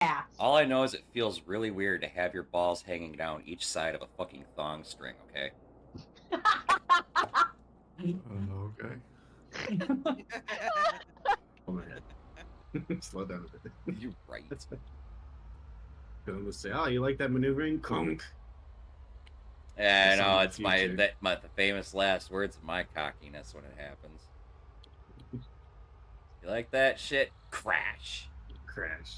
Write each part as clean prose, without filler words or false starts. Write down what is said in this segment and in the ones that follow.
ass. All I know is it feels really weird to have your balls hanging down each side of a fucking thong string, okay? Okay. Oh my head. Slow down a bit. You're right. Gonna say, oh, you like that maneuvering? Clunk. Yeah, I Sound know, of it's the my future. the famous last words of my cockiness when it happens. You like that shit? Crash. Crash.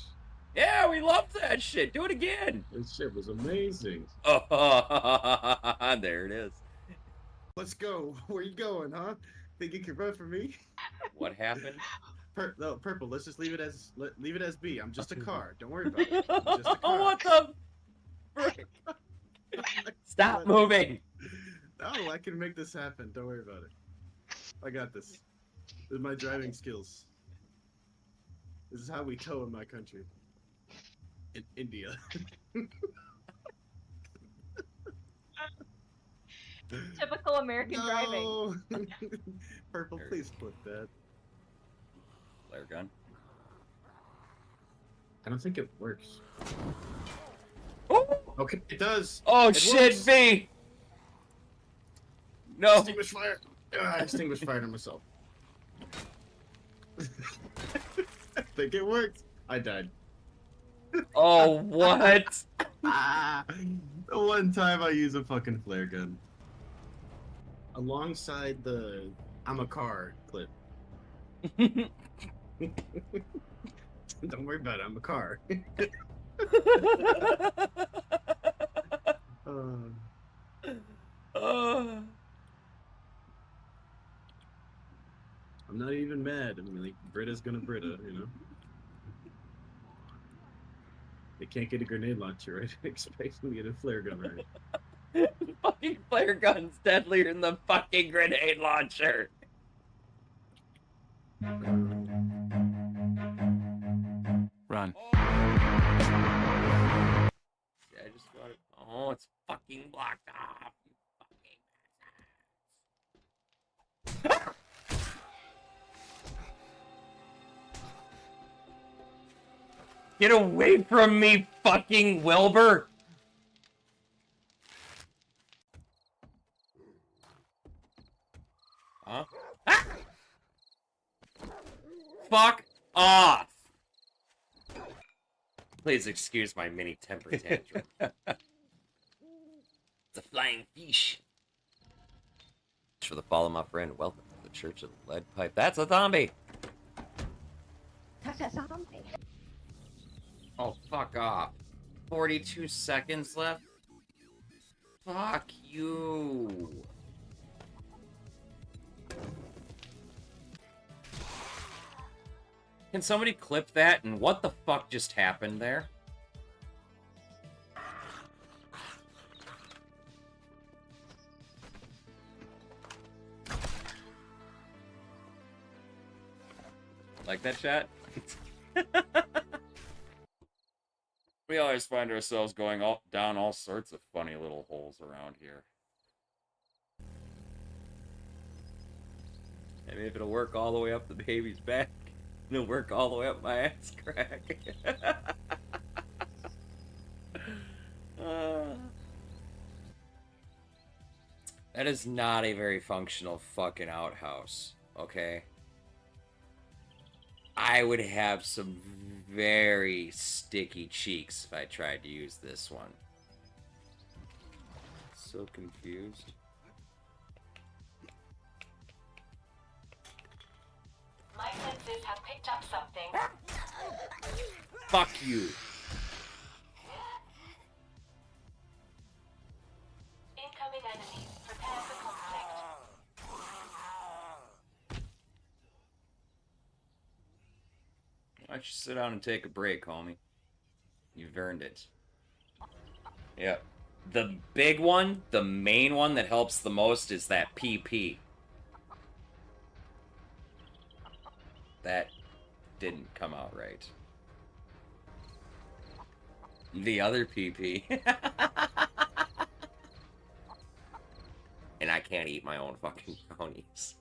Yeah, we love that shit. Do it again. This shit was amazing. Oh, there it is. Let's go. Where you going, huh? Think you can run for me? What happened? No, purple. Let's just leave it as B. I'm just a car. Don't worry about it. I'm just a car. What the frick? Stop moving. No, I can make this happen. Don't worry about it. I got this. This is my driving skills. This is how we tow in my country. In India. Typical American driving. Purple, please flip that. Flare gun. I don't think it works. Oh, Okay, it does. oh It shit, works. V. No. Extinguish fire. I extinguished fire to myself. I think it worked. I died. Oh, what? The one time I use a fucking flare gun. Alongside the I'm a car clip. Don't worry about it, I'm a car. I'm not even mad. I mean, like, Brita's gonna Brita, you know? They can't get a grenade launcher right. Expect them to get a flare gun right. Fucking flare gun's deadlier than the fucking grenade launcher. Run. Yeah, I just got it. Oh, it's fucking blocked off. You fucking Get away from me, fucking Wilbur! Huh? Ah! Fuck off! Please excuse my mini temper tantrum. It's a flying fish. For the follow, my friend. Welcome to the Church of the Lead Pipe. That's a zombie! That's a zombie. Oh, fuck off. 42 seconds left? Fuck you. Can somebody clip that? And what the fuck just happened there? Like that shot? We always find ourselves going down all sorts of funny little holes around here. Maybe if it'll work all the way up the baby's back, it'll work all the way up my ass crack. That is not a very functional fucking outhouse, okay? I would have some very sticky cheeks if I tried to use this one. So confused. My senses have picked up something. Fuck you. Incoming enemies. Prepare for conflict. Why don't you sit down and take a break, homie? You've earned it. Yep. The big one, the main one that helps the most is that PP. That didn't come out right. The other PP. And I can't eat my own fucking brownies.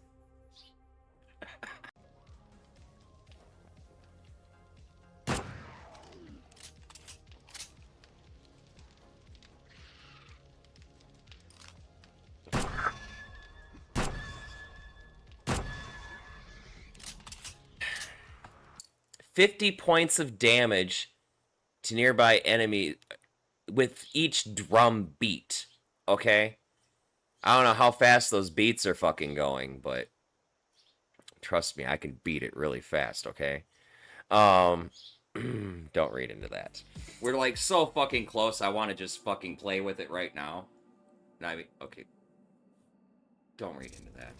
50 points of damage to nearby enemy with each drum beat. Okay? I don't know how fast those beats are fucking going, but trust me, I can beat it really fast, okay? Don't read into that. We're like so fucking close, I want to just fucking play with it right now. I mean, okay. Don't read into that.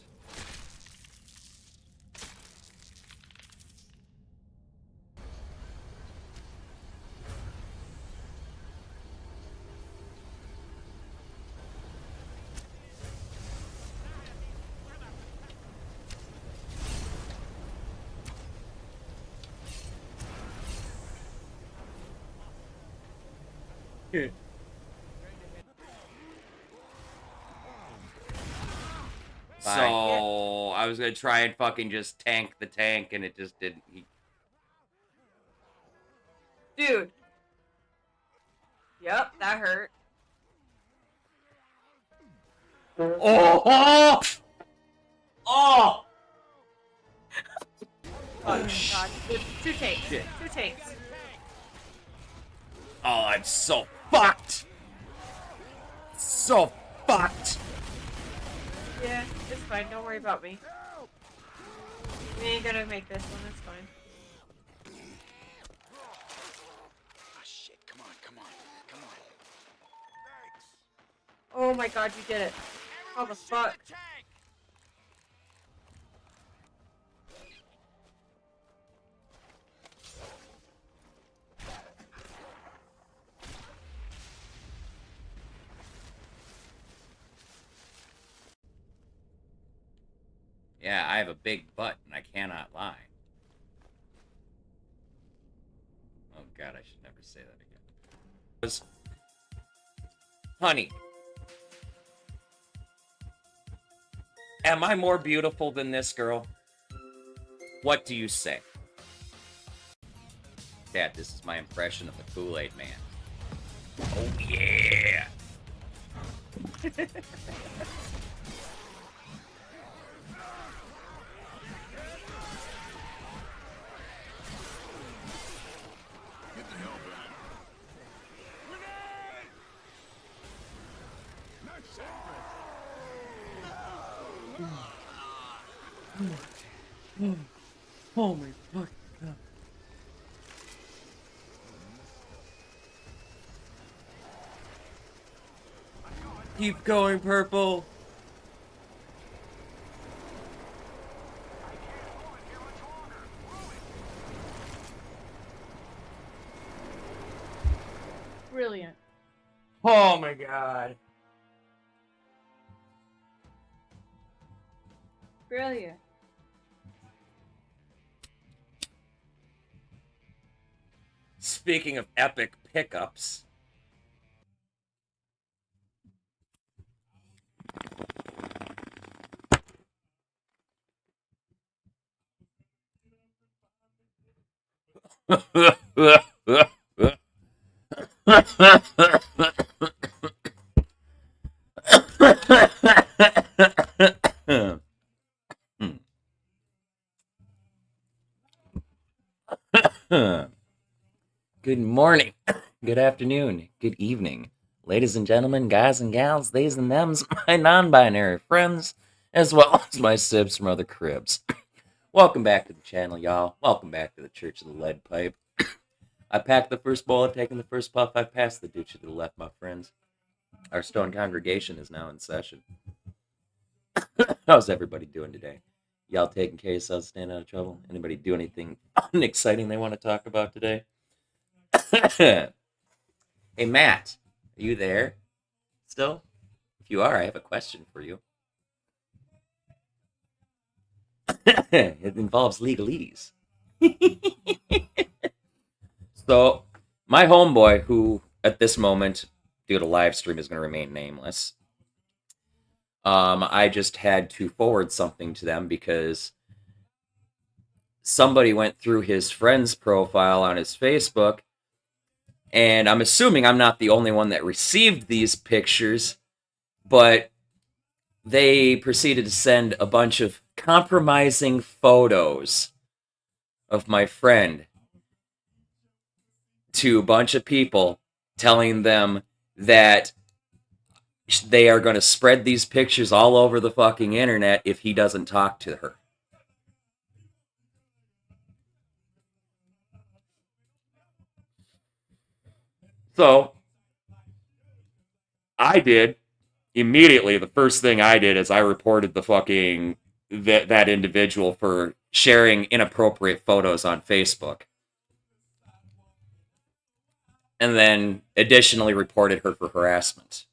So, I was gonna try and fucking just tank the tank, and it just didn't. Dude. Yep, that hurt. Oh! Oh! Oh! Oh my god. Two takes. Shit. 2 takes. Oh, I'm so fucked! So fucked! Yeah, it's fine. Don't worry about me. We ain't gonna make this one. It's fine. Oh shit, come on, come on, come on. Oh my god, you did it. How the fuck? Yeah, I have a big butt, and I cannot lie. Oh god, I should never say that again. Honey. Am I more beautiful than this girl? What do you say? Dad, this is my impression of the Kool-Aid Man. Oh yeah! Oh my fucking god. Keep going, purple. Brilliant. Oh my god. Brilliant. Speaking of epic pickups. Good morning, good afternoon, good evening, ladies and gentlemen, guys and gals, theys and thems, my non-binary friends, as well as my sibs from other cribs. Welcome back to the channel, y'all. Welcome back to the Church of the Lead Pipe. I packed the first bowl, I've taken the first puff, I've passed the doochie to the left, my friends. Our stone congregation is now in session. How's everybody doing today? Y'all taking care of yourselves, staying out of trouble? Anybody do anything fun, exciting they want to talk about today? Hey, Matt, are you there still? If you are, I have a question for you. It involves legalese. So, my homeboy, who at this moment, due to live stream, is going to remain nameless. I just had to forward something to them because somebody went through his friend's profile on his Facebook, and I'm assuming I'm not the only one that received these pictures, but they proceeded to send a bunch of compromising photos of my friend to a bunch of people telling them that they are going to spread these pictures all over the fucking internet if he doesn't talk to her. So, I did immediately. The first thing I did is I reported the fucking that individual for sharing inappropriate photos on Facebook. And then additionally reported her for harassment.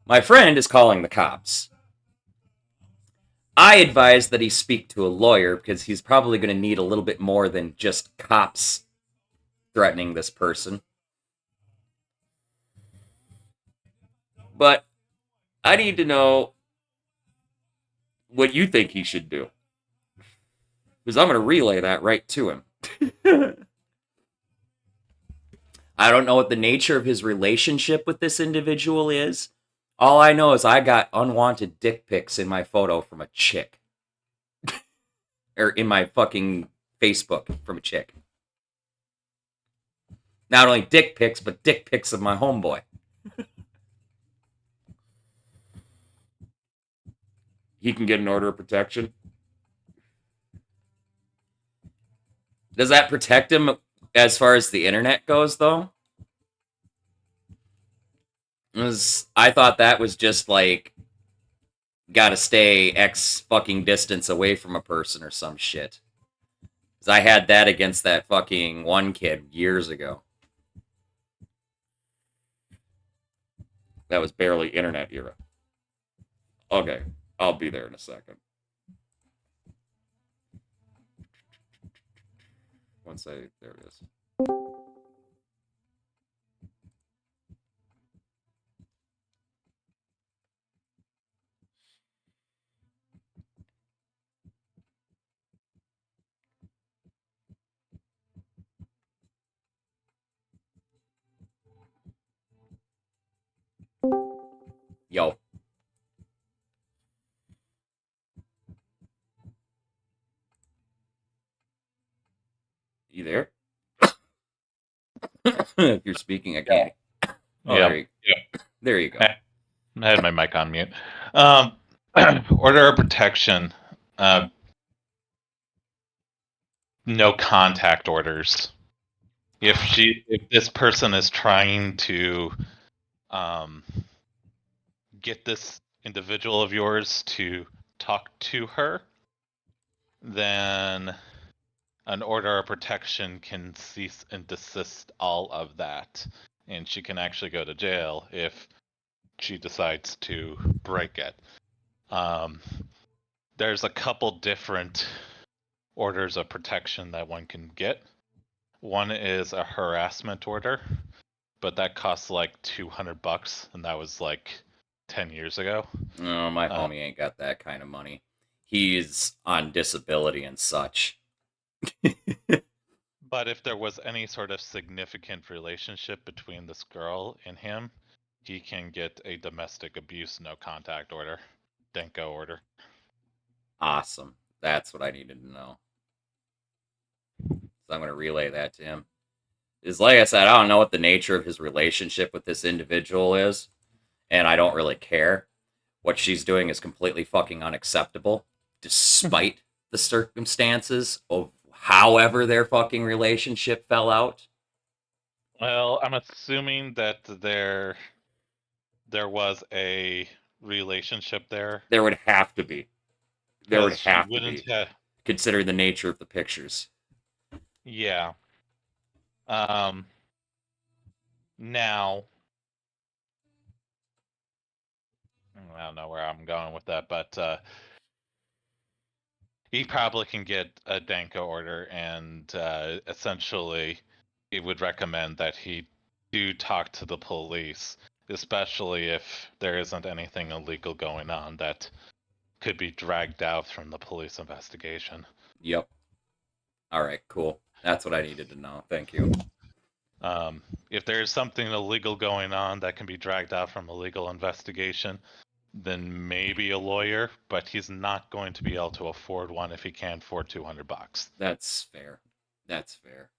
My friend is calling the cops. I advise that he speak to a lawyer because he's probably going to need a little bit more than just cops threatening this person. But I need to know what you think he should do. Because I'm going to relay that right to him. I don't know what the nature of his relationship with this individual is. All I know is I got unwanted dick pics in my photo from a chick. Or in my fucking Facebook from a chick. Not only dick pics, but dick pics of my homeboy. He can get an order of protection. Does that protect him as far as the internet goes, though? I thought that was just like, gotta stay X fucking distance away from a person or some shit. Because I had that against that fucking one kid years ago. That was barely internet era. Okay, I'll be there in a second. There it is. Yo. You there? If you're speaking, I can't. Oh, Yeah. There you go. I had my mic on mute. Order of protection. No contact orders. If this person is trying to get this individual of yours to talk to her, then an order of protection can cease and desist all of that, and she can actually go to jail if she decides to break it. There's a couple different orders of protection that one can get. One is a harassment order, but that costs like $200, and that was like 10 years ago. No, my homie ain't got that kind of money. He's on disability and such. But if there was any sort of significant relationship between this girl and him, he can get a domestic abuse no contact order, DENCO order. Awesome. That's what I needed to know. So I'm going to relay that to him. Is like I said, I don't know what the nature of his relationship with this individual is, and I don't really care. What she's doing is completely fucking unacceptable, despite the circumstances of however their fucking relationship fell out. Well, I'm assuming that there was a relationship there. There would have to be. There would have to be. Considering the nature of the pictures. Yeah. Now, I don't know where I'm going with that, but he probably can get a DENCO order, and essentially, it would recommend that he do talk to the police, especially if there isn't anything illegal going on that could be dragged out from the police investigation. Yep. All right, cool. That's what I needed to know. Thank you. If there's something illegal going on that can be dragged out from a legal investigation, then maybe a lawyer, but he's not going to be able to afford one if he can't afford $200. That's fair. That's fair.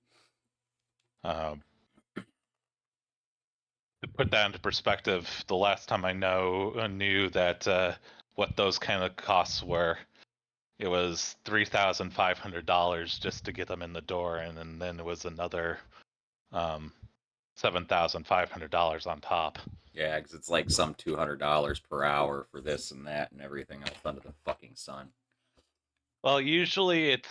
To put that into perspective, the last time I knew that what those kind of costs were, it was $3,500 just to get them in the door, and then it was another $7,500 on top. Yeah, because it's like some $200 per hour for this and that and everything else under the fucking sun. Well, usually it's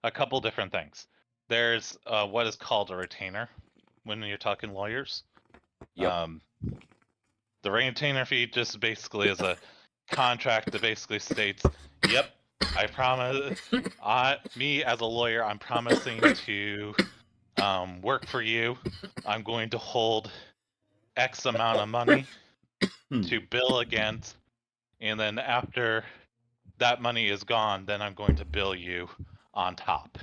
a couple different things. There's what is called a retainer when you're talking lawyers. Yep. The retainer fee just basically is a contract that basically states, "Yep, I promise. Me as a lawyer, I'm promising to work for you. I'm going to hold X amount of money to bill against, and then after that money is gone, then I'm going to bill you on top."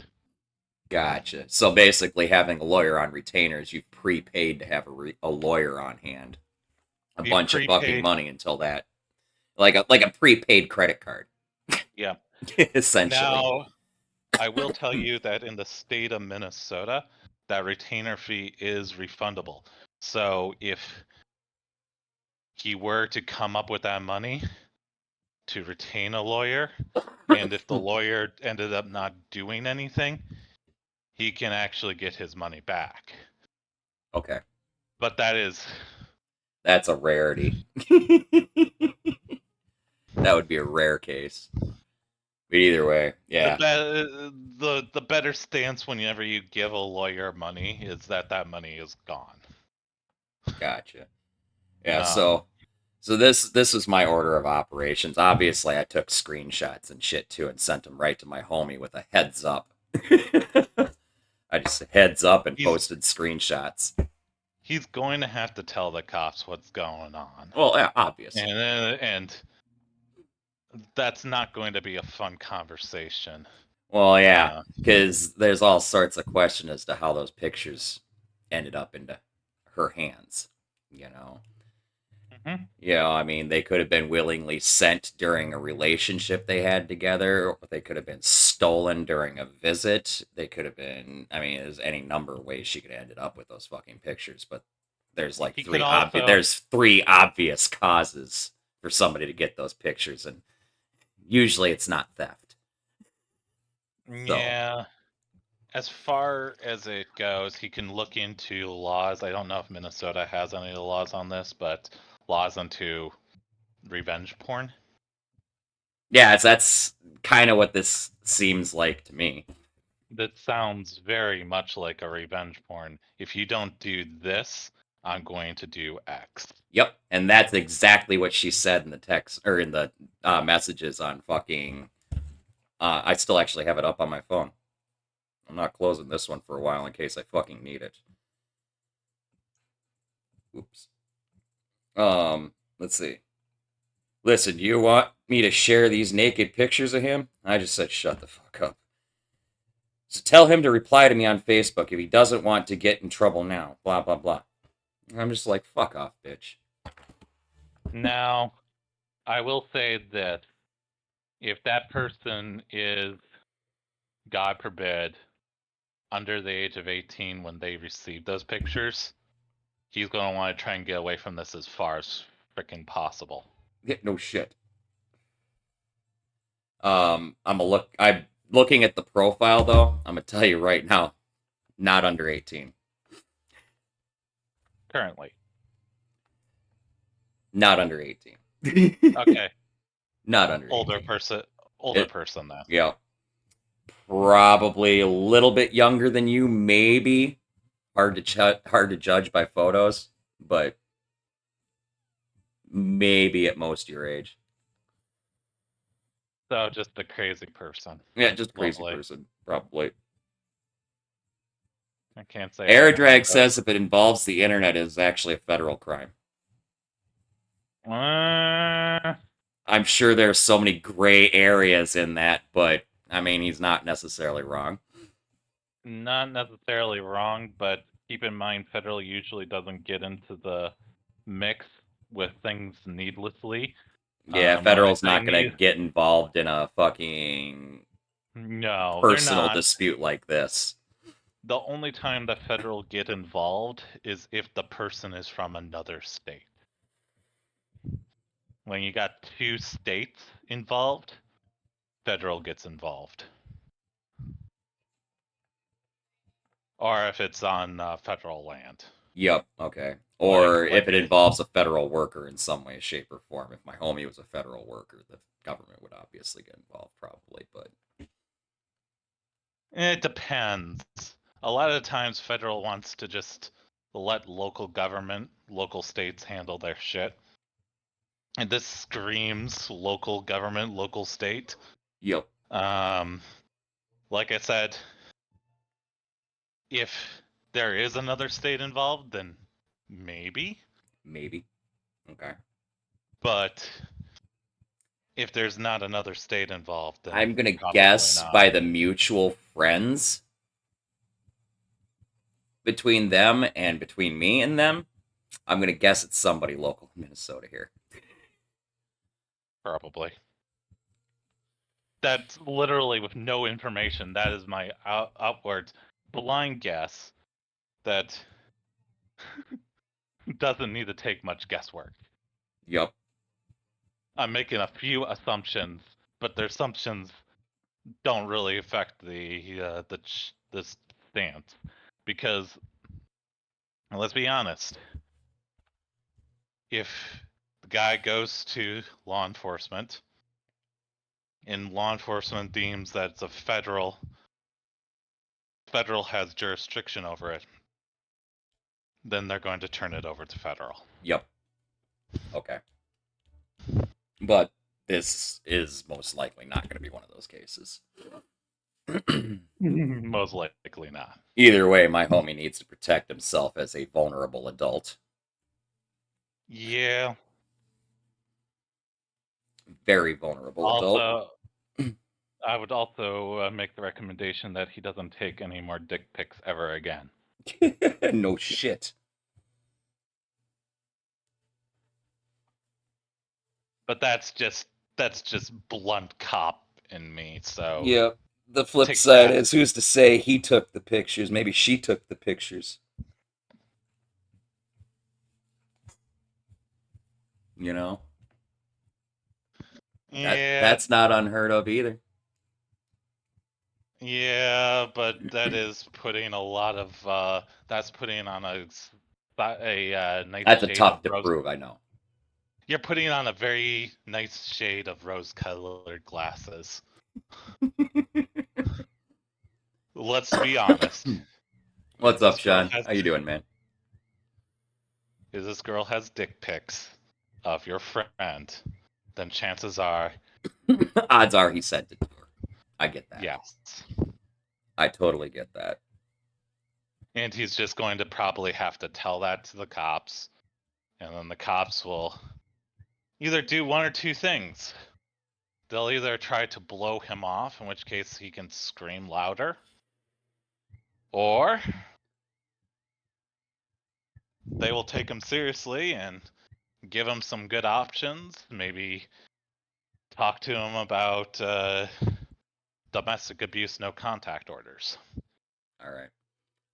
Gotcha. So basically, having a lawyer on retainers, you've prepaid to have a lawyer on hand. A You bunch of fucking prepaid. money until that, like a prepaid credit card. Yeah. Essentially. Now, I will tell you that in the state of Minnesota, that retainer fee is refundable. So if he were to come up with that money to retain a lawyer, and if the lawyer ended up not doing anything, he can actually get his money back. Okay. But that's a rarity. That would be a rare case. But either way, yeah. The better stance whenever you give a lawyer money is that money is gone. Gotcha. Yeah, so this is my order of operations. Obviously, I took screenshots and shit too and sent them right to my homie with a heads up. I just heads up and posted screenshots. He's going to have to tell the cops what's going on. Well, yeah, obviously. And that's not going to be a fun conversation. Well, yeah, because there's all sorts of questions as to how those pictures ended up into her hands, you know? Mm-hmm. Yeah, I mean, they could have been willingly sent during a relationship they had together, or they could have been stolen during a visit. They could have been, I mean, there's any number of ways she could have ended up with those fucking pictures, but there's like there's three obvious causes for somebody to get those pictures, and usually it's not theft. Yeah. As far as it goes, he can look into laws. I don't know if Minnesota has any laws on this, but laws into revenge porn. Yeah, that's kind of what this seems like to me. That sounds very much like a revenge porn. If you don't do this, I'm going to do X. Yep, and that's exactly what she said in the text or in the messages on fucking. I still actually have it up on my phone. I'm not closing this one for a while in case I fucking need it. Oops. Let's see. Listen, do you want me to share these naked pictures of him? I just said shut the fuck up. So tell him to reply to me on Facebook if he doesn't want to get in trouble now. Blah, blah, blah. And I'm just like, fuck off, bitch. Now, I will say that if that person is, God forbid, under the age of 18 when they receive those pictures, he's going to want to try and get away from this as far as freaking possible. Yeah, no shit. I'm looking at the profile though. I'm gonna tell you right now, not under 18. Currently. Not under 18. Okay. Not under 18. Older person then. Yeah. Probably a little bit younger than you, maybe. Hard to judge by photos, but maybe at most your age. So just a crazy person. Yeah, just a crazy person, probably. I can't say. Airdrag says if it involves the internet, it is actually a federal crime. I'm sure there's so many gray areas in that, but I mean, he's not necessarily wrong. Not necessarily wrong, but keep in mind, federal usually doesn't get into the mix with things needlessly. Yeah, federal's not going to get involved in a fucking personal dispute like this. The only time that federal get involved is if the person is from another state. When you got two states involved, federal gets involved. Or if it's on federal land. Yep, okay. Or Like if it it- involves a federal worker in some way, shape, or form. If my homie was a federal worker, the government would obviously get involved, probably, but... It depends. A lot of times federal wants to just let local government, local states handle their shit. And this screams local government, local state. Yep. Like I said, if there is another state involved, then maybe. Maybe. Okay. But if there's not another state involved, then I'm gonna probably guess not. by the mutual friends between them and between me and them, I'm gonna guess it's somebody local in Minnesota here. Probably. That's literally with no information. That is my upwards blind guess that doesn't need to take much guesswork. Yep. I'm making a few assumptions, but the assumptions don't really affect the stance, because let's be honest, if the guy goes to law enforcement and law enforcement deems that it's a federal has jurisdiction over it, then they're going to turn it over to federal. Yep. Okay. But this is most likely not going to be one of those cases. Most likely not. Either way, my homie needs to protect himself as a vulnerable adult. Yeah. Very vulnerable adult. Also, I would also make the recommendation that he doesn't take any more dick pics ever again. No shit. But that's just blunt cop in me. So Yep. The flip Take side that. is, who's to say he took the pictures? Maybe she took the pictures. You know? yeah, That's not unheard of either. yeah, but that is putting a lot of that's putting on a nice That's a shade tough of to rose. prove, I know. You're putting on a very nice shade of rose-colored glasses. Let's be honest. What's If up, this girl Sean? has- How you doing, man? If this girl has dick pics of your friend, then chances are, Odds are he sent it to her. I get that. yes. I totally get that. And he's just going to probably have to tell that to the cops. And then the cops will either do one or two things. They'll either try to blow him off, in which case he can scream louder, or they will take him seriously and give him some good options. Maybe talk to him about domestic abuse no contact orders. All right.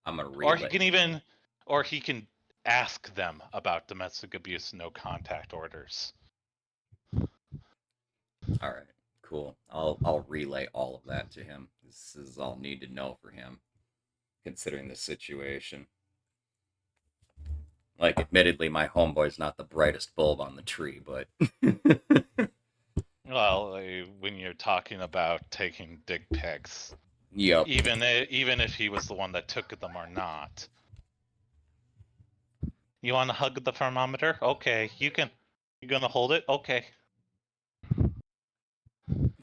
I'm going to Or relay. he can ask them about domestic abuse no contact orders. All right. Cool. I'll relay all of that to him. This is all need to know for him, considering the situation. Like, admittedly, my homeboy's not the brightest bulb on the tree, but Well, when you're talking about taking dick pics, yep. even if he was the one that took them or not. You want to hug the thermometer? Okay, you can. You gonna hold it? Okay.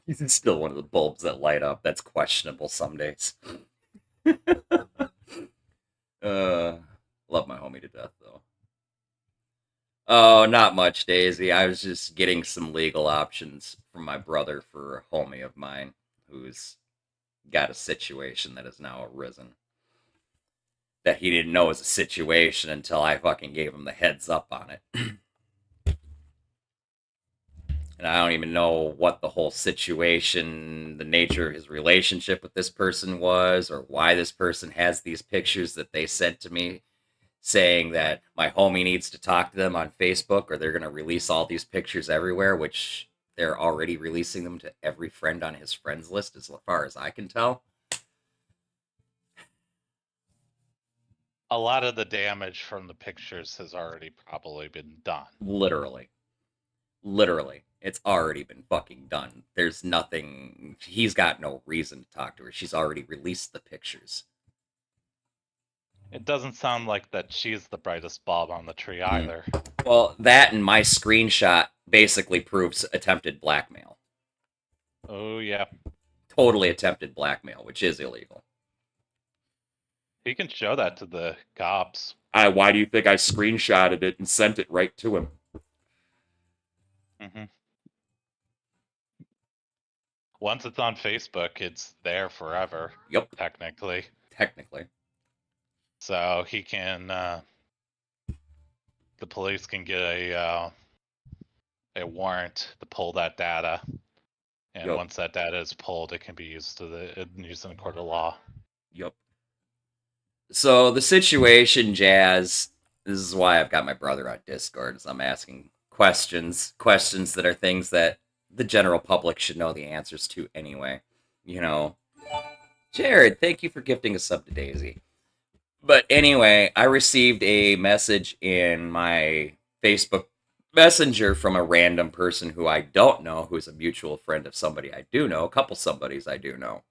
He's still one of the bulbs that light up. That's questionable some days. Love my homie to death, though. Oh, not much, Daisy. I was just getting some legal options from my brother for a homie of mine who's got a situation that has now arisen. That he didn't know was a situation until I fucking gave him the heads up on it. And And I don't even know what the whole situation, the nature of his relationship with this person was, or why this person has these pictures that they sent to me saying that my homie needs to talk to them on Facebook or they're going to release all these pictures everywhere, which they're already releasing them to every friend on his friends list, as far as I can tell. A lot of the damage from the pictures has already probably been done. Literally. Literally. It's already been fucking done. There's nothing. He's got no reason to talk to her. She's already released the pictures. It doesn't sound like that she's the brightest bulb on the tree either. Well, that and my screenshot basically proves attempted blackmail. Oh, yeah. Totally attempted blackmail, which is illegal. He can show that to the cops. Why do you think I screenshotted it and sent it right to him? Mm-hmm. Once it's on Facebook, it's there forever. Yep. Technically. So he can, the police can get a warrant to pull that data. And Yep. once that data is pulled, it can be used used in a court of law. Yep. So the situation, Jazz, this is why I've got my brother on Discord, is I'm asking questions that are things that the general public should know the answers to anyway. You know, Jared, thank you for gifting a sub to Daisy. But anyway, I received a message in my Facebook Messenger from a random person who I don't know, who's a mutual friend of somebody I do know, a couple somebodies I do know.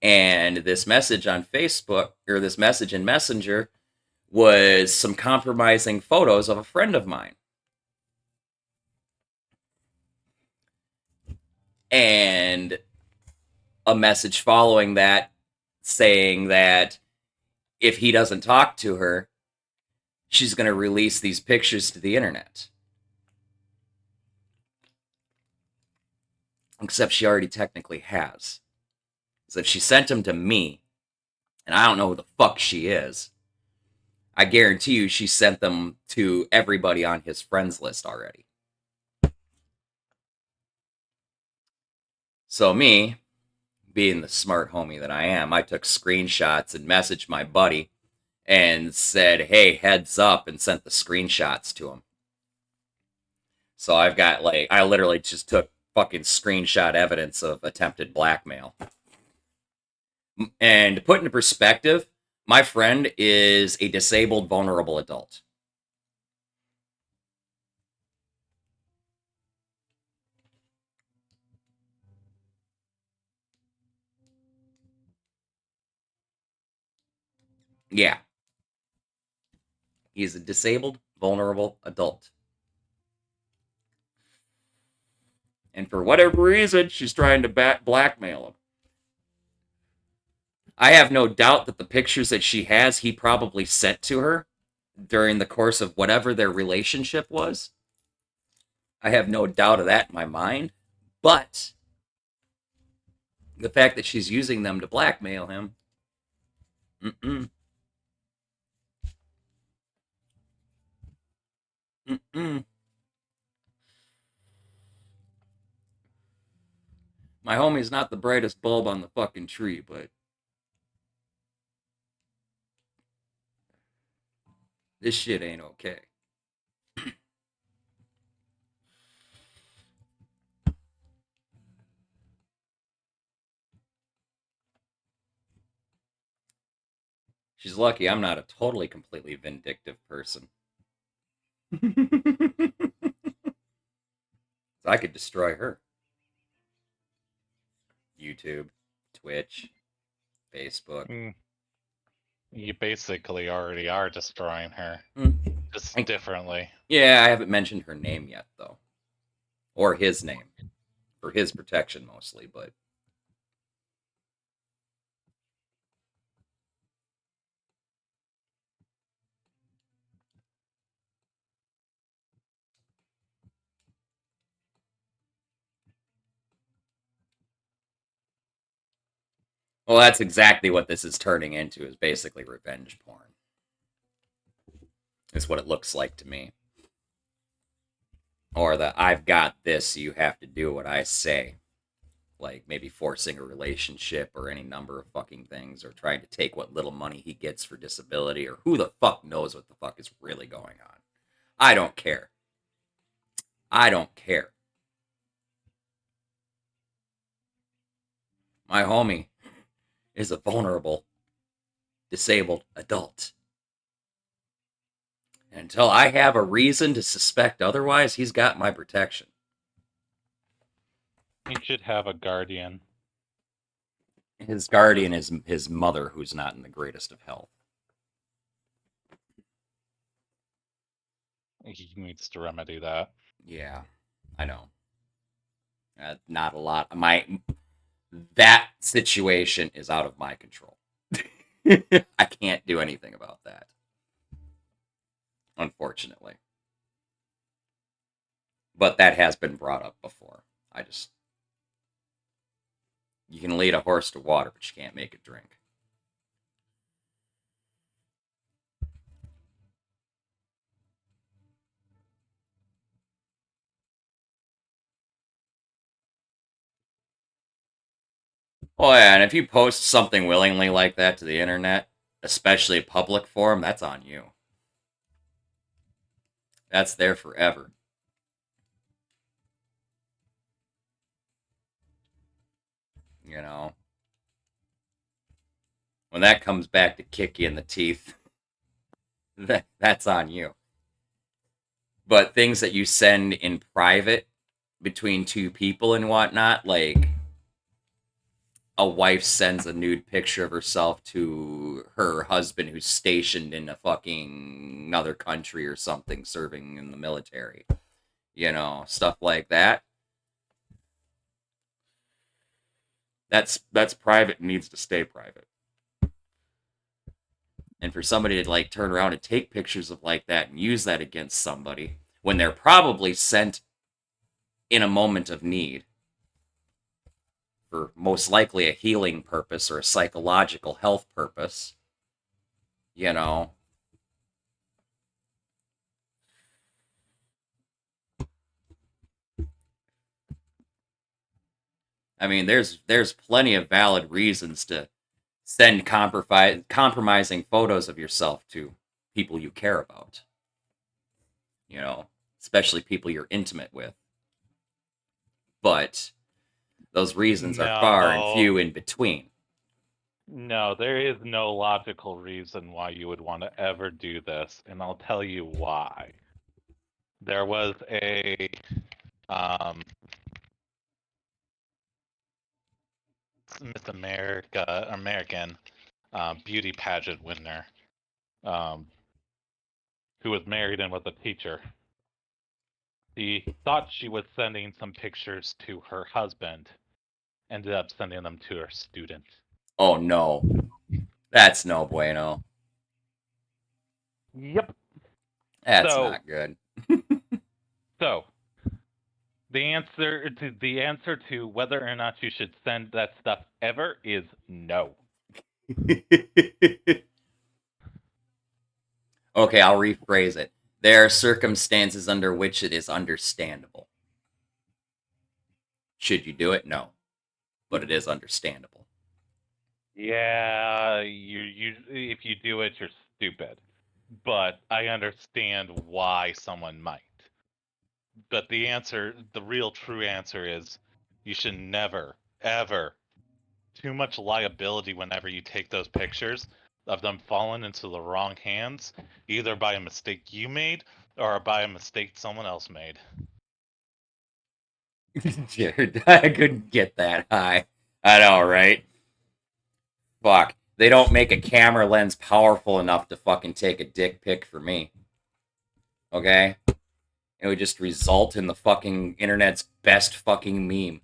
And this message on Facebook, or this message in Messenger, was some compromising photos of a friend of mine. And a message following that saying that if he doesn't talk to her, she's going to release these pictures to the internet. Except she already technically has. So if she sent them to me, and I don't know who the fuck she is, I guarantee you she sent them to everybody on his friends list already. So me, being the smart homie that I am, I took screenshots and messaged my buddy and said, hey, heads up, and sent the screenshots to him. So I've got, I literally just took fucking screenshot evidence of attempted blackmail. And to put into perspective, my friend is a disabled, vulnerable adult. Yeah. He's a disabled, vulnerable adult. And for whatever reason, she's trying to blackmail him. I have no doubt that the pictures that she has, he probably sent to her during the course of whatever their relationship was. I have no doubt of that in my mind. But the fact that she's using them to blackmail him, mm-mm. Mm-mm. My homie's not the brightest bulb on the fucking tree, but this shit ain't okay. She's lucky I'm not a totally, completely vindictive person. So I could destroy her. YouTube, Twitch, Facebook. You basically already are destroying her. Just differently. Yeah, I haven't mentioned her name yet, though. Or his name. For his protection, mostly, but... Well, that's exactly what this is turning into, is basically revenge porn. Is what it looks like to me. Or the I've got this, you have to do what I say. Like maybe forcing a relationship or any number of fucking things, or trying to take what little money he gets for disability, or who the fuck knows what the fuck is really going on. I don't care. I don't care. My homie is a vulnerable, disabled adult. And until I have a reason to suspect otherwise, he's got my protection. He should have a guardian. His guardian is his mother, who's not in the greatest of health. He needs to remedy that. Yeah, I know. Not a lot. That situation is out of my control. I can't do anything about that, unfortunately. But that has been brought up before. You can lead a horse to water, but you can't make it drink. Oh yeah, and if you post something willingly like that to the internet, especially a public forum, that's on you. That's there forever. You know? When that comes back to kick you in the teeth, that's on you. But things that you send in private between two people and whatnot, like a wife sends a nude picture of herself to her husband who's stationed in a fucking another country or something, serving in the military. You know, stuff like that. That's private and needs to stay private. And for somebody to like turn around and take pictures of like that and use that against somebody when they're probably sent in a moment of need for most likely a healing purpose or a psychological health purpose, you know. I mean, there's plenty of valid reasons to send compromising photos of yourself to people you care about. You know, especially people you're intimate with. But those reasons are far and few in between. No, there is no logical reason why you would want to ever do this, and I'll tell you why. There was a Miss American beauty pageant winner who was married and was a teacher. She thought she was sending some pictures to her husband, ended up sending them to her student. Oh no. That's no bueno. Yep. That's not good. So, the answer to whether or not you should send that stuff ever is no. Okay, I'll rephrase it. There are circumstances under which it is understandable. Should you do it? No. But it is understandable. Yeah, you if you do it, you're stupid. But I understand why someone might. But the real true answer is you should never, ever, too much liability whenever you take those pictures of them falling into the wrong hands, either by a mistake you made or by a mistake someone else made. Jared, I couldn't get that high. I know, right? Fuck. They don't make a camera lens powerful enough to fucking take a dick pic for me. Okay? It would just result in the fucking internet's best fucking meme.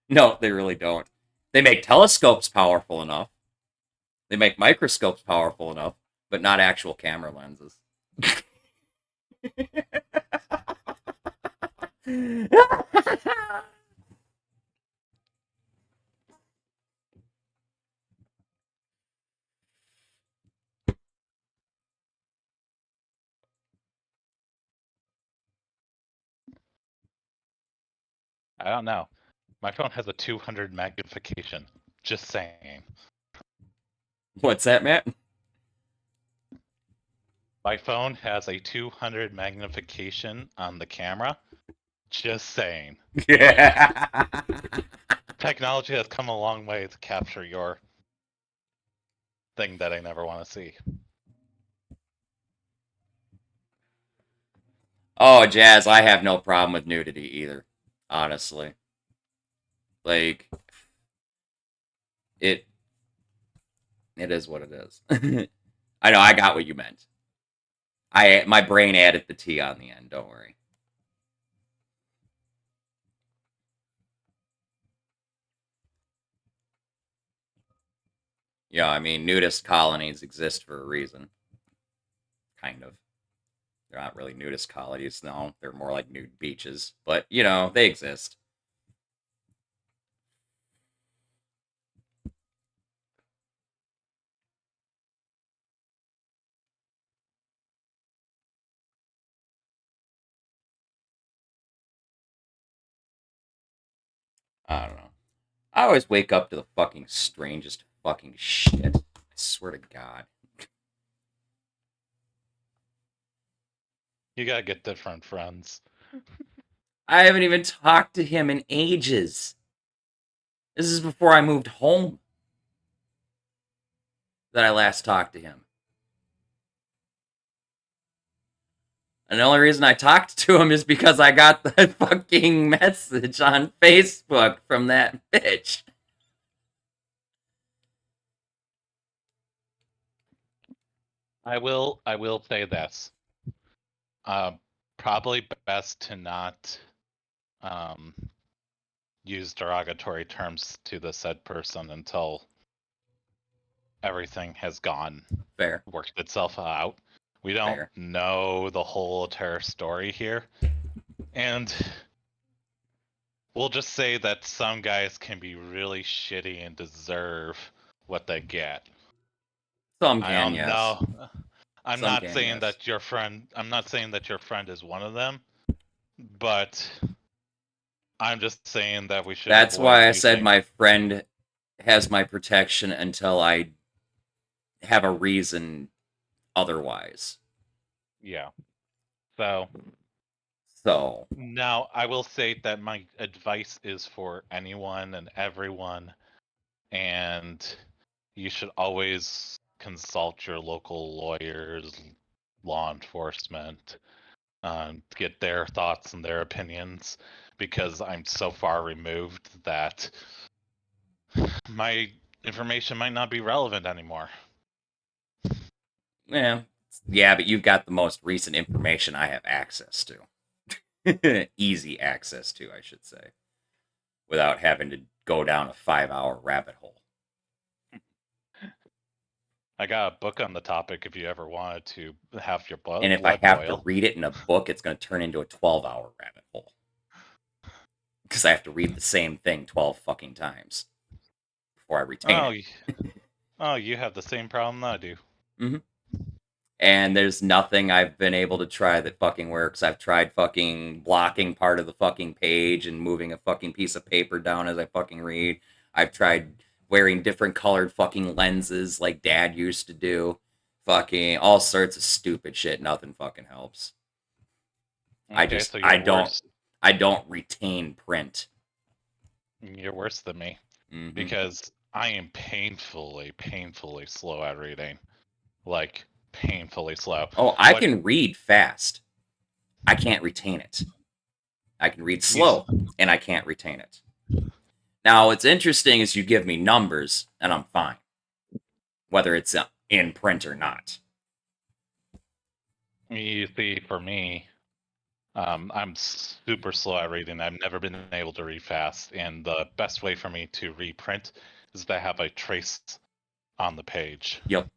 No, they really don't. They make telescopes powerful enough. They make microscopes powerful enough, but not actual camera lenses. I don't know. My phone has a 200 magnification. Just saying. What's that, Matt? My phone has a 200 magnification on the camera. Just saying. Yeah. Technology has come a long way to capture your thing that I never want to see. Oh, Jazz, I have no problem with nudity either. Honestly. Like, it is what it is. I know, I got what you meant. My brain added the T on the end, don't worry. Yeah, I mean, nudist colonies exist for a reason. Kind of. They're not really nudist colonies, no. They're more like nude beaches. But, you know, they exist. I don't know. I always wake up to the fucking strangest fucking shit. I swear to God. You gotta get different friends. I haven't even talked to him in ages. This is before I moved home that I last talked to him. And the only reason I talked to him is because I got the fucking message on Facebook from that bitch. I will say this. Probably best to not use derogatory terms to the said person until everything has Fair. worked itself out. We don't Fair. know the whole entire story here. And we'll just say that some guys can be really shitty and deserve what they get. Some I can, don't yes. know. I'm Some not can, saying yes. that your friend is one of them, but I'm just saying that we should That's avoid why I using... said my friend has my protection until I have a reason otherwise. Yeah. So now I will say that my advice is for anyone and everyone, and you should always consult your local lawyers, law enforcement, to get their thoughts and their opinions, because I'm so far removed that my information might not be relevant anymore. Yeah, but you've got the most recent information I have access to. Easy access to, I should say. Without having to go down a 5-hour rabbit hole. I got a book on the topic if you ever wanted to have your blood And if I have to read it in a book, it's going to turn into a 12-hour rabbit hole. Because I have to read the same thing 12 fucking times before I retain it. Oh, you have the same problem I do. Mm-hmm. And there's nothing I've been able to try that fucking works. I've tried fucking blocking part of the fucking page and moving a fucking piece of paper down as I fucking read. I've tried wearing different colored fucking lenses like Dad used to do. Fucking all sorts of stupid shit. Nothing fucking helps. Okay, so you're worse. I don't retain print. You're worse than me. Mm-hmm. Because I am painfully slow at reading. Like, painfully slow. Oh, I can read fast. I can't retain it. I can read slow, and I can't retain it. Now, what's interesting is you give me numbers, and I'm fine. Whether it's in print or not. You see, for me, I'm super slow at reading. I've never been able to read fast, and the best way for me to reprint is to have a trace on the page. Yep.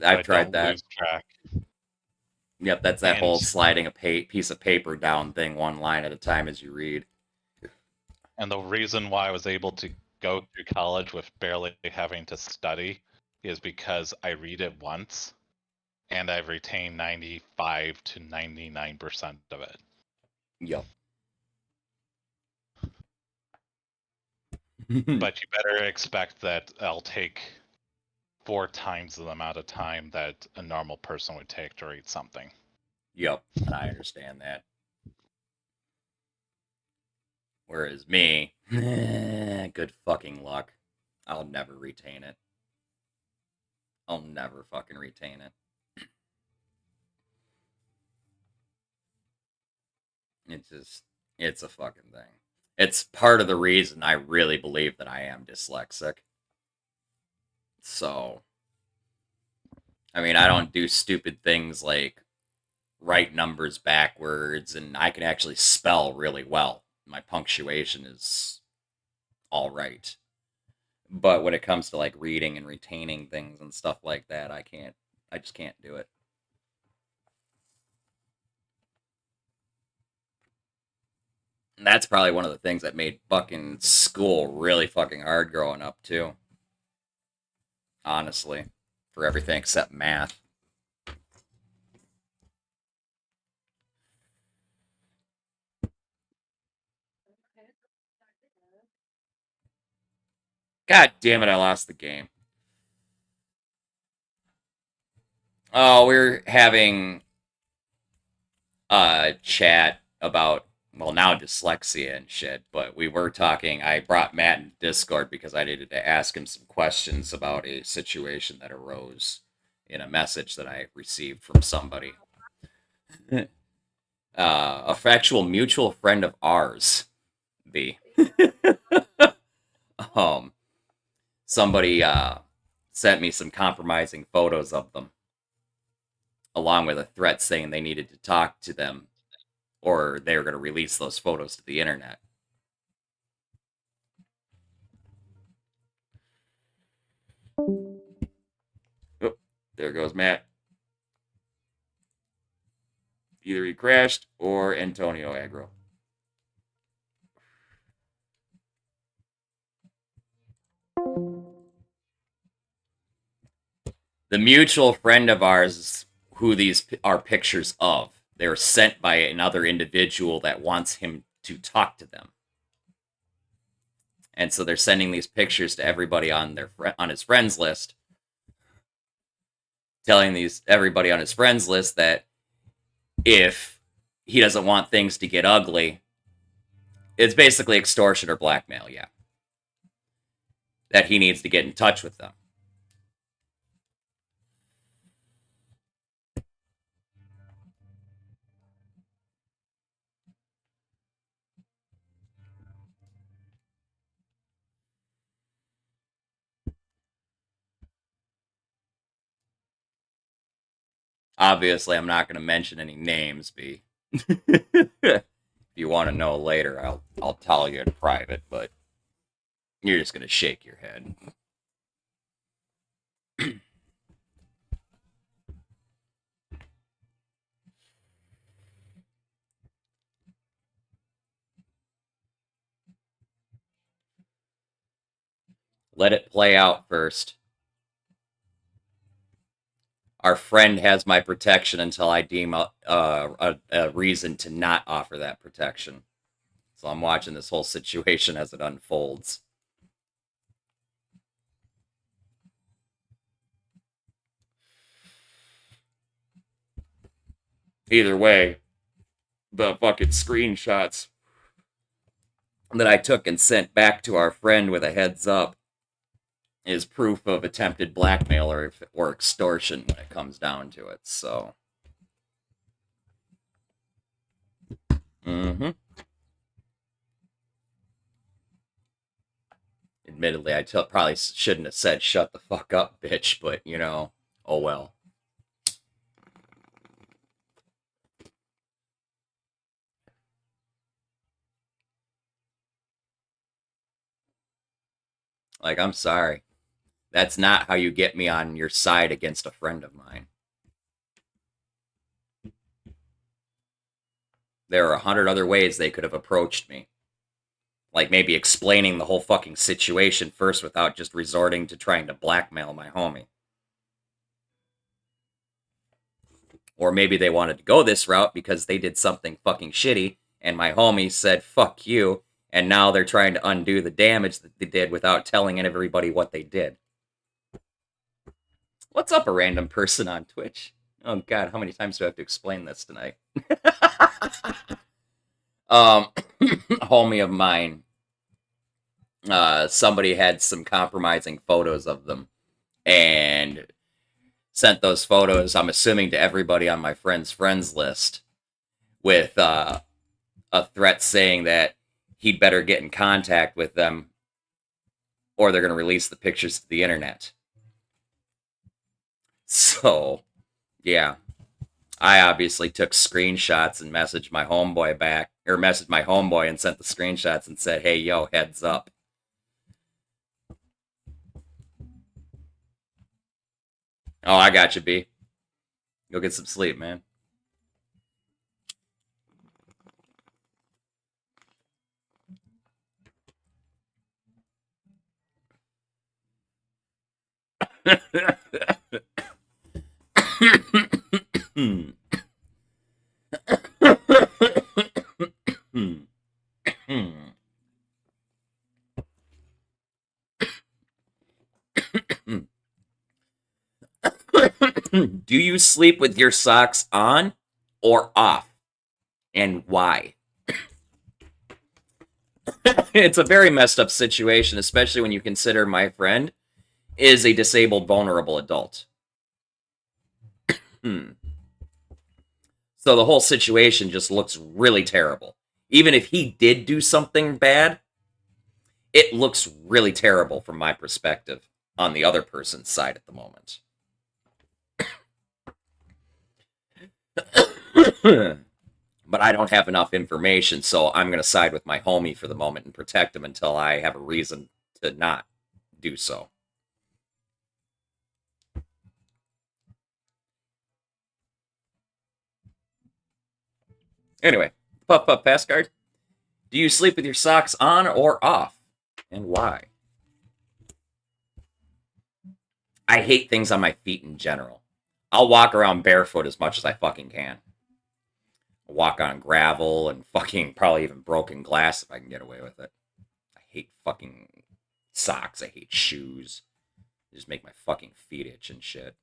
So I've tried that. Lose track. Yep, that's that whole sliding a piece of paper down thing one line at a time as you read. And the reason why I was able to go through college with barely having to study is because I read it once and I've retained 95 to 99% of it. Yep. but you better expect that I'll take 4 times the amount of time that a normal person would take to read something. Yep, and I understand that. Whereas me, good fucking luck. I'll never retain it. I'll never fucking retain it. It's a fucking thing. It's part of the reason I really believe that I am dyslexic. So, I mean, I don't do stupid things like write numbers backwards, and I can actually spell really well. My punctuation is all right. But when it comes to like reading and retaining things and stuff like that, I just can't do it. And that's probably one of the things that made fucking school really fucking hard growing up too. Honestly, for everything except math. God damn it, I lost the game. Oh, we're having a chat about, well, now dyslexia and shit, but we were talking. I brought Matt in Discord because I needed to ask him some questions about a situation that arose in a message that I received from somebody. A factual mutual friend of ours, B. Somebody sent me some compromising photos of them, along with a threat saying they needed to talk to them or they were going to release those photos to the internet. Oh, there goes Matt. Either he crashed or Antonio aggro. The mutual friend of ours, who these are pictures of, they were sent by another individual that wants him to talk to them. And so they're sending these pictures to everybody on his friends list, telling everybody on his friends list that if he doesn't want things to get ugly, it's basically extortion or blackmail, yeah. That he needs to get in touch with them. Obviously, I'm not going to mention any names, B. If you want to know later, I'll tell you in private, but you're just going to shake your head. Let it play out first. Our friend has my protection until I deem a reason to not offer that protection. So I'm watching this whole situation as it unfolds. Either way, the fucking screenshots that I took and sent back to our friend with a heads up is proof of attempted blackmail or extortion when it comes down to it. So, admittedly, I probably shouldn't have said "shut the fuck up, bitch," but you know, oh well. Like, I'm sorry. That's not how you get me on your side against a friend of mine. There are 100 other ways they could have approached me. Like maybe explaining the whole fucking situation first without just resorting to trying to blackmail my homie. Or maybe they wanted to go this route because they did something fucking shitty and my homie said, fuck you, And now they're trying to undo the damage that they did without telling everybody what they did. What's up, a random person on Twitch? Oh god, how many times do I have to explain this tonight? Homie of mine, somebody had some compromising photos of them and sent those photos, I'm assuming, to everybody on my friends list with a threat saying that he'd better get in contact with them or they're going to release the pictures to the internet. So, yeah. I obviously took screenshots and messaged my homeboy back, or messaged my homeboy and sent the screenshots and said, hey, yo, heads up. Oh, I got you, B. Go get some sleep, man. Do you sleep with your socks on or off? And why? It's a very messed up situation, especially when you consider my friend is a disabled, vulnerable adult. So the whole situation just looks really terrible. Even if he did do something bad, it looks really terrible from my perspective on the other person's side at the moment. But I don't have enough information, so I'm going to side with my homie for the moment and protect him until I have a reason to not do so. Anyway, Puff Puff Pass Card. Do you sleep with your socks on or off? And why? I hate things on my feet in general. I'll walk around barefoot as much as I fucking can. I'll walk on gravel and fucking probably even broken glass if I can get away with it. I hate fucking socks. I hate shoes. They just make my fucking feet itch and shit.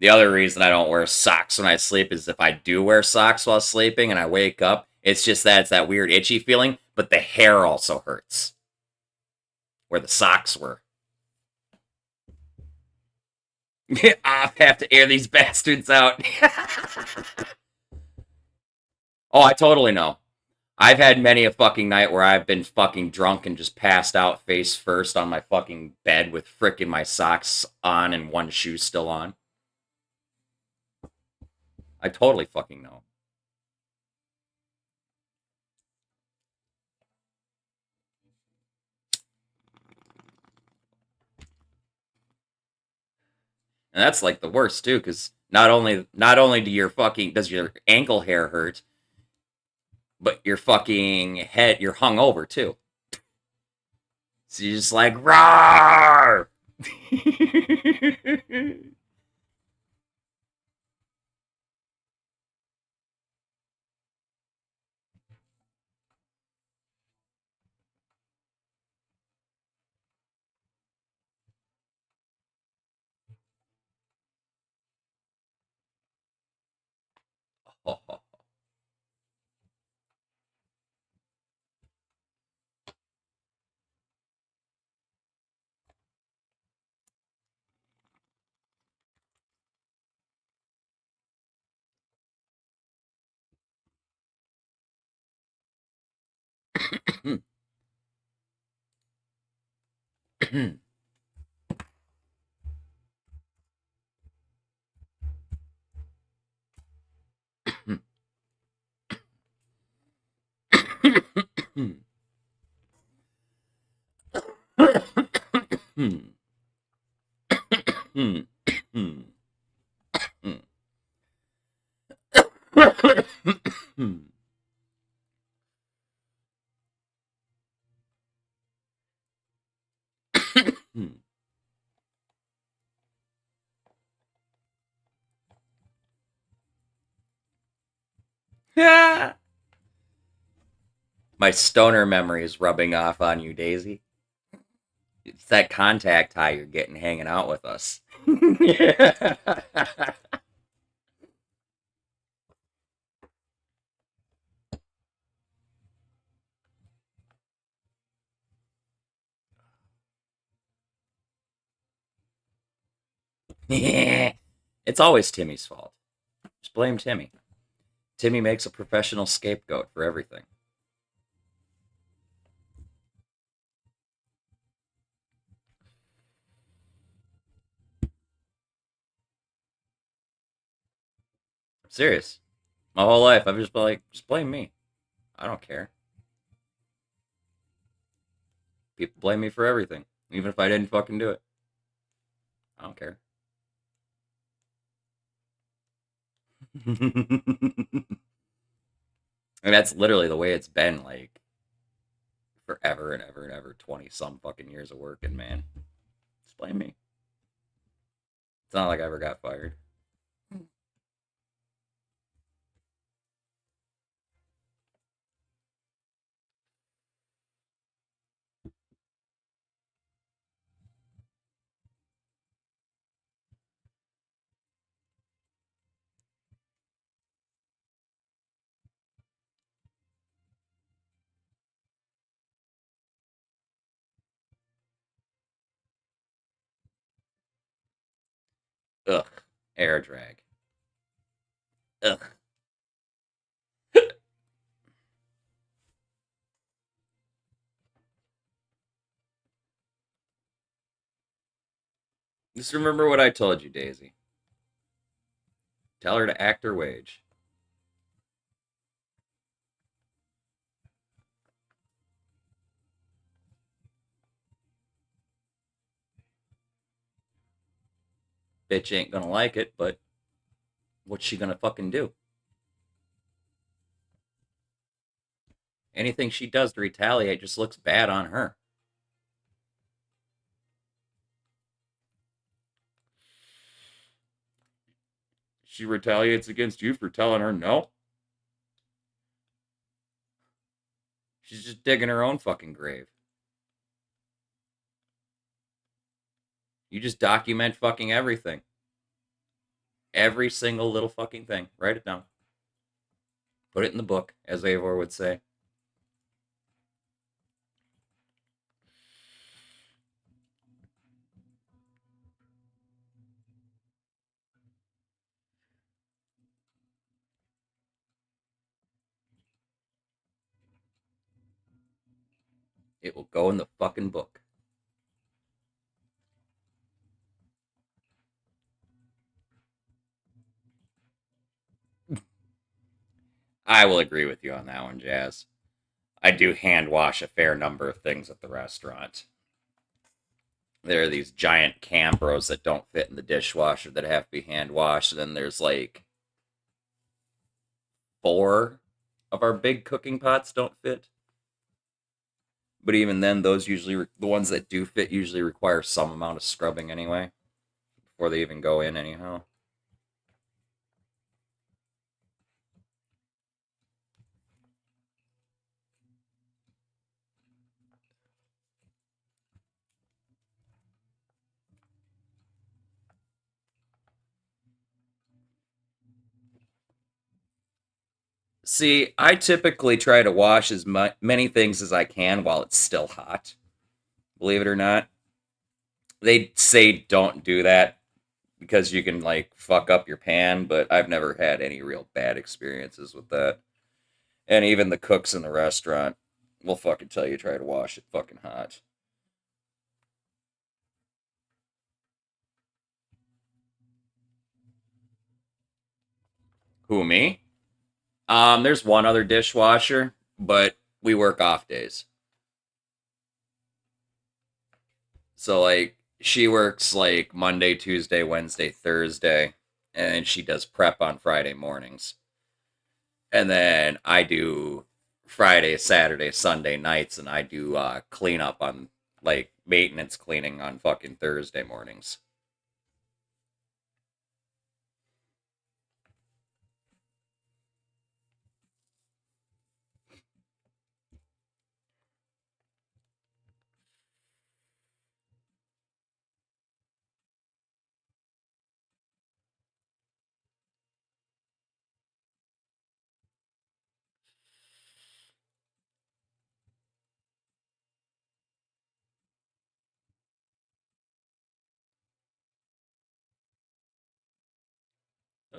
The other reason I don't wear socks when I sleep is if I do wear socks while sleeping and I wake up, it's just that it's that weird itchy feeling, but the hair also hurts. Where the socks were. I have to air these bastards out. Oh, I totally know. I've had many a fucking night where I've been fucking drunk and just passed out face first on my fucking bed with frickin' my socks on and one shoe still on. I totally fucking know. And that's like the worst too, because not only do your fucking does your ankle hair hurt, but your fucking head, you're hungover too. So you're just like, rawr! My stoner memory is rubbing off on you, Daisy. It's that contact high you're getting hanging out with us. It's always Timmy's fault. Just blame Timmy. Timmy makes a professional scapegoat for everything. I'm serious. My whole life, I've just been like, just blame me. I don't care. People blame me for everything, even if I didn't fucking do it. I don't care. And that's literally the way it's been, like, forever and ever and ever. 20 some fucking years of working, man. Just blame me. It's not like I ever got fired. Ugh. Air drag. Ugh. Just remember what I told you, Daisy. Tell her to act her wage. Bitch ain't gonna like it, but what's she gonna fucking do? Anything she does to retaliate just looks bad on her. She retaliates against you for telling her no. She's just digging her own fucking grave. You just document fucking everything. Every single little fucking thing. Write it down. Put it in the book, as Eivor would say. It will go in the fucking book. I will agree with you on that one, Jazz. I do hand wash a fair number of things at the restaurant. There are these giant Cambros that don't fit in the dishwasher that have to be hand washed, and then there's like 4 of our big cooking pots don't fit. But even then, those usually, the ones that do fit usually require some amount of scrubbing anyway, before they even go in anyhow. See, I typically try to wash as many things as I can while it's still hot. Believe it or not. They say don't do that because you can, like, fuck up your pan, but I've never had any real bad experiences with that. And even the cooks in the restaurant will fucking tell you try to wash it fucking hot. Who, me? There's one other dishwasher, but we work off days. So, like, she works like Monday, Tuesday, Wednesday, Thursday, and she does prep on Friday mornings. And then I do Friday, Saturday, Sunday nights, and I do cleanup on, like, maintenance cleaning on fucking Thursday mornings.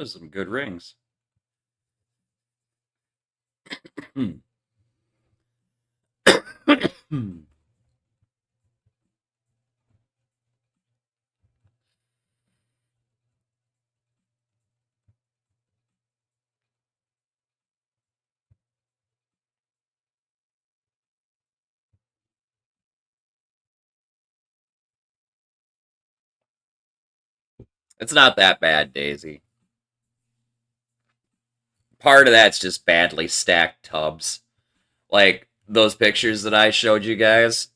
Those are some good rings. It's not that bad, Daisy. Part of that's just badly stacked tubs. Like those pictures that I showed you guys,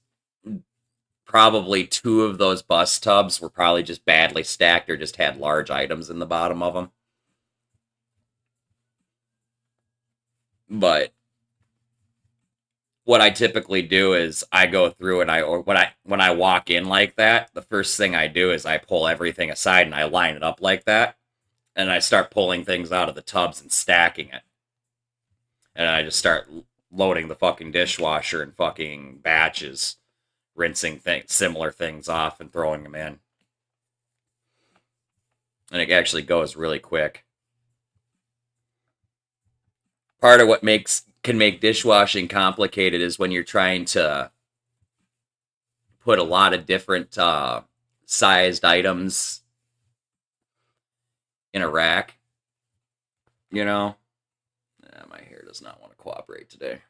probably 2 of those bus tubs were probably just badly stacked or just had large items in the bottom of them. But what I typically do is I go through and when I walk in like that, the first thing I do is I pull everything aside and I line it up like that, and I start pulling things out of the tubs and stacking it. And I just start loading the fucking dishwasher in fucking batches, rinsing similar things off and throwing them in. And it actually goes really quick. Part of what can make dishwashing complicated is when you're trying to put a lot of different sized items in a rack. You know? My hair does not want to cooperate today.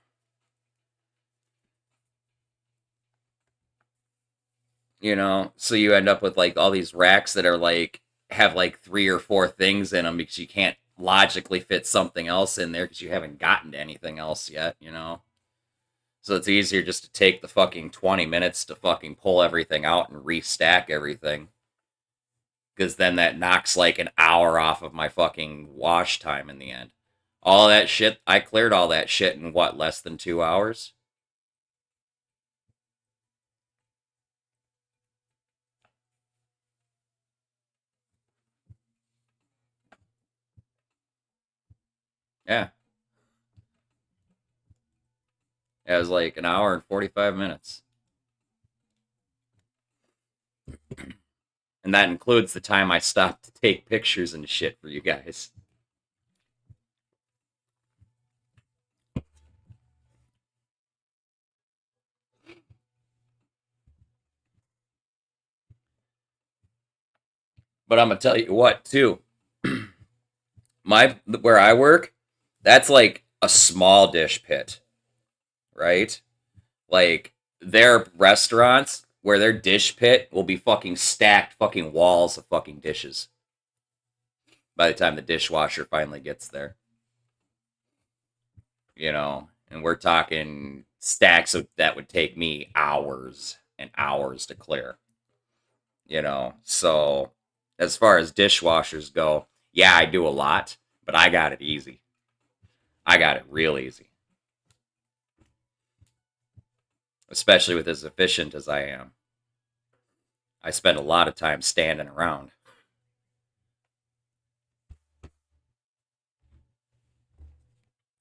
You know? So you end up with like all these racks that are like, have like 3 or 4 things in them because you can't logically fit something else in there because you haven't gotten to anything else yet, you know? So it's easier just to take the fucking 20 minutes to fucking pull everything out and restack everything. Because then that knocks like an hour off of my fucking wash time in the end. All that shit, I cleared all that shit in what, less than 2 hours? Yeah. It was like an hour and 45 minutes. And that includes the time I stopped to take pictures and shit for you guys. But I'm gonna tell you what, too. Where I work, that's like a small dish pit, right? Like their restaurants where their dish pit will be fucking stacked fucking walls of fucking dishes by the time the dishwasher finally gets there. You know, and we're talking stacks that would take me hours and hours to clear. You know, so as far as dishwashers go, yeah, I do a lot, but I got it easy. I got it real easy. Especially with as efficient as I am. I spend a lot of time standing around.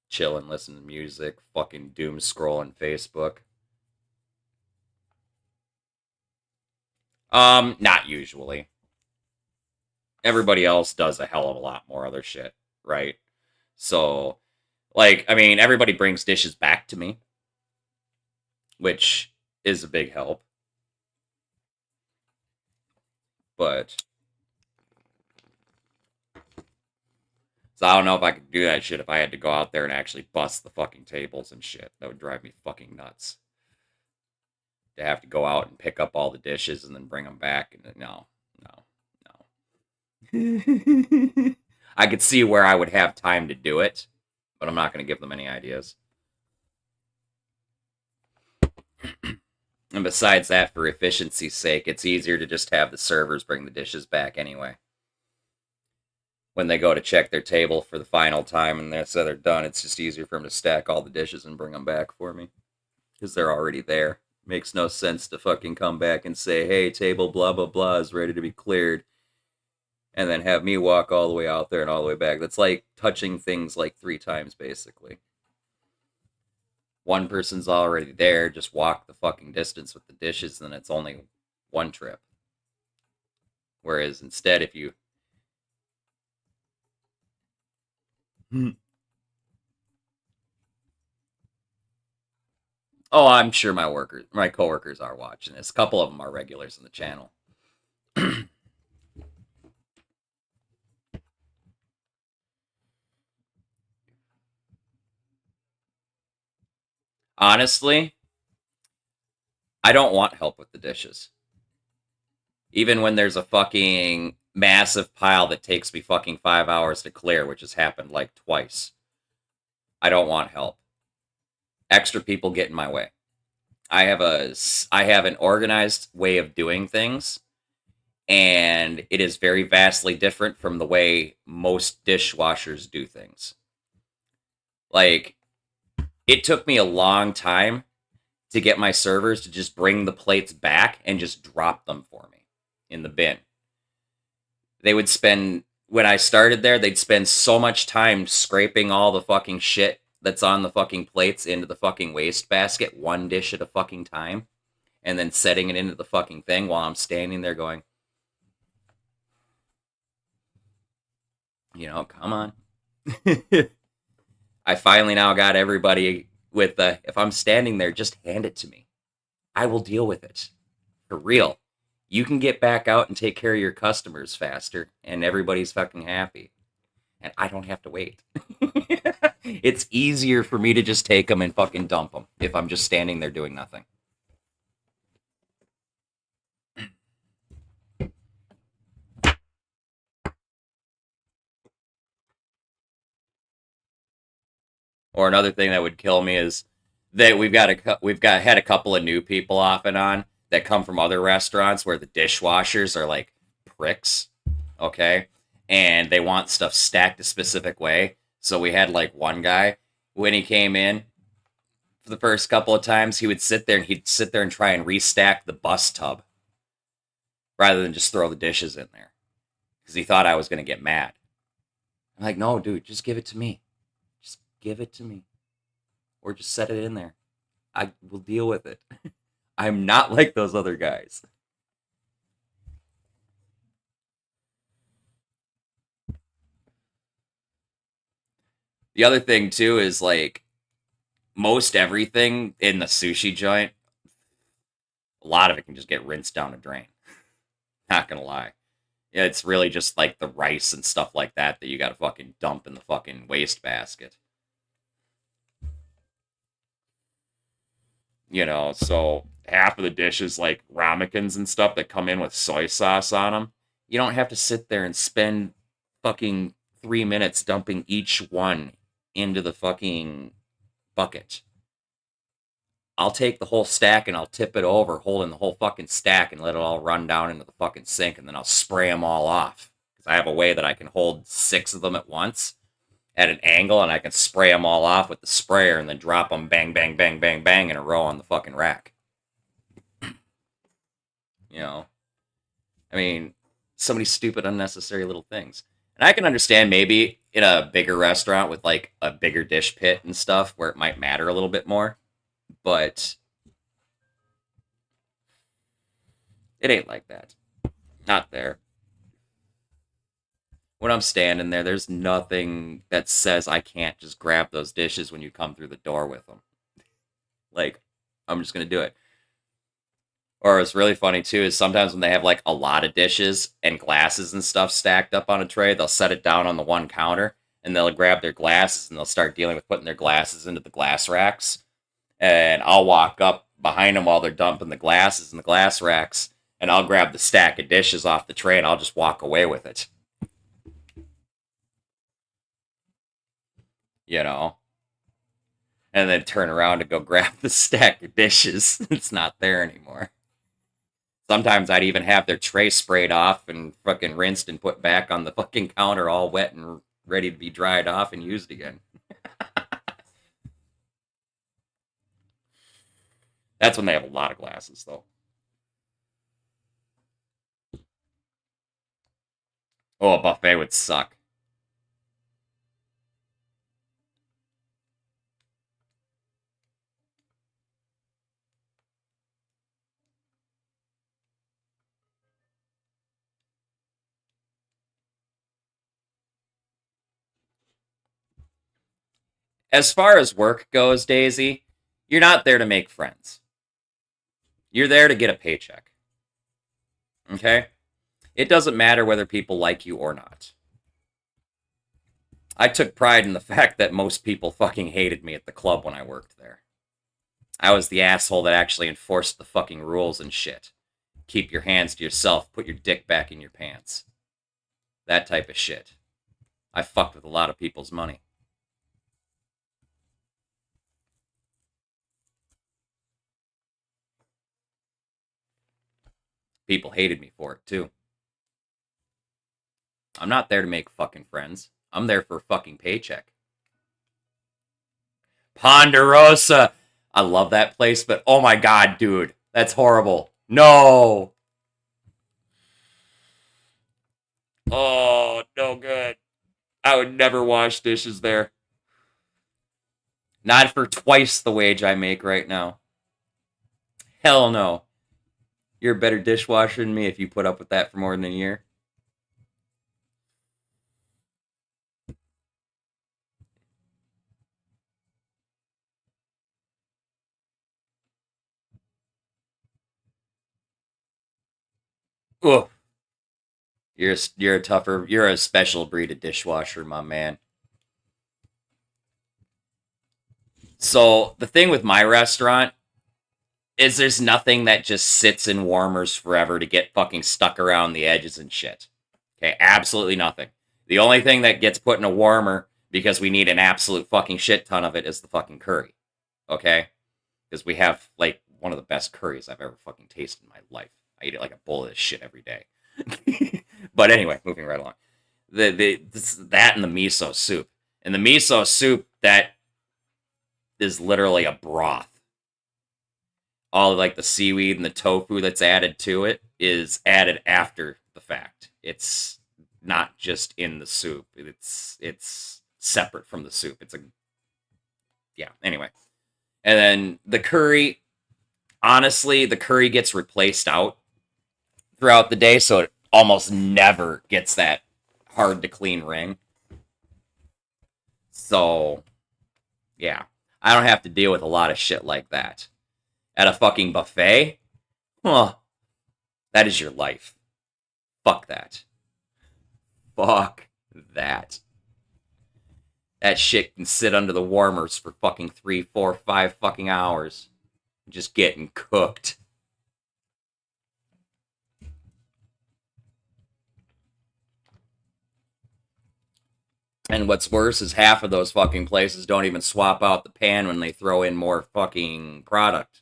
Chilling, listening to music, fucking doom scrolling Facebook. Not usually. Everybody else does a hell of a lot more other shit, right? So, like, I mean, everybody brings dishes back to me, which is a big help. But so I don't know if I could do that shit if I had to go out there and actually bust the fucking tables and shit. That would drive me fucking nuts. To have to go out and pick up all the dishes and then bring them back. And no. I could see where I would have time to do it, but I'm not going to give them any ideas. And besides that, for efficiency's sake, it's easier to just have the servers bring the dishes back anyway. When they go to check their table for the final time and they're done, it's just easier for them to stack all the dishes and bring them back for me. Because they're already there. Makes no sense to fucking come back and say, hey, table blah blah blah is ready to be cleared. And then have me walk all the way out there and all the way back. That's like touching things like 3 times, basically. One person's already there, just walk the fucking distance with the dishes, and it's only 1 trip. Whereas instead, if you Oh, I'm sure my coworkers are watching this. A couple of them are regulars in the channel. Honestly, I don't want help with the dishes. Even when there's a fucking massive pile that takes me fucking 5 hours to clear, which has happened like twice. I don't want help. Extra people get in my way. I have an organized way of doing things, and it is very vastly different from the way most dishwashers do things. Like, it took me a long time to get my servers to just bring the plates back and just drop them for me in the bin. They would spend, when I started there, they'd spend so much time scraping all the fucking shit that's on the fucking plates into the fucking waste basket, one dish at a fucking time, and then setting it into the fucking thing while I'm standing there going, come on. I finally now got everybody with the, if I'm standing there, just hand it to me. I will deal with it. For real. You can get back out and take care of your customers faster, and everybody's fucking happy. And I don't have to wait. It's easier for me to just take them and fucking dump them if I'm just standing there doing nothing. Or another thing that would kill me is that we've had a couple of new people off and on that come from other restaurants where the dishwashers are like pricks, okay, and they want stuff stacked a specific way. So we had like one guy when he came in for the first couple of times, he'd sit there and try and restack the bus tub rather than just throw the dishes in there because he thought I was going to get mad. I'm like, no, dude, just give it to me. Just give it to me. Or just set it in there. I will deal with it. I'm not like those other guys. The other thing, too, is like most everything in the sushi joint, a lot of it can just get rinsed down a drain. Not gonna lie. Yeah, it's really just like the rice and stuff like that that you gotta fucking dump in the fucking waste basket. So half of the dishes, like ramekins and stuff that come in with soy sauce on them, you don't have to sit there and spend fucking 3 minutes dumping each one into the fucking bucket. I'll take the whole stack and I'll tip it over, holding the whole fucking stack and let it all run down into the fucking sink, and then I'll spray them all off. Because I have a way that I can hold 6 of them at once at an angle, and I can spray them all off with the sprayer and then drop them bang, bang, bang, bang, bang in a row on the fucking rack. I mean, so many stupid, unnecessary little things. And I can understand maybe in a bigger restaurant with like a bigger dish pit and stuff where it might matter a little bit more, but it ain't like that. Not there. When I'm standing there, there's nothing that says I can't just grab those dishes when you come through the door with them. Like, I'm just going to do it. Or it's really funny too is sometimes when they have like a lot of dishes and glasses and stuff stacked up on a tray, they'll set it down on the one counter and they'll grab their glasses and they'll start dealing with putting their glasses into the glass racks. And I'll walk up behind them while they're dumping the glasses in the glass racks, and I'll grab the stack of dishes off the tray and I'll just walk away with it. And then turn around to go grab the stack of dishes. It's not there anymore. Sometimes I'd even have their tray sprayed off and fucking rinsed and put back on the fucking counter all wet and ready to be dried off and used again. That's when they have a lot of glasses, though. Oh, a buffet would suck. as far as work goes, Daisy, you're not there to make friends. You're there to get a paycheck. Okay? It doesn't matter whether people like you or not. I took pride in the fact that most people fucking hated me at the club when I worked there. I was the asshole that actually enforced the fucking rules and shit. Keep your hands to yourself, put your dick back in your pants. That type of shit. I fucked with a lot of people's money. People hated me for it, too. I'm not there to make fucking friends. I'm there for a fucking paycheck. Ponderosa! I love that place, but oh my god, dude. That's horrible. No! Oh, no good. I would never wash dishes there. Not for twice the wage I make right now. Hell no. You're a better dishwasher than me if you put up with that for more than a year. Ugh. You're a special breed of dishwasher, my man. So the thing with my restaurant is there's nothing that just sits in warmers forever to get fucking stuck around the edges and shit. Okay, absolutely nothing. The only thing that gets put in a warmer because we need an absolute fucking shit ton of it is the fucking curry. Okay? Because we have like one of the best curries I've ever fucking tasted in my life. I eat it like a bowl of this shit every day. But anyway, moving right along. That and the miso soup. And the miso soup, that is literally a broth. All of like the seaweed and the tofu that's added to it is added after the fact. It's not just in the soup. It's separate from the soup. Anyway. And then the curry, honestly, the curry gets replaced out throughout the day, so it almost never gets that hard to clean ring. So, yeah. I don't have to deal with a lot of shit like that. At a fucking buffet? Huh. That is your life. Fuck that. Fuck that. That shit can sit under the warmers for fucking 3, 4, 5 fucking hours. Just getting cooked. And what's worse is half of those fucking places don't even swap out the pan when they throw in more fucking product.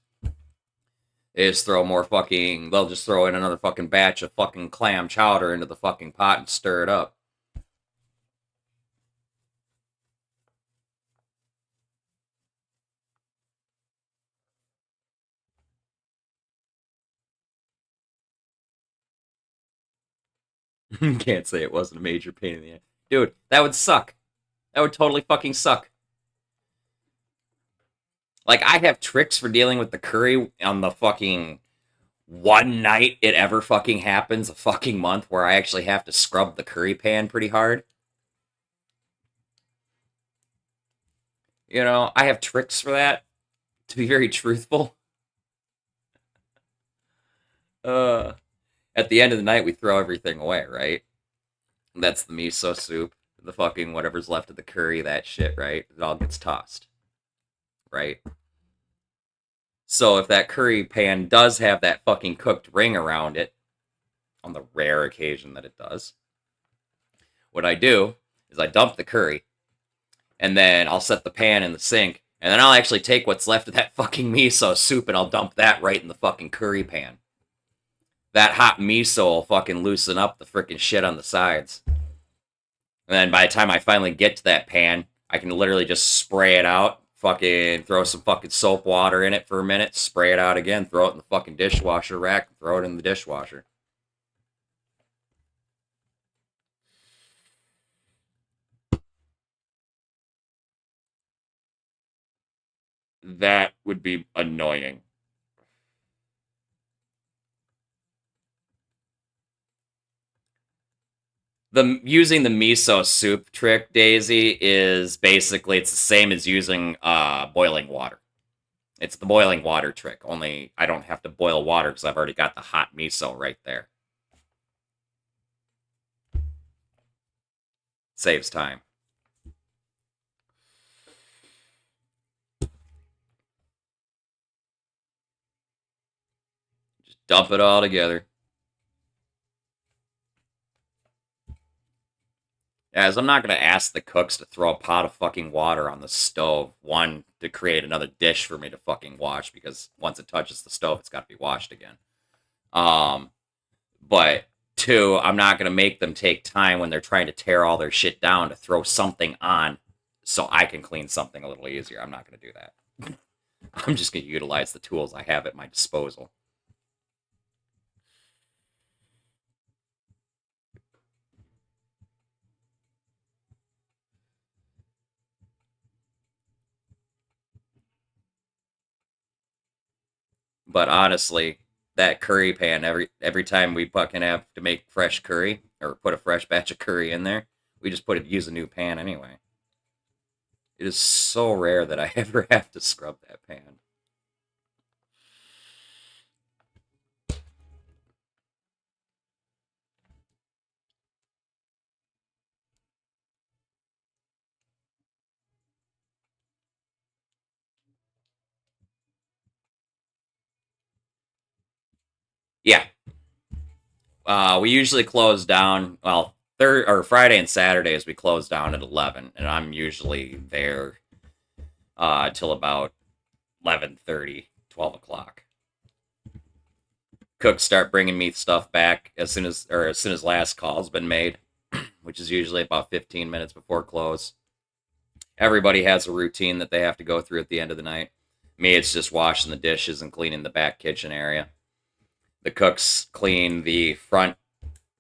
They'll just throw in another fucking batch of fucking clam chowder into the fucking pot and stir it up. Can't say it wasn't a major pain in the ass. Dude, that would suck. That would totally fucking suck. Like, I have tricks for dealing with the curry on the fucking one night it ever fucking happens a fucking month where I actually have to scrub the curry pan pretty hard. You know, I have tricks for that, to be very truthful. At the end of the night, we throw everything away, right? That's the miso soup, the fucking whatever's left of the curry, that shit, right? It all gets tossed, right? So if that curry pan does have that fucking cooked ring around it, on the rare occasion that it does, what I do is I dump the curry, and then I'll set the pan in the sink, and then I'll actually take what's left of that fucking miso soup and I'll dump that right in the fucking curry pan. That hot miso will fucking loosen up the freaking shit on the sides. And then by the time I finally get to that pan, I can literally just spray it out, fucking throw some fucking soap water in it for a minute, spray it out again, throw it in the fucking dishwasher rack, throw it in the dishwasher. That would be annoying. using the miso soup trick, Daisy, is basically it's the same as using boiling water. It's the boiling water trick, only I don't have to boil water because I've already got the hot miso right there. Saves time. Just dump it all together. As I'm not going to ask the cooks to throw a pot of fucking water on the stove. One, to create another dish for me to fucking wash, because once it touches the stove, it's got to be washed again. But two, I'm not going to make them take time when they're trying to tear all their shit down to throw something on so I can clean something a little easier. I'm not going to do that. I'm just going to utilize the tools I have at my disposal. But honestly, that curry pan, every time we fucking have to make fresh curry or put a fresh batch of curry in there, we just use a new pan anyway. It is so rare that I ever have to scrub that pan. Yeah. We usually close down, well, Friday and Saturdays we close down at 11, and I'm usually there till about 11:30, 12 o'clock. Cooks start bringing me stuff back as soon as last call's been made, which is usually about 15 minutes before close. Everybody has a routine that they have to go through at the end of the night. Me, it's just washing the dishes and cleaning the back kitchen area. The cooks clean the front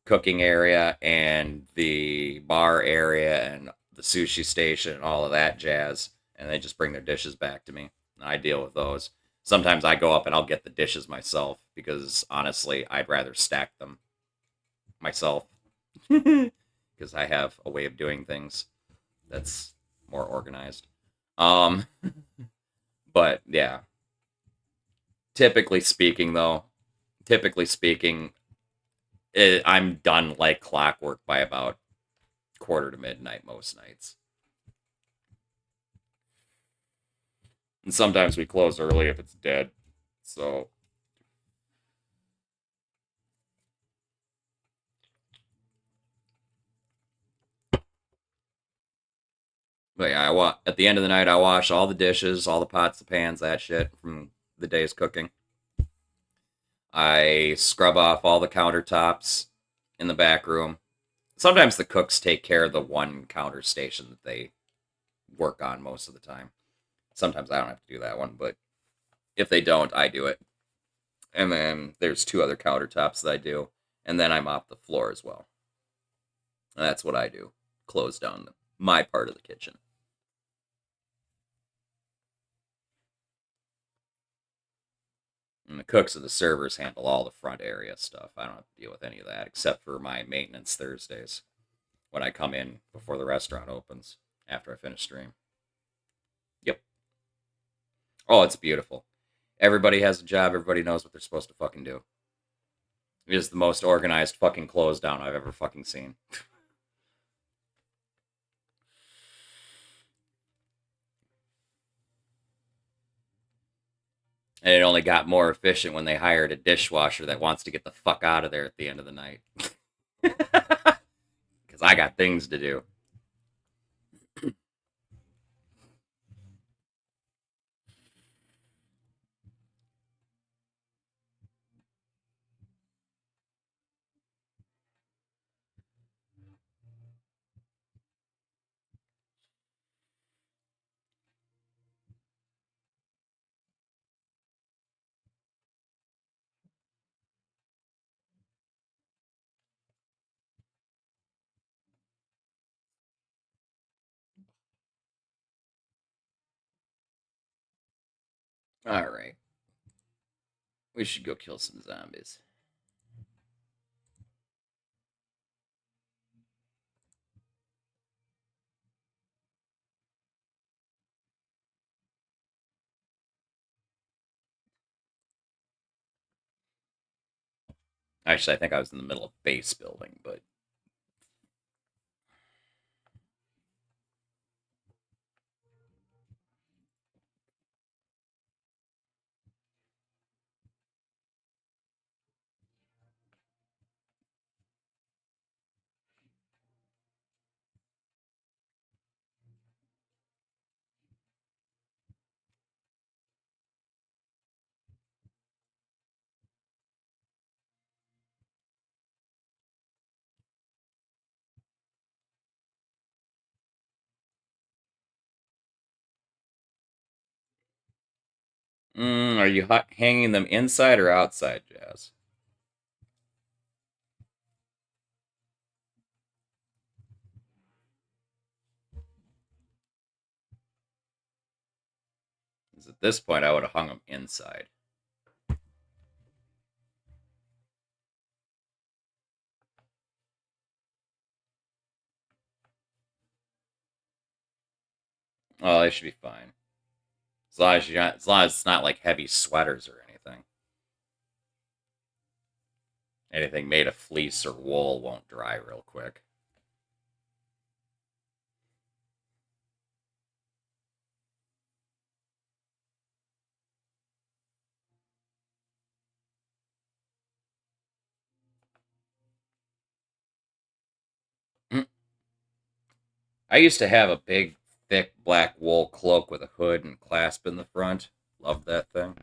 cooking area and the bar area and the sushi station and all of that jazz, and they just bring their dishes back to me, and I deal with those. Sometimes I go up and I'll get the dishes myself because honestly, I'd rather stack them myself because I have a way of doing things that's more organized. But yeah, typically speaking, I'm done like clockwork by about quarter to midnight most nights. And sometimes we close early if it's dead. So but yeah, at the end of the night I wash all the dishes, all the pots, the pans, that shit from the day's cooking. I scrub off all the countertops in the back room. Sometimes the cooks take care of the one counter station that they work on most of the time. Sometimes I don't have to do that one, but if they don't, I do it. And then there's two other countertops that I do, and then I mop the floor as well. And that's what I do. Close down my part of the kitchen. And the cooks and the servers handle all the front area stuff. I don't have to deal with any of that except for my maintenance Thursdays when I come in before the restaurant opens after I finish stream. Yep. Oh, it's beautiful. Everybody has a job. Everybody knows what they're supposed to fucking do. It is the most organized fucking close down I've ever fucking seen. And it only got more efficient when they hired a dishwasher that wants to get the fuck out of there at the end of the night. Because I got things to do. Alright. We should go kill some zombies. Actually, I think I was in the middle of base building, but are you hanging them inside or outside, Jazz? Because at this point, I would have hung them inside. Oh, they should be fine. As long as it's not like heavy sweaters or anything. Anything made of fleece or wool won't dry real quick. I used to have a big, thick black wool cloak with a hood and clasp in the front. Loved that thing.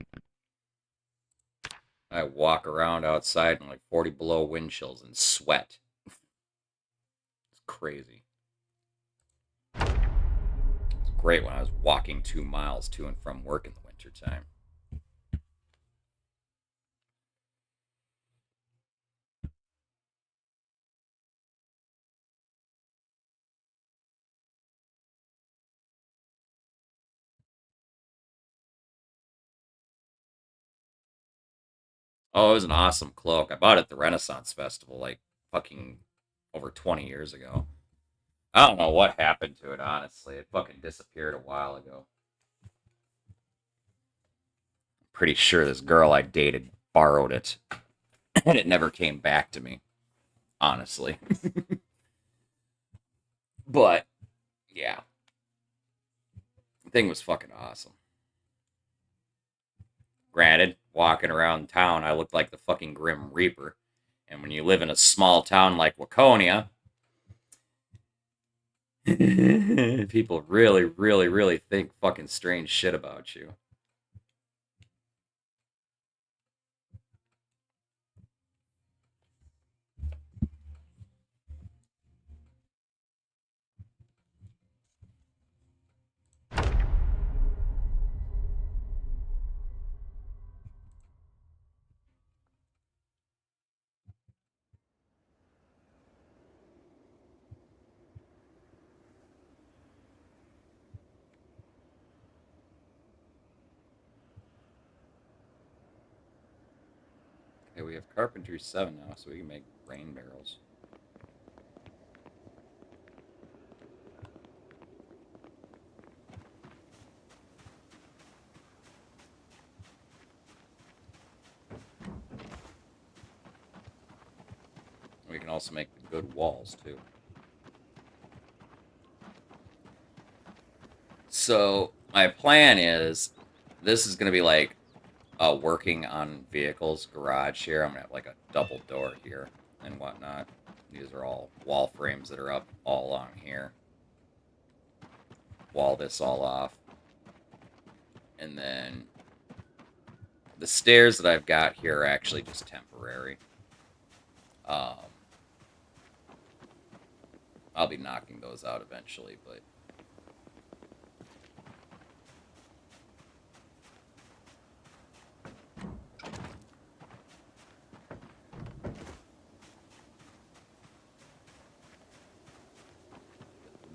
I walk around outside in like 40 below wind chills and sweat. It's crazy. It's great when I was walking 2 miles to and from work in the wintertime. Oh, it was an awesome cloak. I bought it at the Renaissance Festival like fucking over 20 years ago. I don't know what happened to it, honestly. It fucking disappeared a while ago. Pretty sure this girl I dated borrowed it, and it never came back to me, honestly. But, yeah. The thing was fucking awesome. Granted, walking around town, I looked like the fucking Grim Reaper. And when you live in a small town like Waconia, people really, really, really think fucking strange shit about you. Okay, we have Carpentry 7 now, so we can make rain barrels. We can also make the good walls, too. So, my plan is, this is going to be like a working on vehicles garage here. I'm going to have like a double door here and whatnot. These are all wall frames that are up all along here. Wall this all off. And then the stairs that I've got here are actually just temporary. I'll be knocking those out eventually, but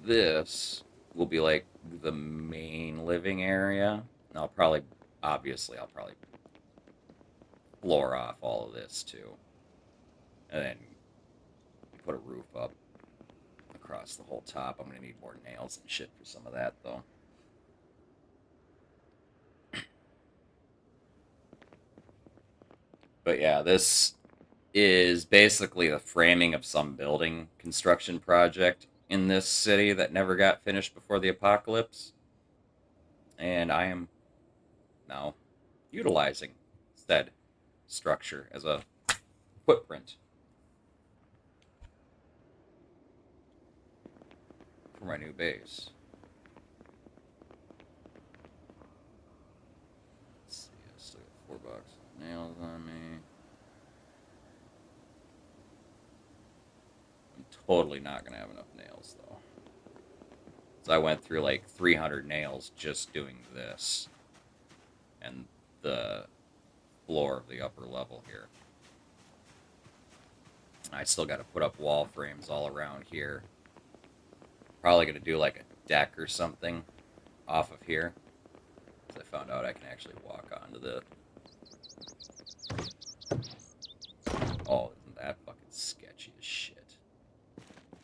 this will be like the main living area. And I'll probably floor off all of this too. And then put a roof up across the whole top. I'm going to need more nails and shit for some of that, though. But yeah, this is basically the framing of some building construction project in this city that never got finished before the apocalypse. And I am now utilizing said structure as a footprint for my new base. Let's see, I still got 4 boxes of nails on me. I'm totally not gonna have enough nails though. So I went through like 300 nails just doing this and the floor of the upper level here. I still got to put up wall frames all around here. Probably going to do like a deck or something off of here. Because I found out I can actually walk onto the... Oh, isn't that fucking sketchy as shit?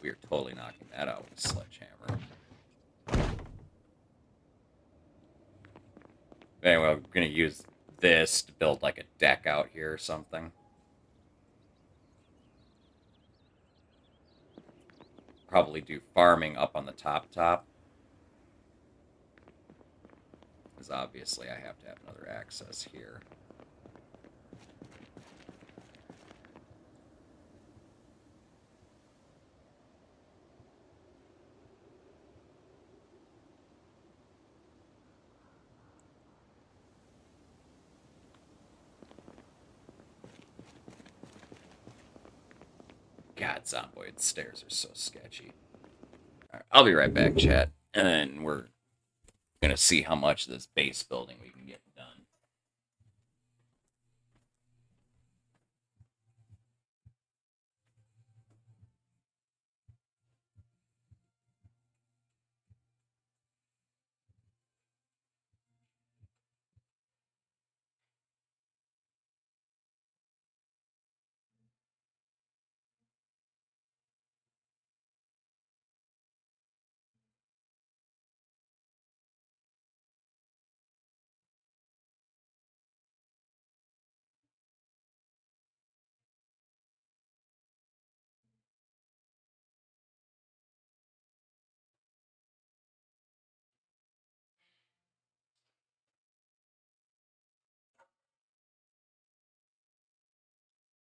We are totally knocking that out with a sledgehammer. Anyway, I'm going to use this to build like a deck out here or something. Probably do farming up on the top. Because obviously I have to have another access here. God, Zomboid stairs are so sketchy. All right, I'll be right back, chat. And then we're going to see how much of this base building we can get done.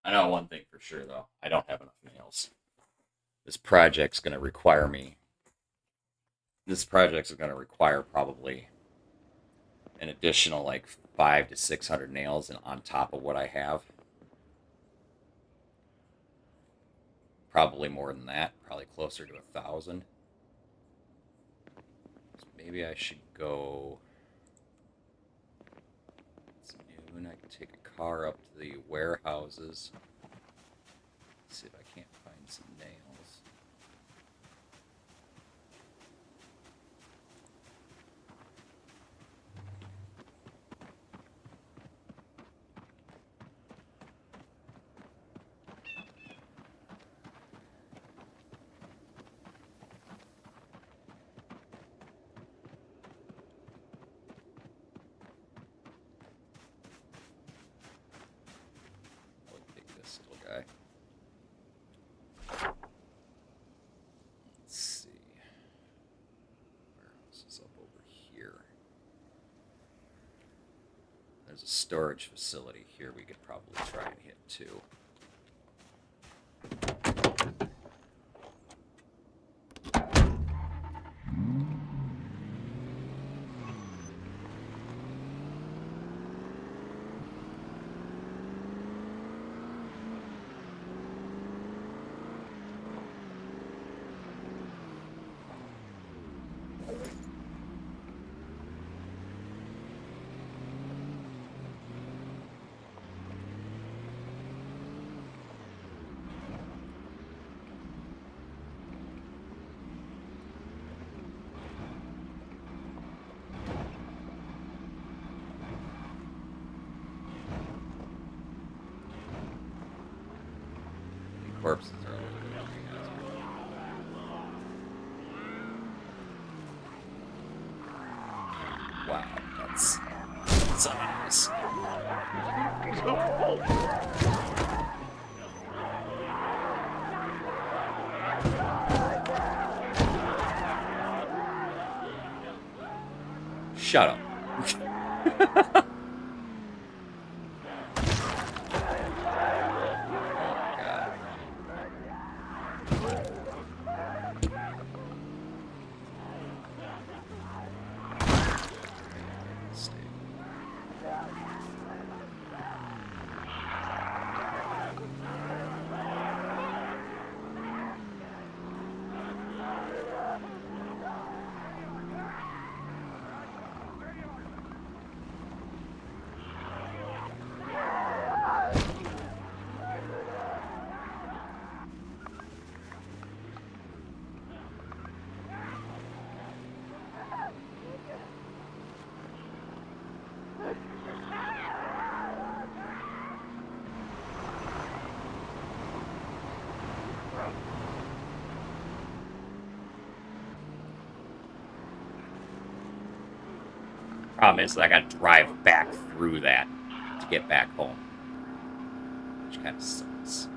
I know one thing for sure, though. I don't have enough nails. This project's going to require me... This project's going to require probably an additional, like, 500 to 600 nails and on top of what I have. Probably more than that. Probably closer to 1,000. So maybe I should go... It's noon. I can take a car up to the warehouses. See if I can't find some nails. I'll take this little guy. Let's see. Warehouse is up over here. There's a storage facility here we could probably try and hit too. Corpses are a little bit organized. Wow, that's ominous. Shut up. Problem is, I gotta drive back through that to get back home, which kind of sucks.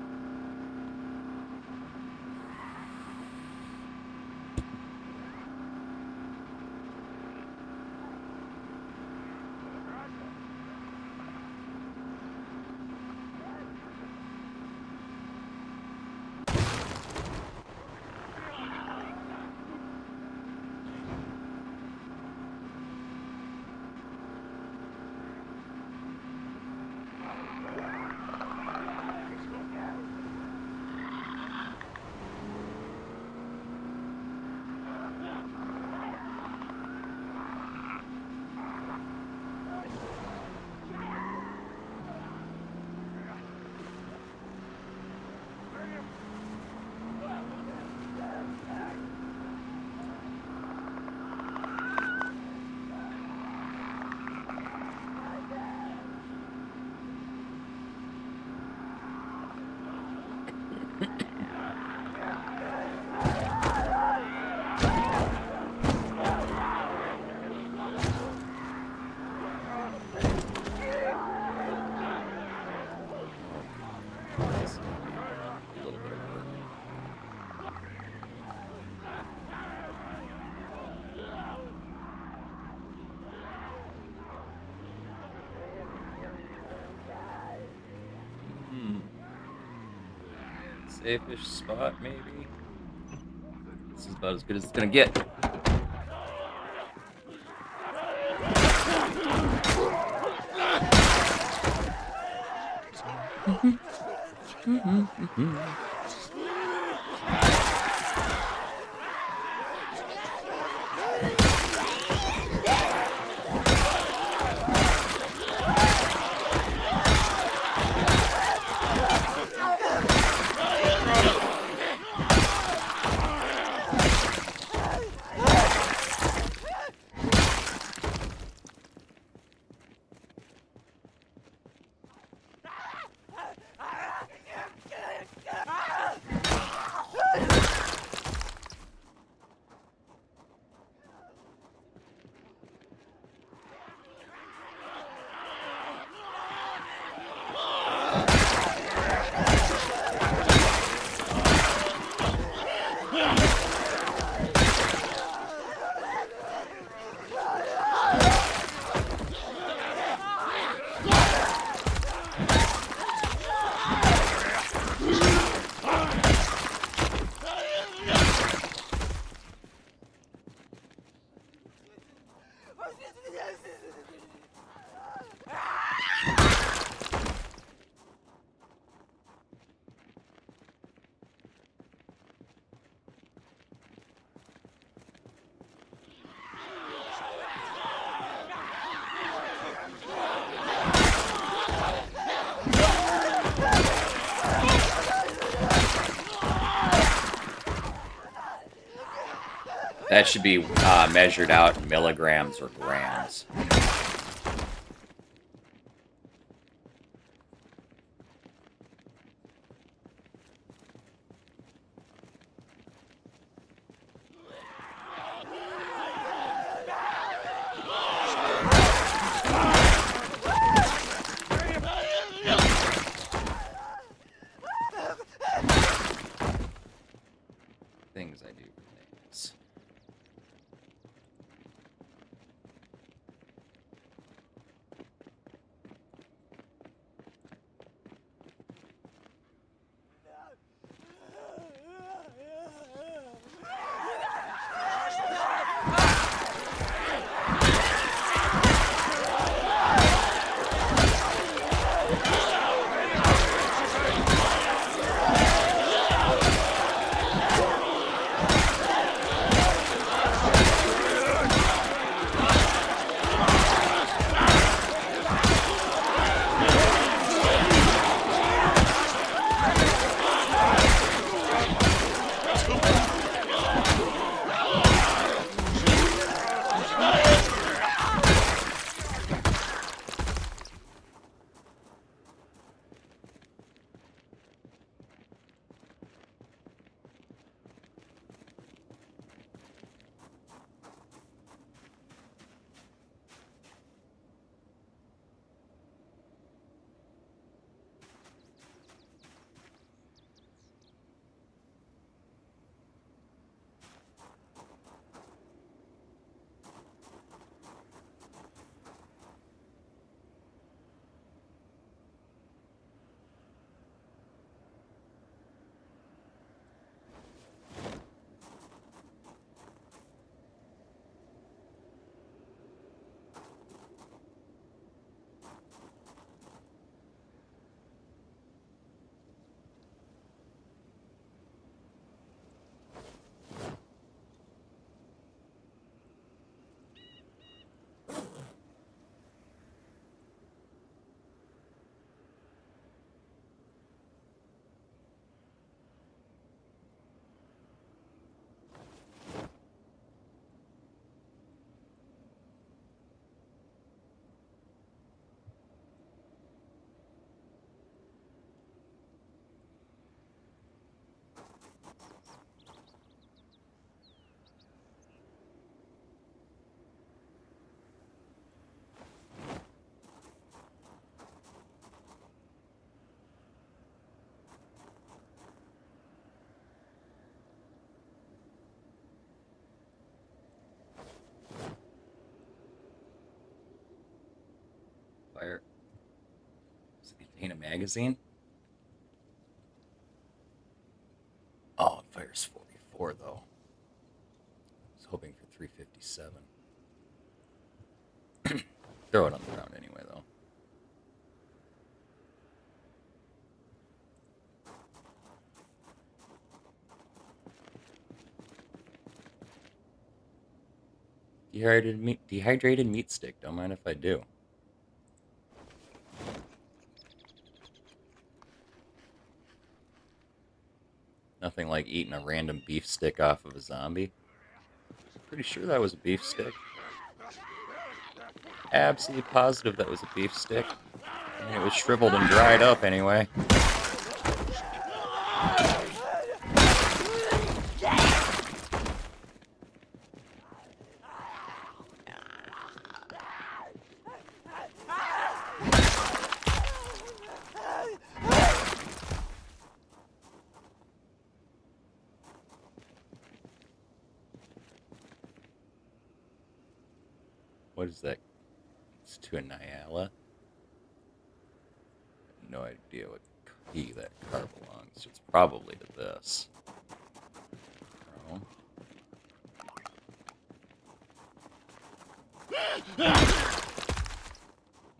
Safe-ish spot, maybe? This is about as good as it's gonna get. That should be measured out in milligrams or grams. Things I do for things. Paint a magazine? Oh, it fires 44 though. I was hoping for 357. Throw it on the ground anyway though. Dehydrated meat stick. Don't mind if I do. Nothing like eating a random beef stick off of a zombie. Pretty sure that was a beef stick. Absolutely positive that was a beef stick. And it was shriveled and dried up anyway. What is that? It's to a Nyala. I have no idea what key that car belongs to. It's probably to this. No.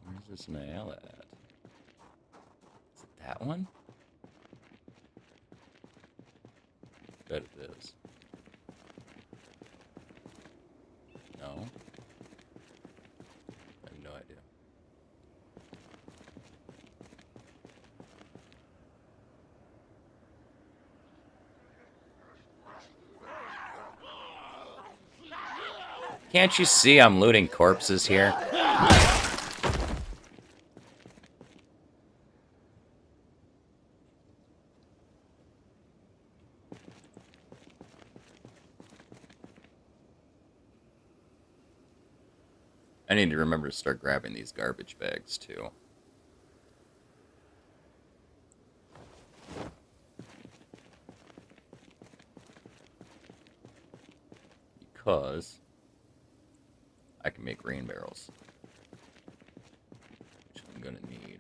Where's this Nyala at? Is it that one? Bet it is. No. I have no idea. Can't you see I'm looting corpses here? I need to remember to start grabbing these garbage bags too. Because I can make rain barrels, which I'm gonna need.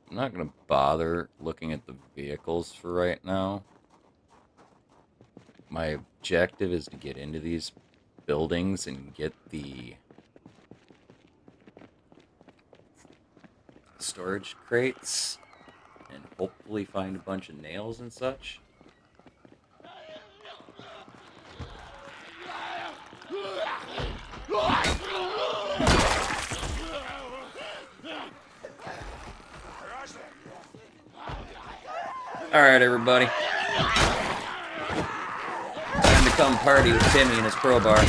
I'm not going to bother looking at the vehicles for right now. My objective is to get into these buildings and get the storage crates and hopefully find a bunch of nails and such. Alright, everybody. Time to come party with Timmy and his crowbar.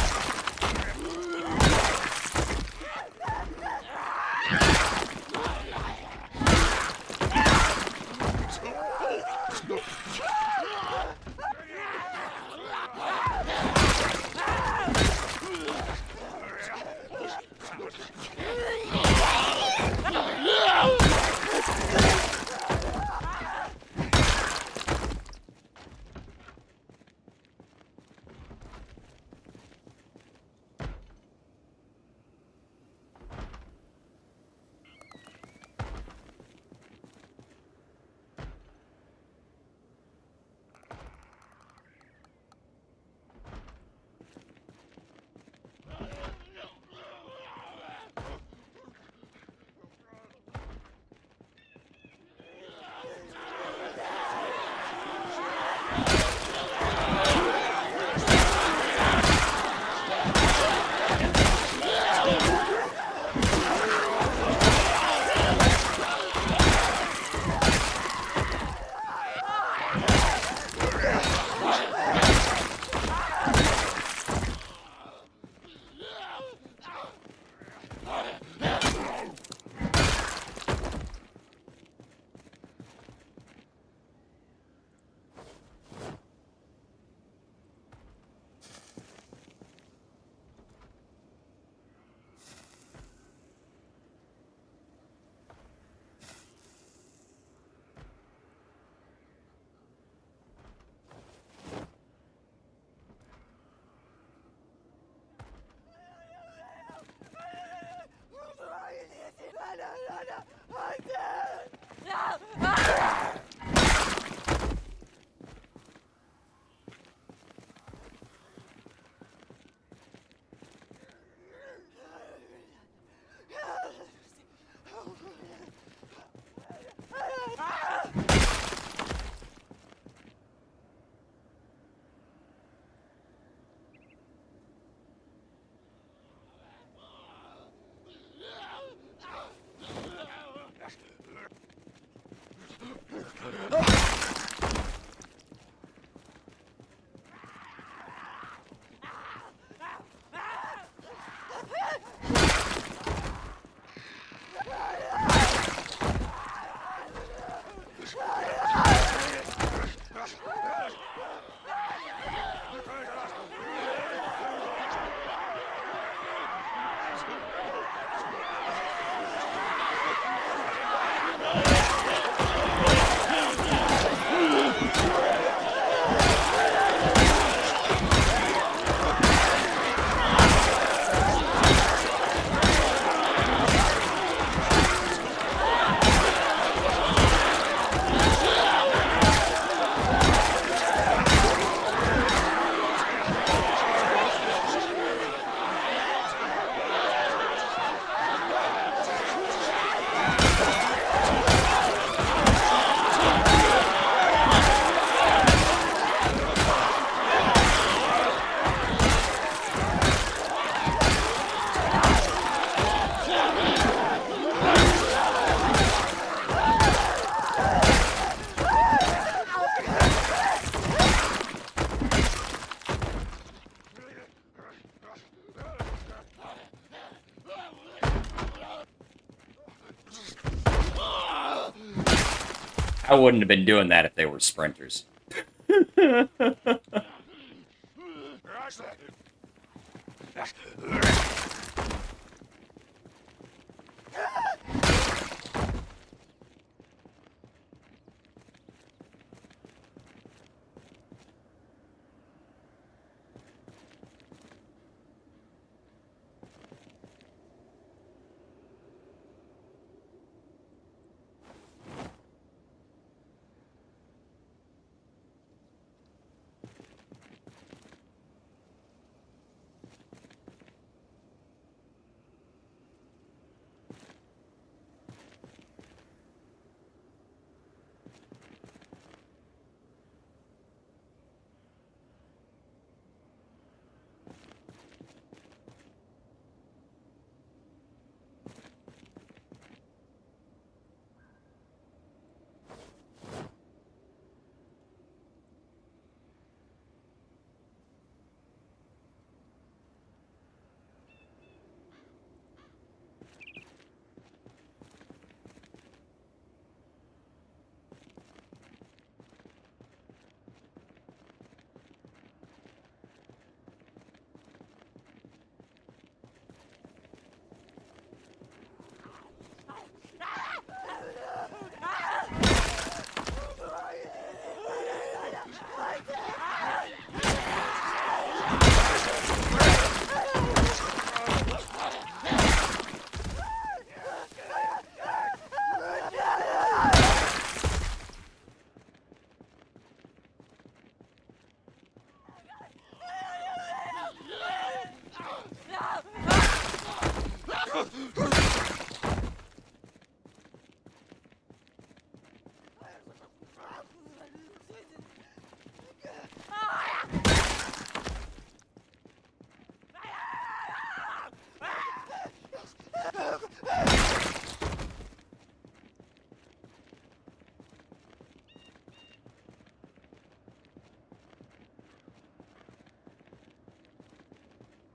I wouldn't have been doing that if they were sprinters.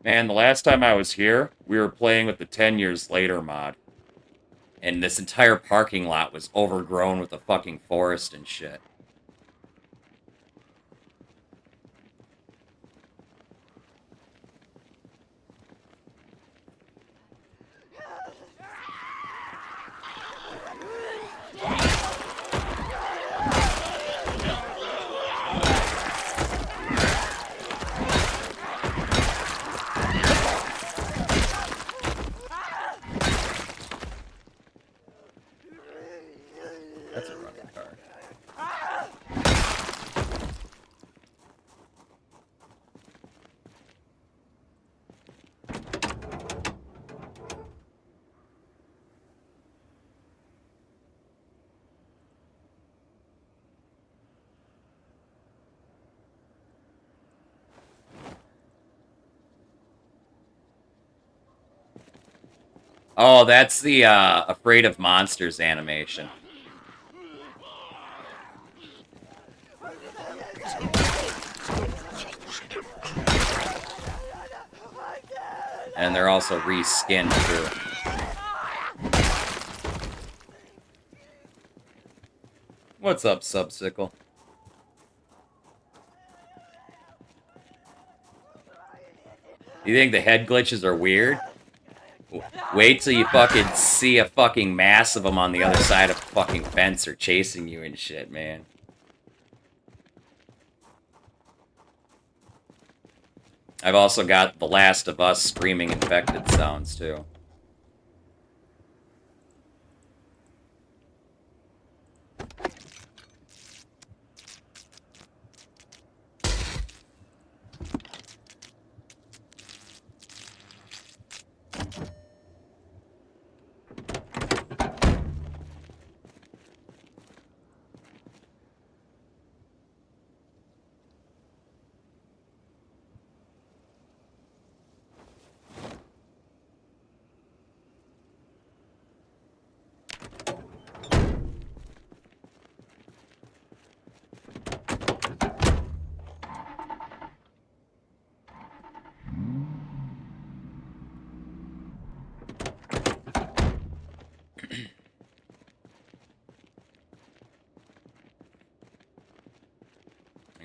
Man, the last time I was here, we were playing with the 10 years later mod. And this entire parking lot was overgrown with a fucking forest and shit. That's a running car. Oh, that's the Afraid of Monsters animation. And they're also reskinned too. What's up, Subsicle? You think the head glitches are weird? Wait till you fucking see a fucking mass of them on the other side of a fucking fence or chasing you and shit, man. I've also got The Last of Us screaming infected sounds, too.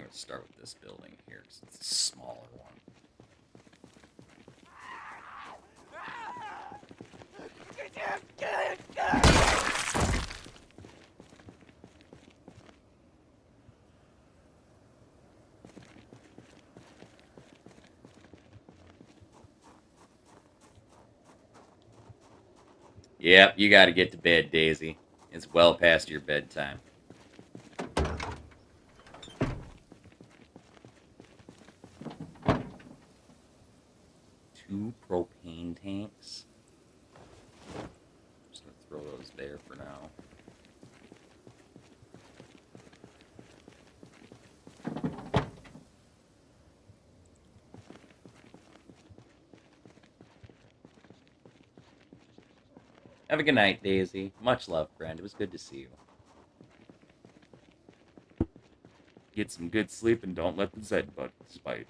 going to start with this building here because it's a smaller one. Yep, you got to get to bed, Daisy. It's well past your bedtime. 2 propane tanks. Just gonna throw those there for now. Have a good night, Daisy. Much love, friend. It was good to see you. Get some good sleep and don't let the Zed bugs bite.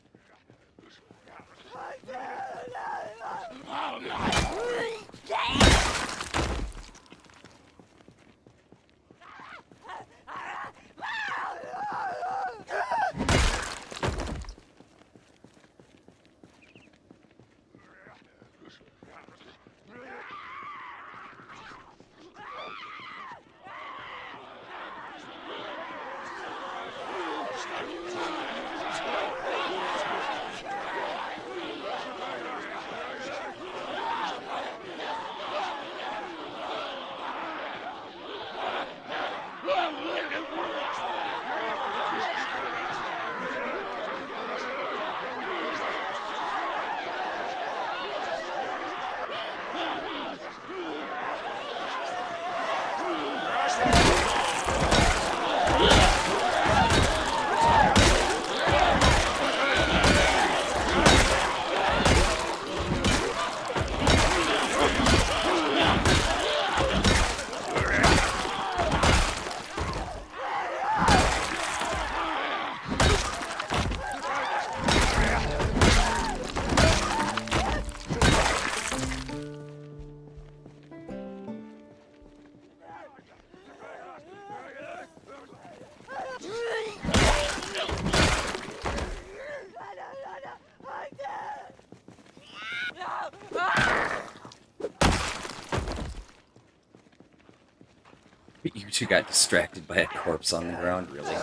You two got distracted by a corpse on the ground, really?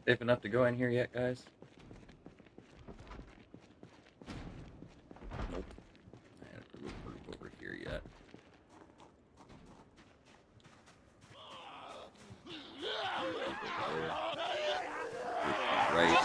Safe enough to go in here yet, guys? Nope. I haven't really moved over here yet. Right.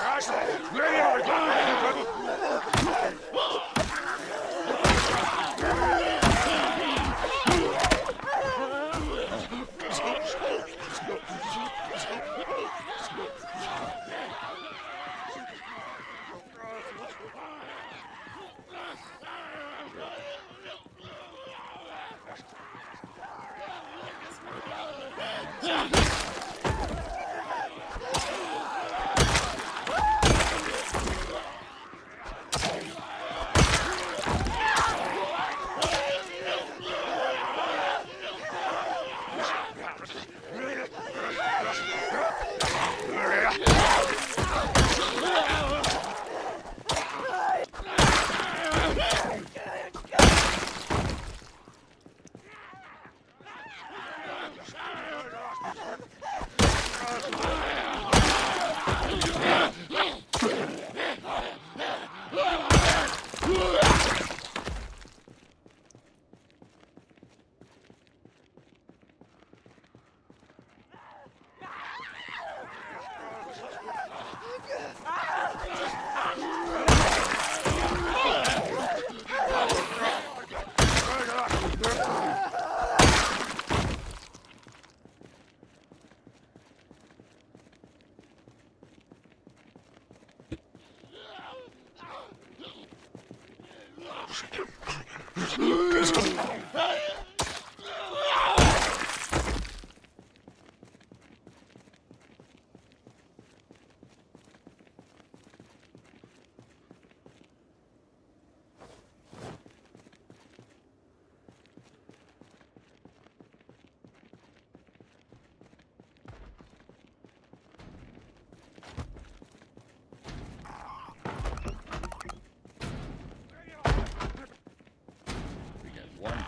one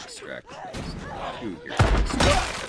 distracted base. Two here. Distracted.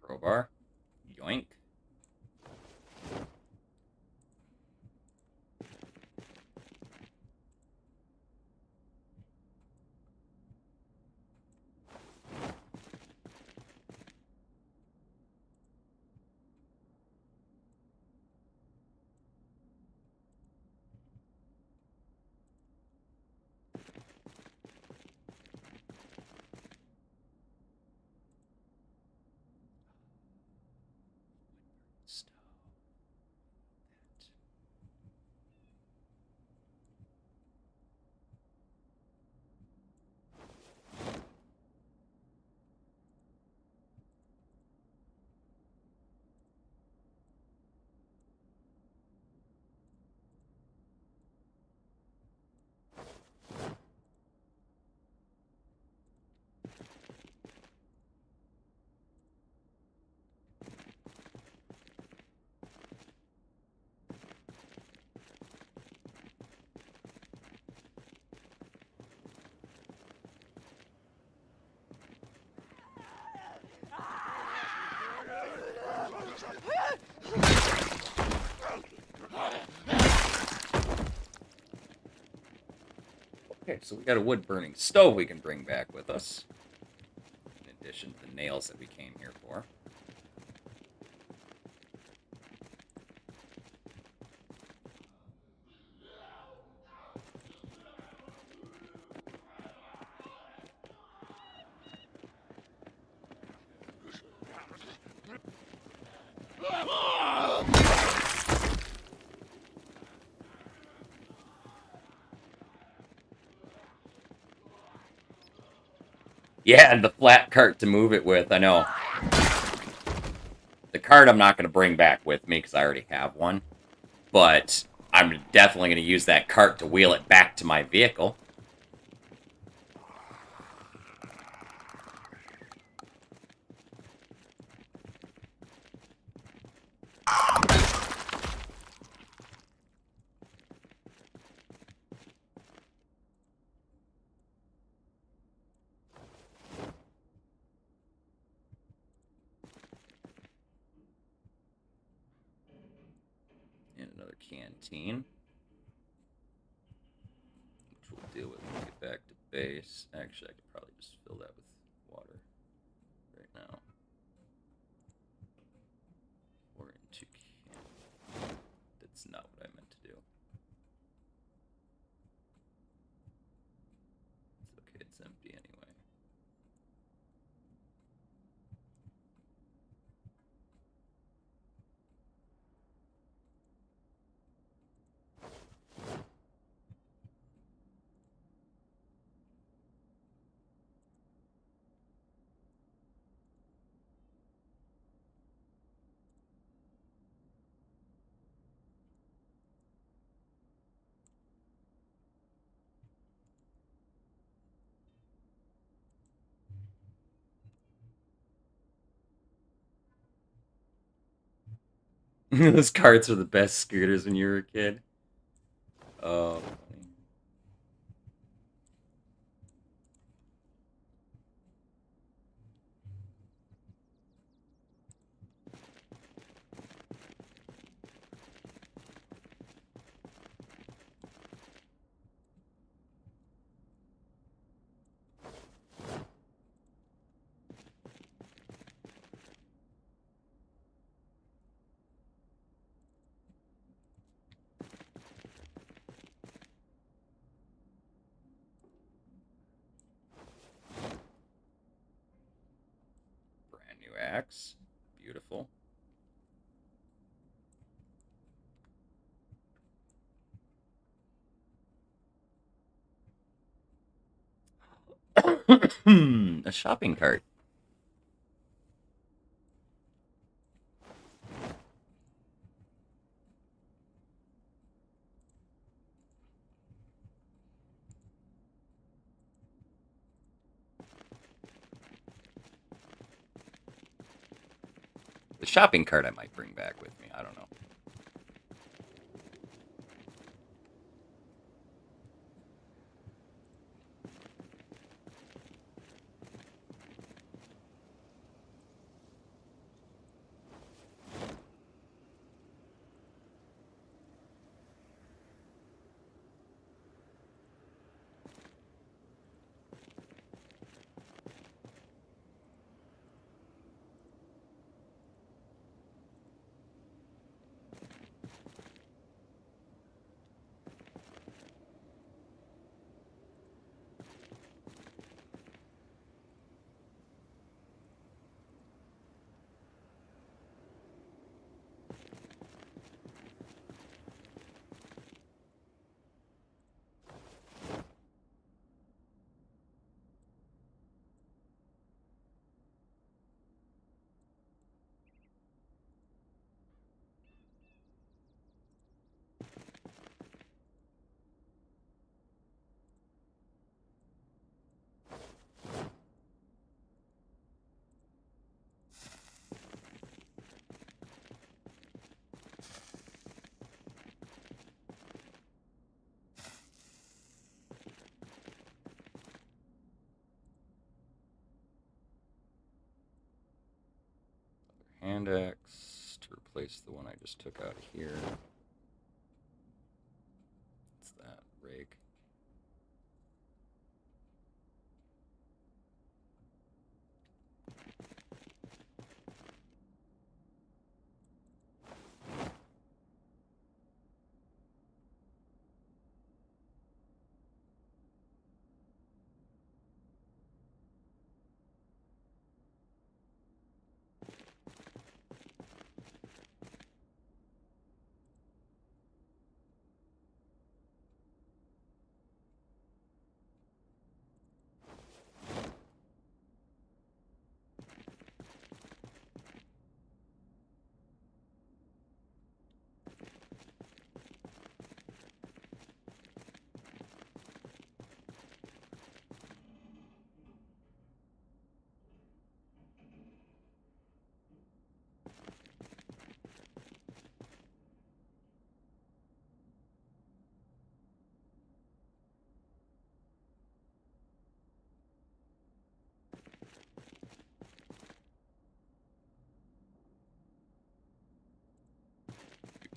Crowbar. Yoink. Okay, so we got a wood-burning stove we can bring back with us. In addition to the nails that we came here for. Yeah, and the flat cart to move it with, I know. The cart I'm not going to bring back with me because I already have one. But I'm definitely going to use that cart to wheel it back to my vehicle. And another canteen. Which we'll deal with when we get back to base. Actually, I could probably just fill that with water right now. Or into can. That's not what I meant to do. It's okay, it's empty anyway. Those carts were the best scooters when you were a kid. Oh, funny. Brand new axe. Beautiful. A shopping cart. The shopping cart I might bring back with me. I don't know. Hand axe to replace the one I just took out of here. What's that? Rake.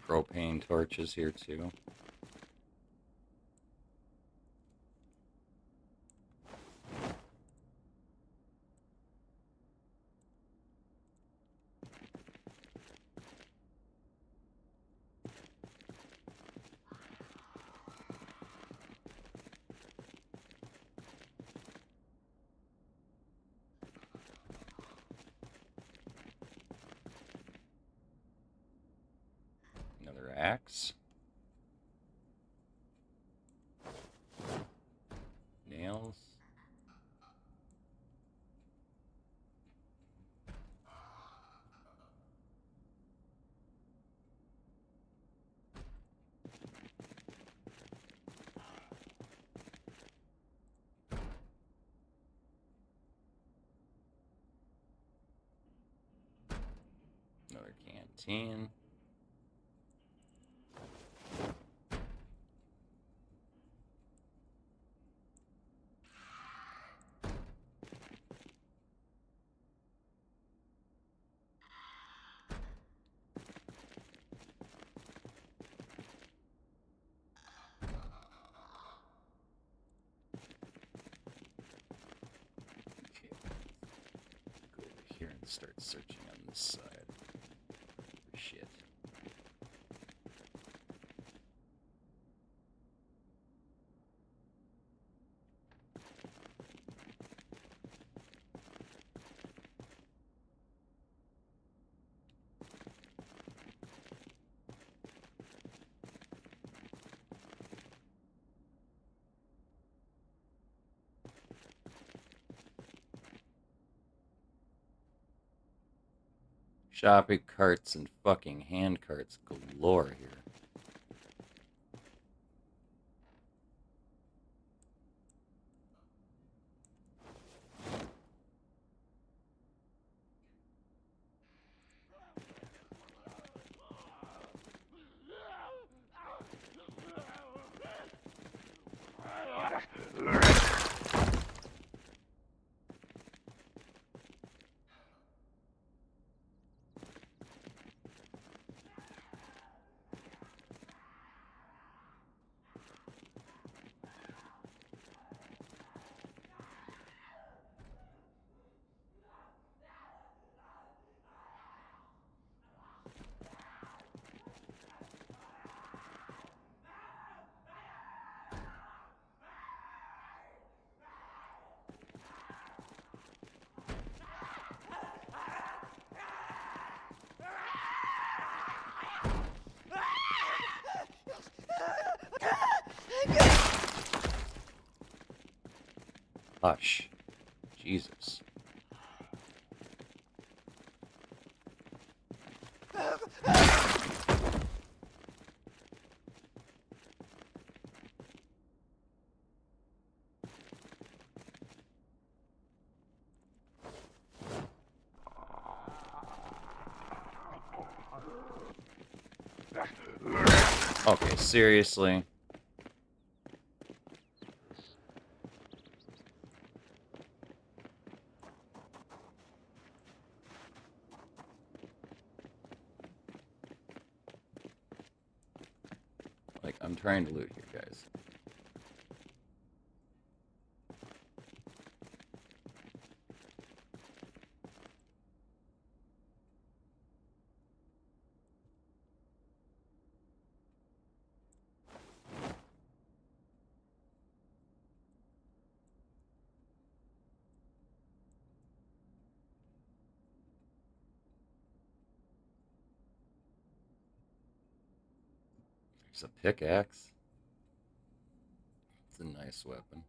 Propane torches here too. Another axe. Nails. Another canteen. Okay. Go over here and start searching on this side for shit. Shopping carts and fucking hand carts galore here. Hush. Jesus. Okay, seriously? Like, I'm trying to loot here, guys. There's a pickaxe. It's a nice weapon.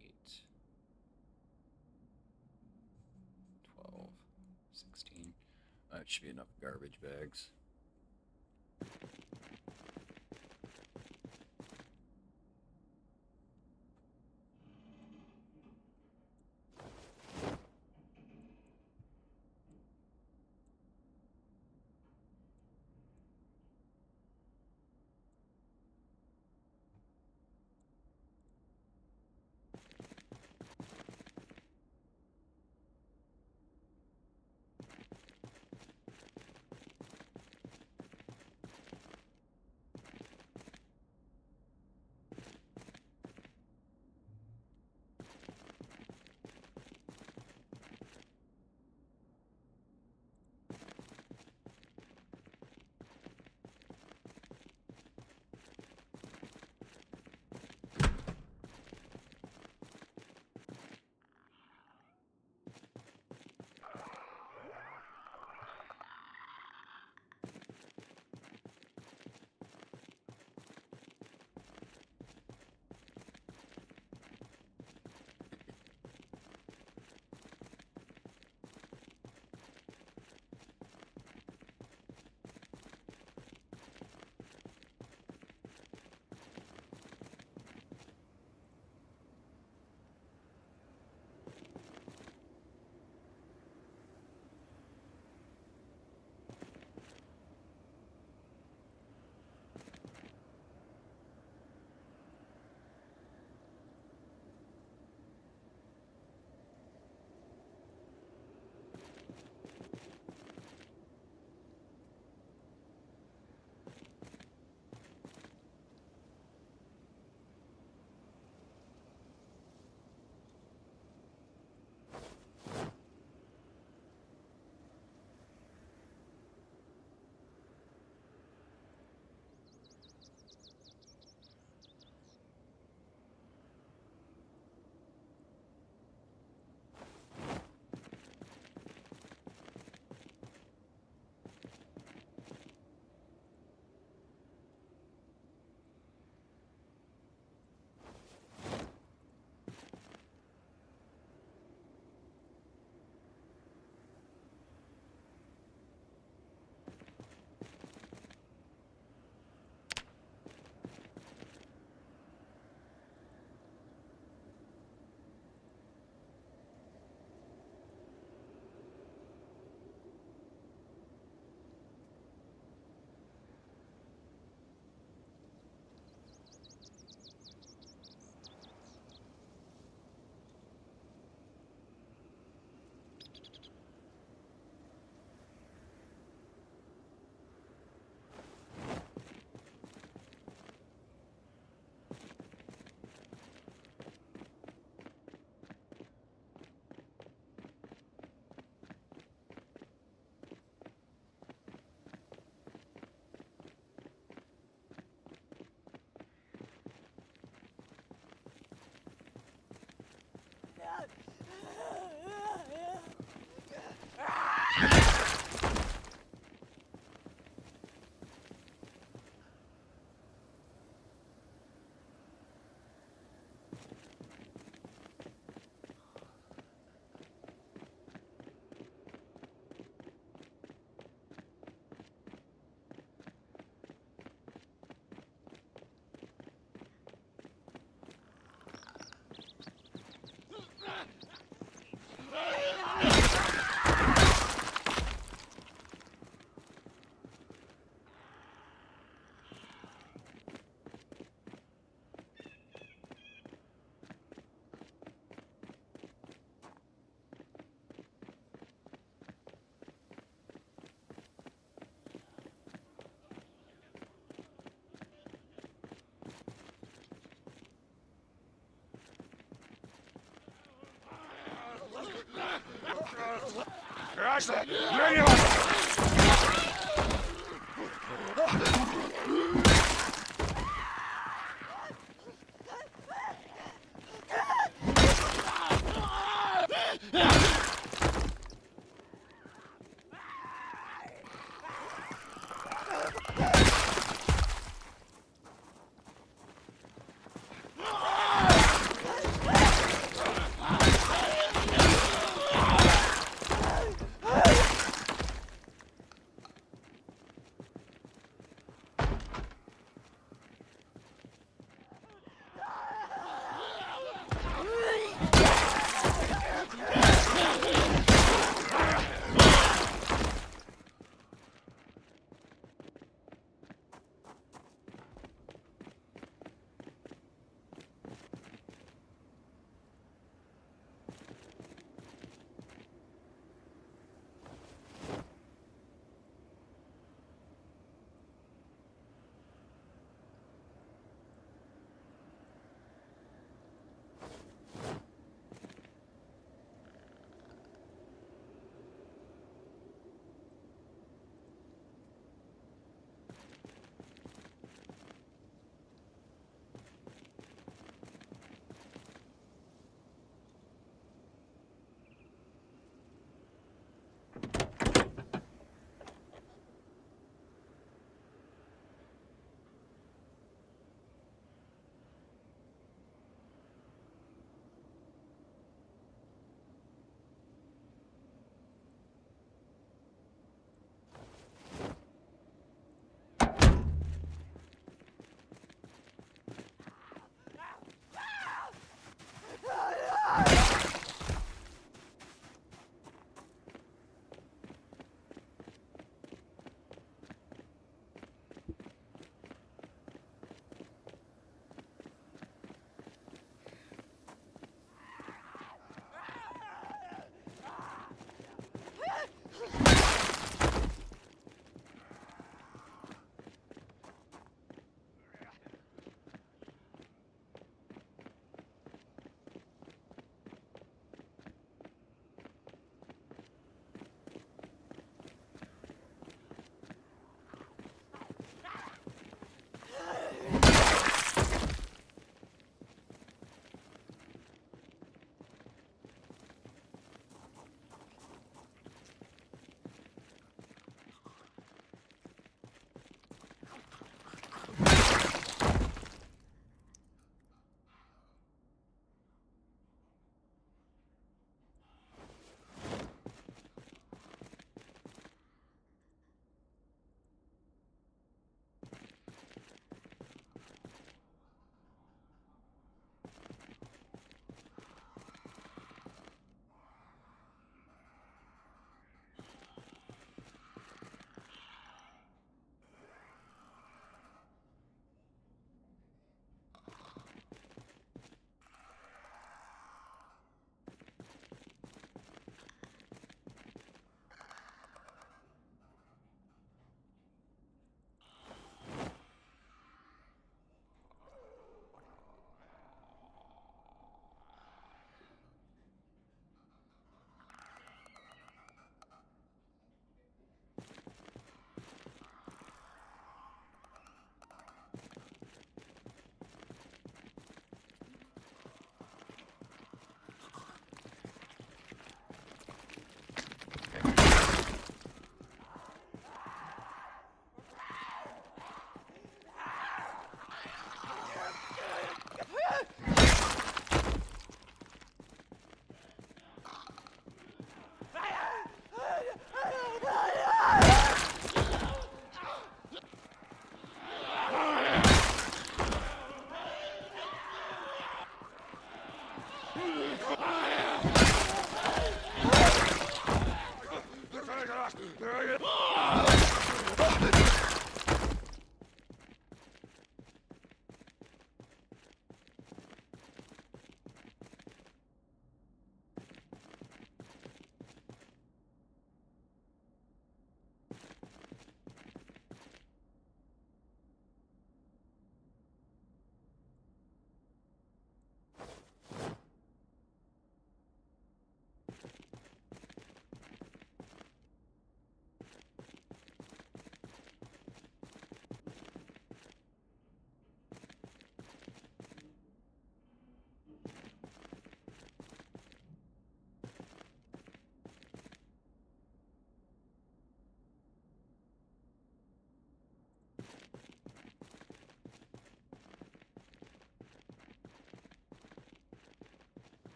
Eight, 12, 16. That should be enough garbage bags.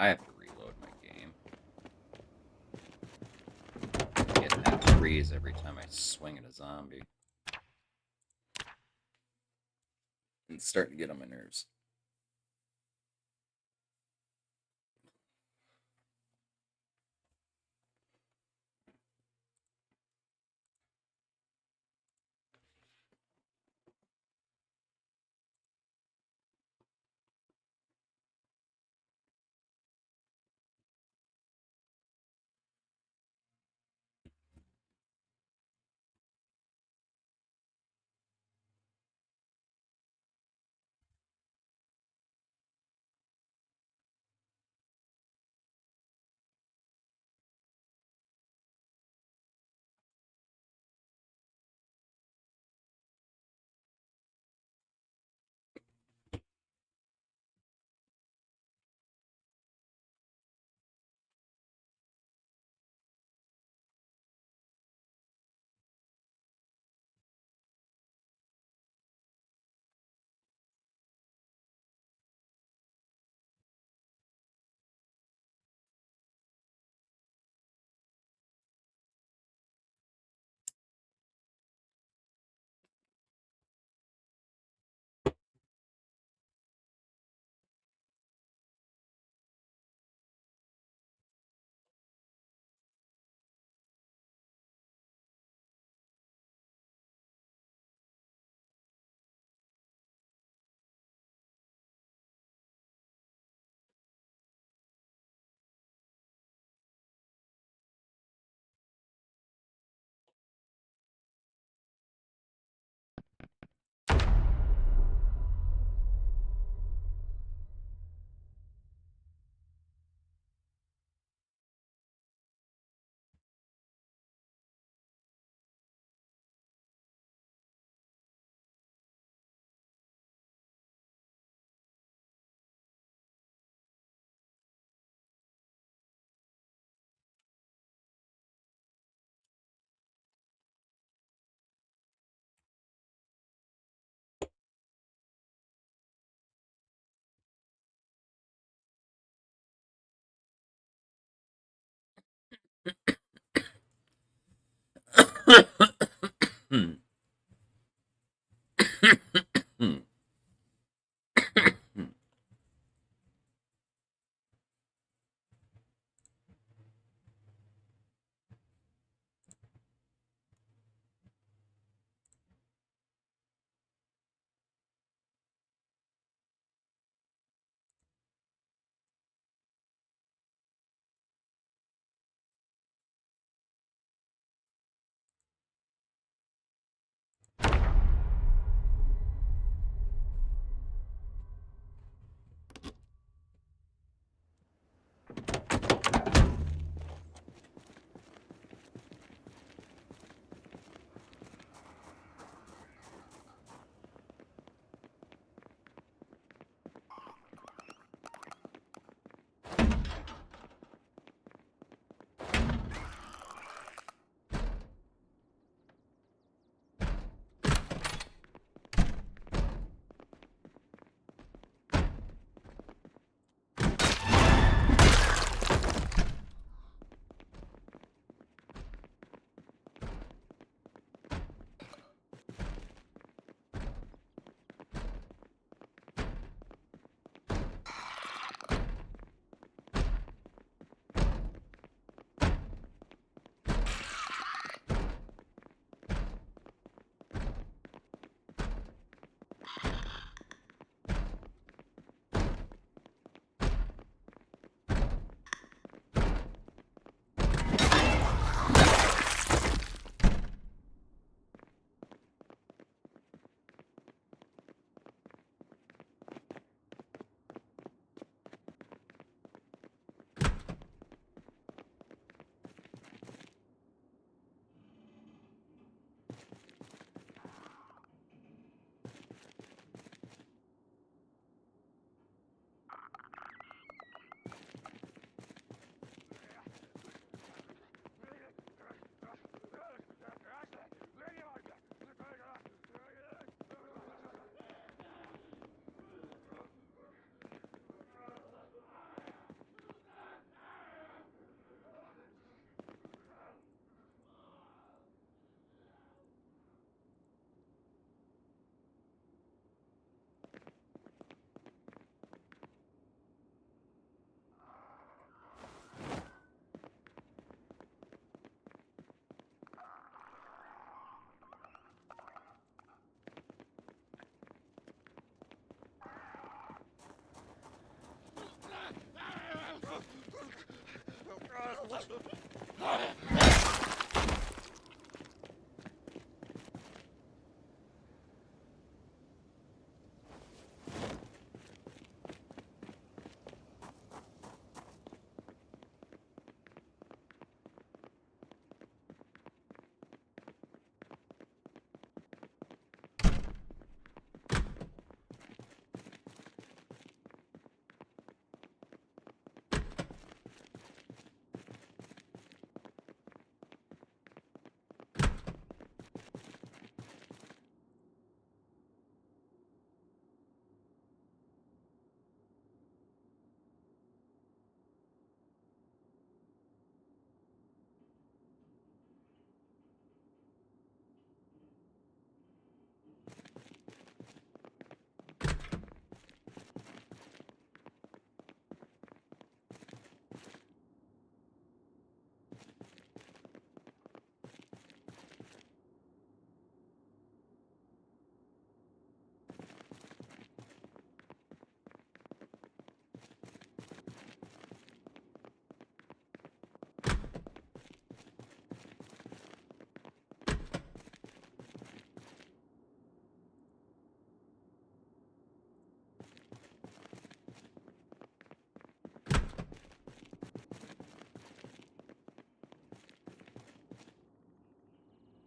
I have to reload my game. I get that freeze every time I swing at a zombie. It's starting to get on my nerves.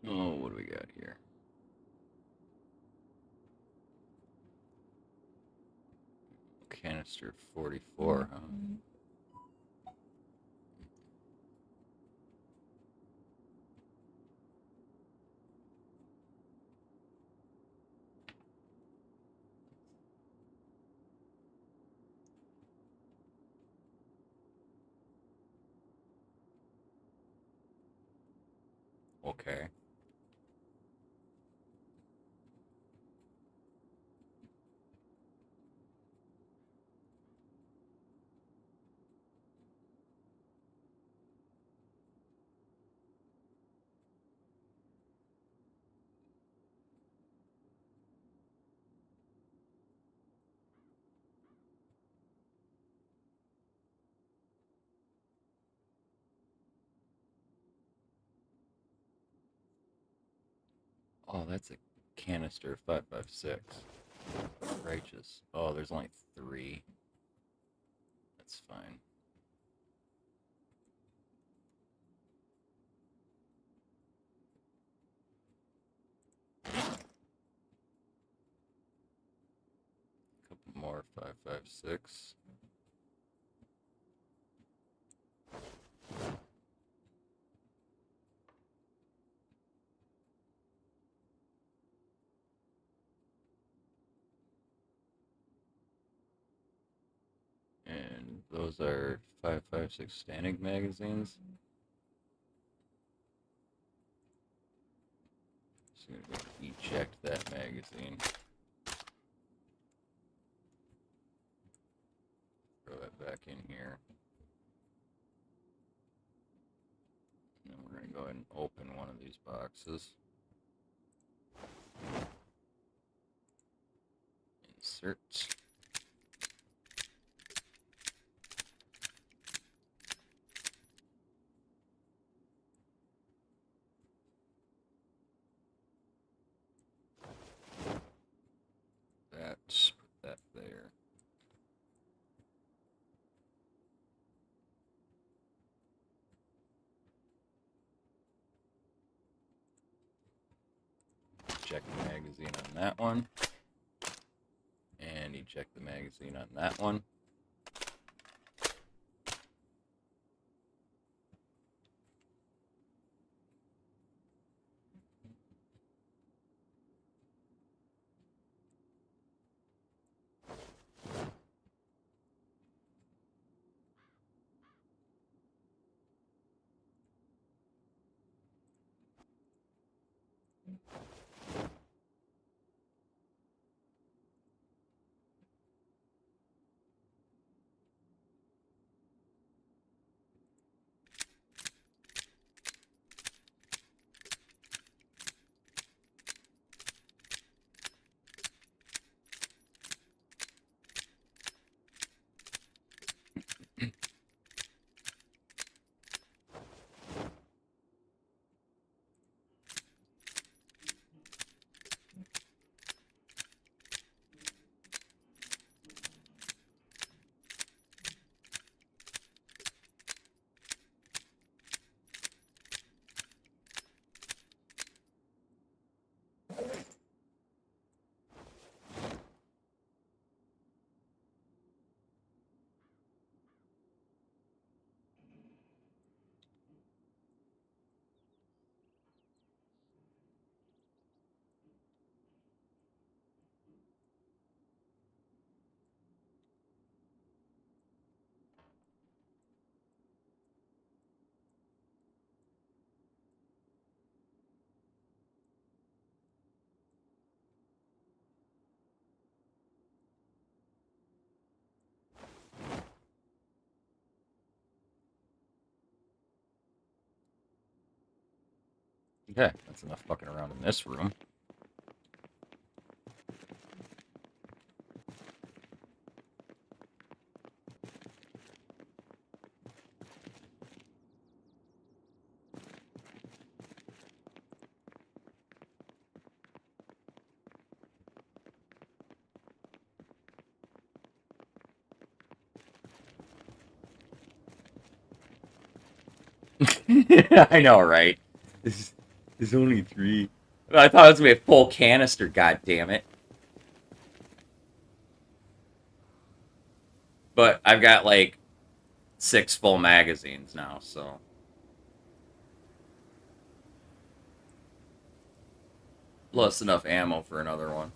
Oh, what do we got here? Canister 44, huh? Okay. Oh, that's a canister 5.56. Righteous. Oh, there's only 3. That's fine. Couple more 5.56. And those are 5.56 standing magazines. Just gonna go eject that magazine. Throw that back in here. And we're gonna go ahead and open one of these boxes. Insert. Put that there. Eject the magazine on that one. And eject the magazine on that one. Okay, that's enough fucking around in this room. I know, right? There's only 3. I thought it was gonna be a full canister. God damn it! But I've got like 6 full magazines now, so plus enough ammo for another one.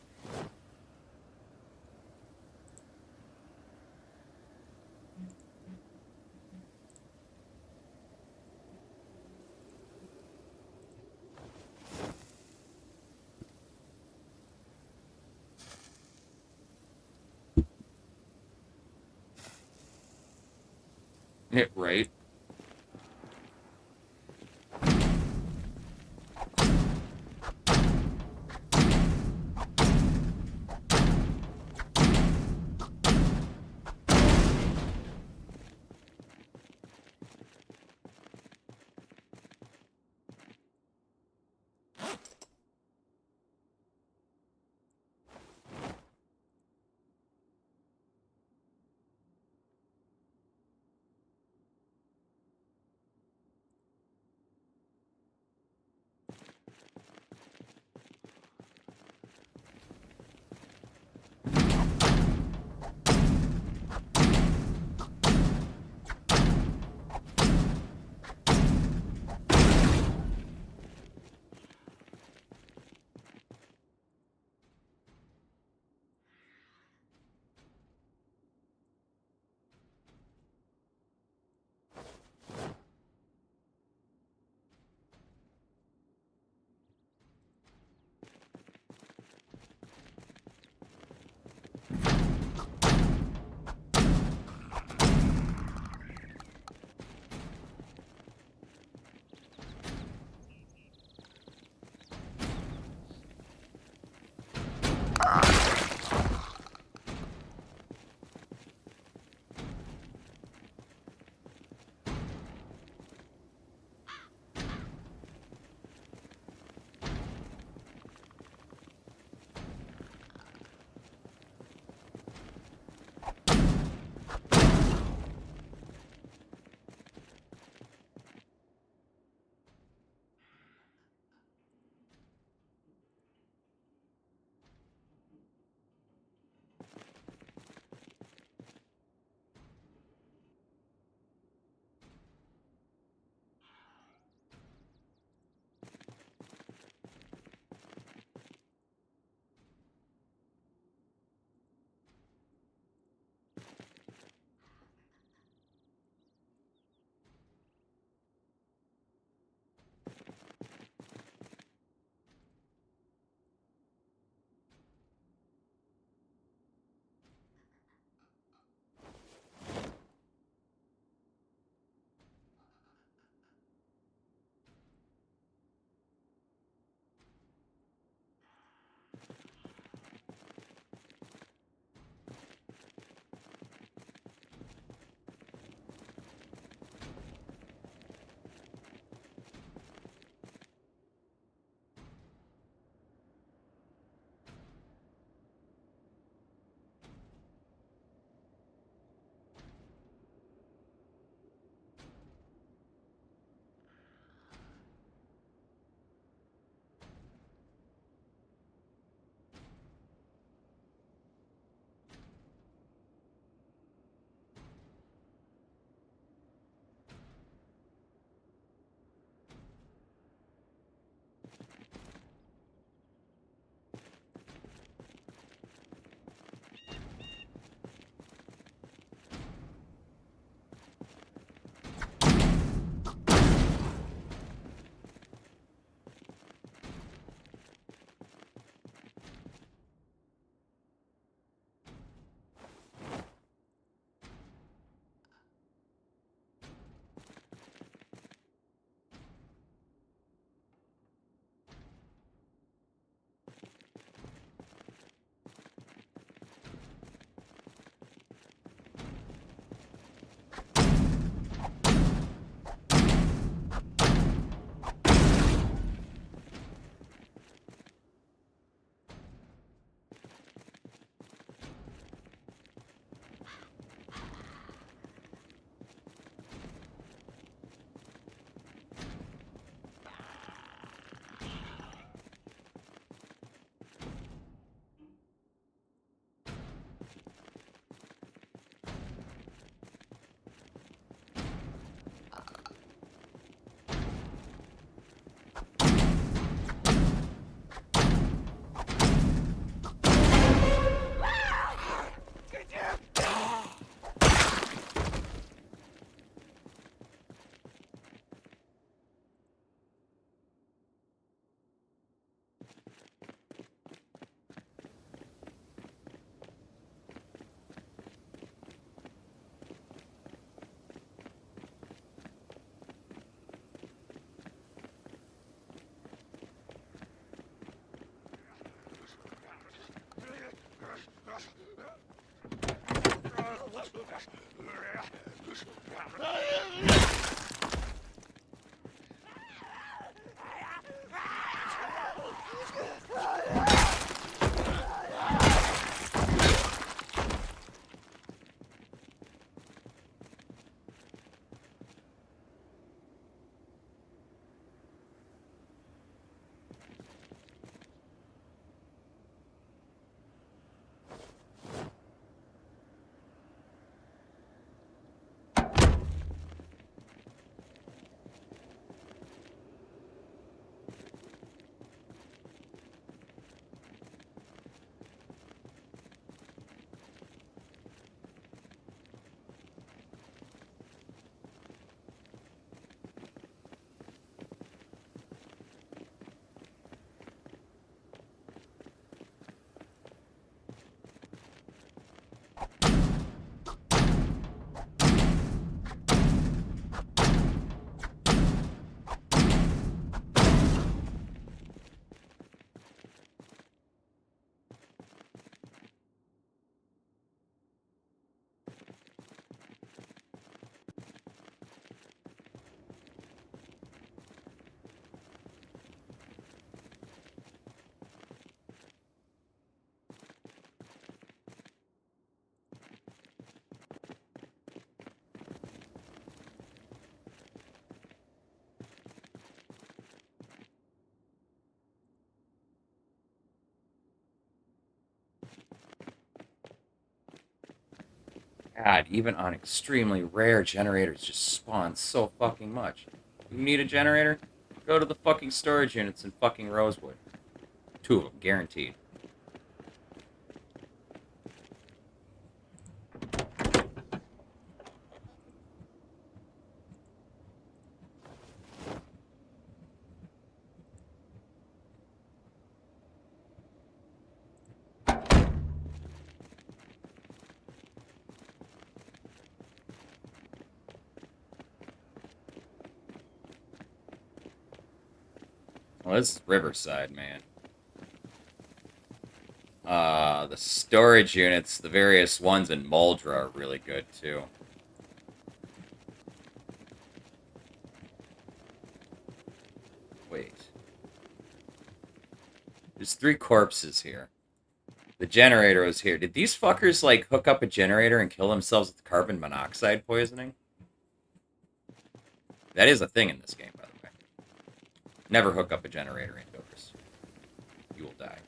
Yeah, right. God, even on extremely rare generators just spawn so fucking much. You need a generator? Go to the fucking storage units in fucking Rosewood. 2 of them, guaranteed. Well, this is Riverside, man. The storage units, the various ones in Muldra are really good, too. Wait. There's 3 corpses here. The generator was here. Did these fuckers, like, hook up a generator and kill themselves with carbon monoxide poisoning? That is a thing in this game, by the way. Never hook up a generator indoors. You will die.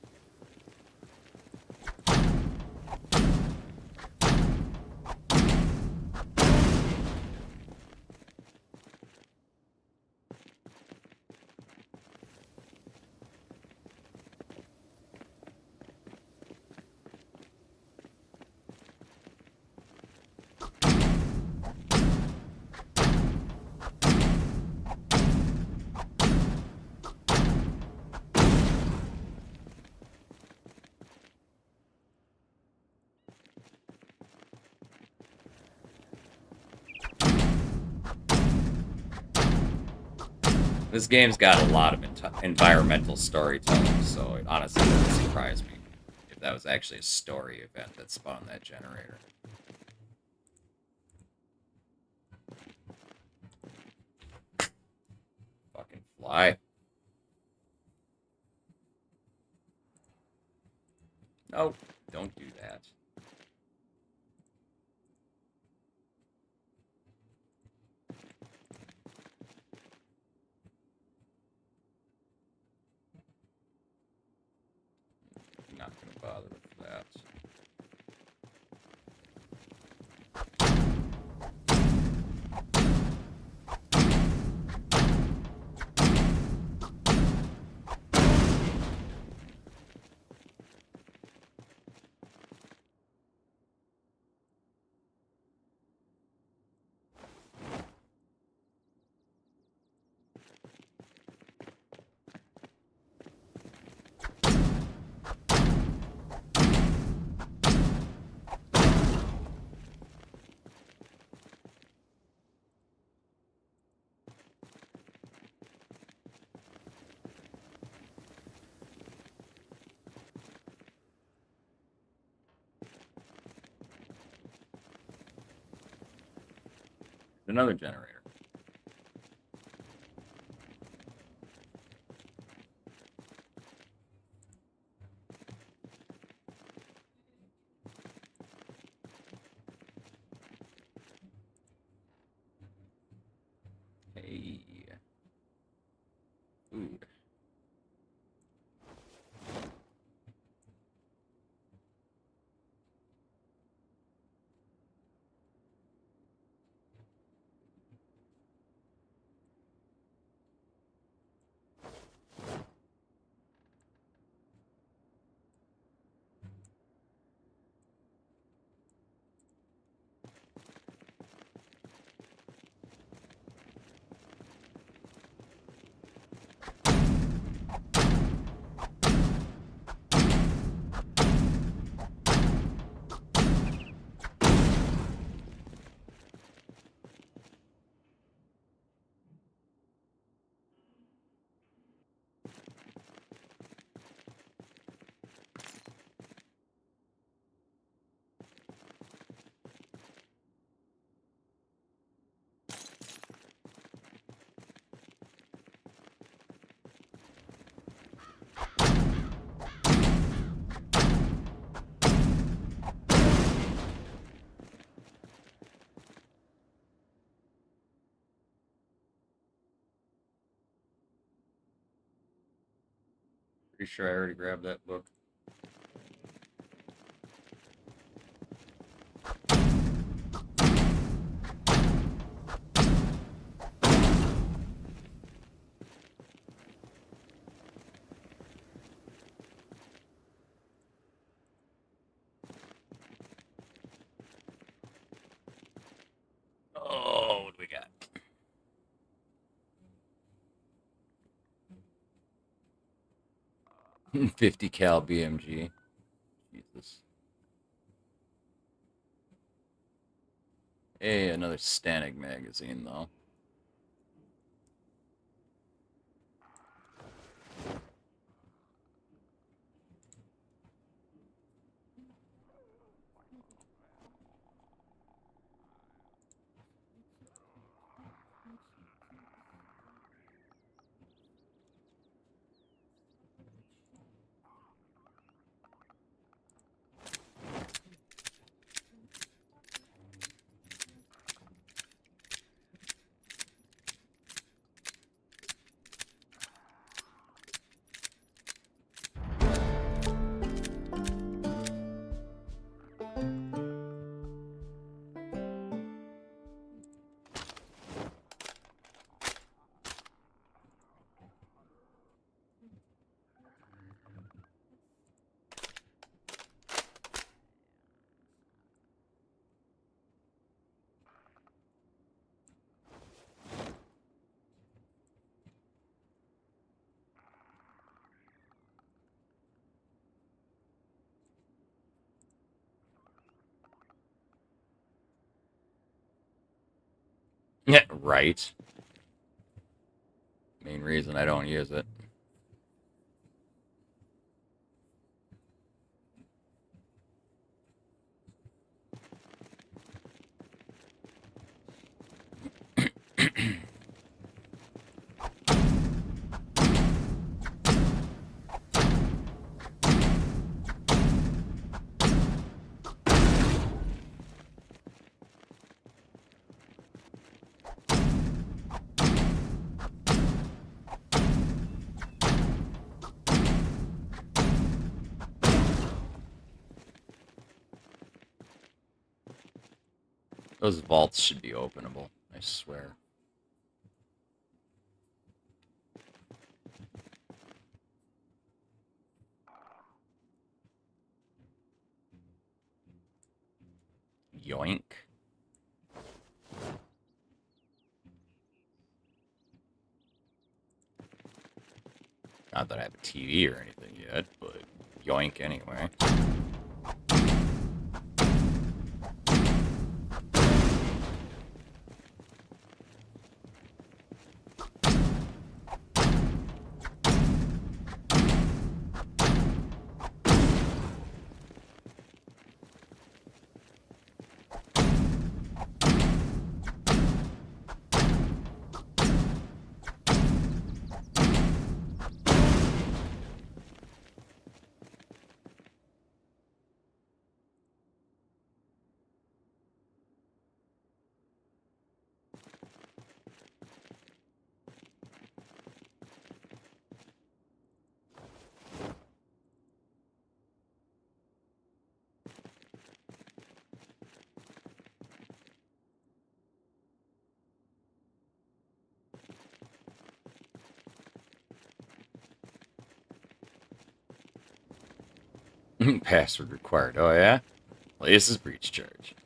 This game's got a lot of environmental storytelling, so it honestly wouldn't surprise me if that was actually a story event that spawned that generator. Fucking fly. No, don't do that. I'm not gonna bother with that. Another generator. Hey. Food. Pretty sure I already grabbed that book. Oh, what do we got? .50 cal BMG. Jesus. Hey, another Stanig magazine, though. Yeah, right. Main reason I don't use it. Those vaults should be openable, I swear. Yoink. Not that I have a TV or anything yet, but yoink anyway. Password required. Oh, yeah? Well, this is breach charge.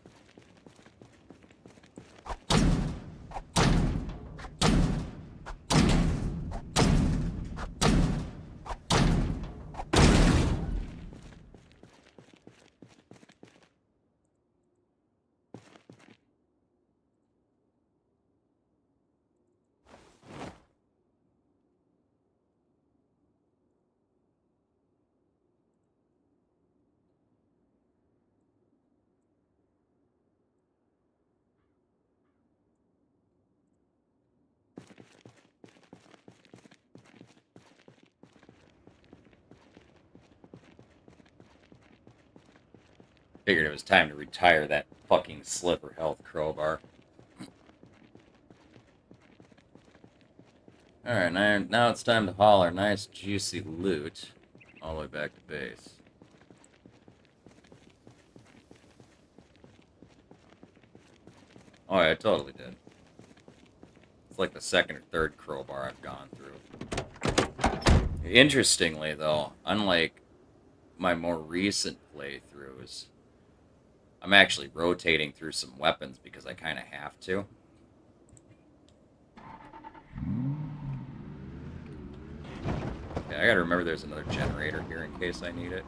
Figured it was time to retire that fucking sliver health crowbar. Alright, now it's time to haul our nice juicy loot all the way back to base. Oh yeah, I totally did. It's like the second or third crowbar I've gone through. Interestingly though, unlike my more recent playthroughs, I'm actually rotating through some weapons because I kind of have to. Okay, I gotta remember there's another generator here in case I need it.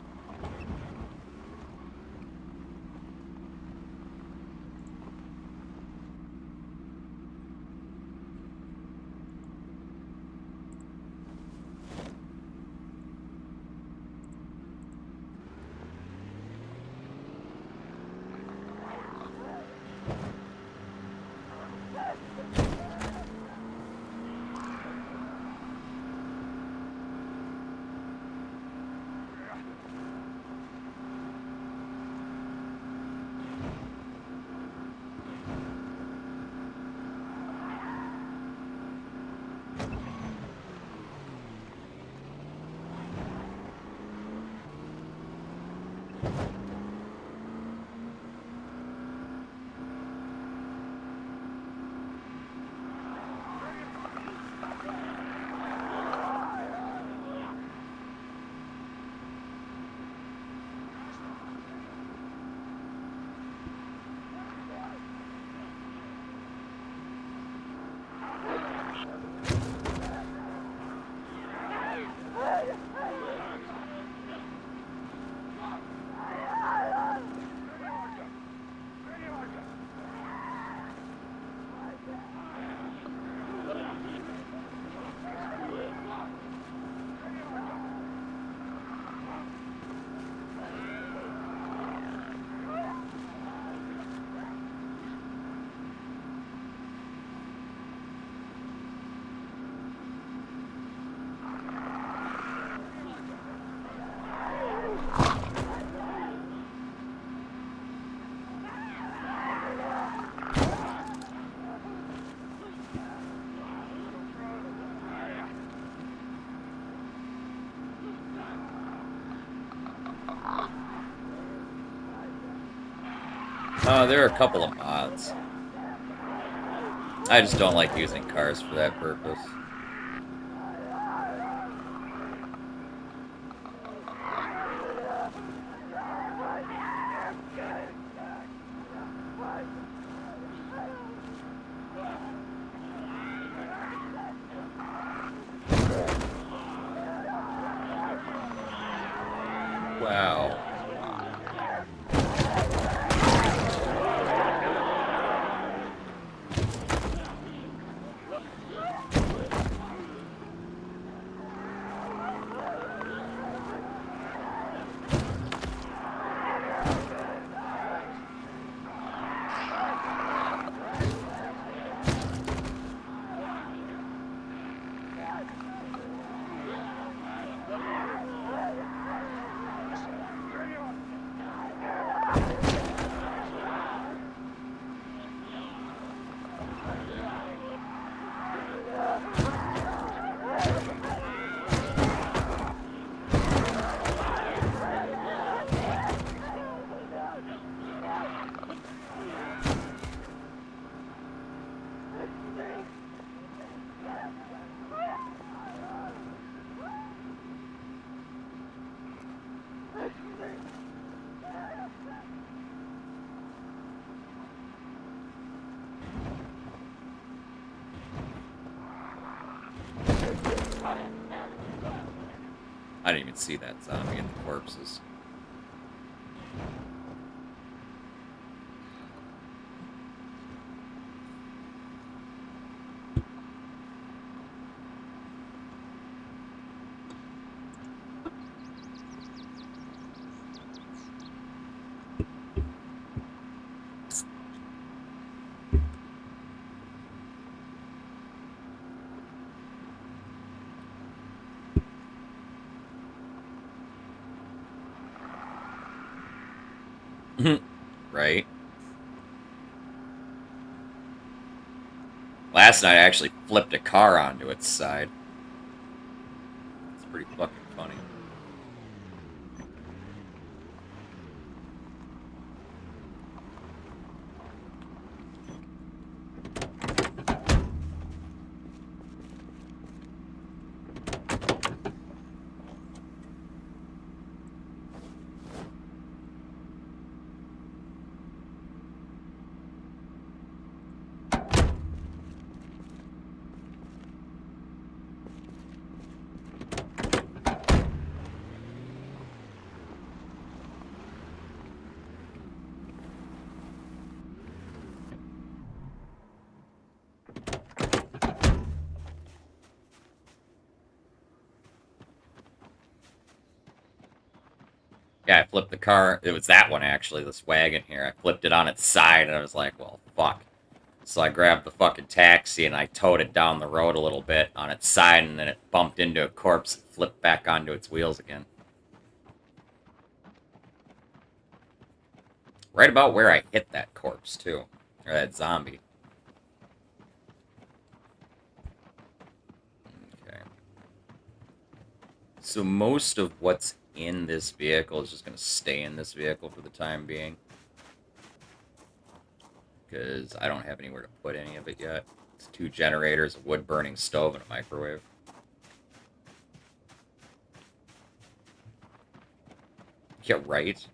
There are a couple of mods. I just don't like using cars for that purpose. Wow. I didn't even see that zombie and the corpses. Right? Last night I actually flipped a car onto its side. It's pretty fucking funny. Yeah, I flipped the car. It was that one, actually, this wagon here. I flipped it on its side, and I was like, well, fuck. So I grabbed the fucking taxi, and I towed it down the road a little bit on its side, and then it bumped into a corpse and flipped back onto its wheels again. Right about where I hit that corpse, too. Or that zombie. Okay. So most of what's in this vehicle is just going to stay in this vehicle for the time being. Because I don't have anywhere to put any of it yet. It's 2 generators, a wood-burning stove, and a microwave. Yeah, right?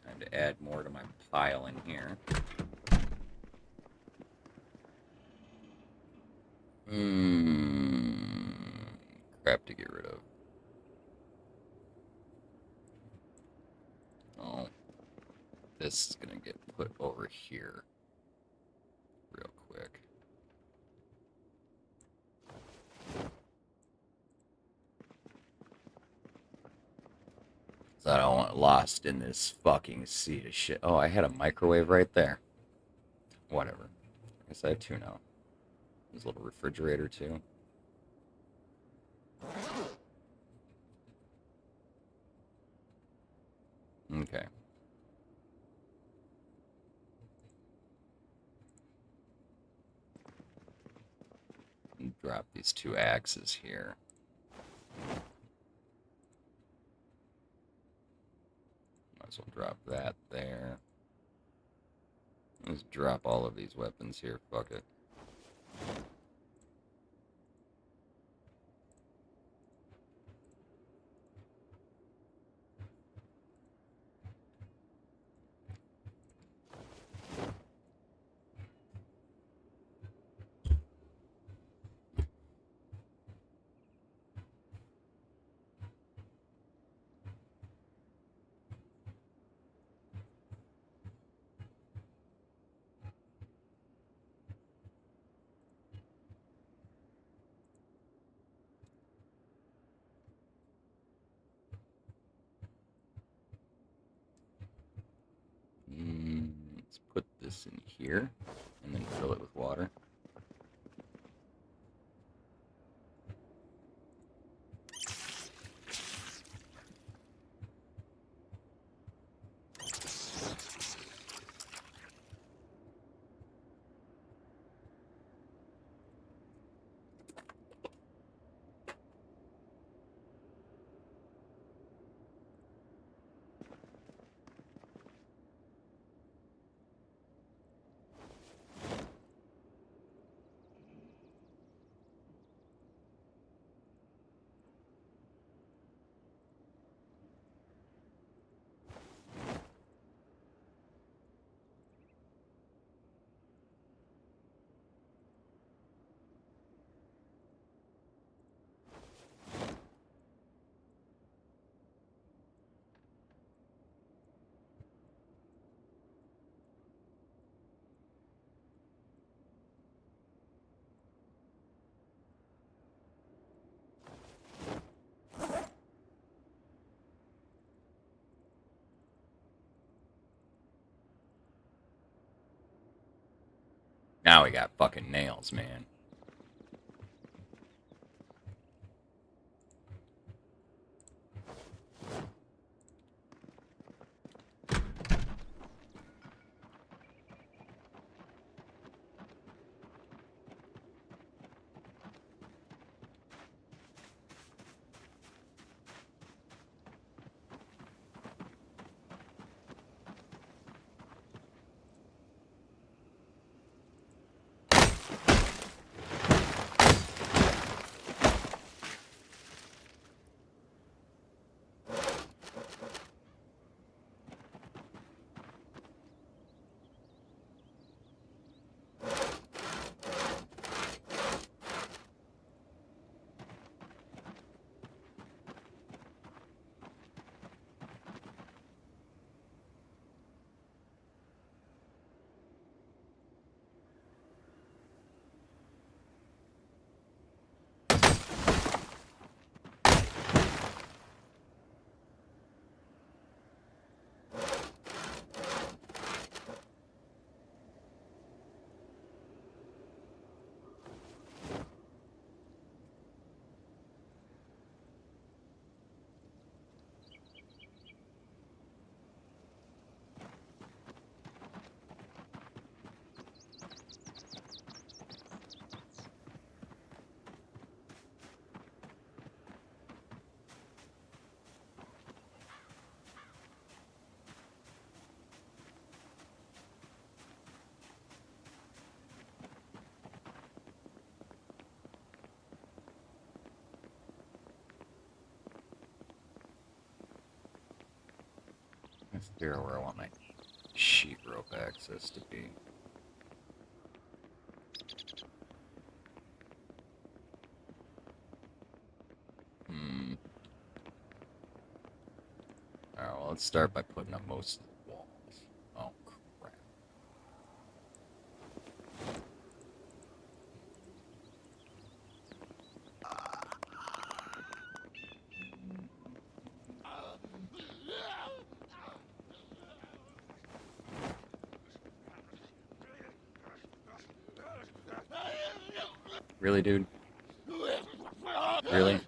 Time to add more to my pile in here. Crap to get rid of. Oh. This is gonna get put over here. Real quick. So I don't want it lost in this fucking sea of shit. Oh, I had a microwave right there. Whatever. I guess I have 2 now. There's a little refrigerator too. Okay. Drop these 2 axes here. Might as well drop that there. Let's drop all of these weapons here. Fuck it. Let's put this in here and then fill it with water. Now we got fucking nails, man. Let's figure out where I want my sheet rope access to be. Alright, well, let's start by putting up most of the walls. Oh, crap. Really, dude? Really?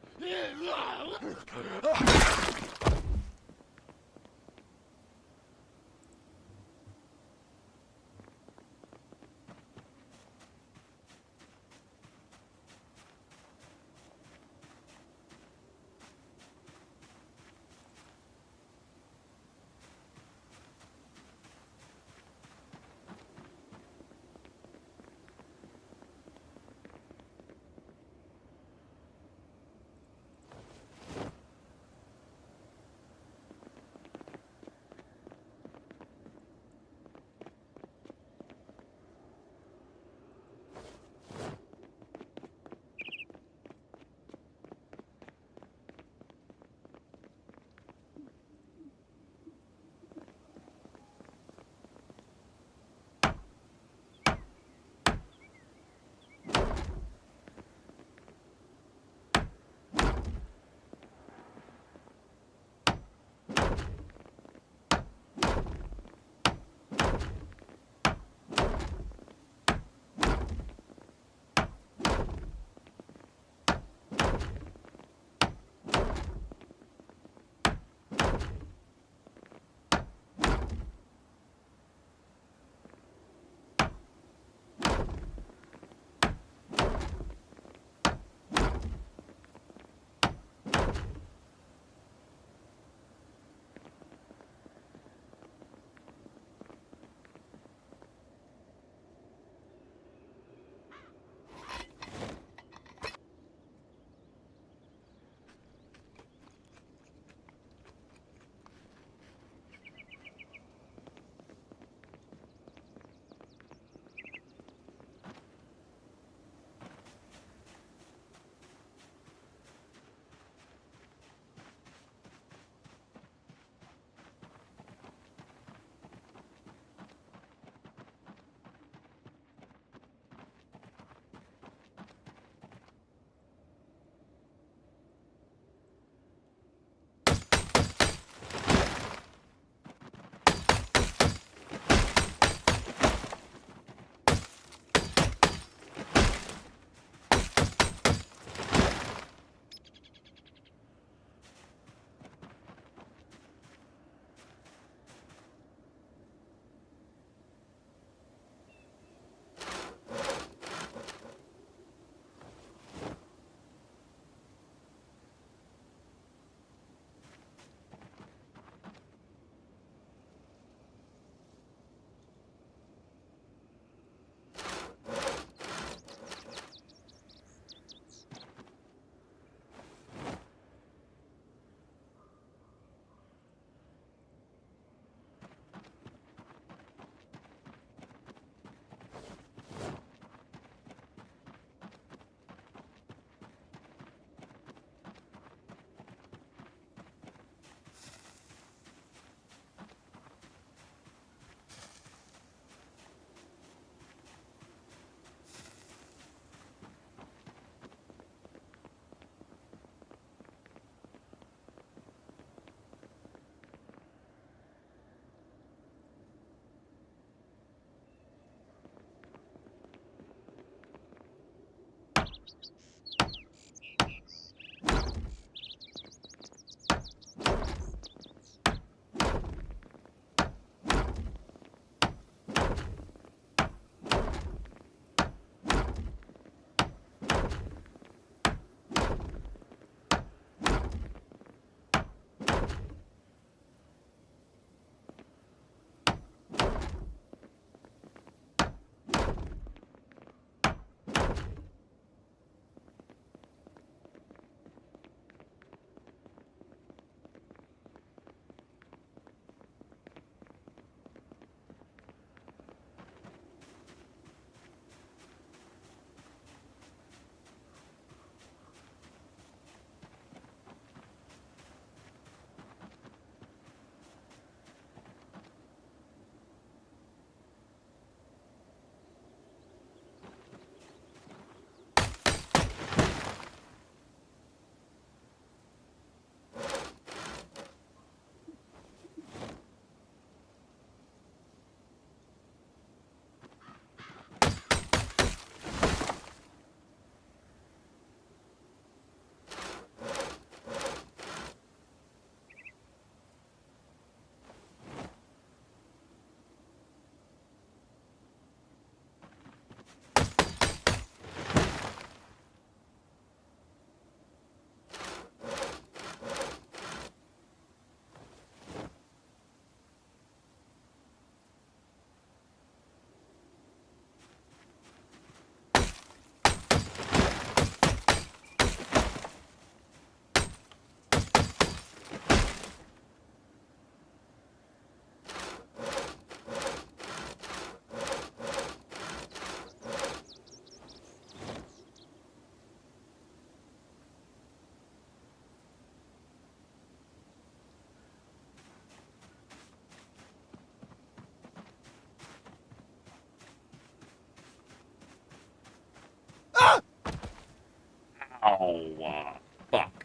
Oh, fuck.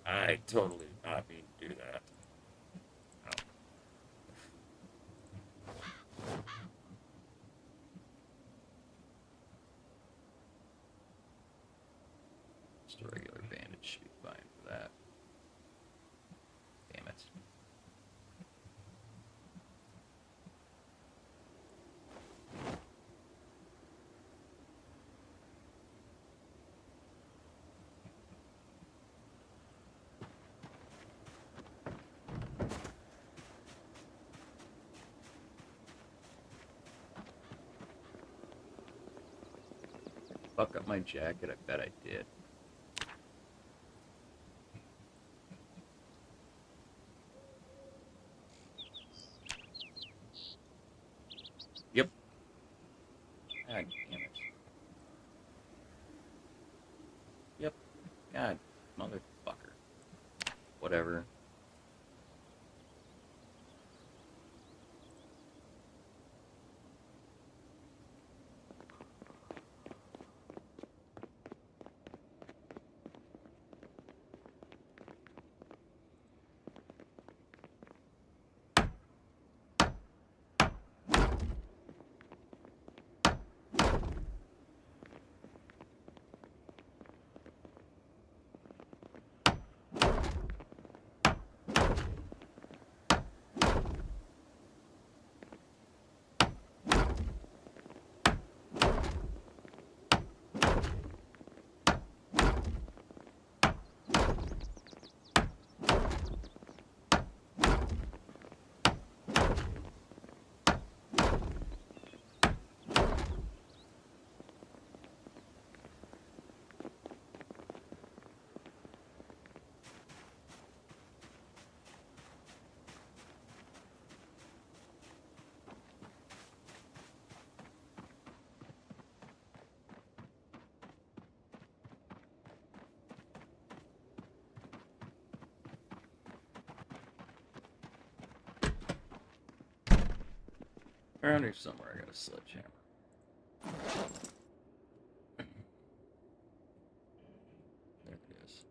I totally did not mean to do that. Oh. Just a regular bandage should be fine for that. Damn it. Fuck up my jacket? I bet I did. Yep. God damn it. Yep. God, motherfucker. Whatever. Around here somewhere I got a sledgehammer. There it is.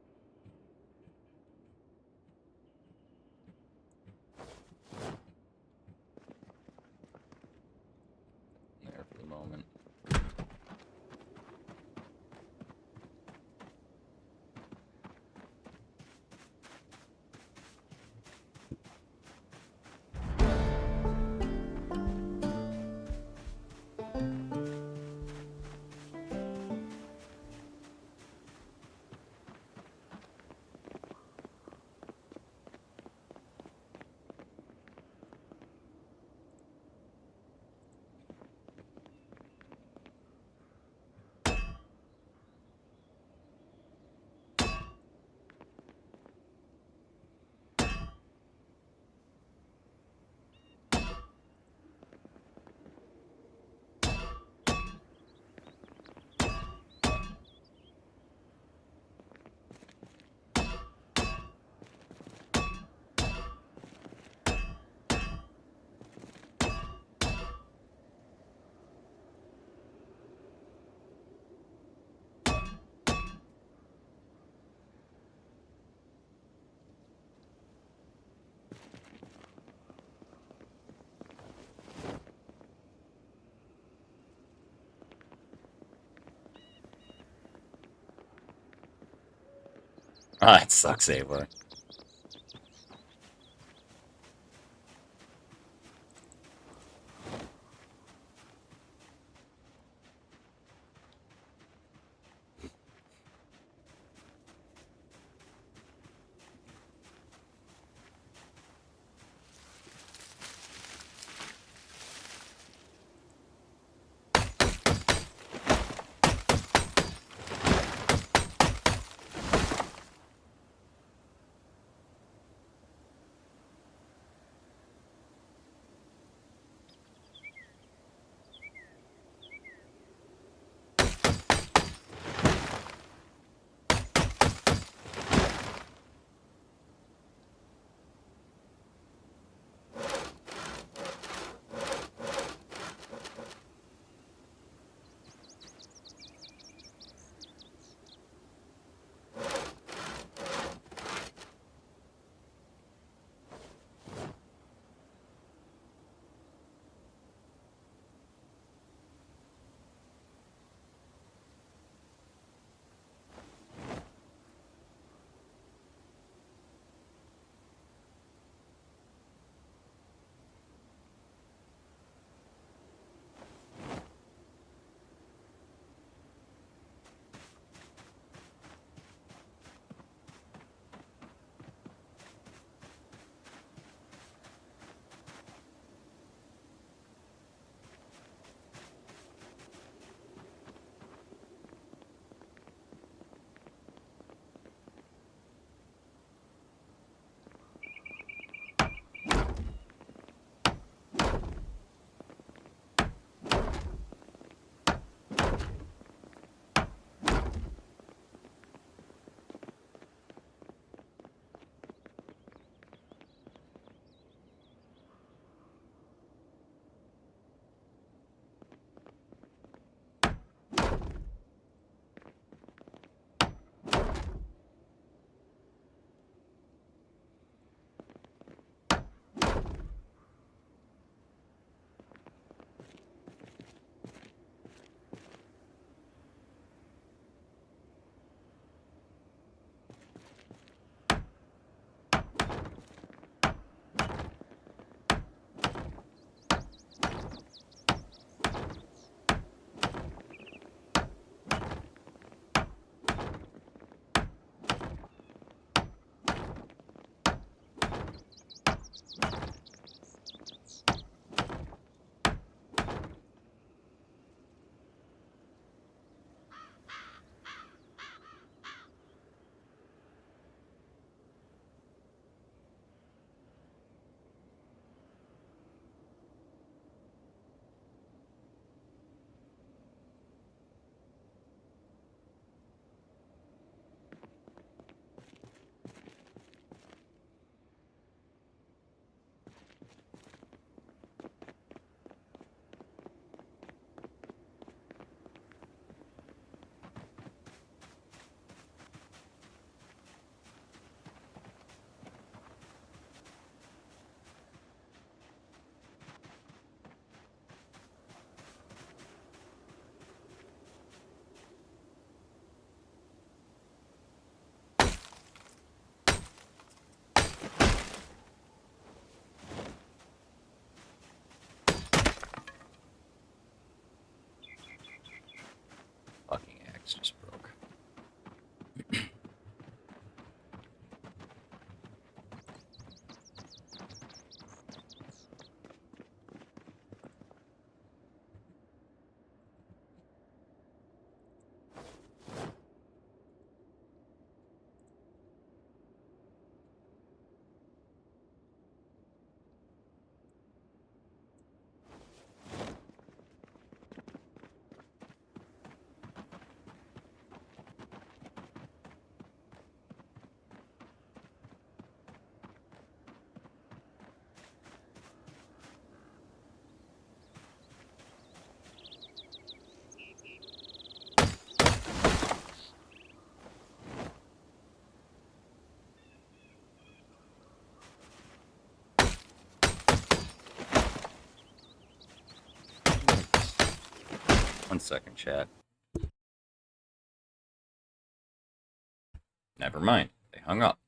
There for the moment. Ah, it sucks, Ava. second, chat. Never mind. They hung up.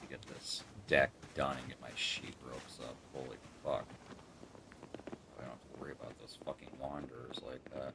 Get this deck done and get my sheep ropes up. Holy fuck. I don't have to worry about those fucking wanderers like that.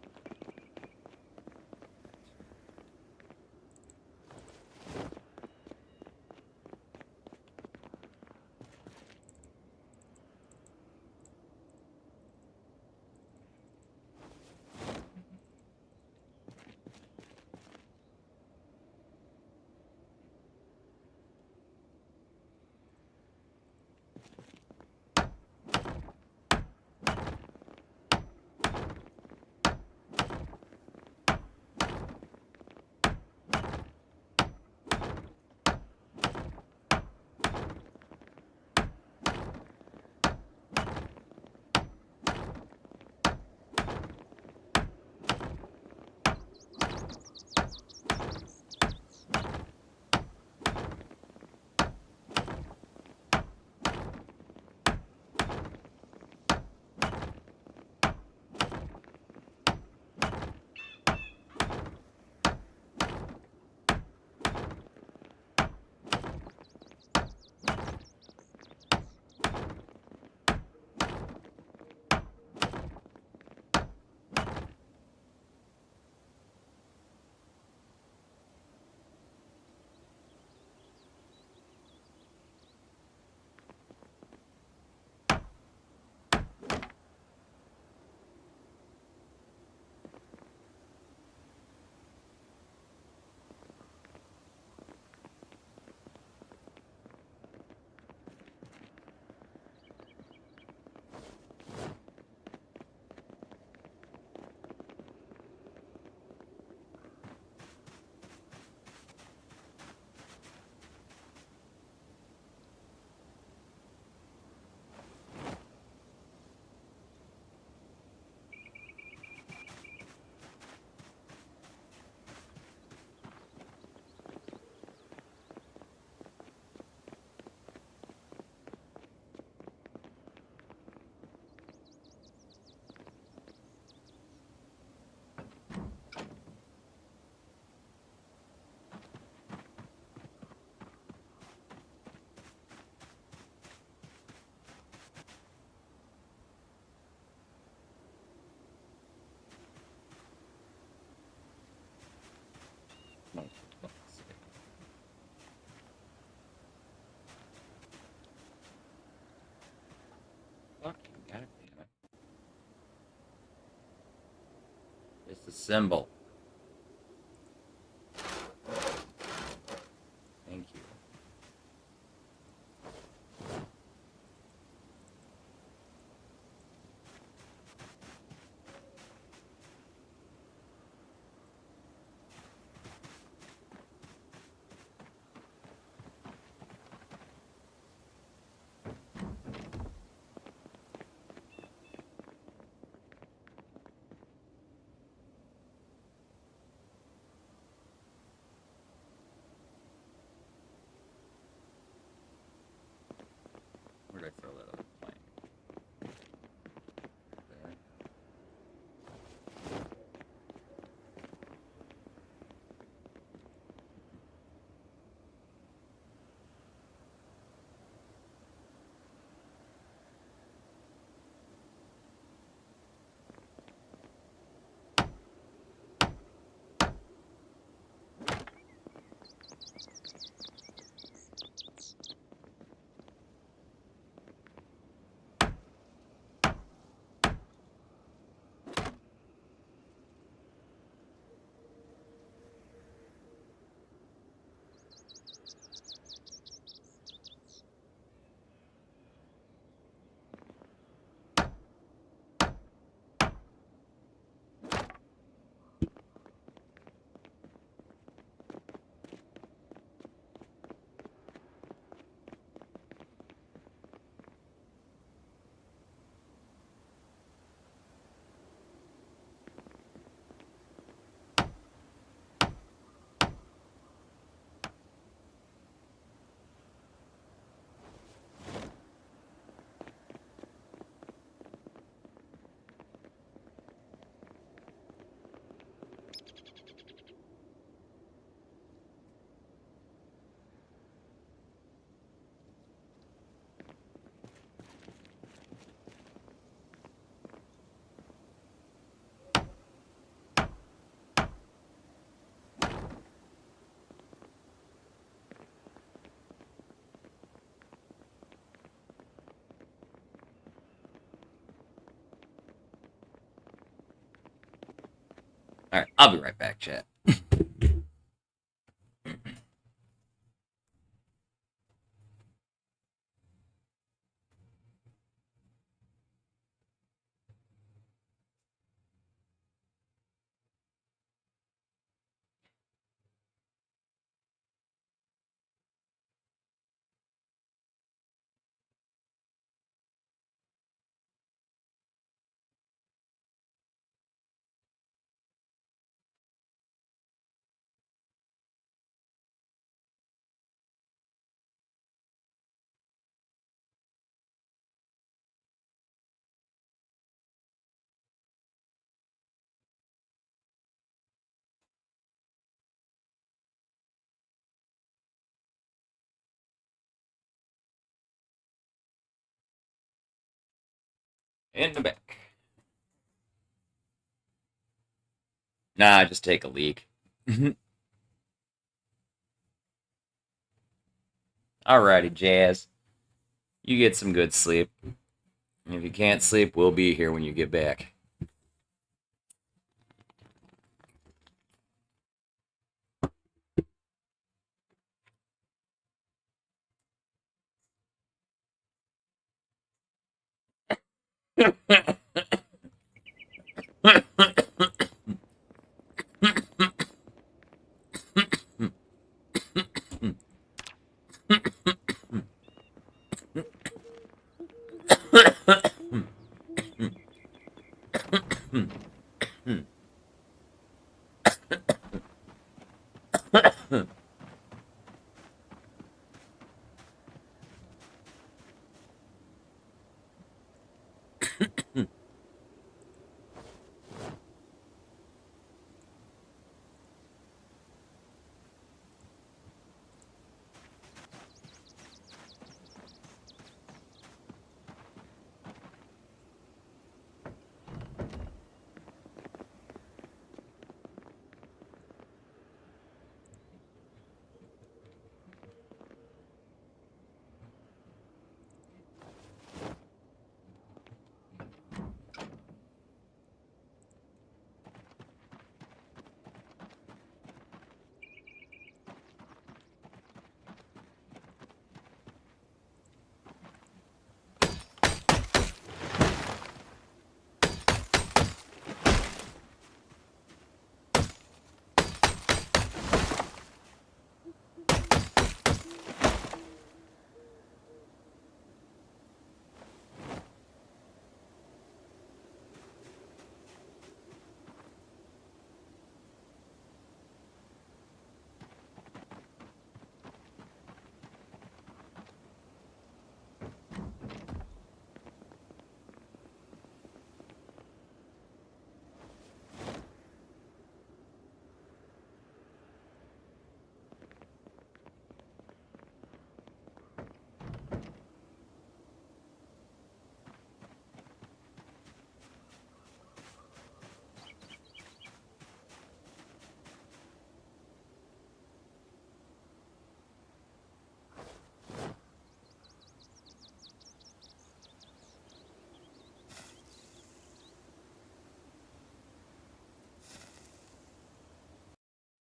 symbol. Thank you. Where did I throw that other plank? There. All right, I'll be right back, chat. In the back. Nah, just take a leak. Alrighty, Jazz. You get some good sleep. If you can't sleep, we'll be here when you get back.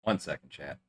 1 second, chat.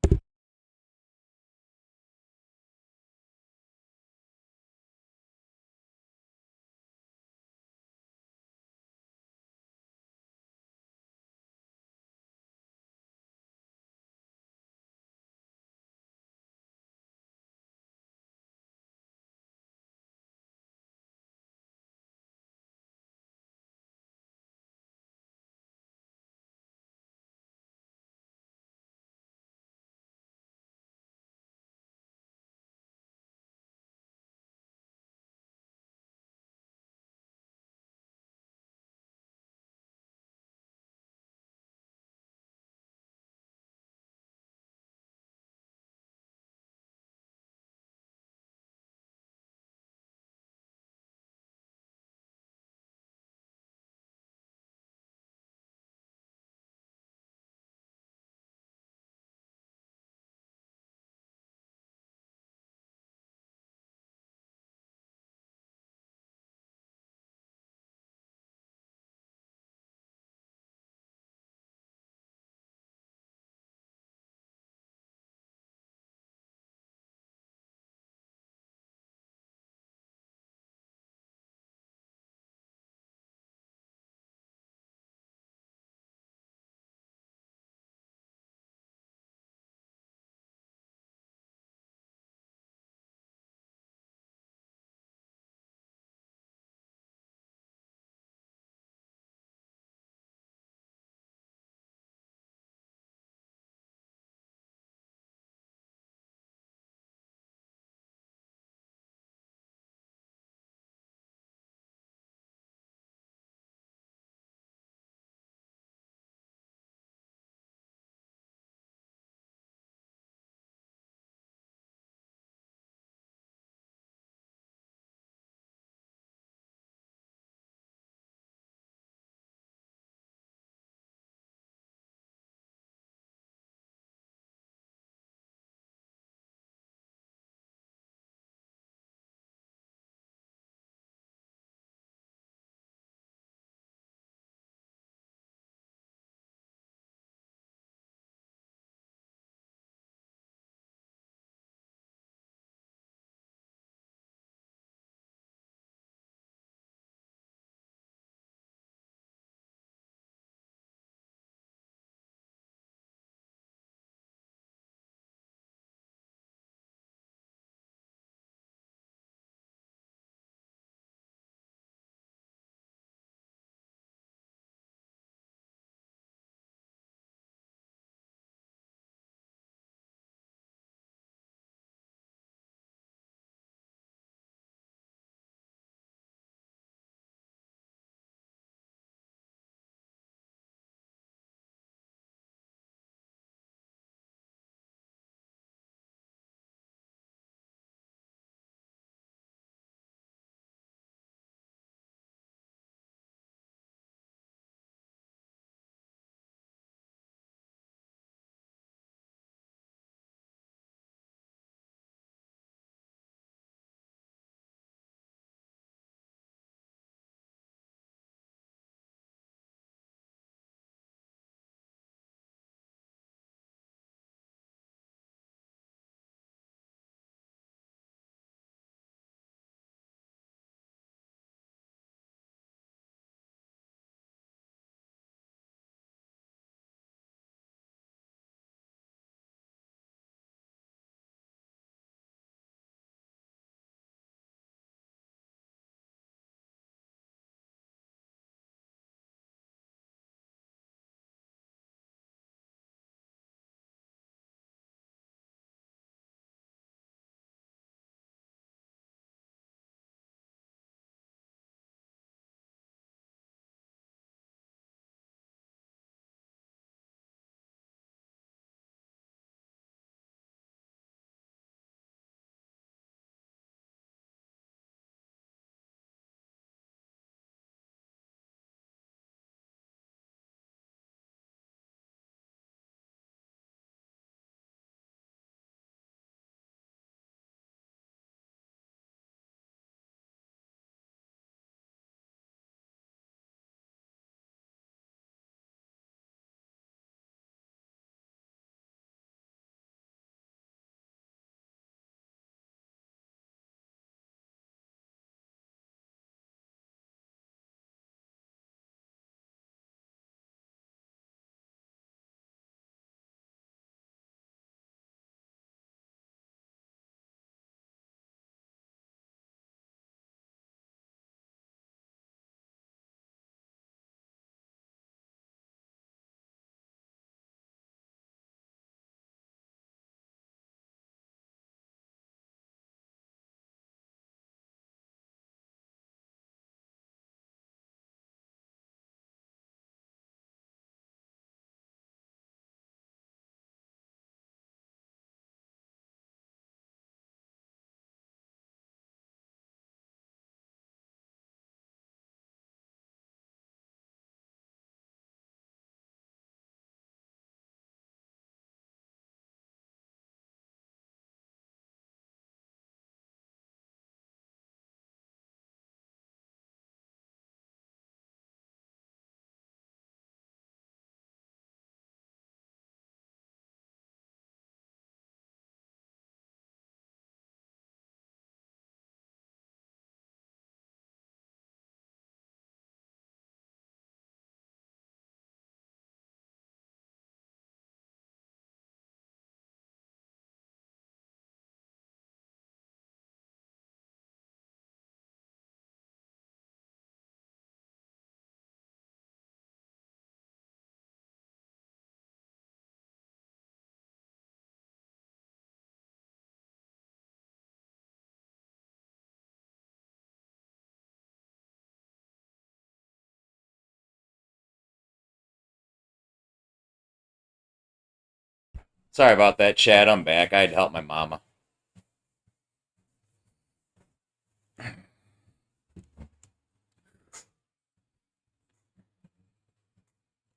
Sorry about that, Chad. I'm back. I had to help my mama.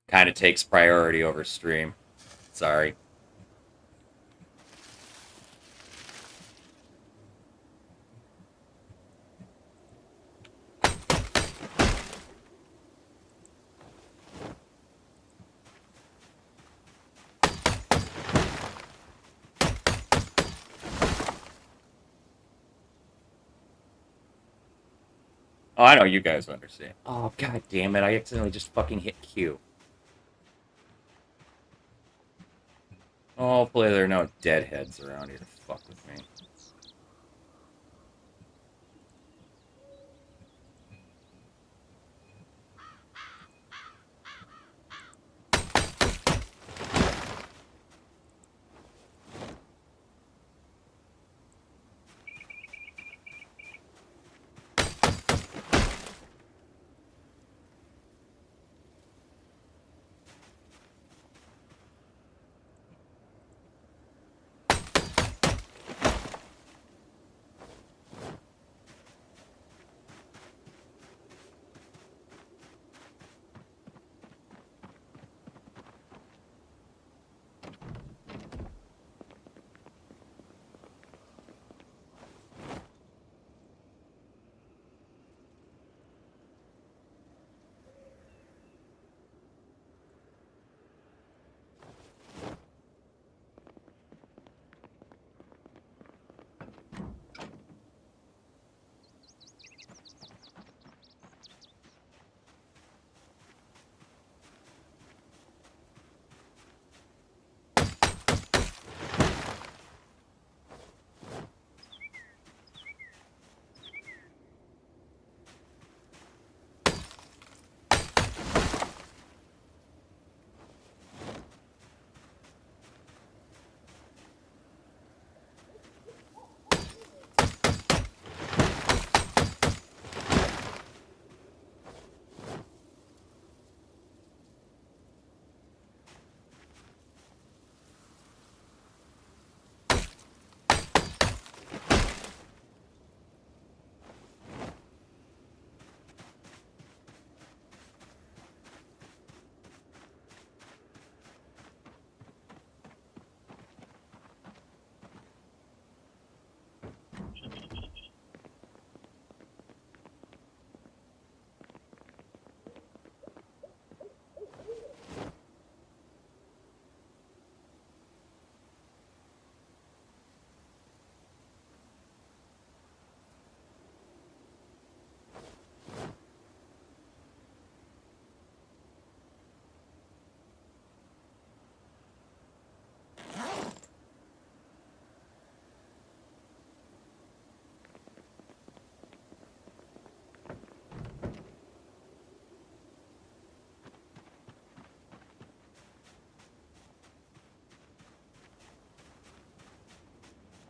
Kind of takes priority over stream. Sorry. Oh, I know you guys understand. Oh, god damn it. I accidentally just fucking hit Q. Oh, hopefully there are no deadheads around here to fuck with me.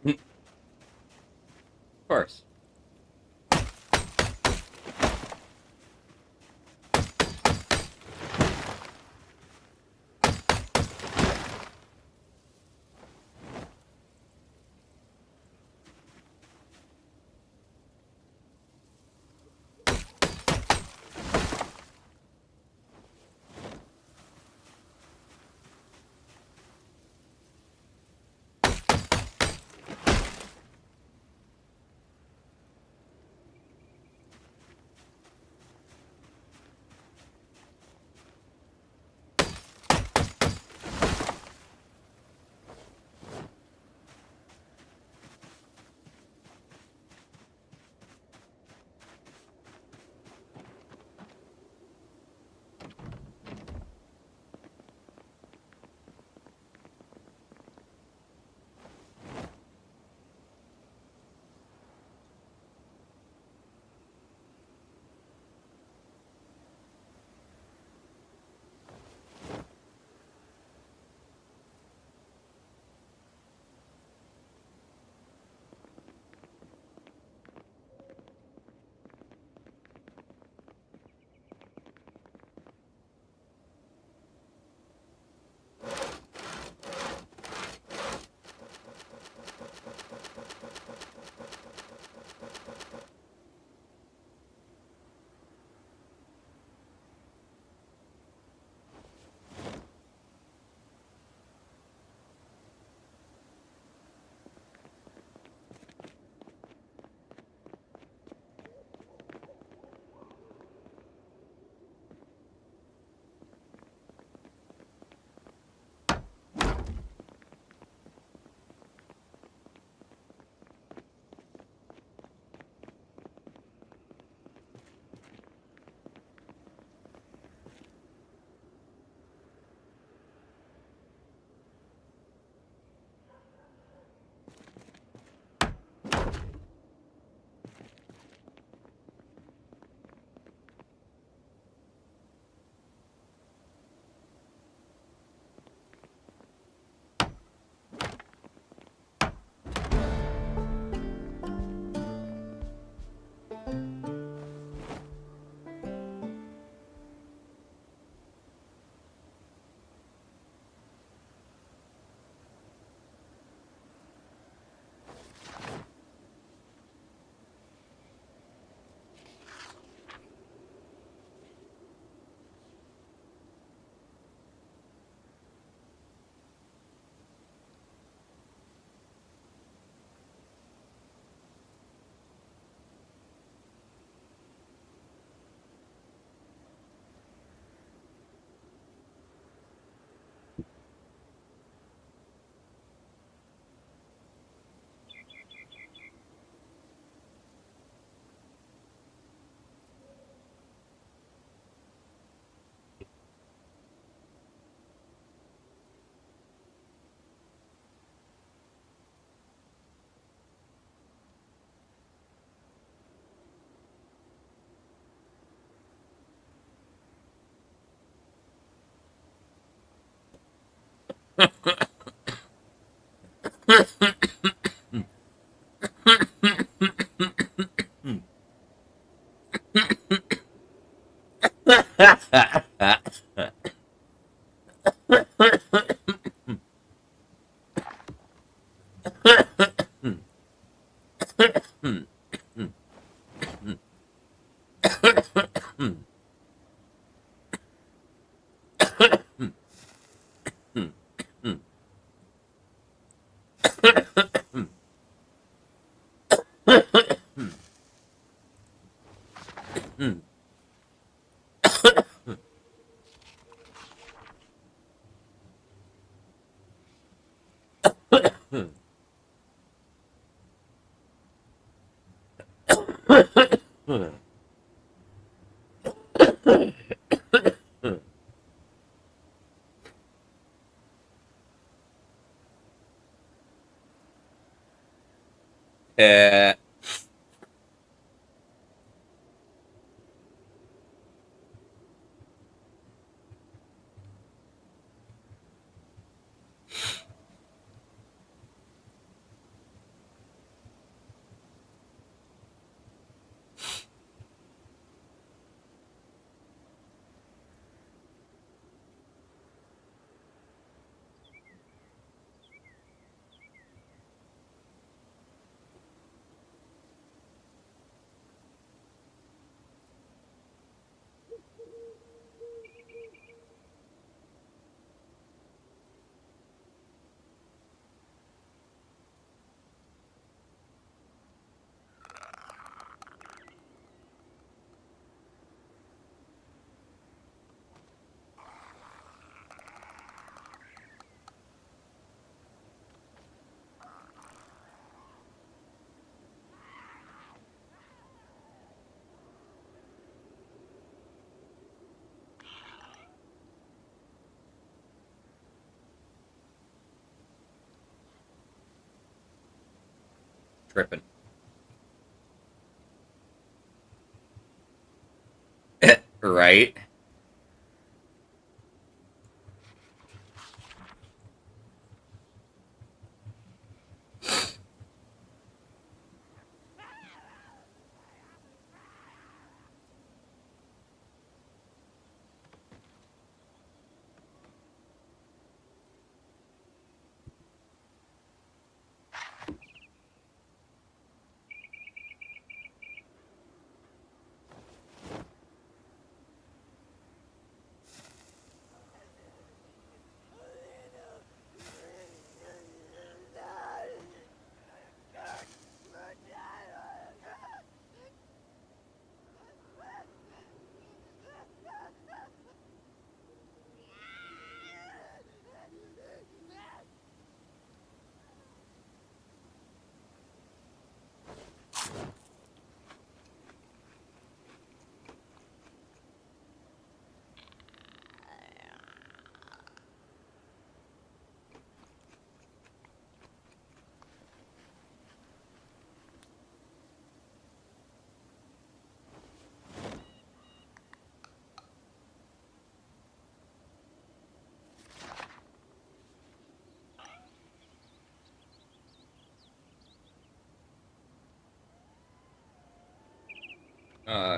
Of course. Uh, tripping. Right?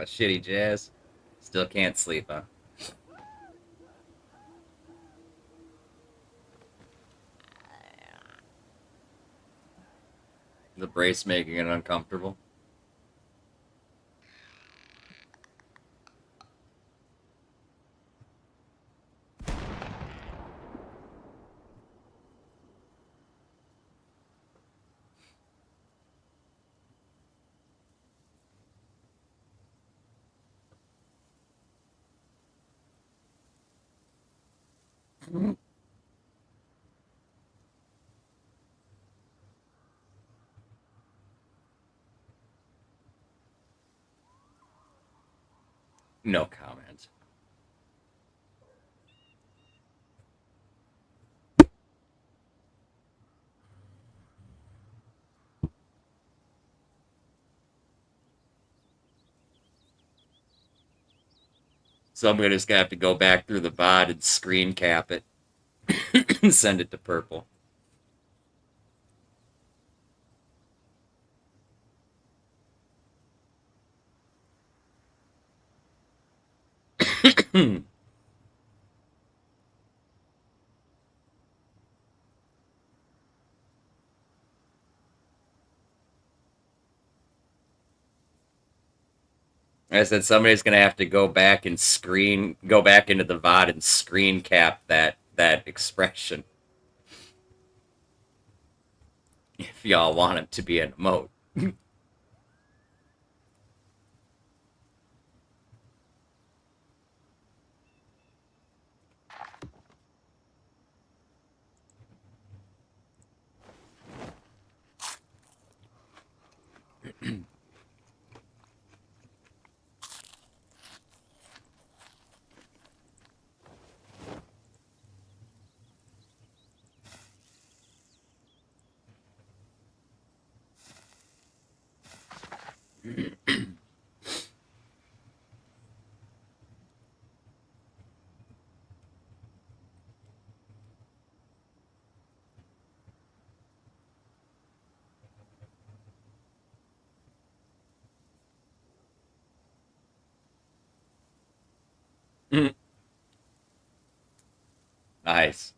Shitty jazz. Still can't sleep, huh? The brace making it uncomfortable. No comment. So I'm just gonna have to go back through the VOD and screen cap it. Send it to purple. I said somebody's gonna have to go back into the VOD and screen cap that expression if y'all want it to be an emote. Nice.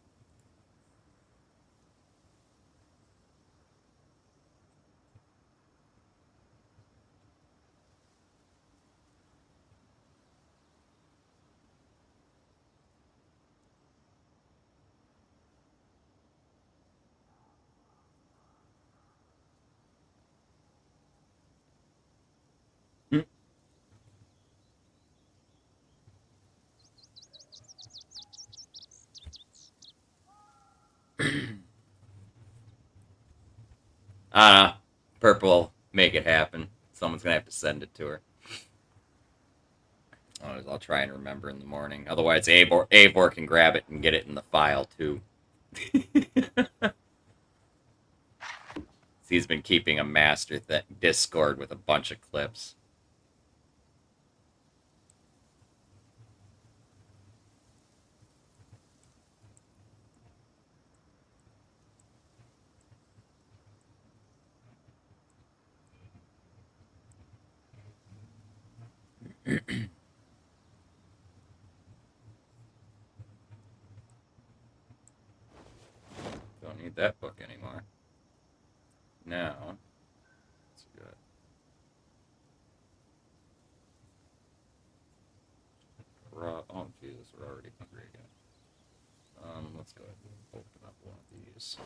Purple, make it happen. Someone's gonna have to send it to her. I'll try and remember in the morning. Otherwise, Avor can grab it and get it in the file too. He's been keeping a master Discord with a bunch of clips. Don't need that book anymore. Now, that's good. Oh, Jesus, we're already hungry again. Let's go ahead and open up one of these.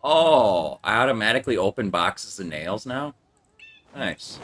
Oh, I automatically open boxes of nails now? Nice.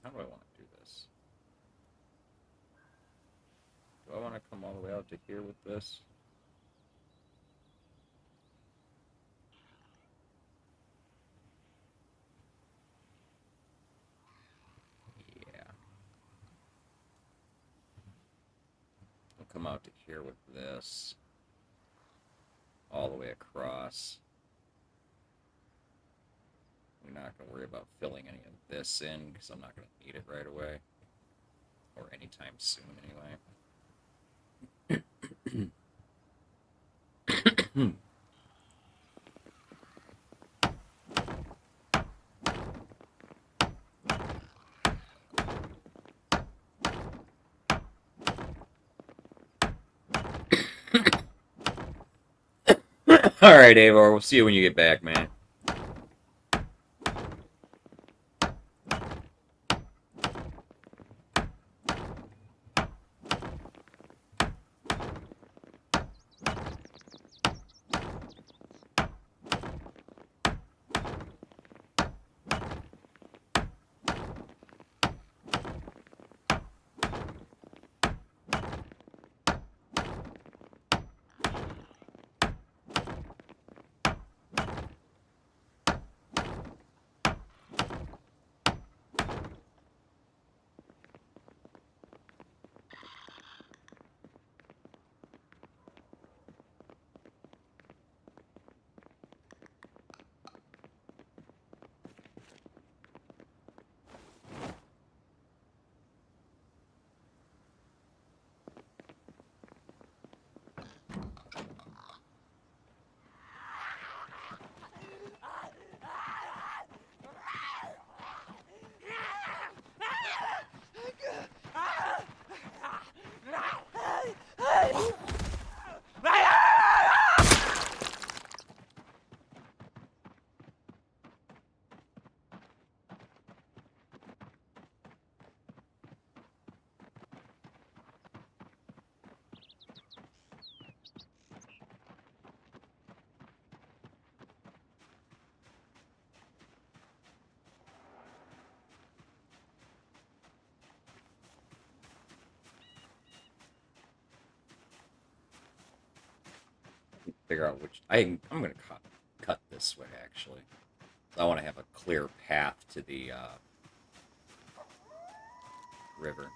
How do I want to do this? Do I want to come all the way out to here with this? Yeah. I'll come out to here with this. All the way across. We're not going to worry about filling any of this in because I'm not going to need it right away. Or anytime soon, anyway. Alright, Avor, we'll see you when you get back, man. Figure out which I'm gonna cut this way actually. I want to have a clear path to the river.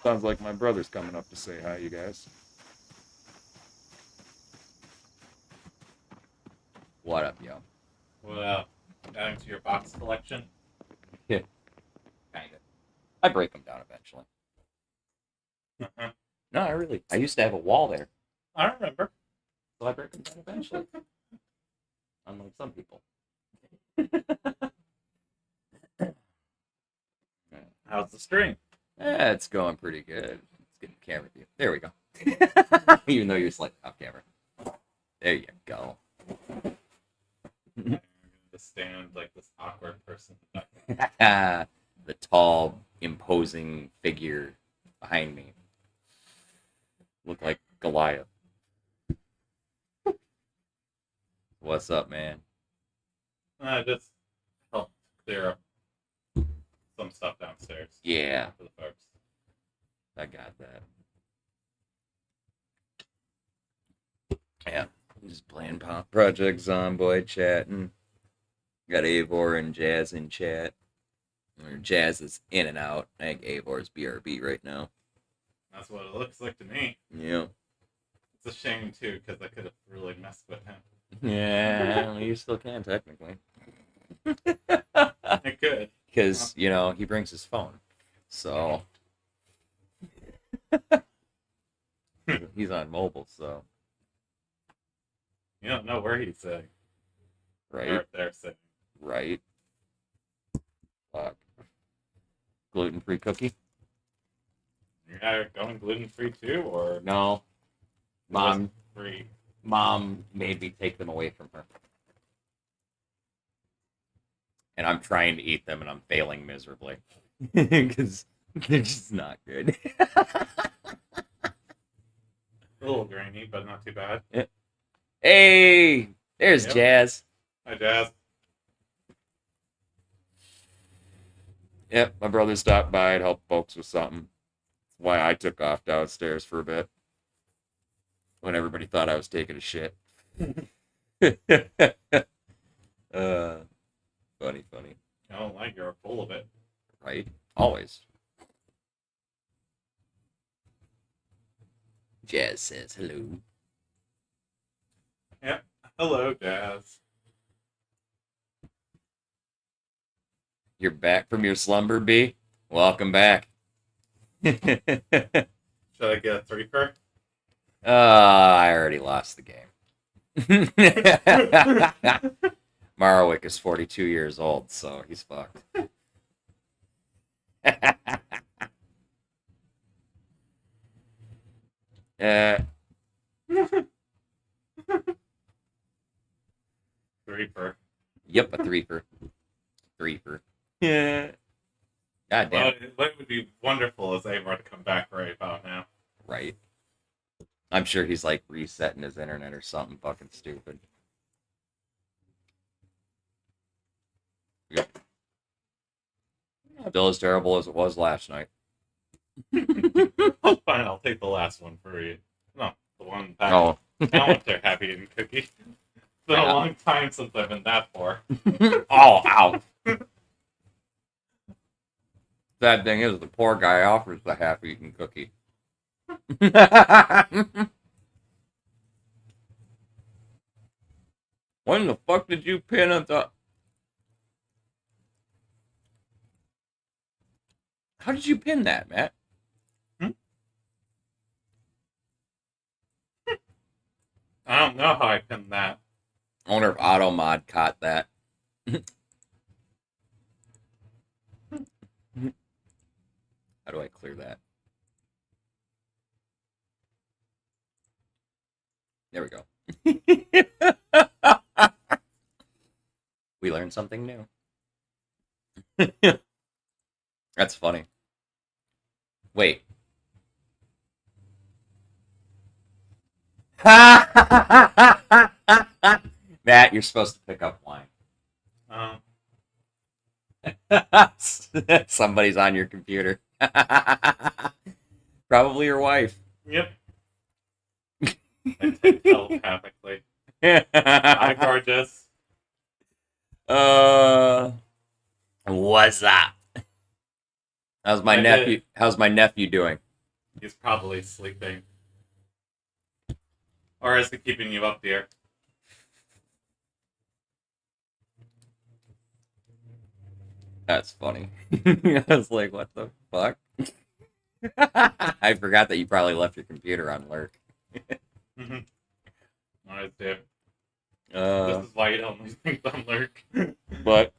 Sounds like my brother's coming up to say hi, you guys. What up, yo? What up? Adding to your box collection? Yeah. Kind of. I break them down eventually. No, I used to have a wall there. I remember. So I break them down eventually. Unlike some people. How's the stream? It's going pretty good. Let's get the camera view. There we go. Even though you're slightly off camera. There you go. I'm going to stand like this awkward person. The tall, imposing figure behind me. Look like Goliath. What's up, man? Just help clear up some stuff downstairs. Yeah, For the folks. I got that. Yeah, I'm just playing Pop Project Zomboid chatting. Got Avor and Jazz in chat. Or Jazz is in and out. I think Avor's BRB right now. That's what it looks like to me. Yeah. It's a shame, too, because I could have really messed with him. Yeah, well, you still can, technically. I could. Because, you know, he brings his phone. So. He's on mobile, so. You don't know where he's sitting. Right? Or if they're sitting. Right. Fuck. Gluten-free cookie? You're going gluten-free, too, or No. Mom free? Mom made me take them away from her. And I'm trying to eat them, and I'm failing miserably. Because they're just not good. A little grainy, but not too bad. Hey! There's Yep. Jazz. Hi, Jazz. Yep, my brother stopped by to help folks with something. That's why I took off downstairs for a bit. When everybody thought I was taking a shit. Funny. I don't like you're full of it. Right? Always. Jazz says hello. Yep. Hello, Jazz. You're back from your slumber, B? Welcome back. Should I get a threefer? I already lost the game. Marwick is 42 years old, so he's fucked. Threefer. Yep, a threefer. Yeah. God damn. Well, what would be wonderful is they were to come back right about now. Right. I'm sure he's like resetting his internet or something fucking stupid. Yep. Still as terrible as it was last night. Oh, fine, I'll take the last one for you. No, the one back. Oh. I want their happy eating cookie. It's been Yeah. a long time since I've been that poor. Oh, ow. Sad thing is, the poor guy offers the half-eaten cookie. When the fuck did you pin on top? How did you pin that, Matt? I don't know how I pinned that. I wonder if AutoMod caught that. How do I clear that? There we go. We learned something new. That's funny. Wait. Matt, you're supposed to pick up wine. Somebody's on your computer. Probably your wife. Yep. I type telepathically. Hi, gorgeous. What's up? How's my I nephew? did. How's my nephew doing? He's probably sleeping. Or is he keeping you up, dear? That's funny. I was like, what the fuck? I forgot that you probably left your computer on lurk. Alright, Dave. This Uh, is why you don't leave things on lurk. but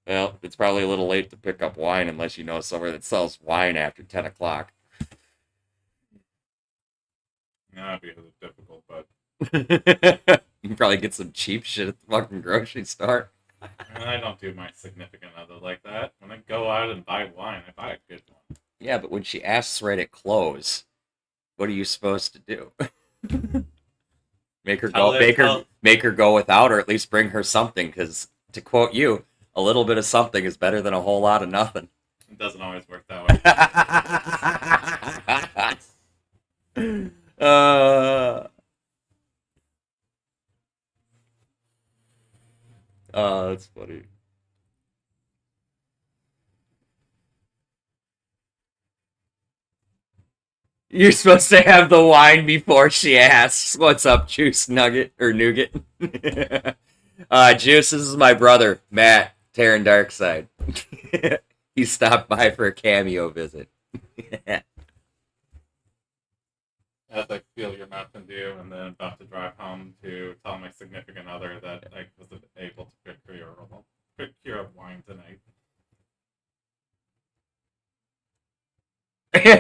well, it's probably a little late to pick up wine unless you know somewhere that sells wine after 10 o'clock. Yeah, that'd be difficult, but You can probably get some cheap shit at the fucking grocery store. I don't do my significant other like that. When I go out and buy wine, I buy a good one. Yeah, but when she asks right at close, what are you supposed to do? Make her Tell go. her- Make her go without, or at least bring her something. Because to quote you, a little bit of something is better than a whole lot of nothing. It doesn't always work that way. That's funny. You're supposed to have the wine before she asks, "What's up, Juice Nugget or Nougat?" Juice, this is my brother, Matt, Terran Darkside. He stopped by for a cameo visit. As I feel your Mountain Dew and then about to drive home to tell my significant other that I wasn't able to procure a wine tonight.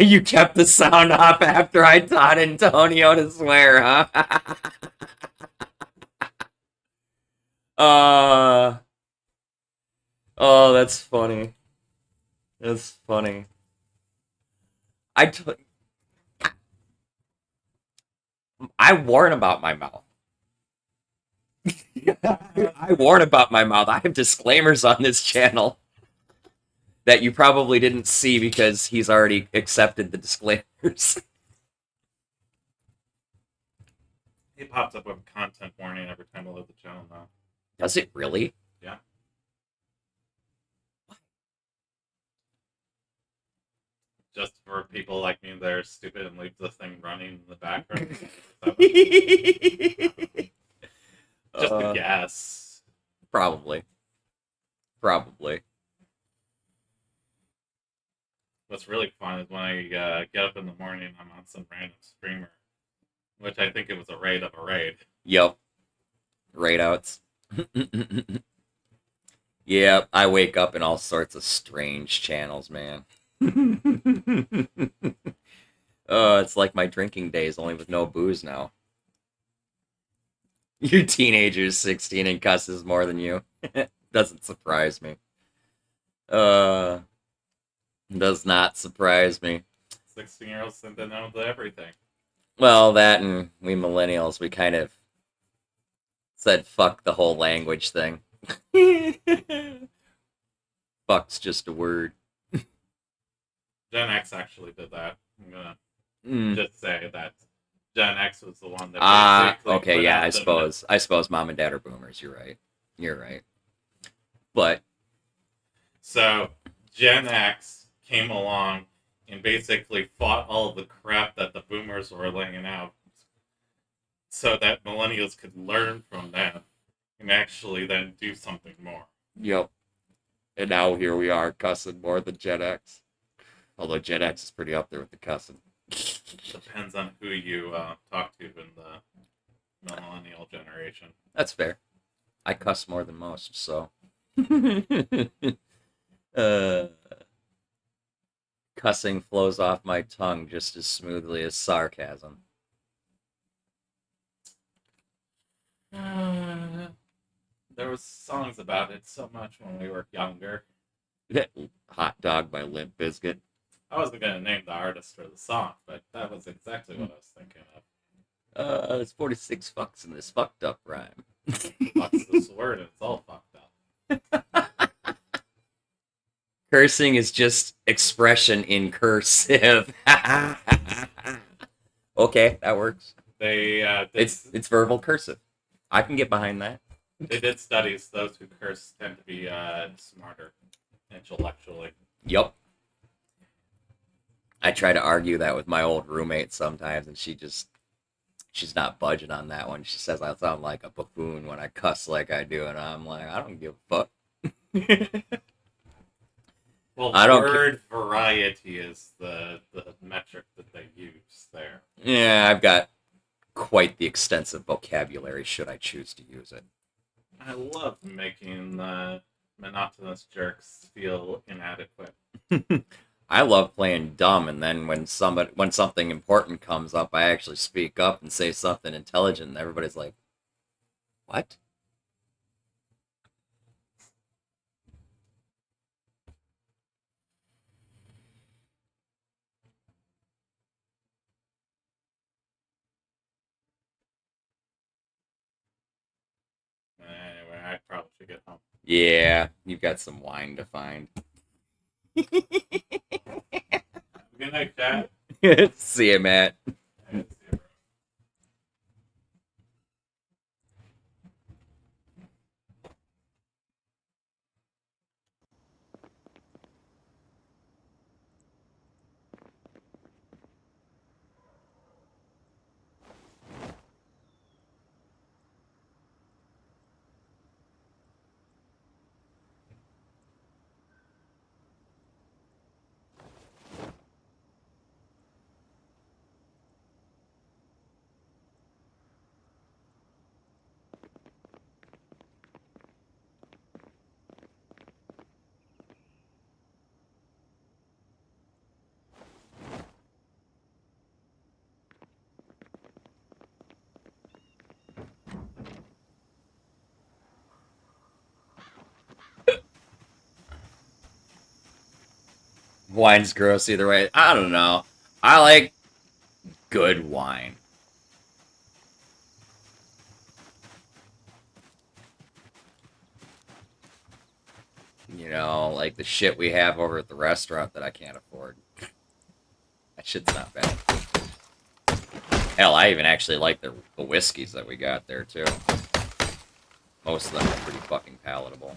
You kept the sound off after I taught Antonio to swear, huh? Oh, that's funny. That's funny. I warn about my mouth. I warn about my mouth. I have disclaimers on this channel that you probably didn't see because he's already accepted the disclaimers. It pops up with content warning every time I load the channel now. Does it really? Yeah. Just for people like me that are stupid and leave the thing running in the background. Just a guess. Probably. What's really fun is when I get up in the morning and I'm on some random streamer, which I think it was a raid of a raid. Yep. Raid outs. Yeah, I wake up in all sorts of strange channels, man. It's like my drinking days, only with no booze now. Your teenager's 16 and cusses more than you. Doesn't surprise me. Does not surprise me. 16-year-olds seem to know everything. Well, that and we millennials, we kind of said fuck the whole language thing. Fuck's just a word. Gen X actually did that. I'm gonna just say that Gen X was the one that basically okay, put yeah, out I suppose mom and dad are boomers. You're right. But so Gen X came along and basically fought all of the crap that the boomers were laying out, so that millennials could learn from them and actually then do something more. yep. And now here we are cussing more than Gen X. Although Gen X is pretty up there with the cussing. Depends on who you talk to in the millennial generation. That's fair. I cuss more than most, so. Cussing flows off my tongue just as smoothly as sarcasm. There was songs about it so much when we were younger. Hot Dog by Limp Bizkit. I wasn't going to name the artist or the song, but that was exactly what I was thinking of. There's 46 fucks in this fucked up rhyme. Fuck's this word, and it's all fucked up. Cursing is just expression in cursive. Okay, that works. They It's verbal cursive. I can get behind that. They did studies. Those who curse tend to be smarter intellectually. Yup. I try to argue that with my old roommate sometimes, and she's not budging on that one. She says I sound like a buffoon when I cuss like I do, and I'm like, I don't give a fuck. Well, I don't word variety is the metric that they use there. Yeah, I've got quite the extensive vocabulary should I choose to use it. I love making monotonous jerks feel inadequate. I love playing dumb, and then when something important comes up, I actually speak up and say something intelligent, and everybody's like, "What?" Anyway, I probably should get home. Yeah, you've got some wine to find. Good night, Dad. See you, Matt. Wine's gross either way. I don't know. I like good wine. You know, like the shit we have over at the restaurant that I can't afford. That shit's not bad. Hell, I even actually like the whiskeys that we got there, too. Most of them are pretty fucking palatable.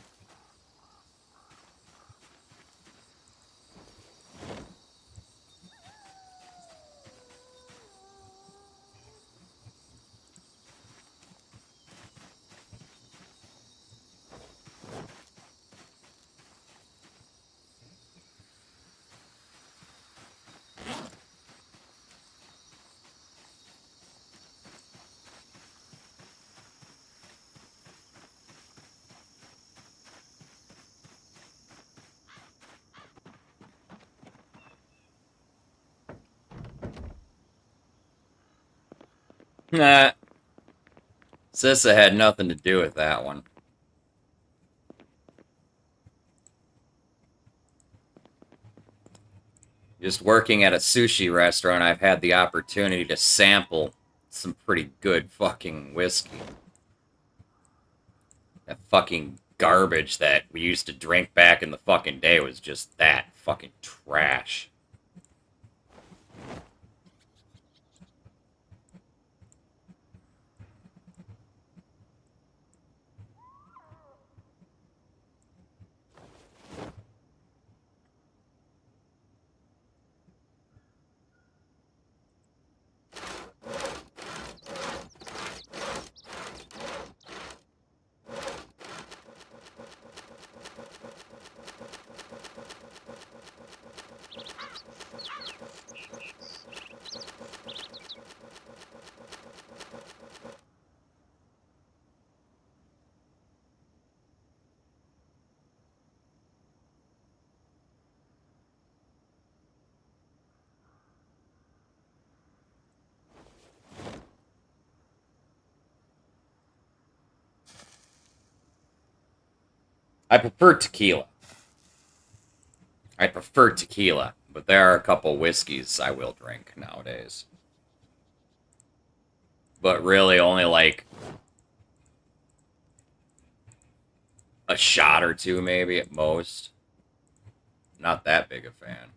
Nah. Sissa had nothing to do with that one. Just working at a sushi restaurant, I've had the opportunity to sample some pretty good fucking whiskey. That fucking garbage that we used to drink back in the fucking day was just that fucking trash. I prefer tequila. But there are a couple whiskeys I will drink nowadays. But really only like a shot or two maybe at most. Not that big a fan.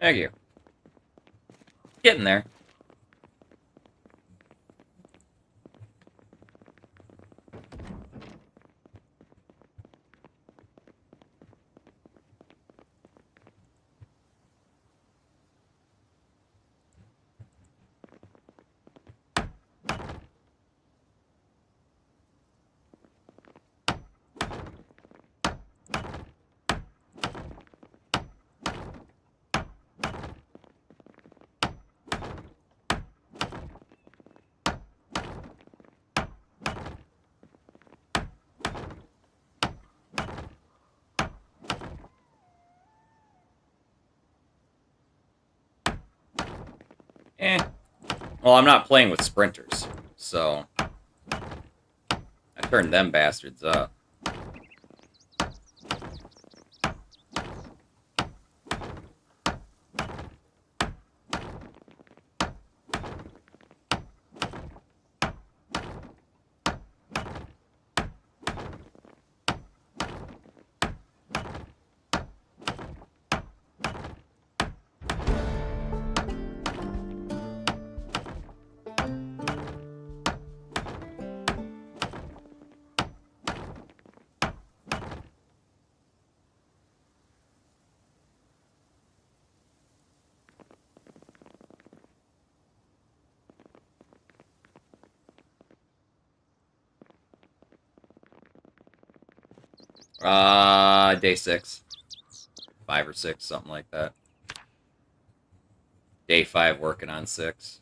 Thank you. Getting there. Eh. Well, I'm not playing with sprinters, so I turned them bastards up. Day 6. 5 or 6, something like that. Day 5 working on 6.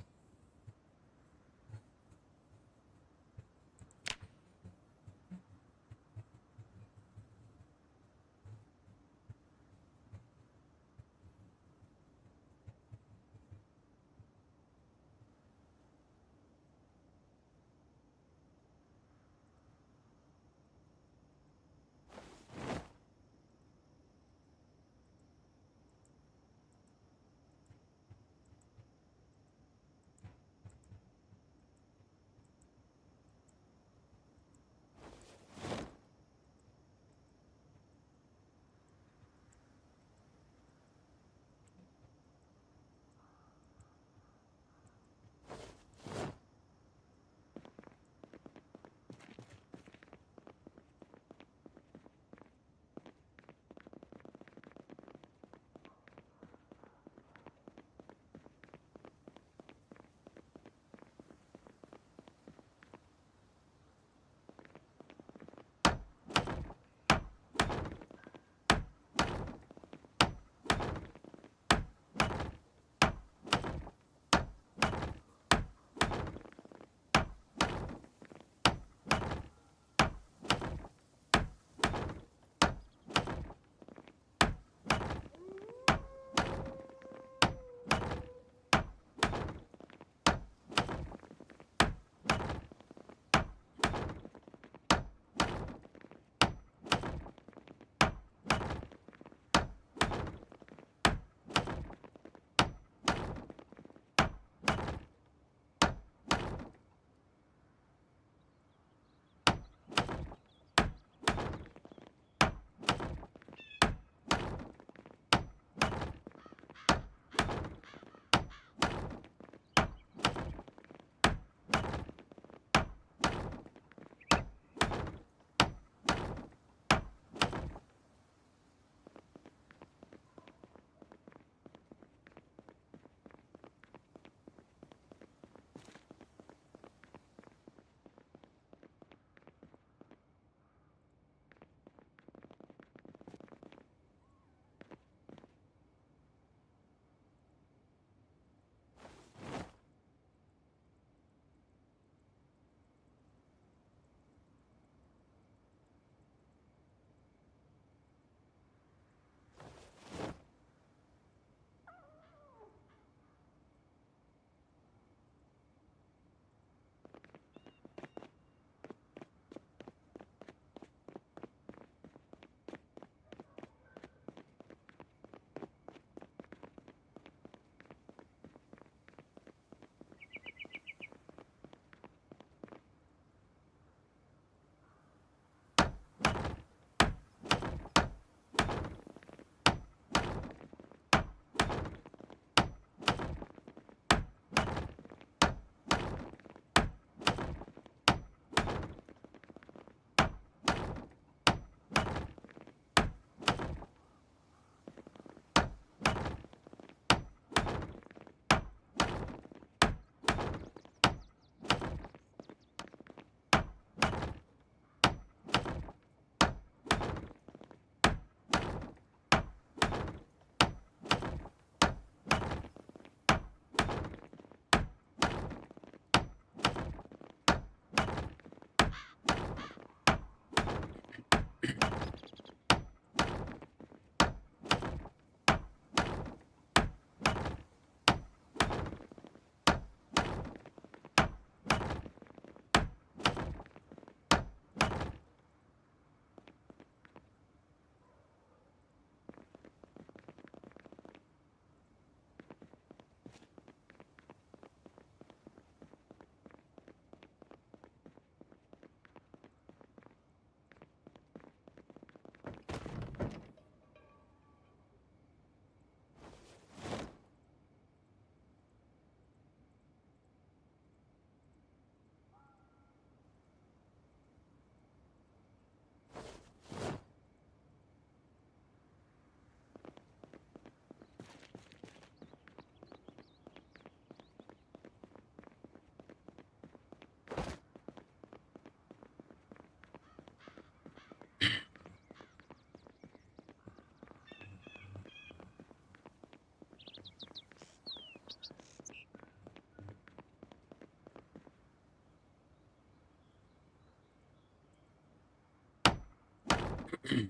Ooh.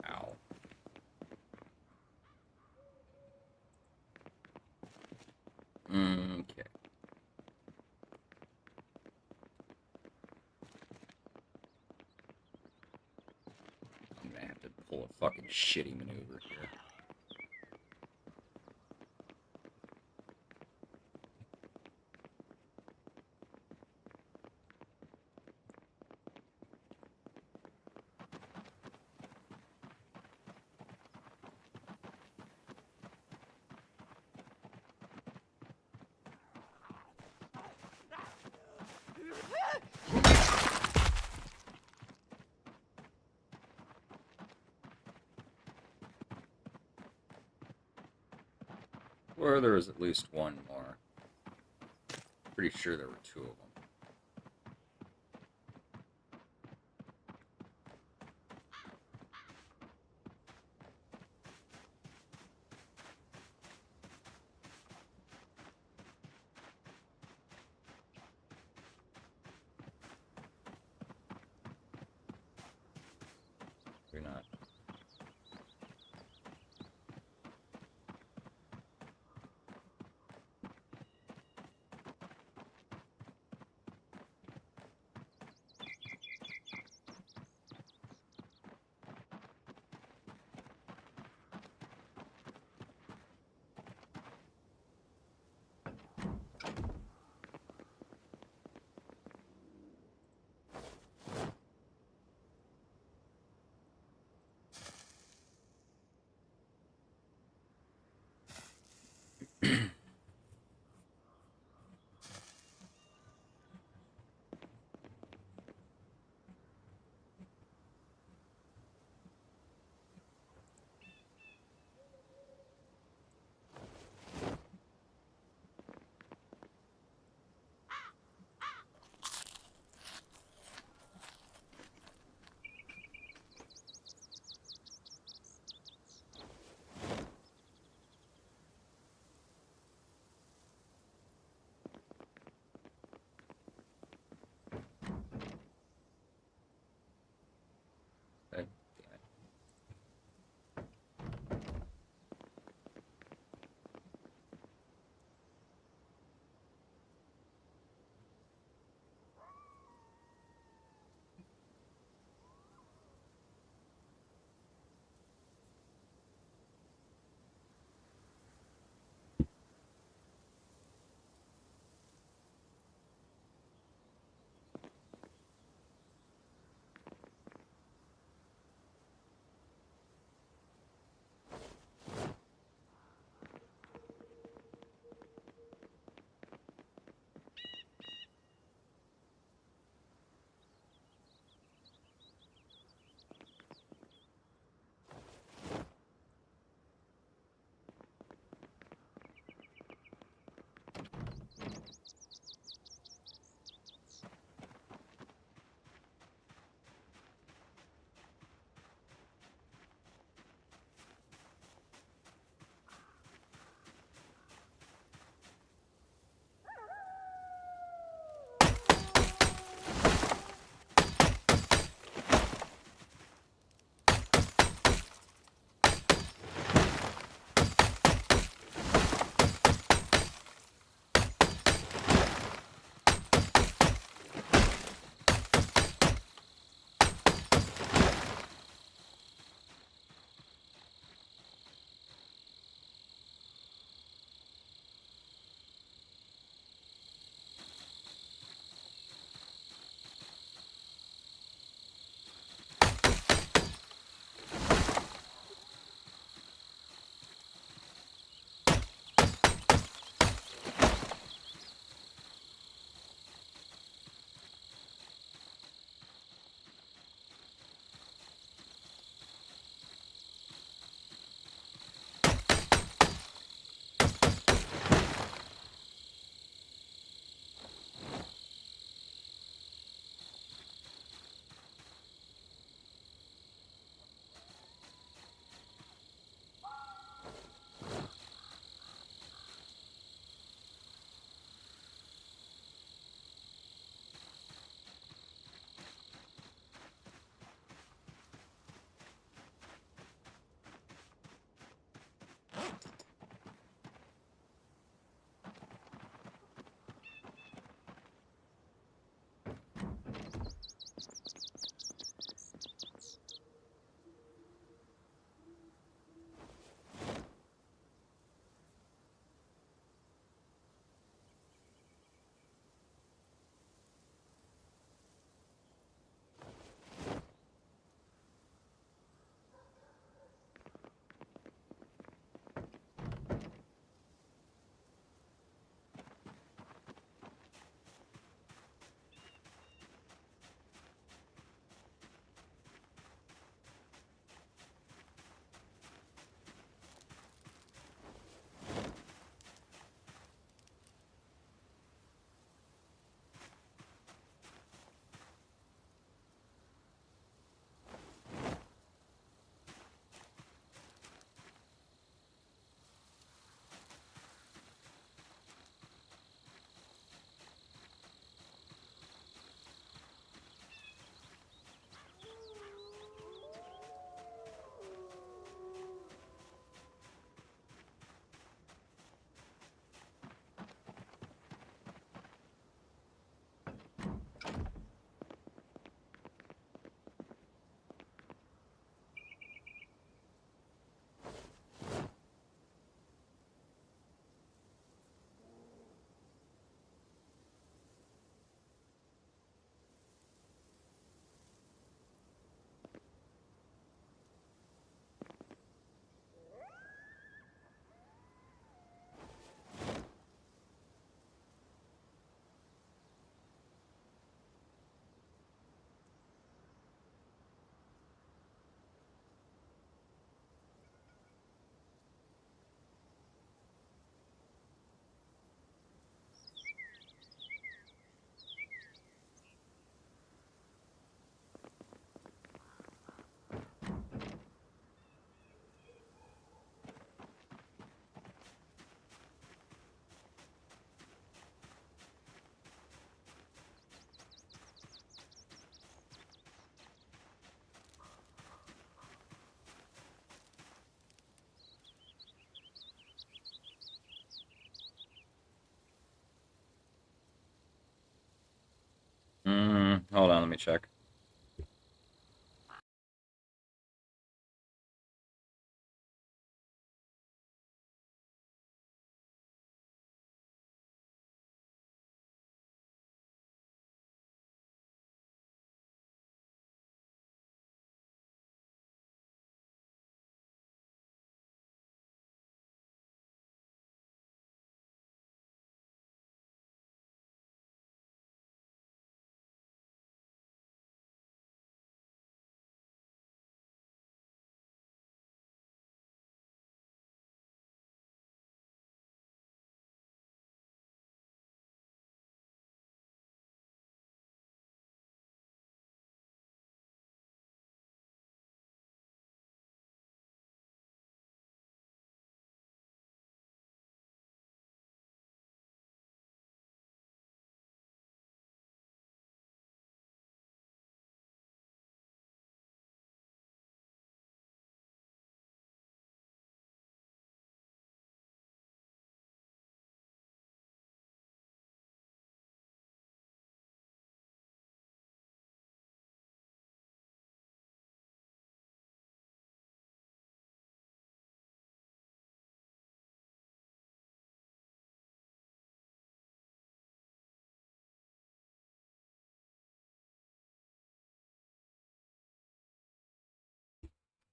Ow. Okay. I'm gonna have to pull a fucking shitty maneuver here. Or there was at least one more. Pretty sure there were two of them. Maybe not. me check.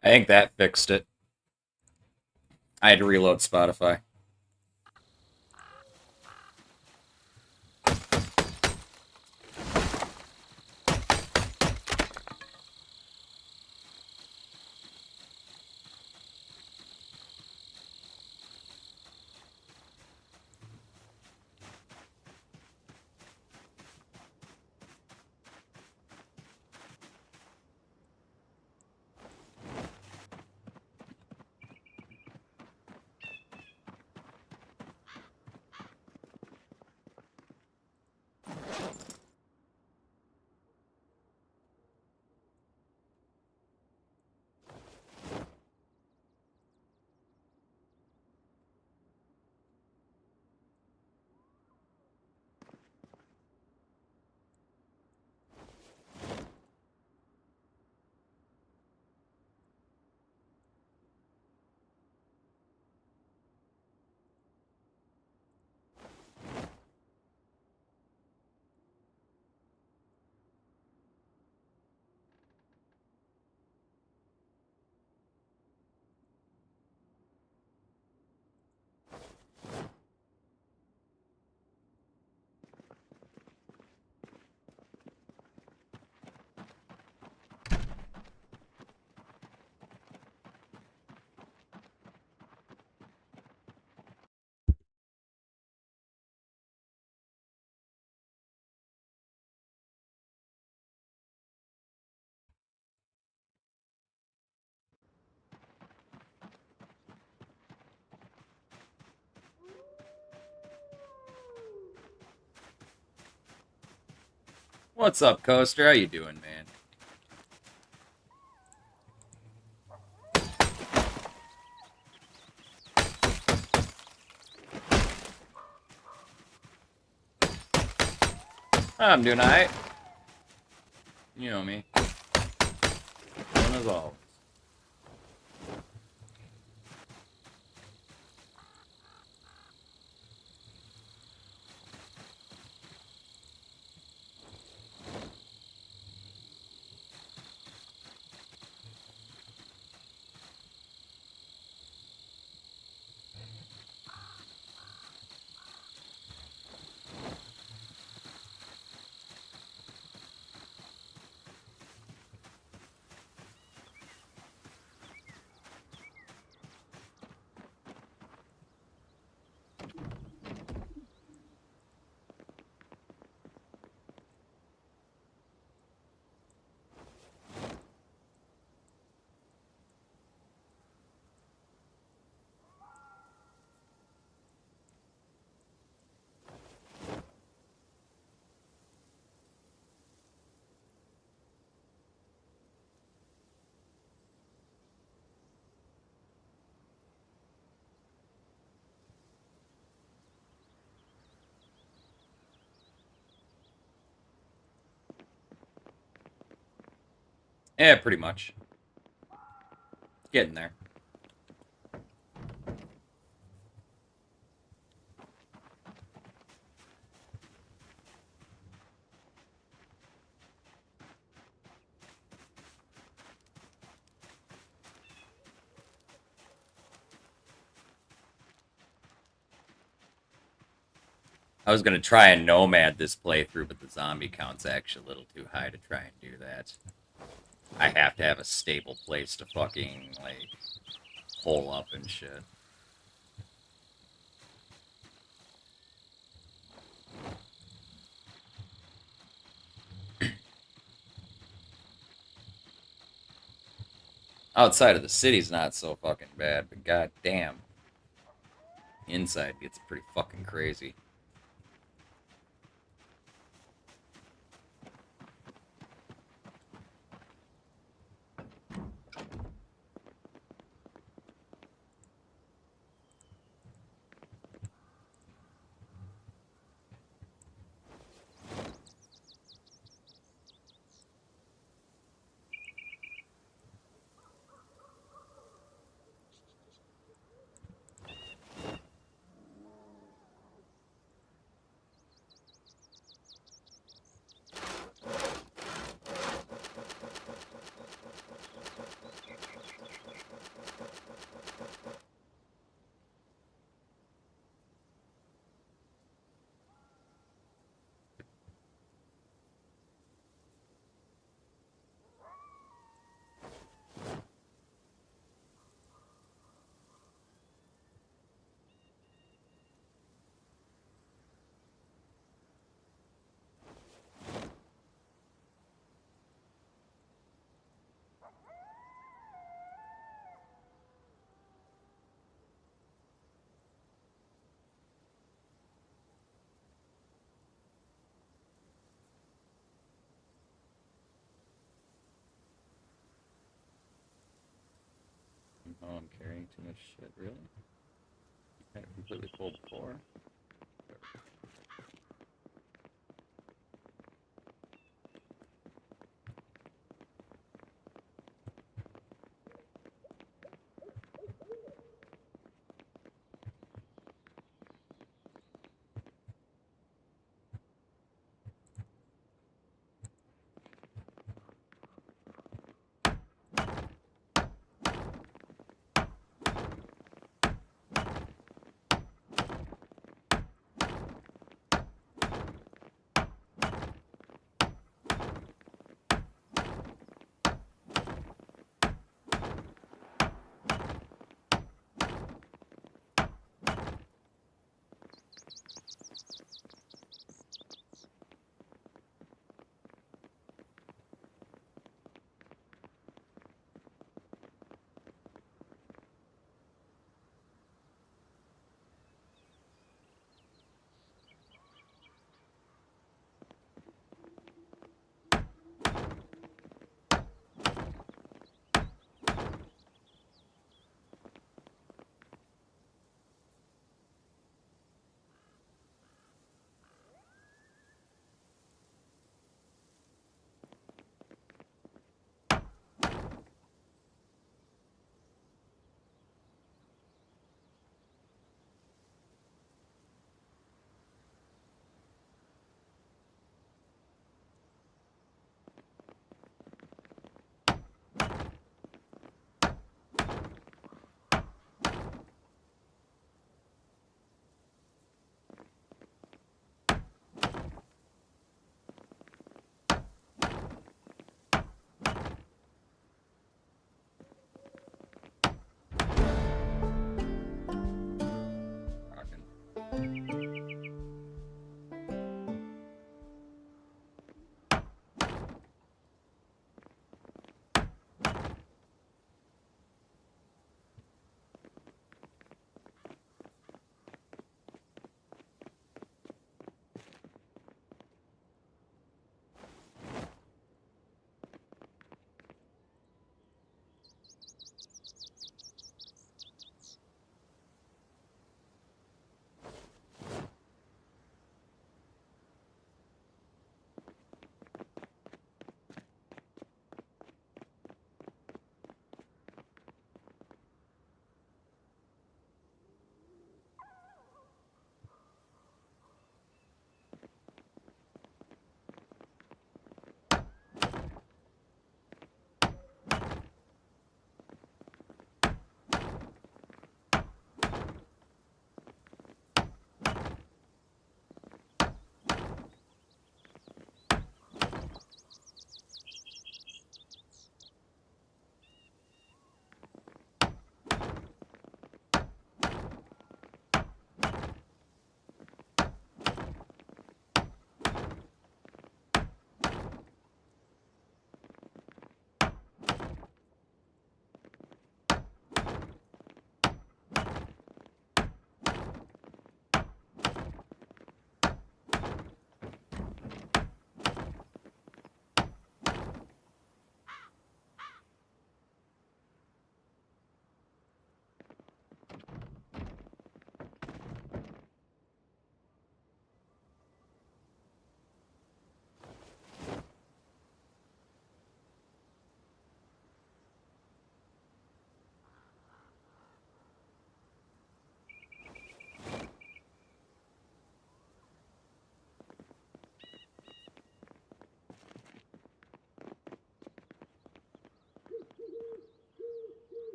I think that fixed it. I had to reload Spotify. What's up, Coaster? How you doing, man? I'm doing alright. You know me. One as always. Yeah, pretty much. Getting there. I was gonna try and nomad this playthrough, but the zombie count's actually a little too high to try and do that. I have to have a stable place to fucking, like, hole up and shit. Outside of the city's not so fucking bad, but goddamn, inside gets pretty fucking crazy. Oh, I'm carrying too much shit, really? I had it completely full before.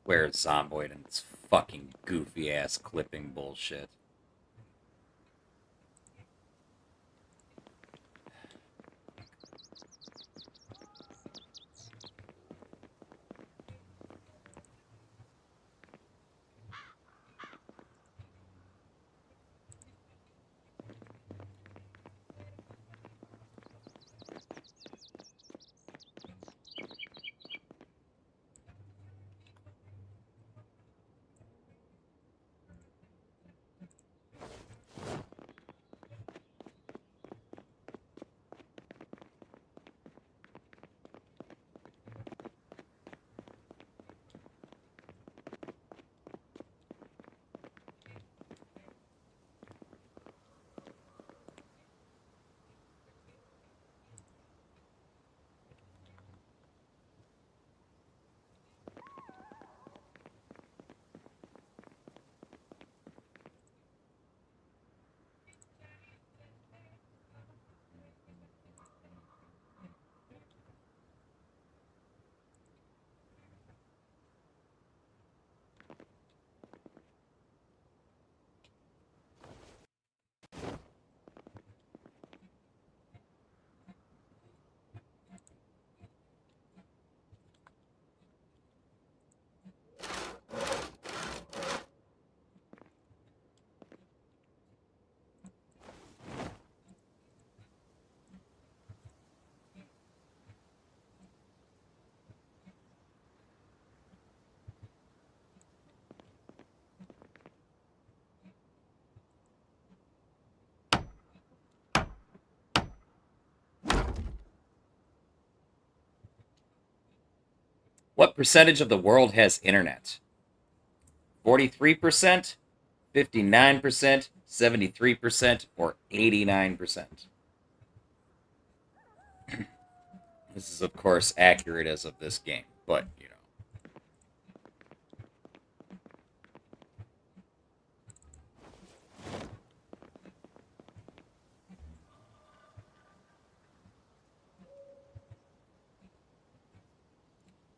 Where's Zomboid and this fucking goofy ass clipping bullshit? What percentage of the world has internet? 43%, 59%, 73%, or 89%? This is, of course, accurate as of this game, but, you know.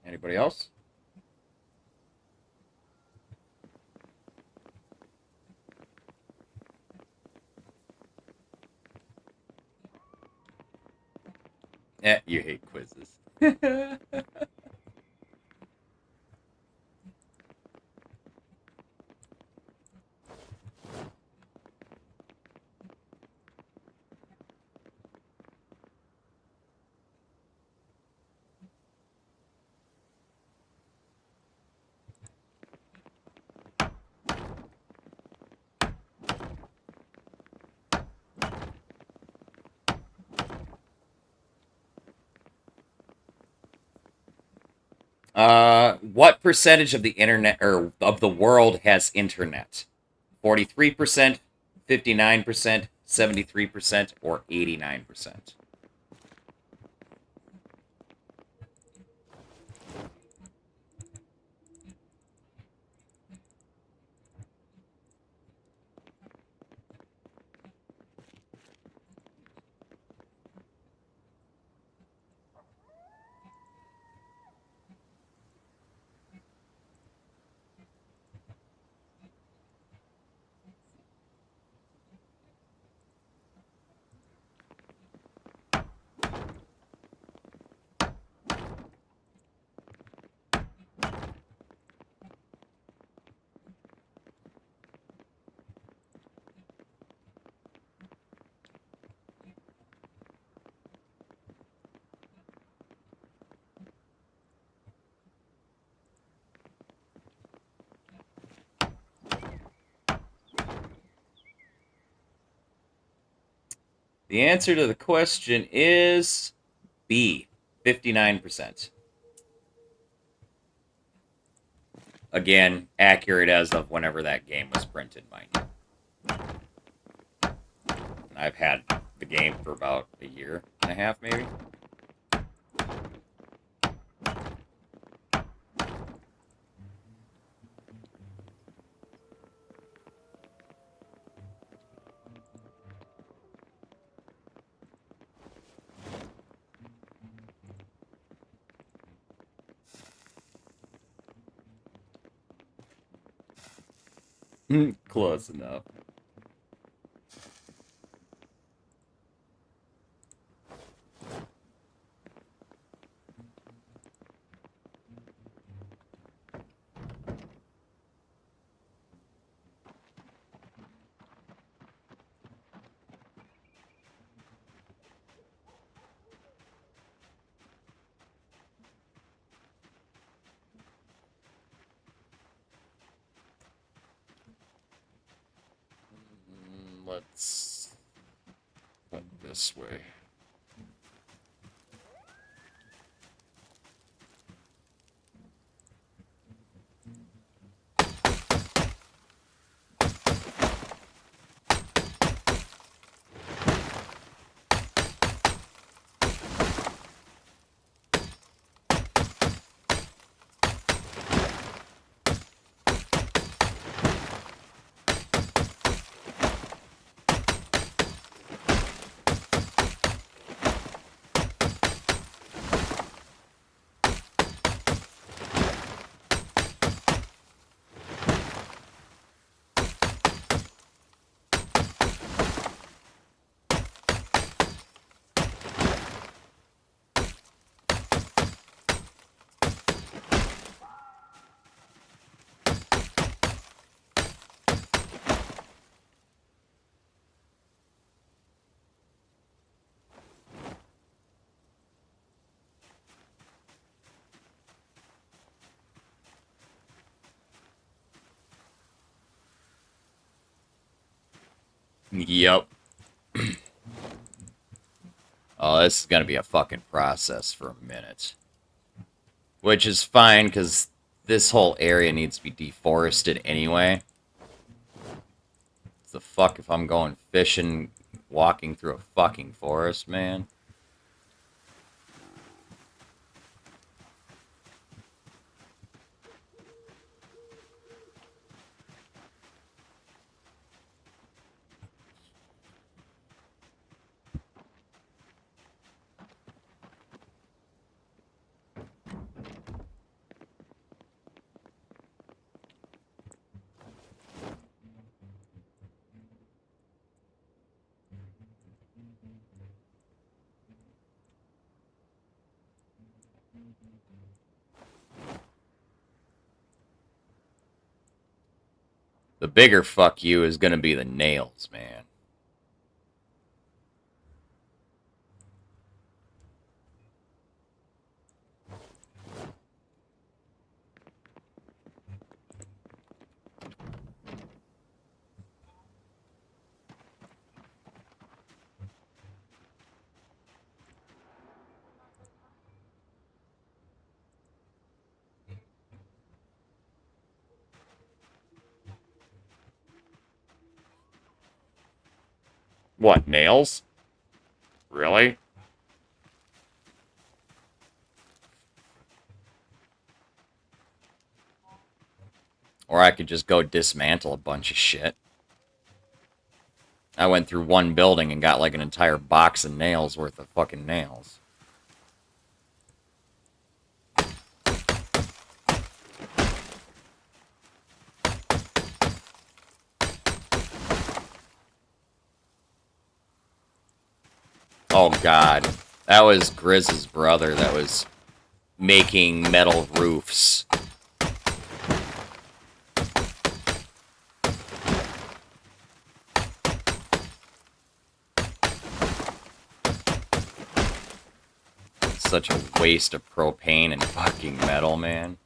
Anybody else? You hate quizzes. What percentage of the internet or of the world has internet? 43%, 59%, 73%, or 89%? The answer to the question is B, 59%. Again, accurate as of whenever that game was printed, mind you. I've had the game for about a year and a half, maybe. Close enough. Let's put it this way. Yep. Oh, this is gonna be a fucking process for a minute. Which is fine, because this whole area needs to be deforested anyway. What the fuck if I'm going fishing, walking through a fucking forest, man? The bigger fuck you is gonna be the nails, man. What, nails? Really? Or I could just go dismantle a bunch of shit. I went through one building and got like an entire box of nails worth of fucking nails. Oh god. That was Grizz's brother that was making metal roofs. Such a waste of propane and fucking metal, man.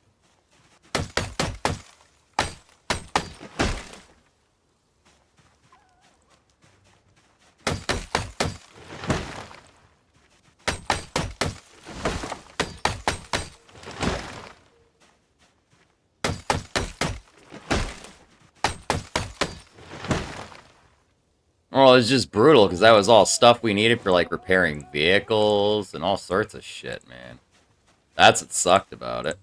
Well, it's just brutal because that was all stuff we needed for like repairing vehicles and all sorts of shit, man. That's what sucked about it.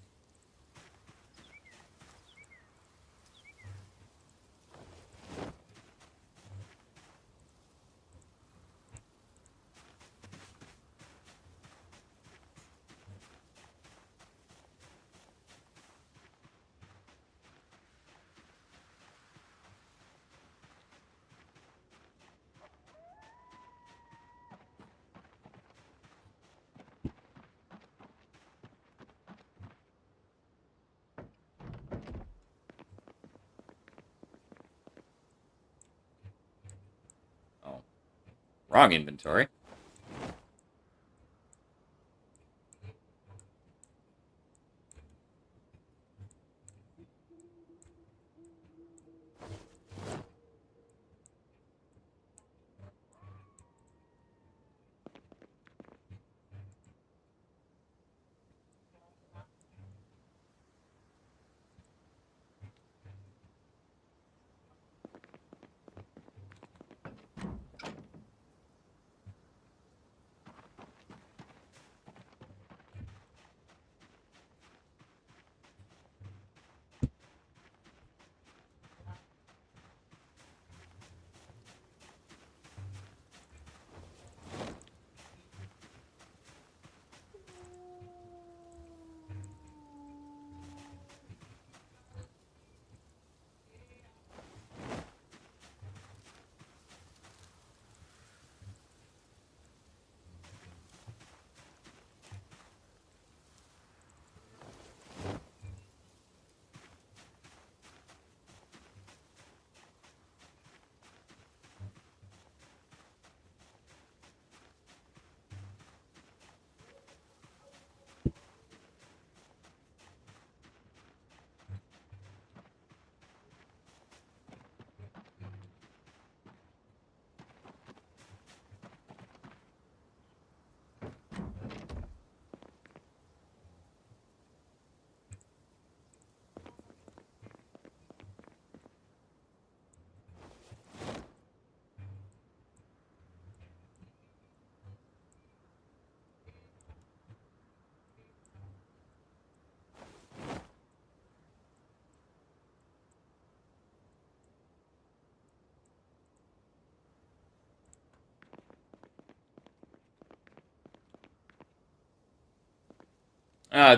Wrong inventory.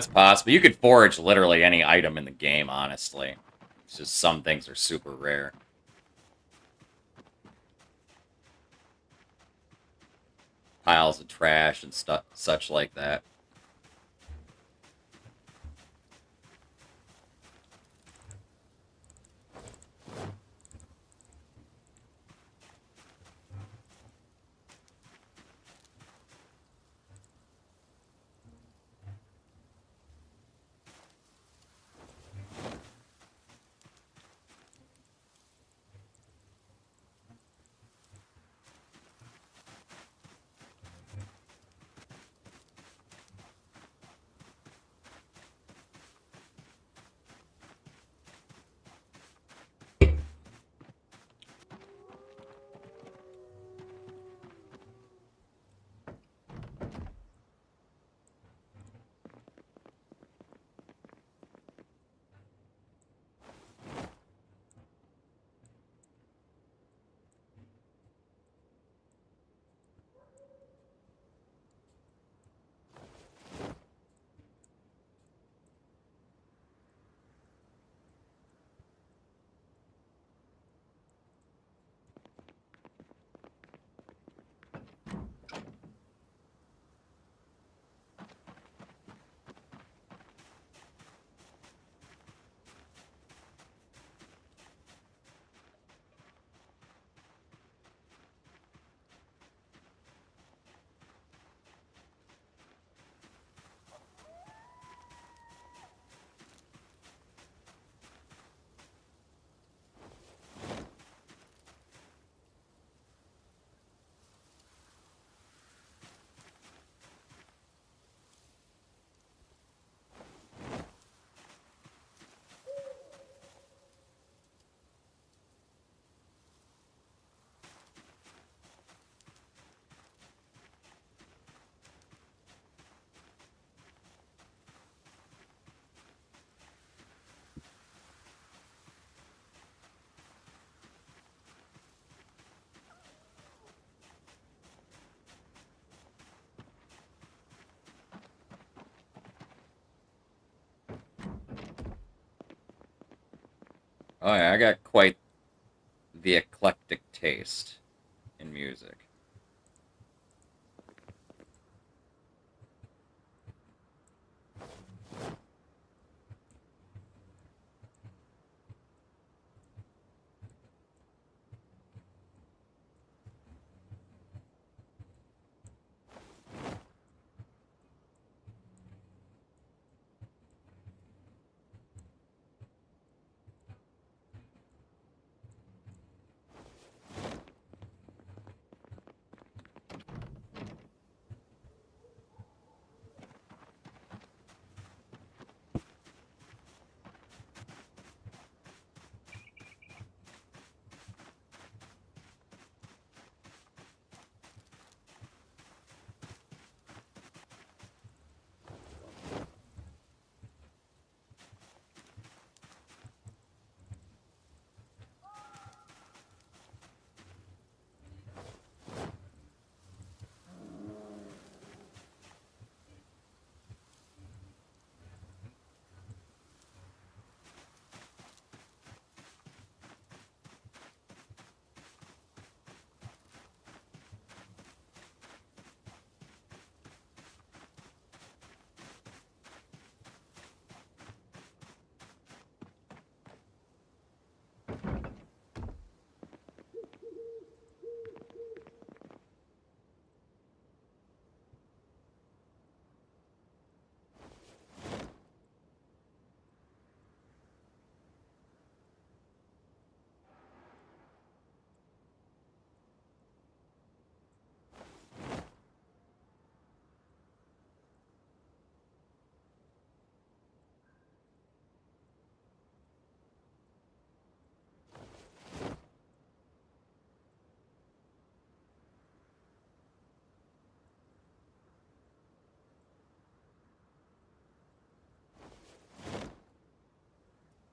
It's possible. You could forage literally any item in the game, honestly. It's just some things are super rare. Piles of trash and stuff, such like that. Oh yeah, I got quite the eclectic taste in music.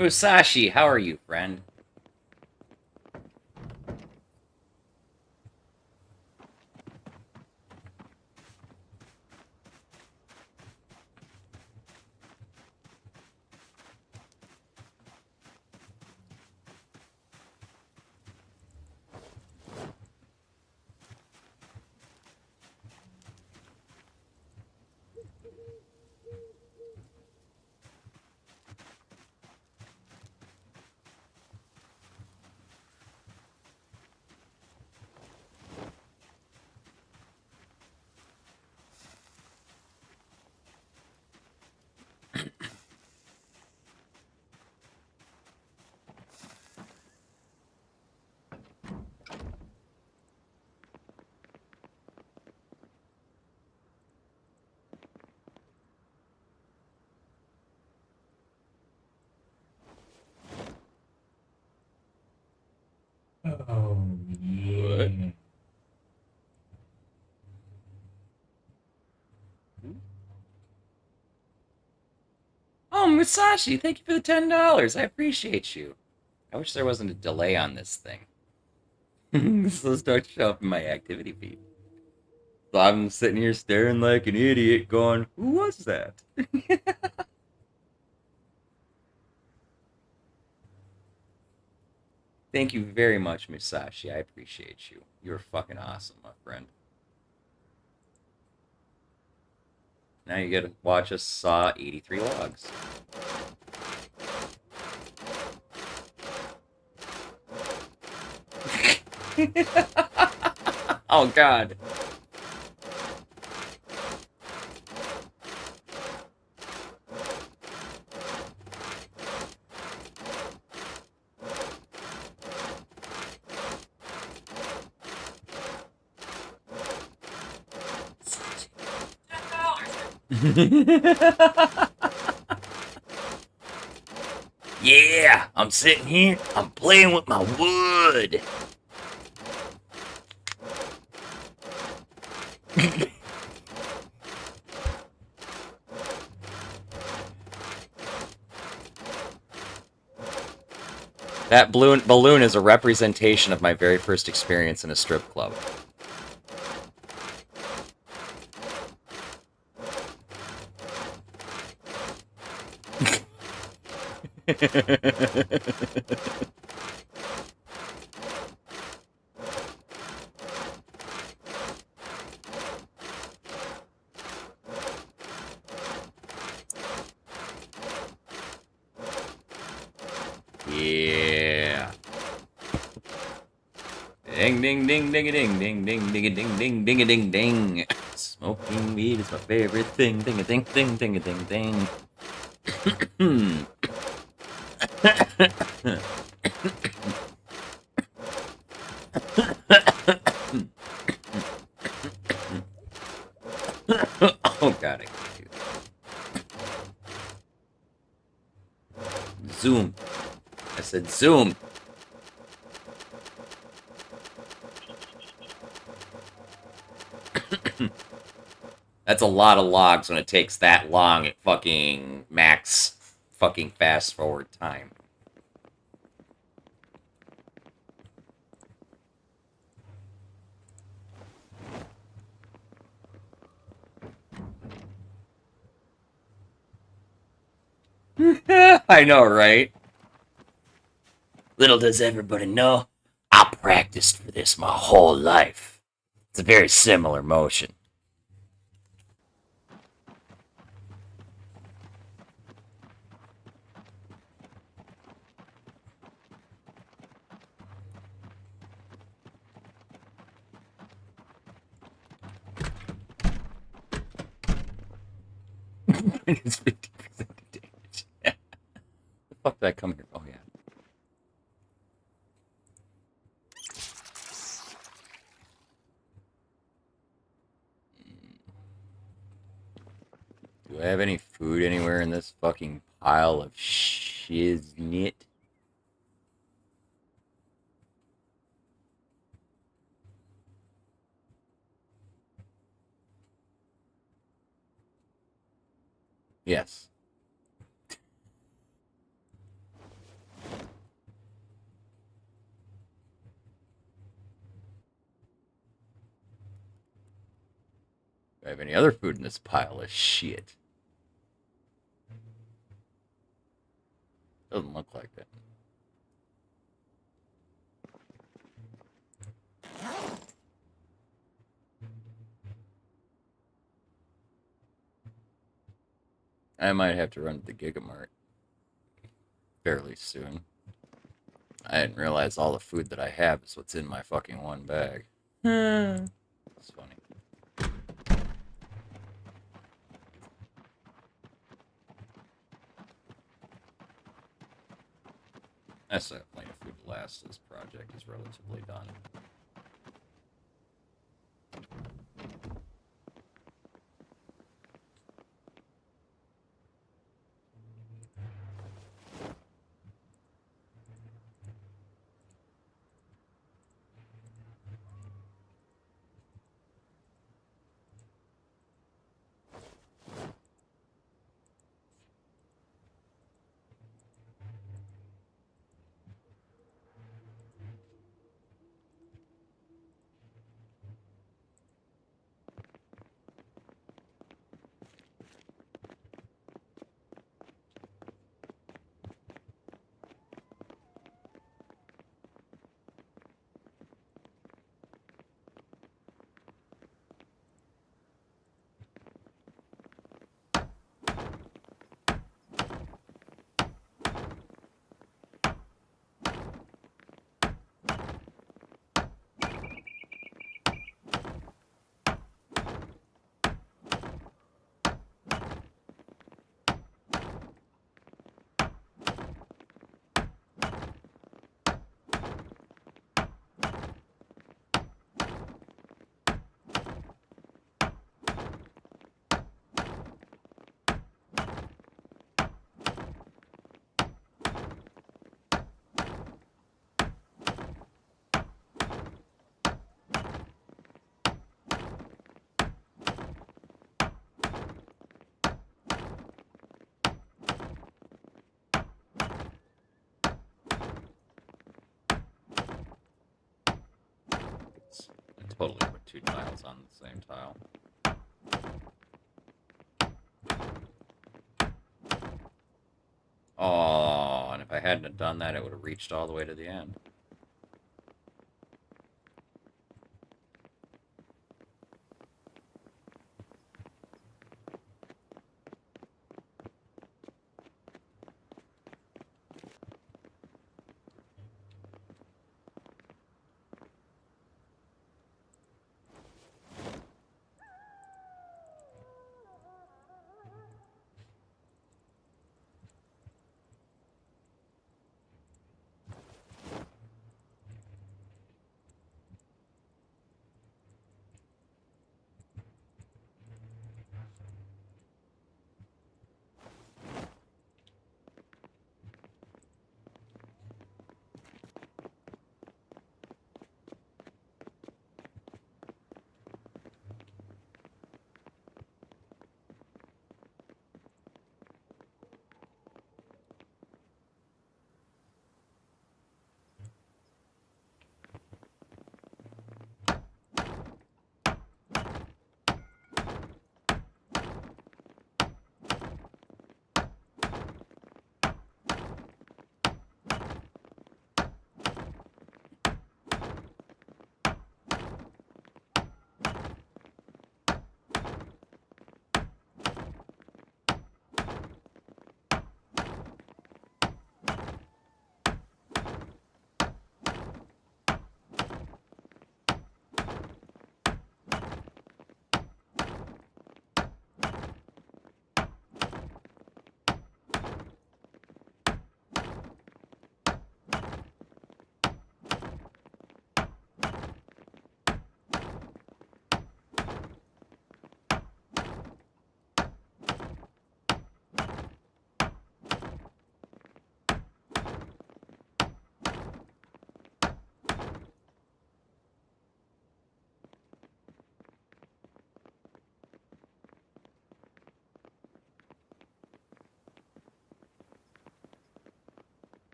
Musashi, how are you, friend? Oh, yeah. What? Oh, Musashi, thank you for the $10. I appreciate you. I wish there wasn't a delay on this thing. This will start to show up in my activity feed. So I'm sitting here staring like an idiot going, who was that? Thank you very much, Musashi. I appreciate you. You're fucking awesome, my friend. Now you get to watch us saw 83 logs. Oh, God. Yeah, I'm sitting here, I'm playing with my wood. That balloon is a representation of my very first experience in a strip club. Yeah. Ding ding ding ding ding ding ding ding ding ding ding ding ding. Smoking weed is my favorite thing. Ding a ding ding ding a ding ding. Oh god, I can't do that. Zoom. I said zoom. That's a lot of logs when it takes that long at fucking max fucking fast forward time. I know, right? Little does everybody know, I practiced for this my whole life. It's a very similar motion. It's 50% damage. The fuck did I come here? Oh, yeah. Do I have any food anywhere in this fucking pile of shiznit? Yes. Do I have any other food in this pile of shit? Doesn't look like it. I might have to run to the Gigamart fairly soon. I didn't realize all the food that I have is what's in my fucking one bag. It's funny. I still have plenty of food to last. This project is relatively done. I totally put two tiles on the same tile. Oh, and if I hadn't have done that, it would have reached all the way to the end.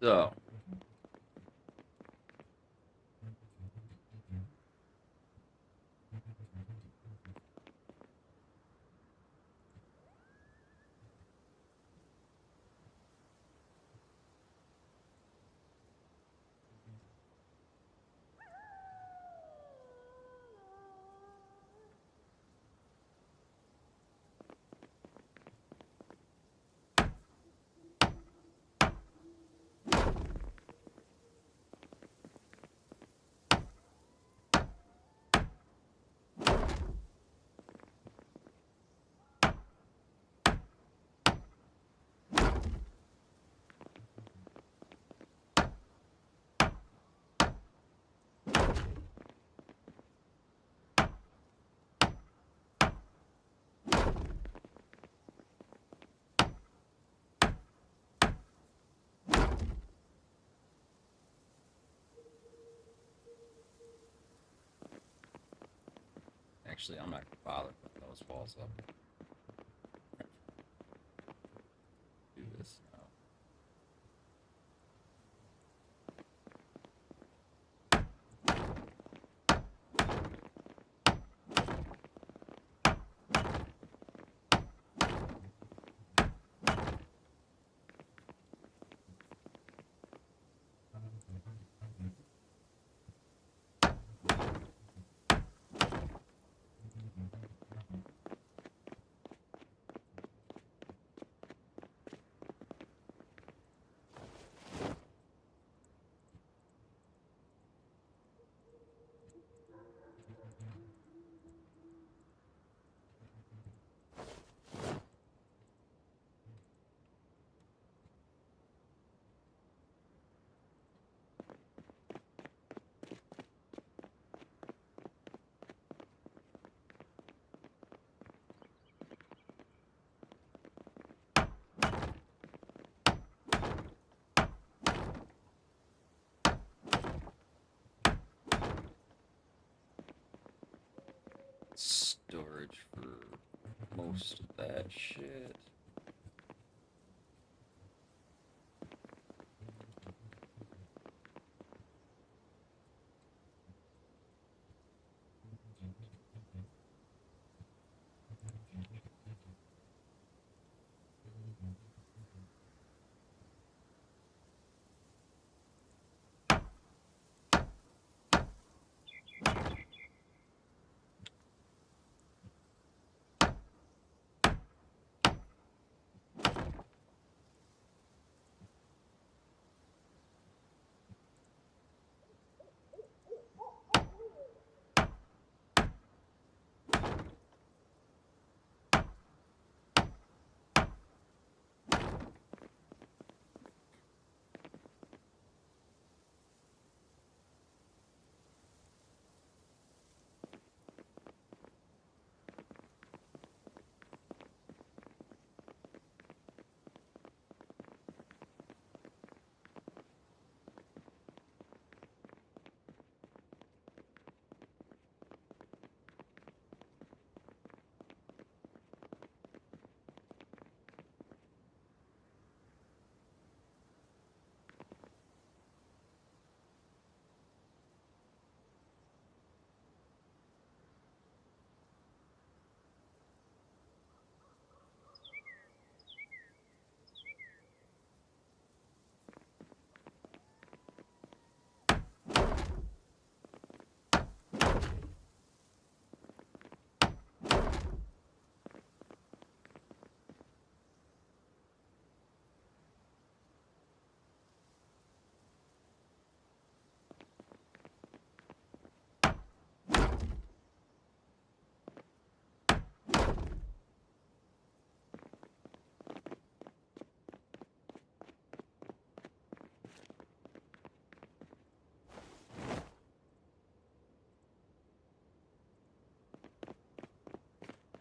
So, actually, I'm not gonna bother putting those walls up. Do this now. Storage for most of that shit.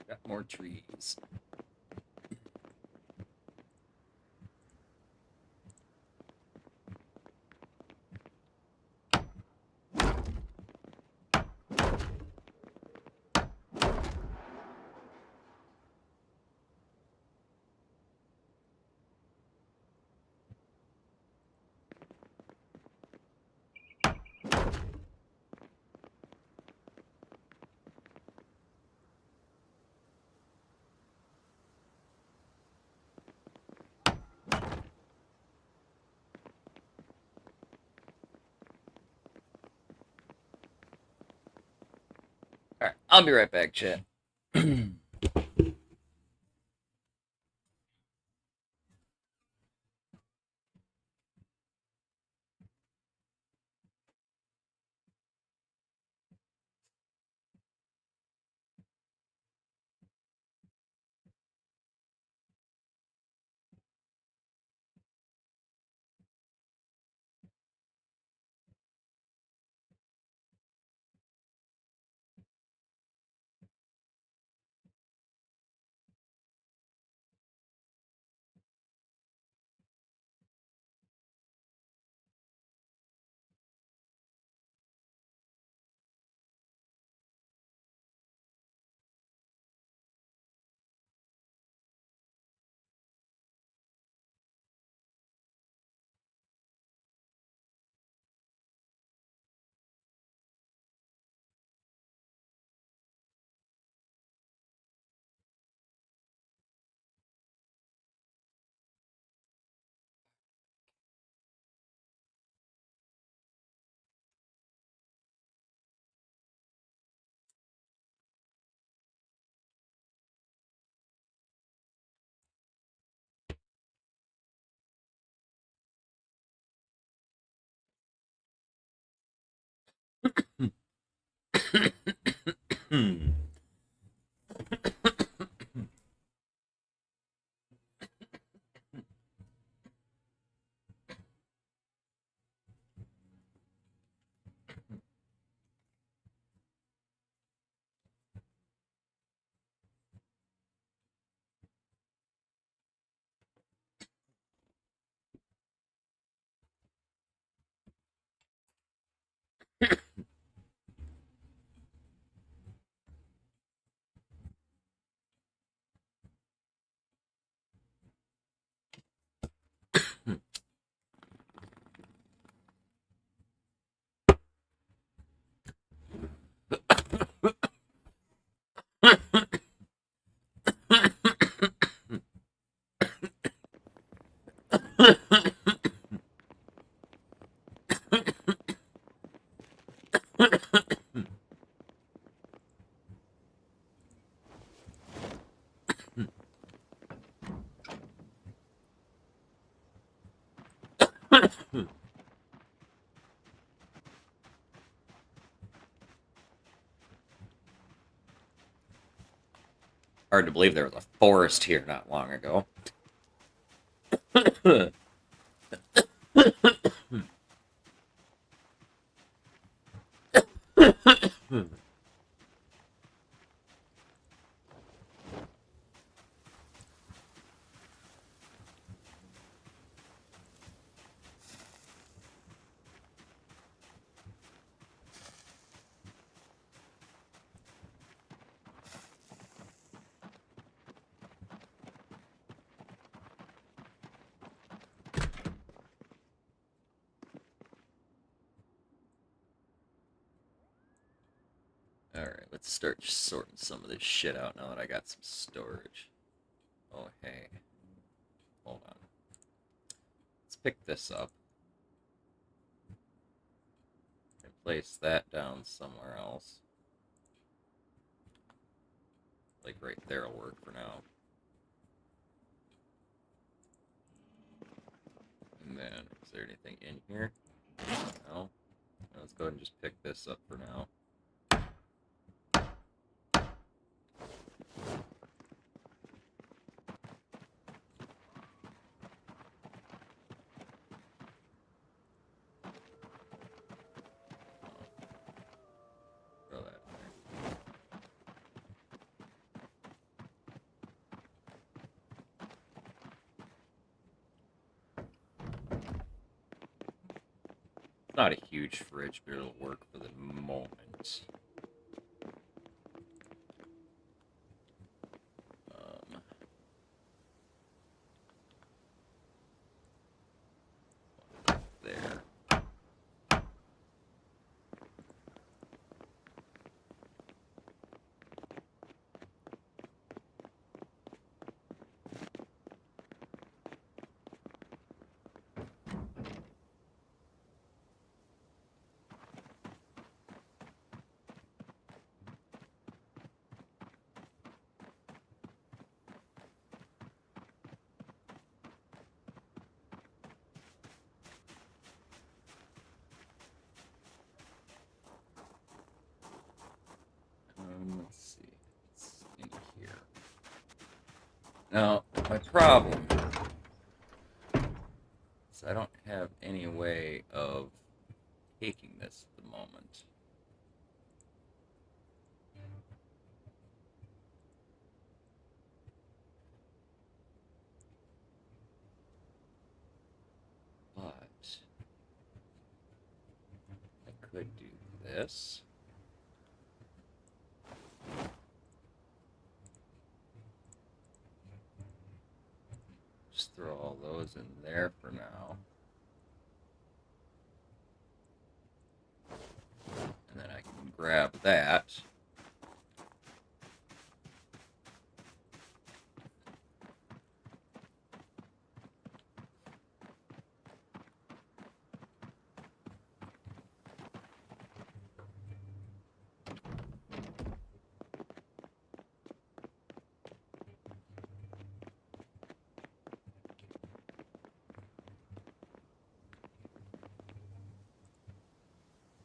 Got more trees. Alright, I'll be right back, chat. Hard to believe there was a forest here not long ago. Alright, let's start sorting some of this shit out now that I got some storage. Oh, hey. Hold on. Let's pick this up. And place that down somewhere else. Like right there will work for now. And then, is there anything in here? No? Let's go ahead and just pick this up for now. Throw that in there. Not a huge fridge, but it'll work for the moment. There. Now, my problem is I don't have any way of taking this at the moment. But I could do this. Just throw all those in there for now. And then I can grab that.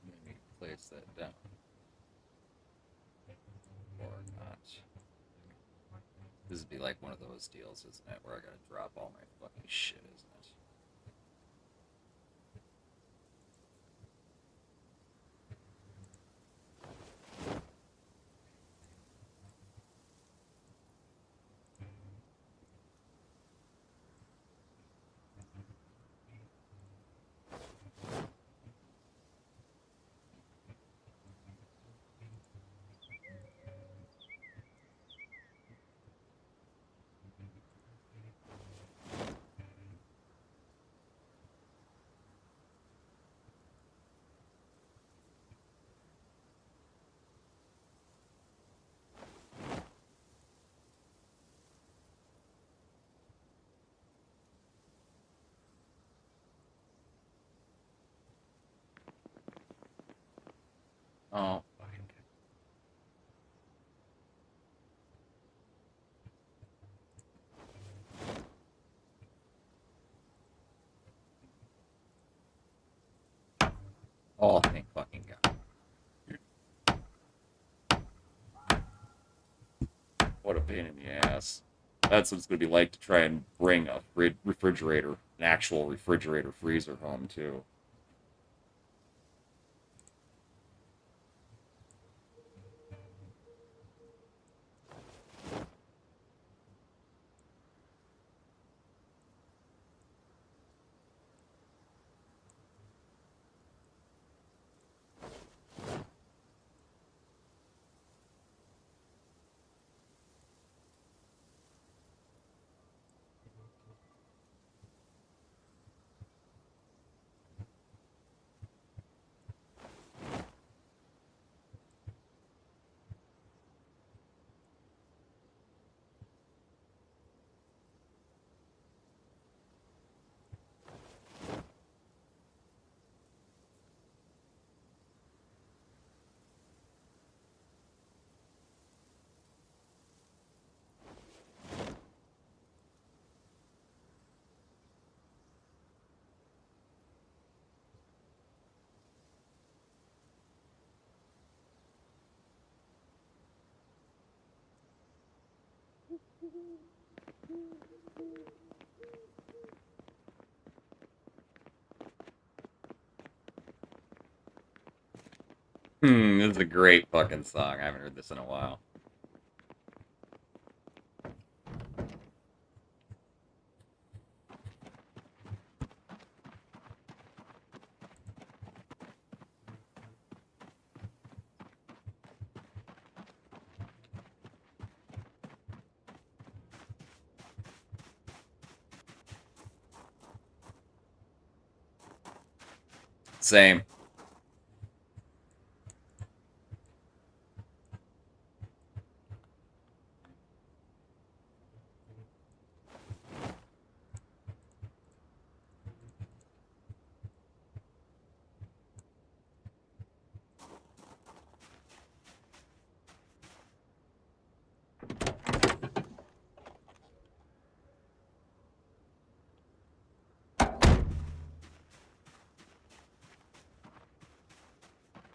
Maybe place that down. Or not. This would be like one of those deals, isn't it? Where I gotta drop all my fucking shit, isn't it? Oh, fucking. Oh, thank fucking God. What a pain in the ass. That's what it's going to be like to try and bring a refrigerator, an actual refrigerator freezer home, too. This is a great fucking song. I haven't heard this in a while. Same.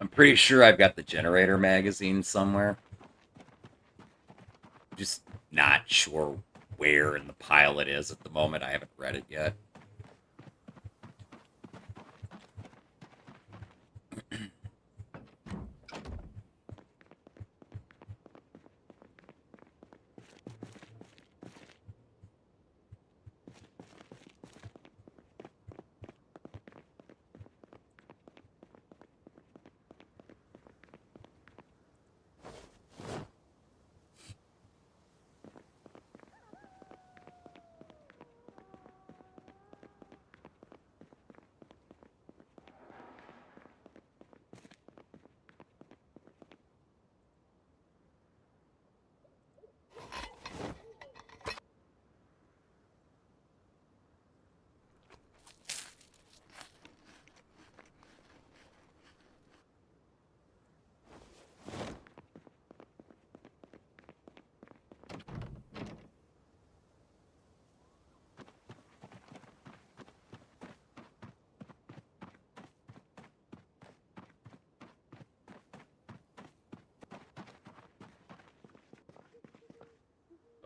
I'm pretty sure I've got the Generator magazine somewhere. Just not sure where in the pile it is at the moment. I haven't read it yet.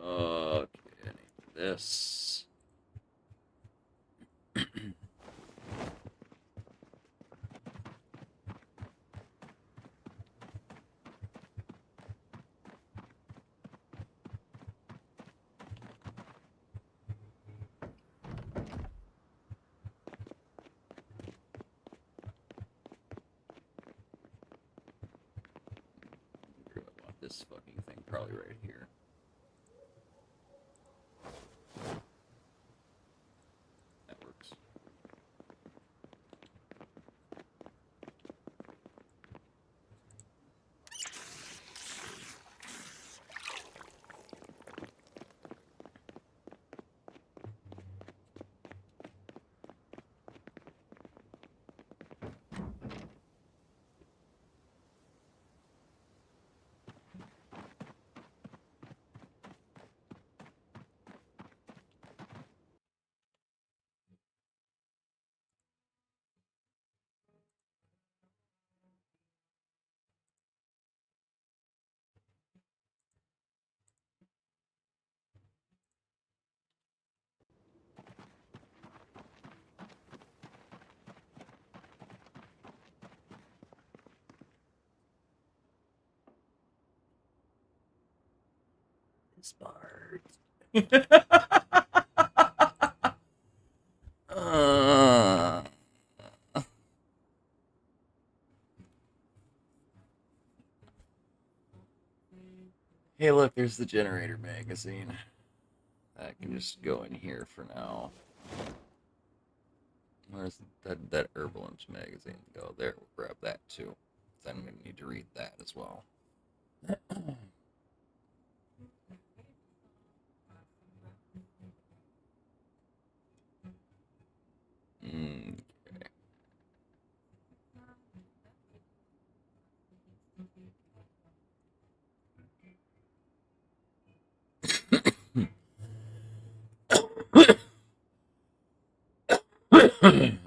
Okay, I need this. Where do I want this fucking thing? Probably right here. That works. Smart. uh, hey, look, there's the generator magazine. That can just go in here for now. Where's that Herbal Imps magazine go? There, we'll grab that too. Then we need to read that as well. Mm.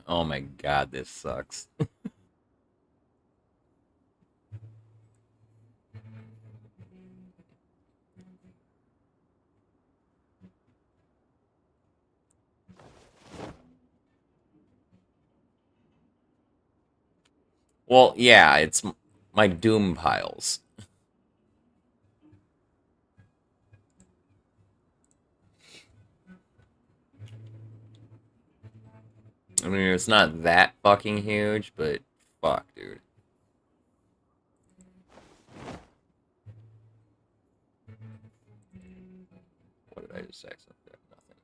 Oh my god, this sucks. Well, yeah, it's my Doom piles. I mean, it's not that fucking huge, but fuck, dude. What did I just accidentally grab? Nothing.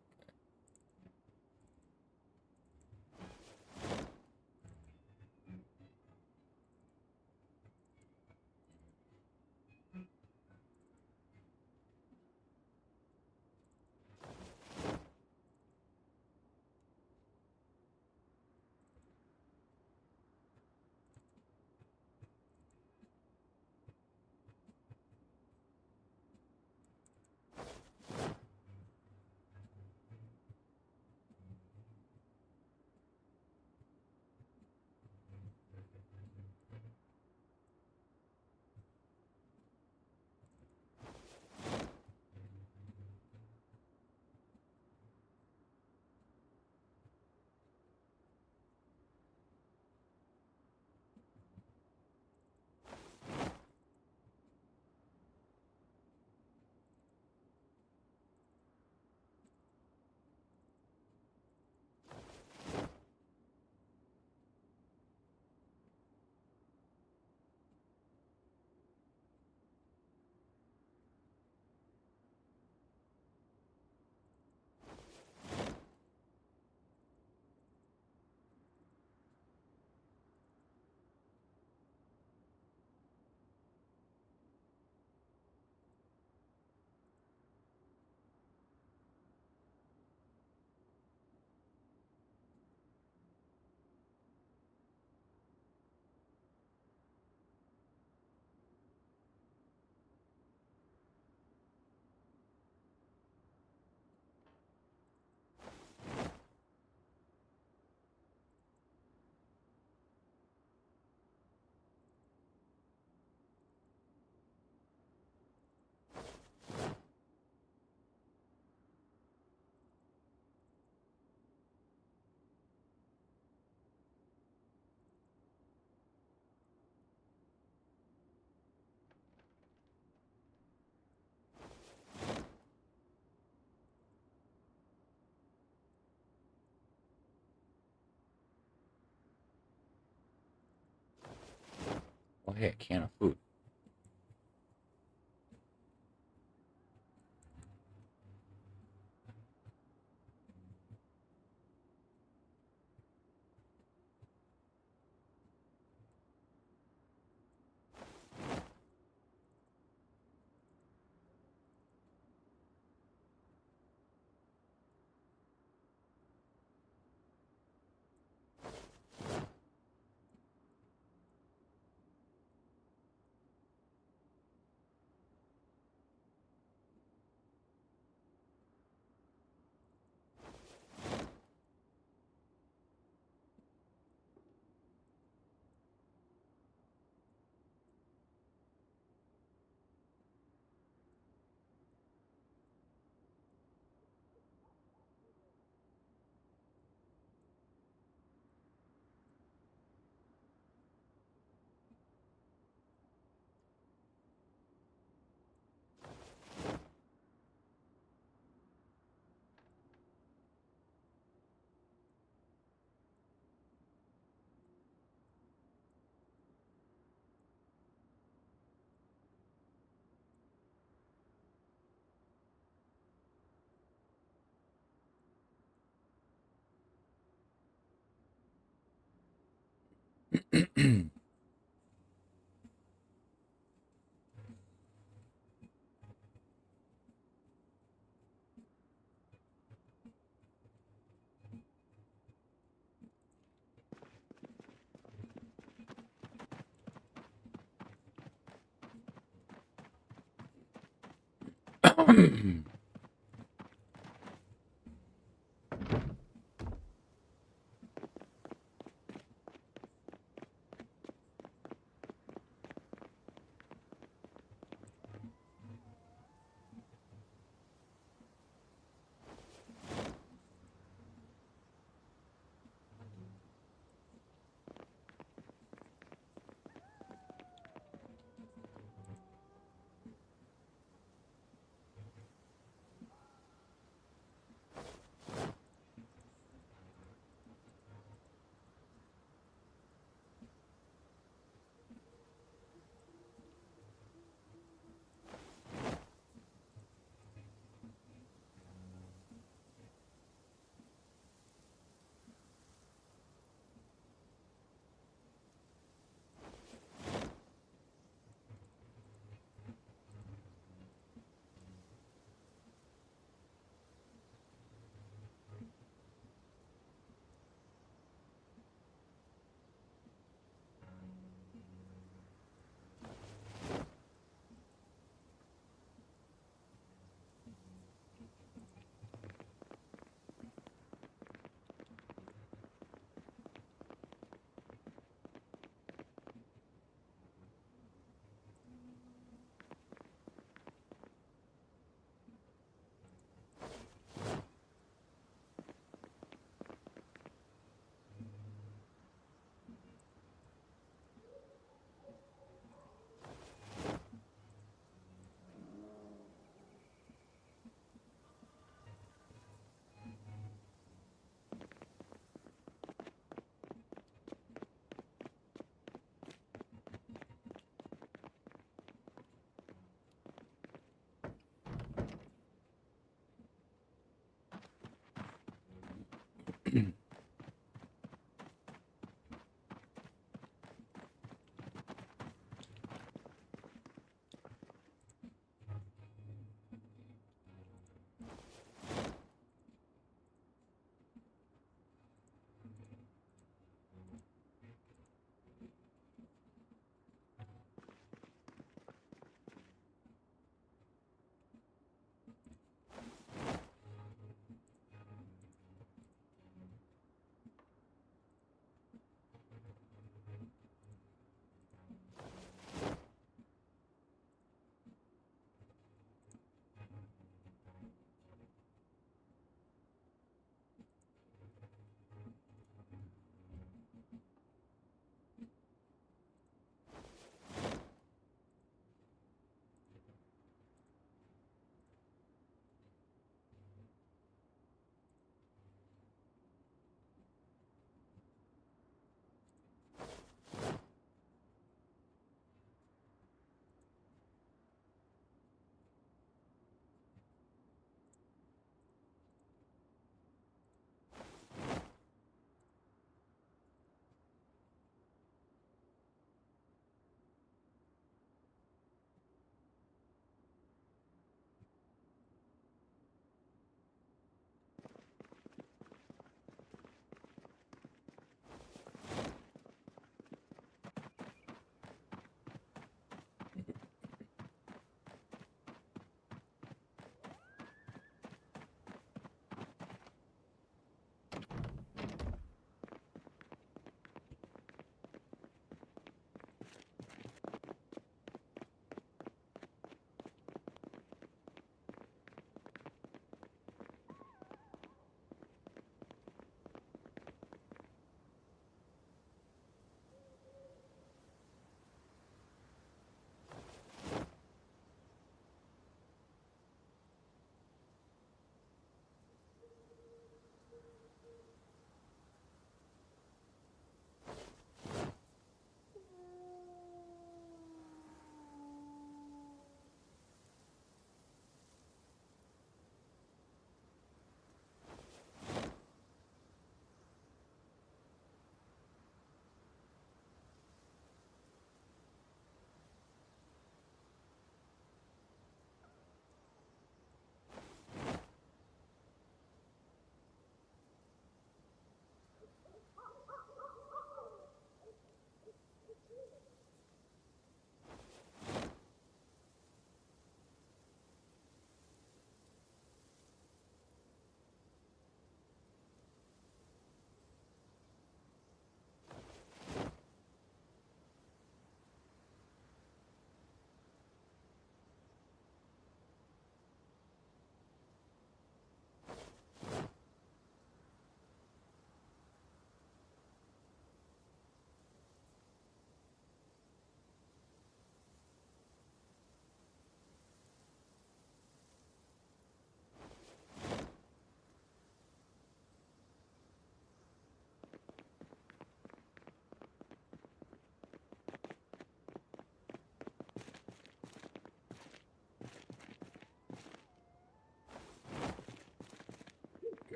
Oh, hey, a can of food.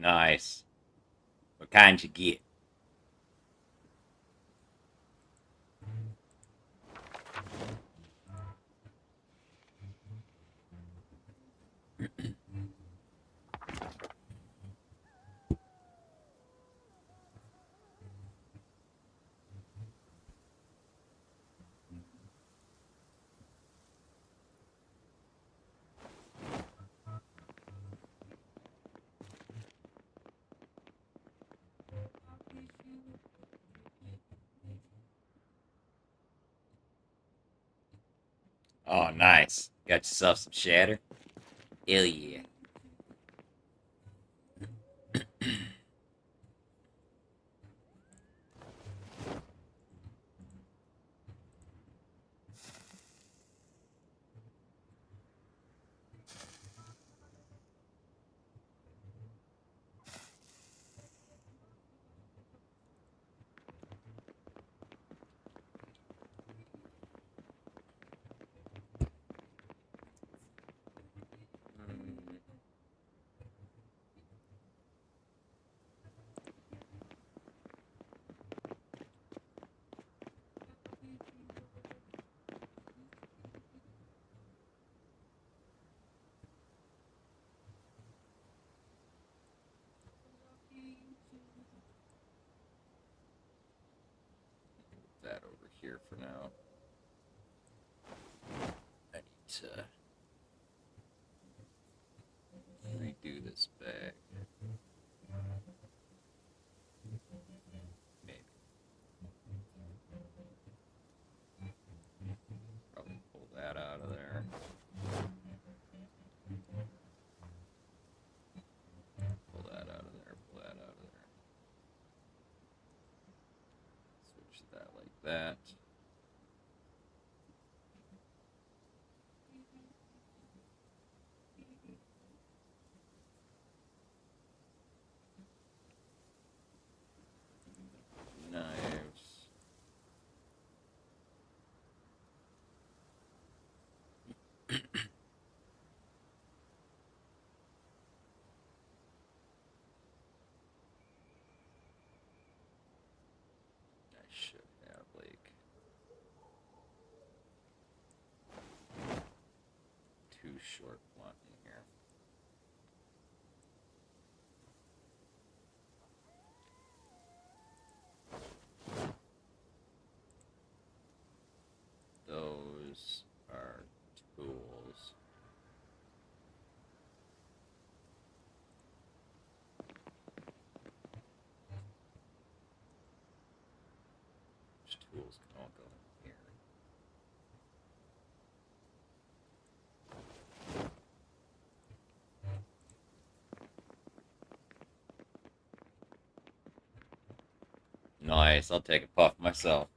Nice. What kind you get? Oh, nice. Got yourself some shatter? Hell yeah. That over here for now. I need to redo this bag. Maybe. Probably pull that out of there. Pull that out of there. Pull that out of there. Switch that like that. Knives. I should have like 2 short one in here. Those are tools. Which tools can all go in here? Nice, I'll take a puff myself.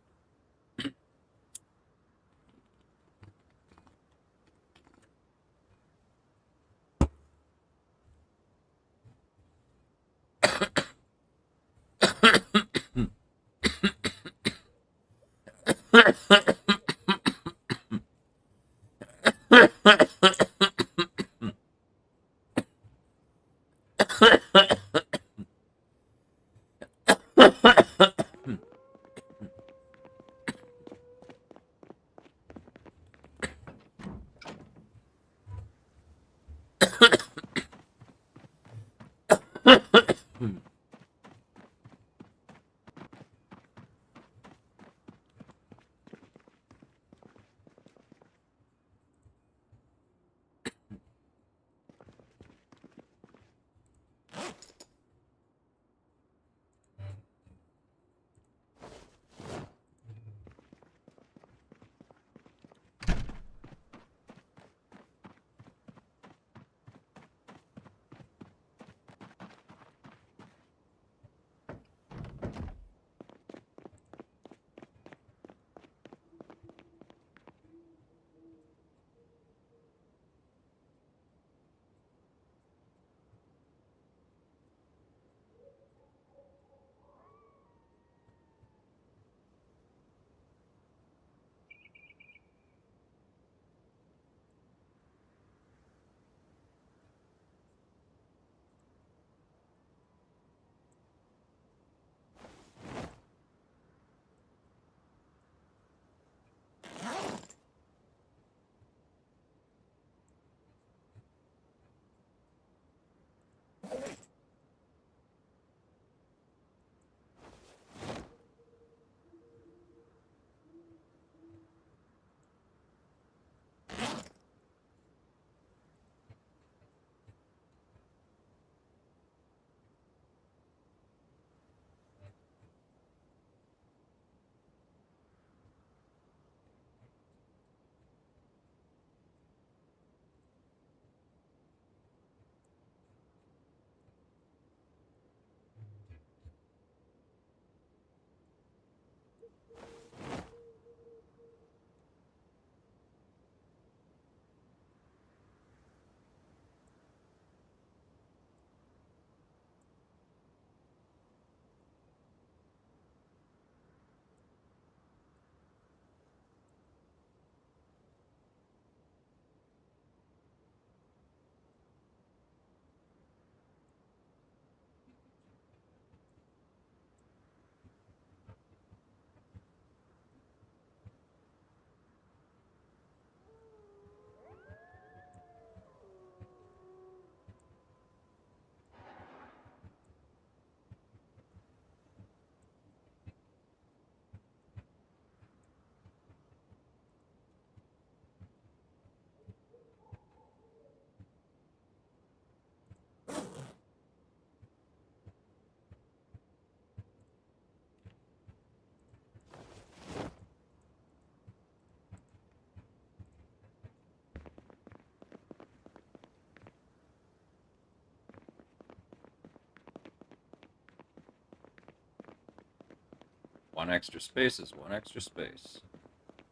One extra space is one extra space.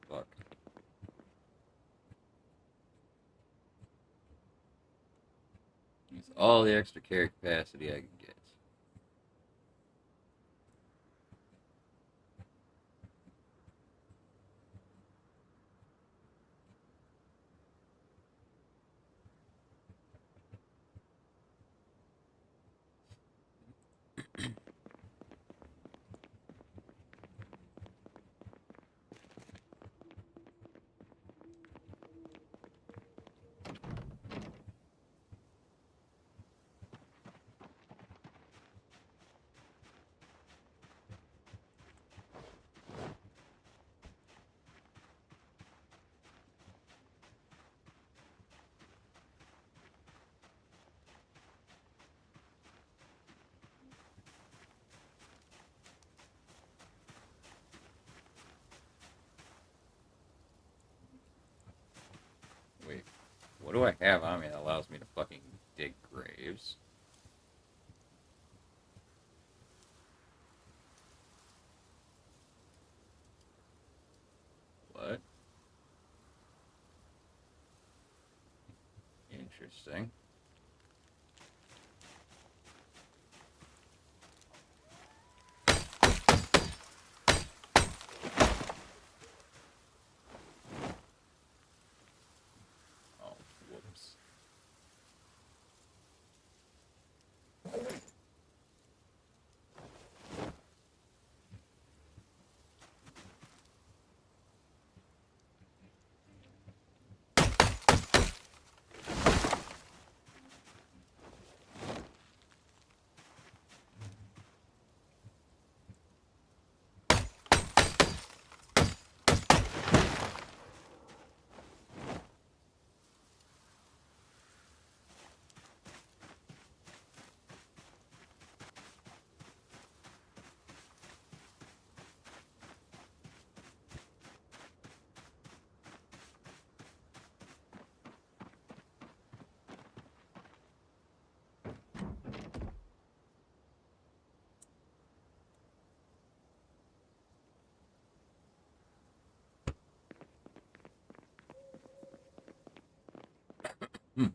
Fuck. It's all the extra carry capacity I can get. Wait, what do I have on me that allows me to fucking dig graves? What? Interesting. Oh, whoops. Hmm.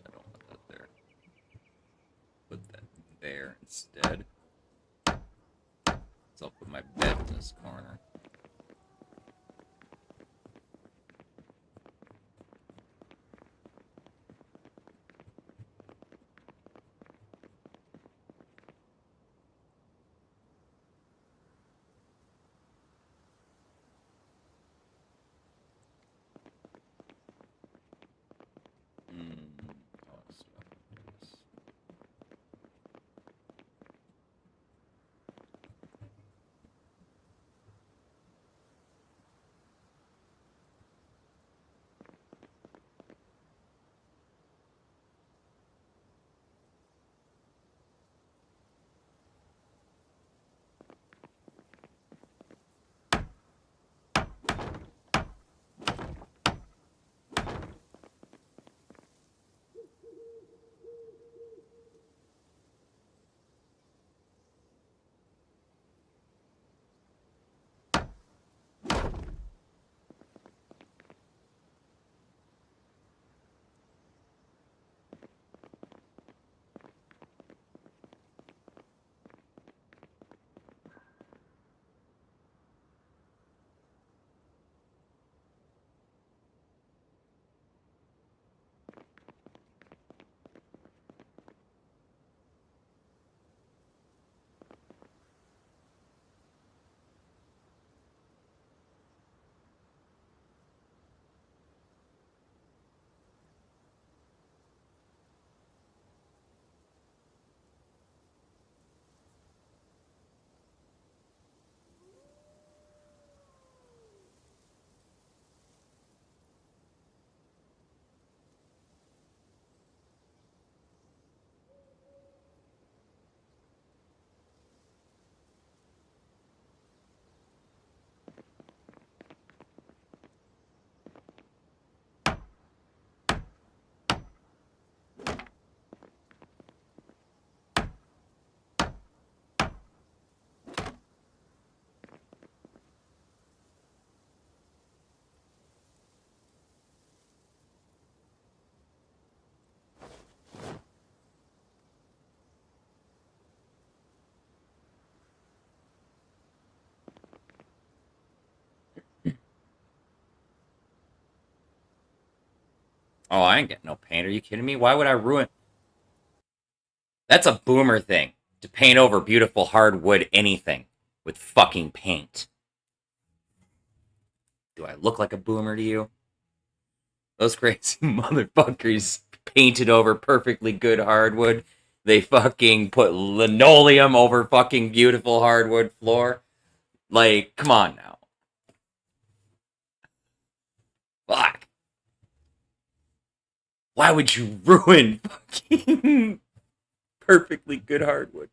I don't want that there. Put that there instead. So I'll put my bed in this corner. Oh, stuff like this. Oh, I ain't getting no paint. Are you kidding me? Why would I ruin... That's a boomer thing. To paint over beautiful hardwood anything with fucking paint. Do I look like a boomer to you? Those crazy motherfuckers painted over perfectly good hardwood. They fucking put linoleum over fucking beautiful hardwood floor. Like, come on now. Fuck. Why would you ruin fucking perfectly good hardwood?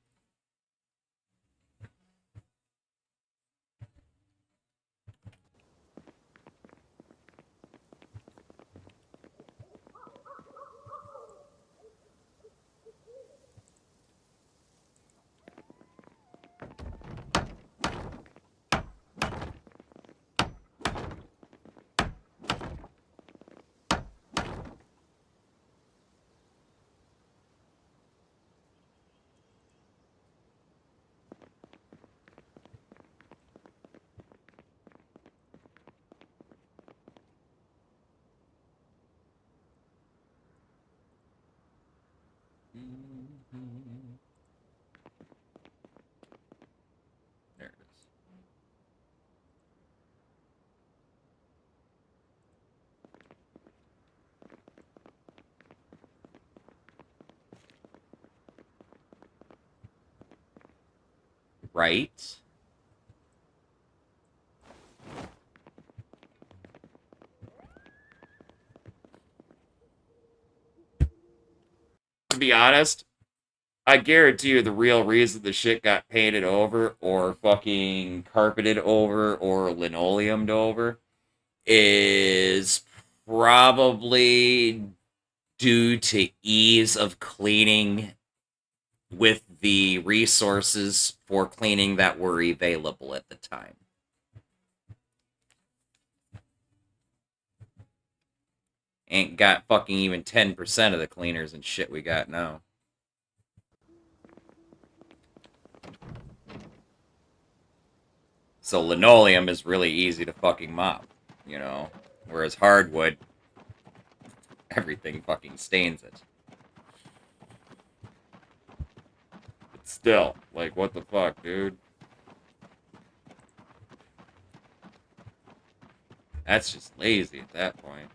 There it is. Right? To be honest, I guarantee you the real reason the shit got painted over or fucking carpeted over or linoleumed over is probably due to ease of cleaning with the resources for cleaning that were available at the time. Ain't got fucking even 10% of the cleaners and shit we got now. So linoleum is really easy to fucking mop, you know? Whereas hardwood, everything fucking stains it. But still, like, what the fuck, dude? That's just lazy at that point.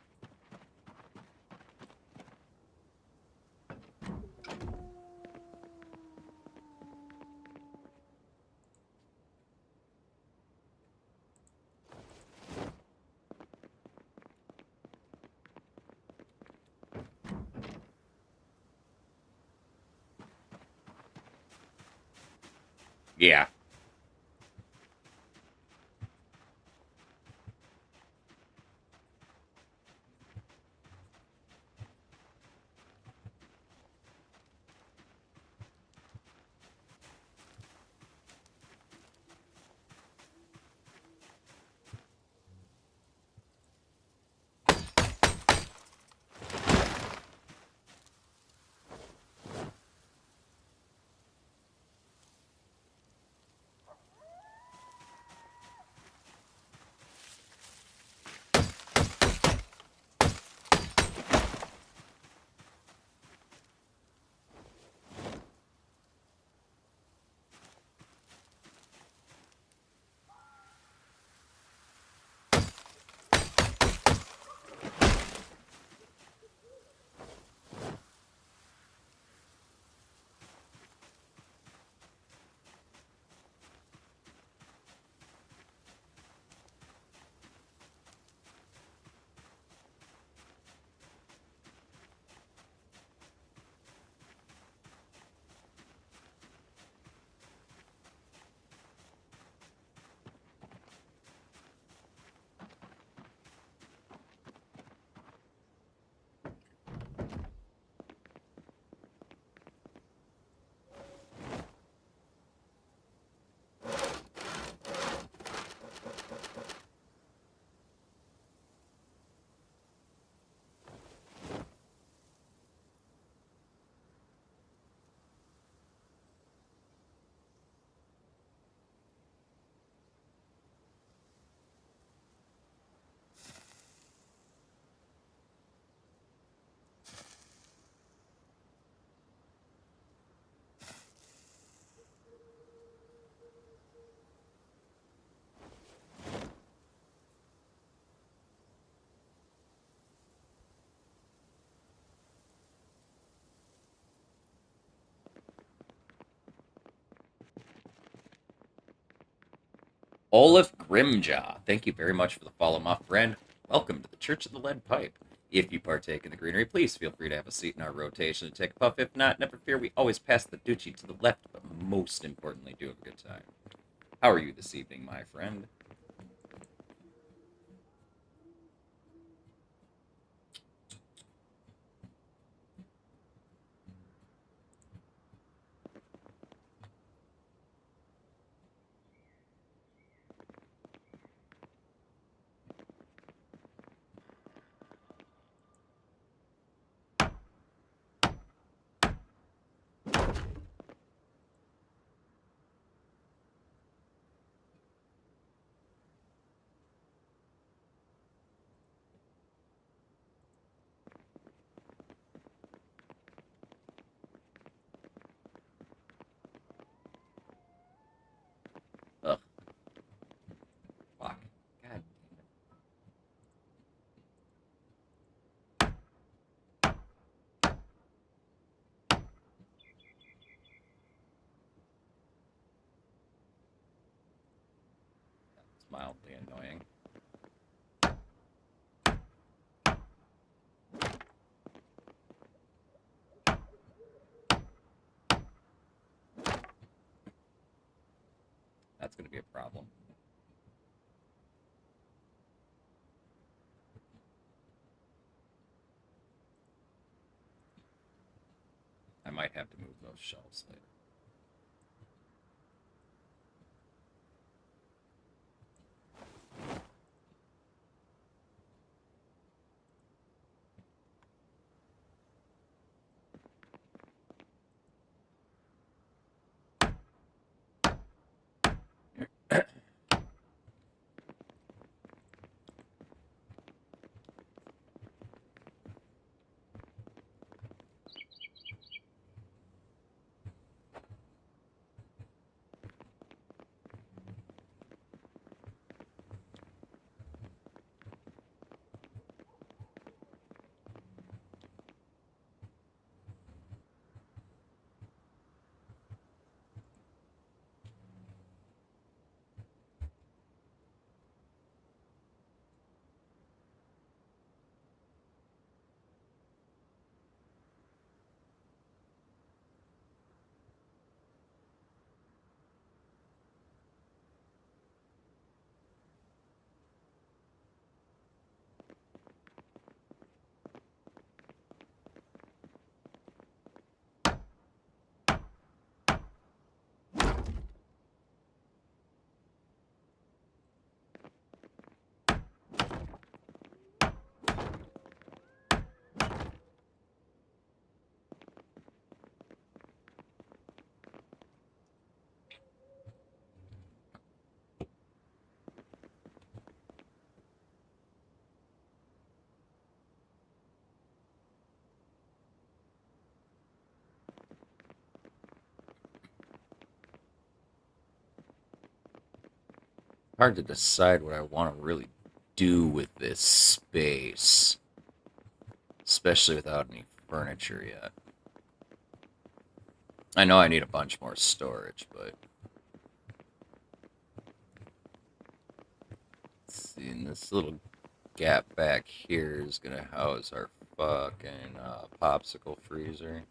Yeah. Olaf Grimjaw, thank you very much for the follow, my friend. Welcome to the Church of the Lead Pipe. If you partake in the greenery, please feel free to have a seat in our rotation and take a puff. If not, never fear, we always pass the doochie to the left, but most importantly, do have a good time. How are you this evening, my friend? Ugh. Fuck. God damn it. That's mildly annoying. That's going to be a problem. I might have to move those shelves later. hard to decide what I want to really do with this space. Especially without any furniture yet. I know I need a bunch more storage, but... Let's see, and this little gap back here is gonna house our fucking popsicle freezer.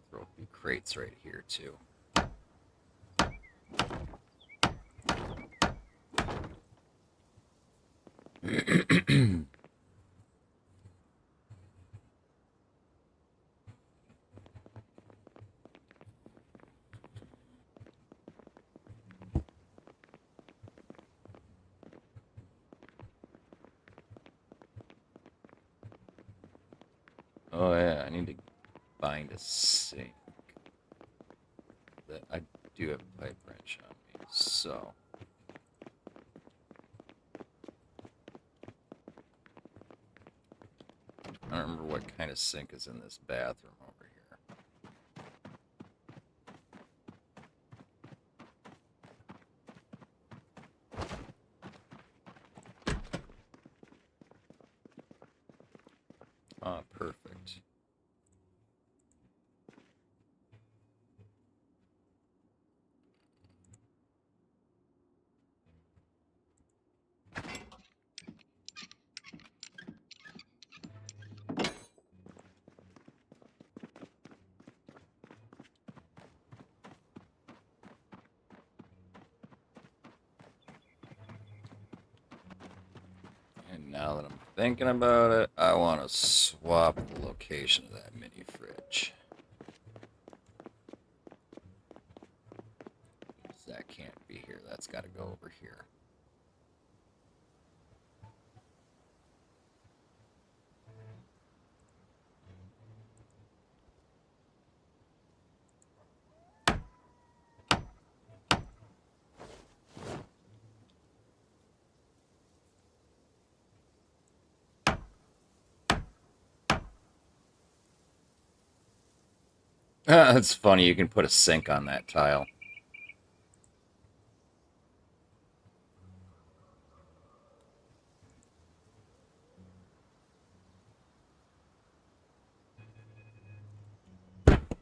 Throw a few crates right here too. Oh yeah, I need to find a sink. I do have a pipe wrench on me, so... I don't remember what kind of sink is in this bathroom over here. Ah, perfect. And now that I'm thinking about it, I want to swap the location of that mini fridge. That can't be here. That's got to go over here. That's funny. You can put a sink on that tile.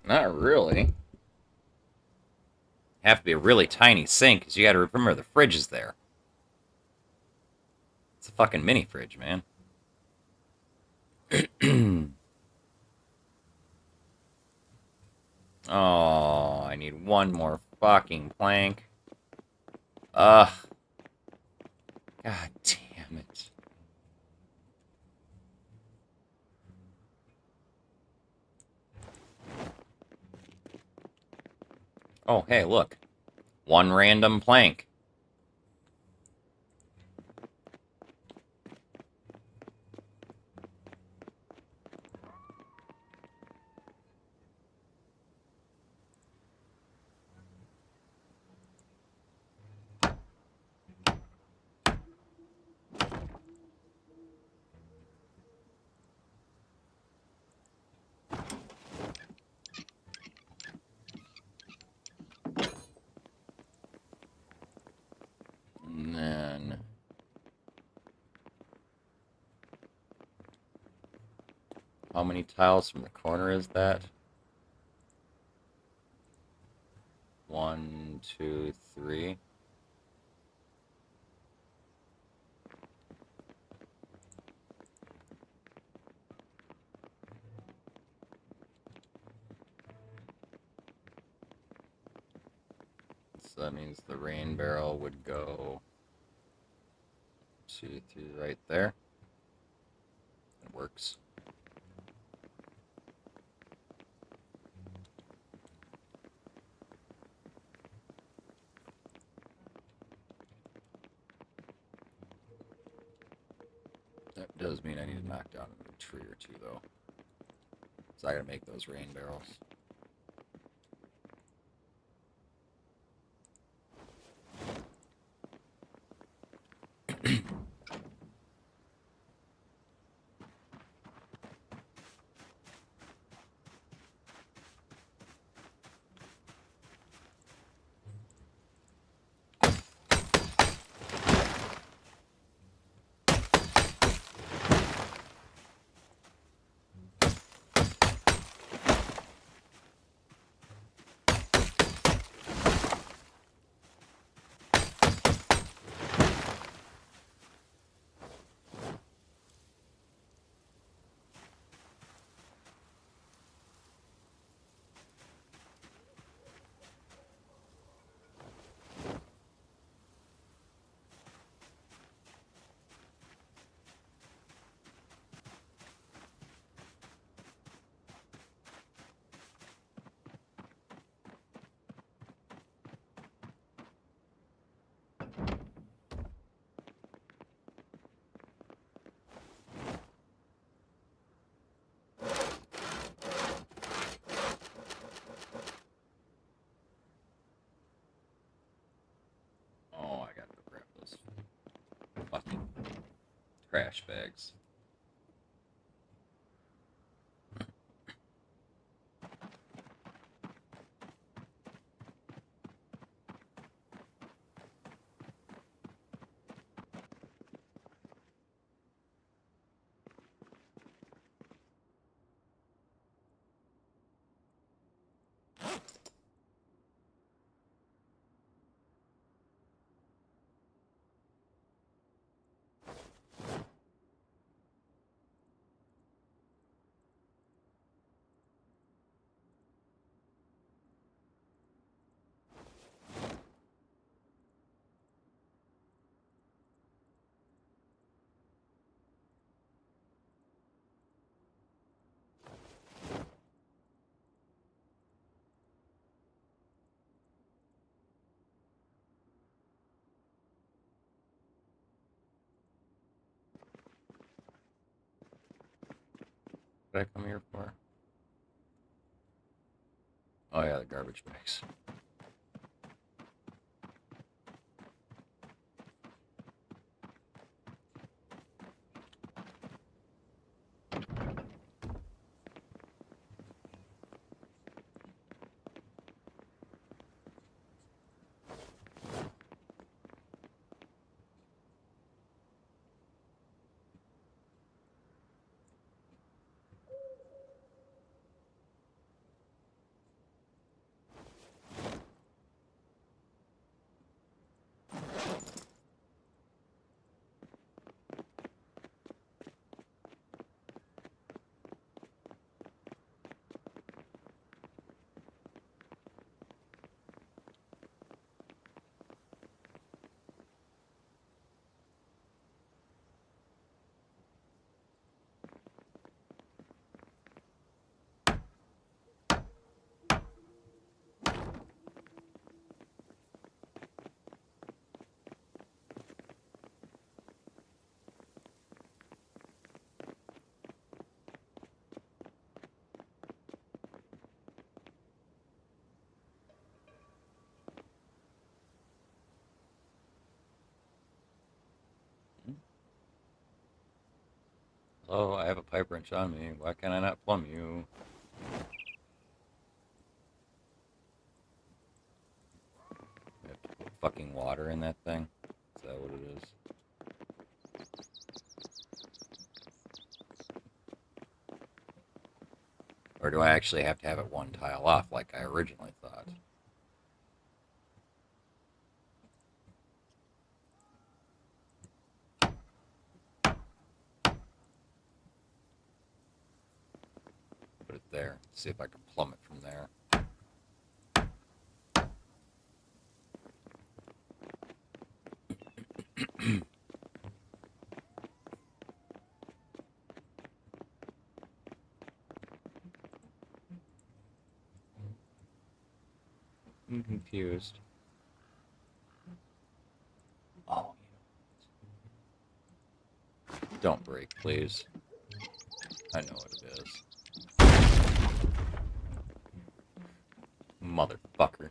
Not really. Have to be a really tiny sink, because you got to remember the fridge is there. It's a fucking mini fridge, man. Oh, I need one more fucking plank. Ugh. God damn it. Oh, hey, look. One random plank. And then... How many tiles from the corner is that? 1, 2, 3. So that means the rain barrel would go 2, 3 right there. It works. That does mean I need to knock down a tree or two, though. So I gotta make those rain barrels. Trash bags. What did I come here for? Oh yeah, the garbage bags. Oh, I have a pipe wrench on me. Why can I not plumb you? I have to put fucking water in that thing? Is that what it is? Or do I actually have to have it one tile off like I originally thought? Put it there. See if I can plumb it from there. I'm confused. Oh, don't break, please. I know what it is. Motherfucker.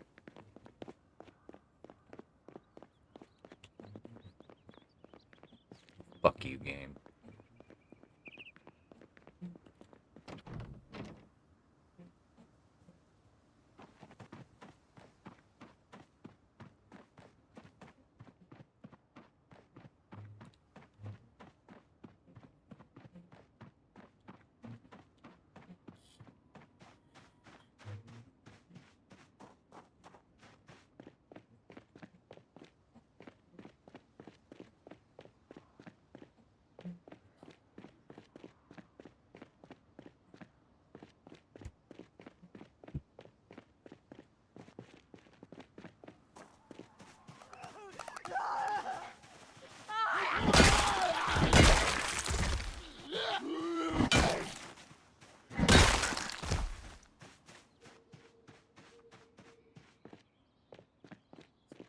Fuck you, game.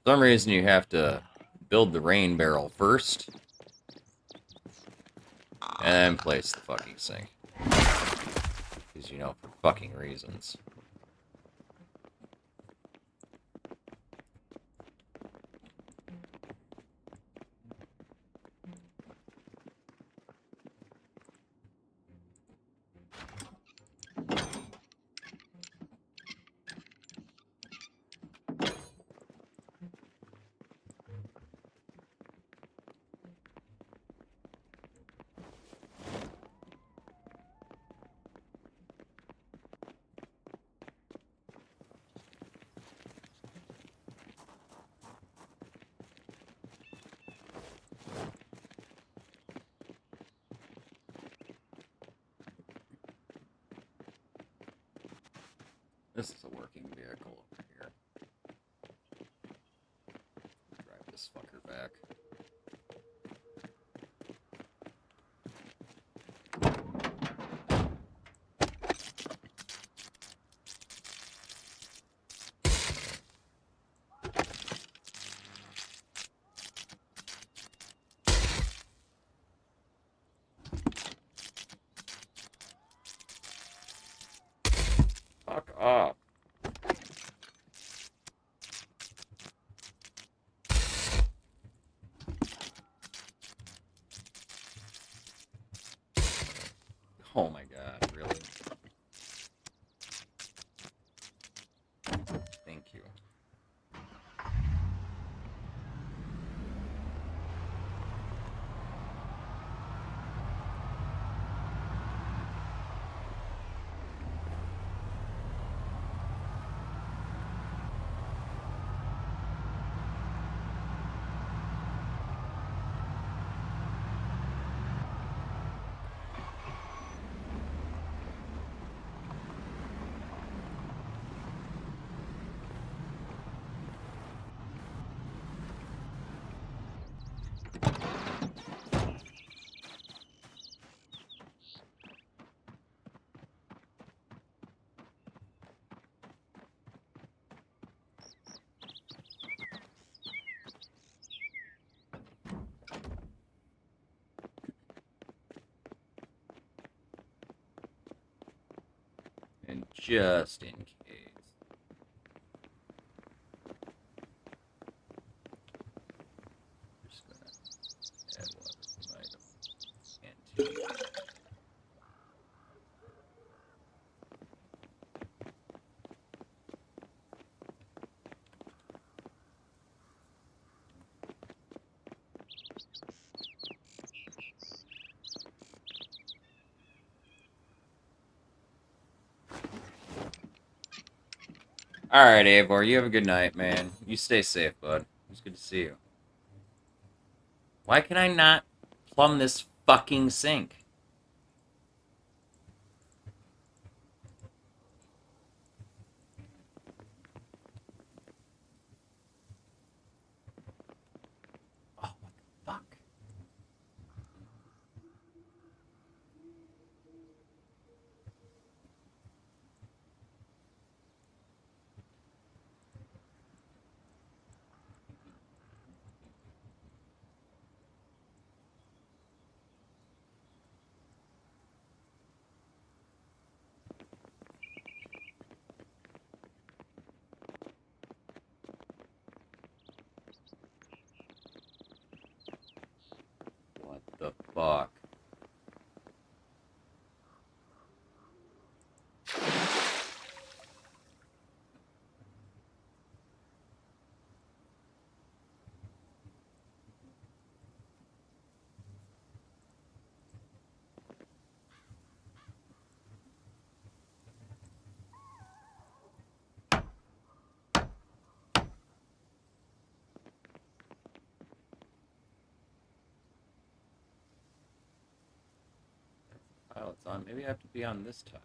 For some reason you have to build the rain barrel first, and then place the fucking sink. Because, you know, for fucking reasons. This is a working vehicle over here. Drive this fucker back. Fuck off. Oh my god, really? Thank you. And just in case. Just gonna add water from item and tea. Alright, Eivor, you have a good night, man. You stay safe, bud. It was good to see you. Why can I not plumb this fucking sink? Oh, what the fuck? What the fuck? Pilot's on. Maybe I have to be on this tile.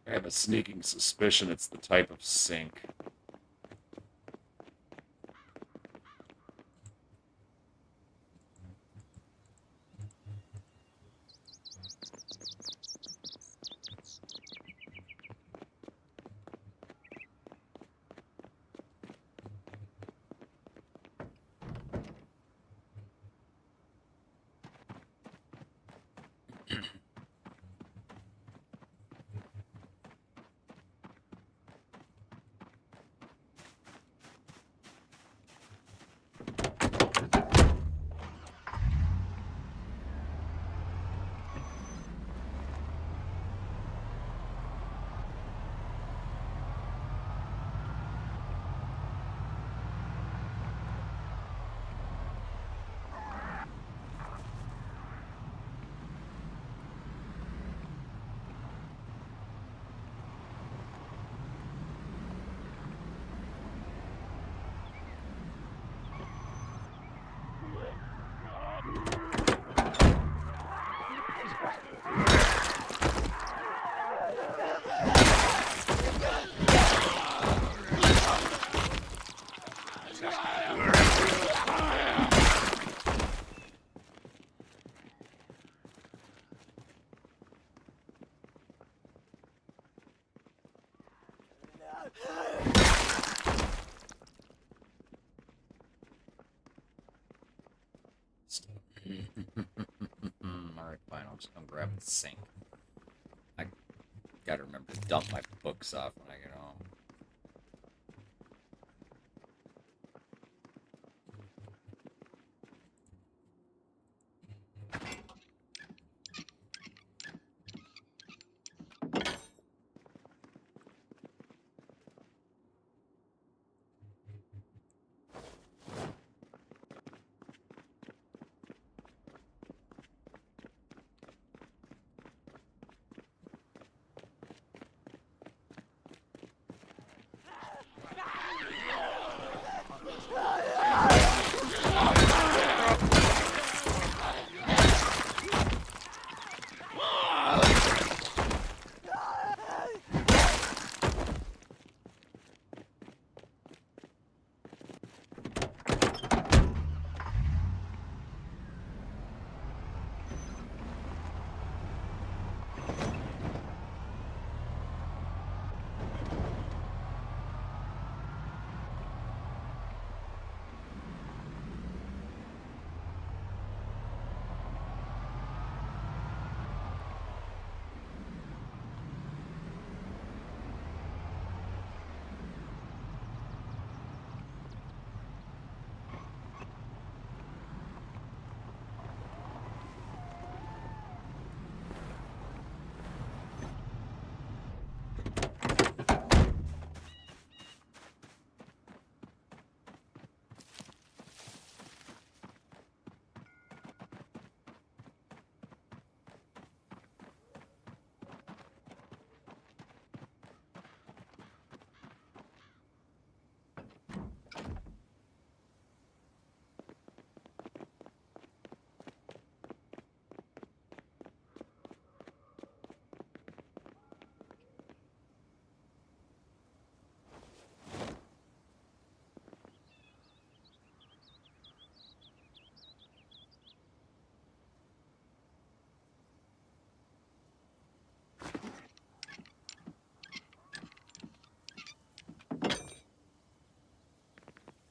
I have a sneaking suspicion it's the type of sink. Alright, fine. I'll just come grab the sink. I gotta remember to dump my books off when I get home.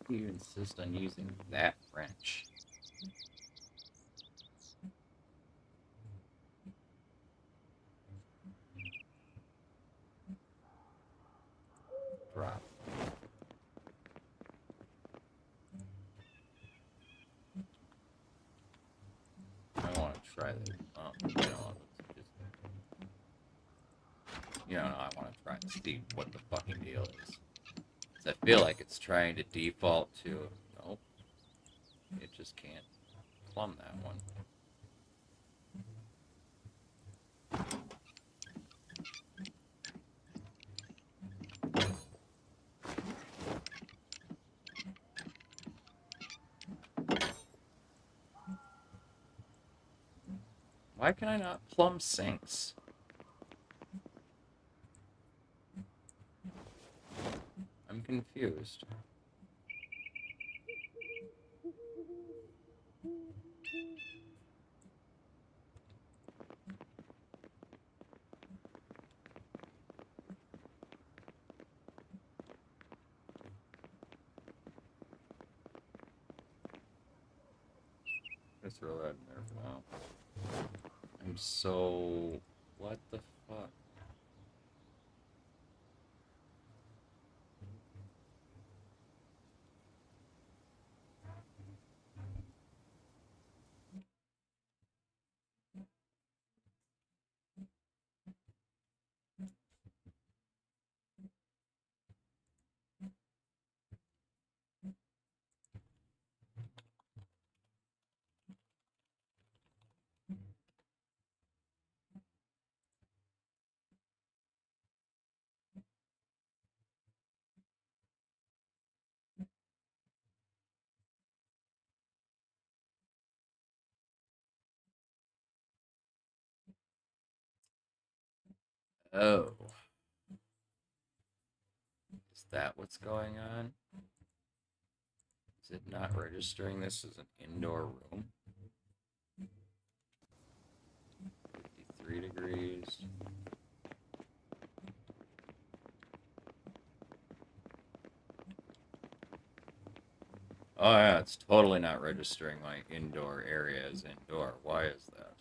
You insist on using that wrench. Drop. I want to try this. I want to try and see what the fucking deal is. 'Cause I feel like it's trying to default to. Nope. It just can't plumb that one. Why can I not plumb sinks? I'm confused. Let's throw that in there for now. I'm so... What the fuck? Oh. Is that what's going on? Is it not registering this as an indoor room? 53 degrees. Oh yeah, it's totally not registering my indoor area as indoor. Why is that?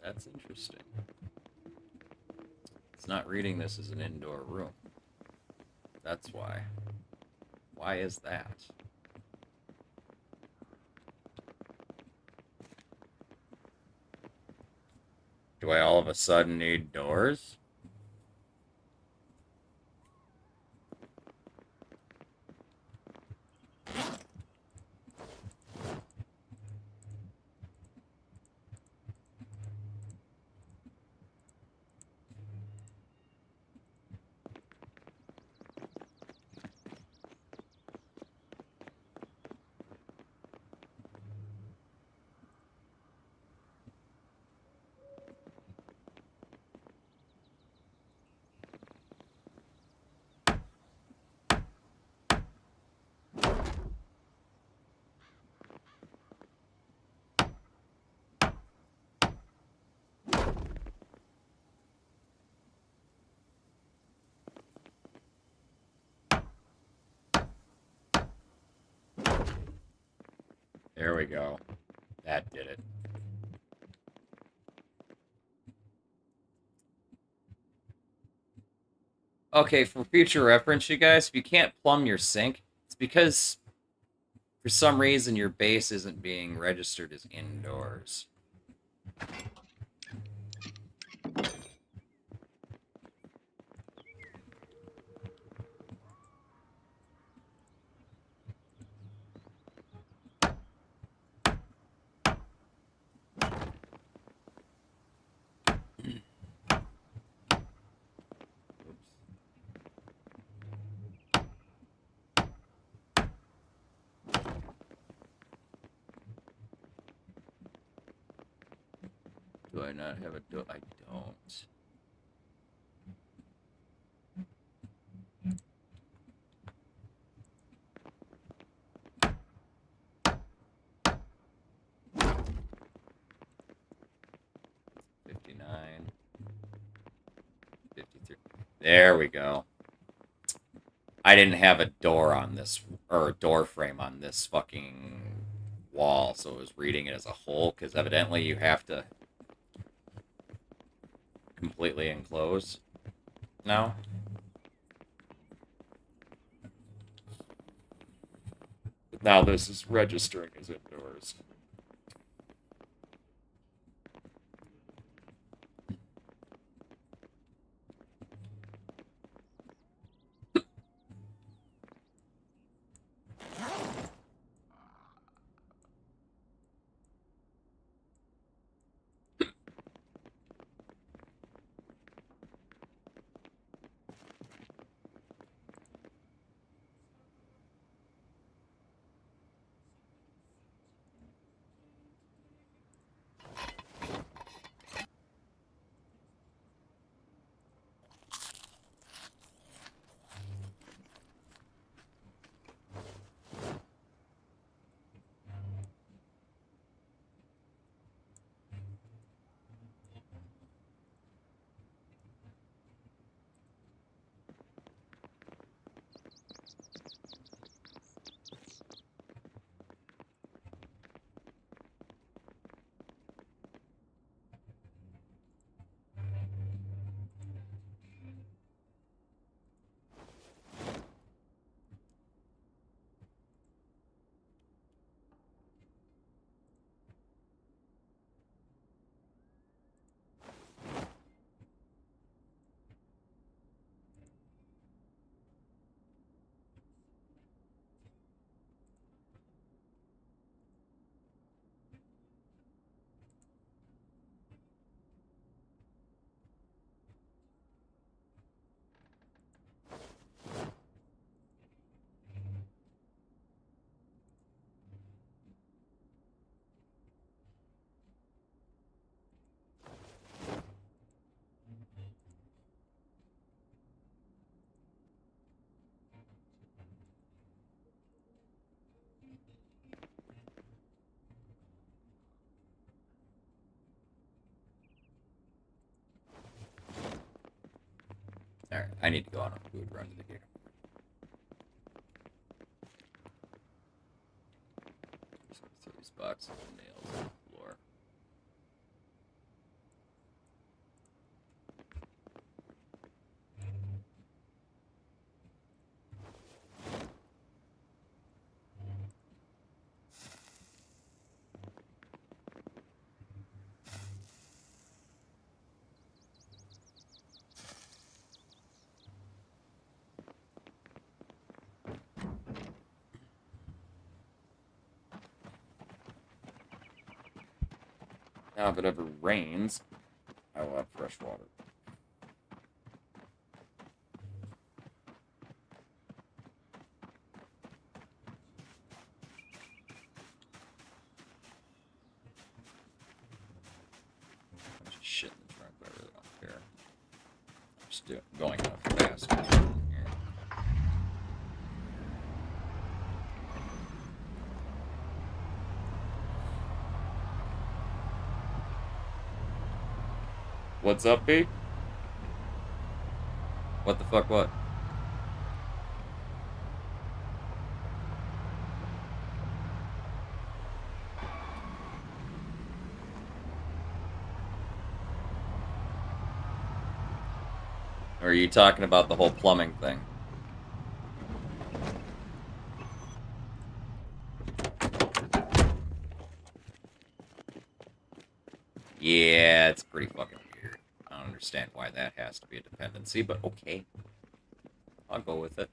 That's interesting. It's not reading this as an indoor room. That's why. Why is that? Do I all of a sudden need doors? There we go. That did it. Okay, for future reference, you guys, if you can't plumb your sink, it's because for some reason your base isn't being registered as indoors. Do I not have a door? I don't. There we go. I didn't have a door on this, or a door frame on this fucking wall, so it was reading it as a whole, because evidently you have to completely enclose now. Now this is registering as indoors. Alright, I need to go on a food run to the here. Just gonna throw these boxes of nails on the floor. Now, if it ever rains, I will have fresh water. Bunch of shit in the trunk, but I really don't care. I'm just going out fast here. What's up, B? What the fuck, what? Or are you talking about the whole plumbing thing? Yeah, it's pretty fucking weird. I don't understand why that has to be a dependency, but okay. I'll go with it.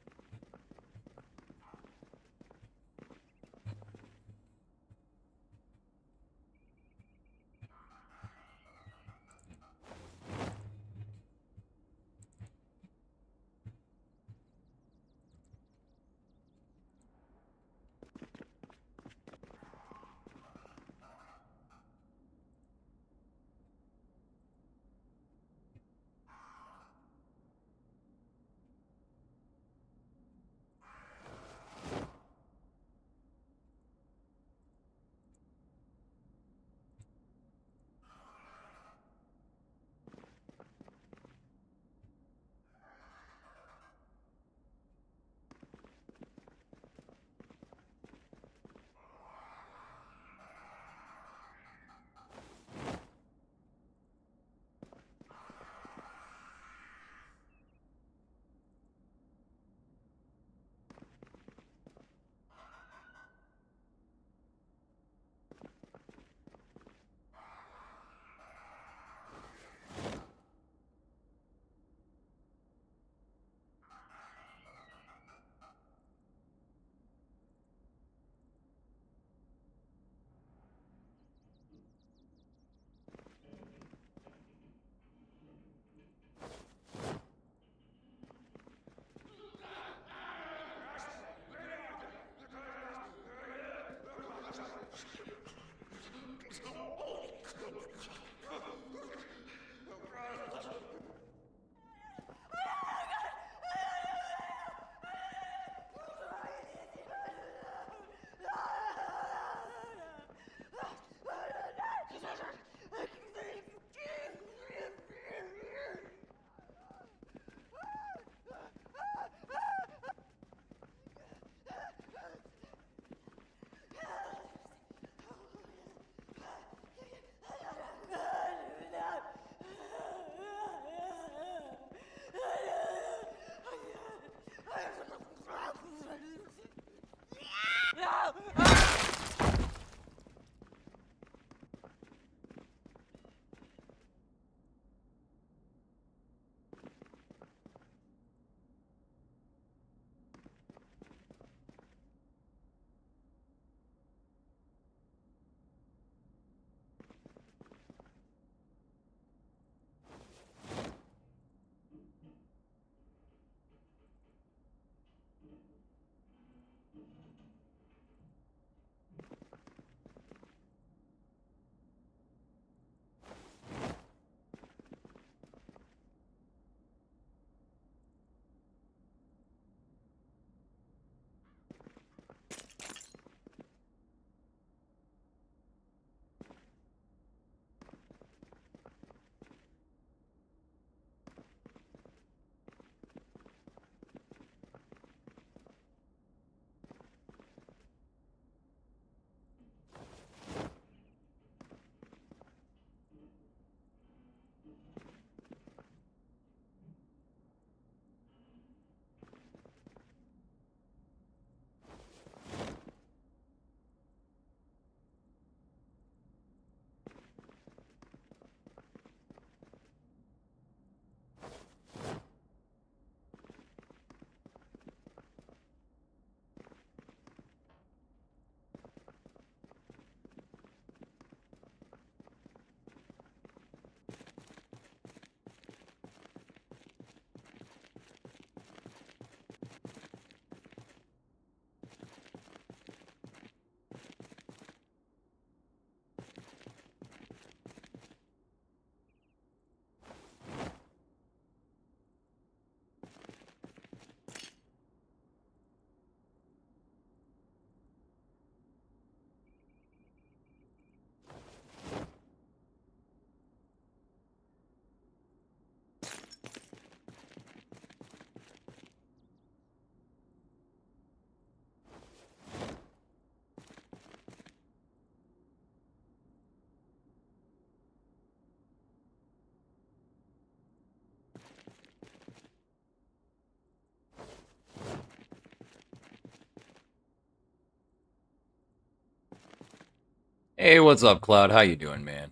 Hey, what's up, Cloud? How you doing, man?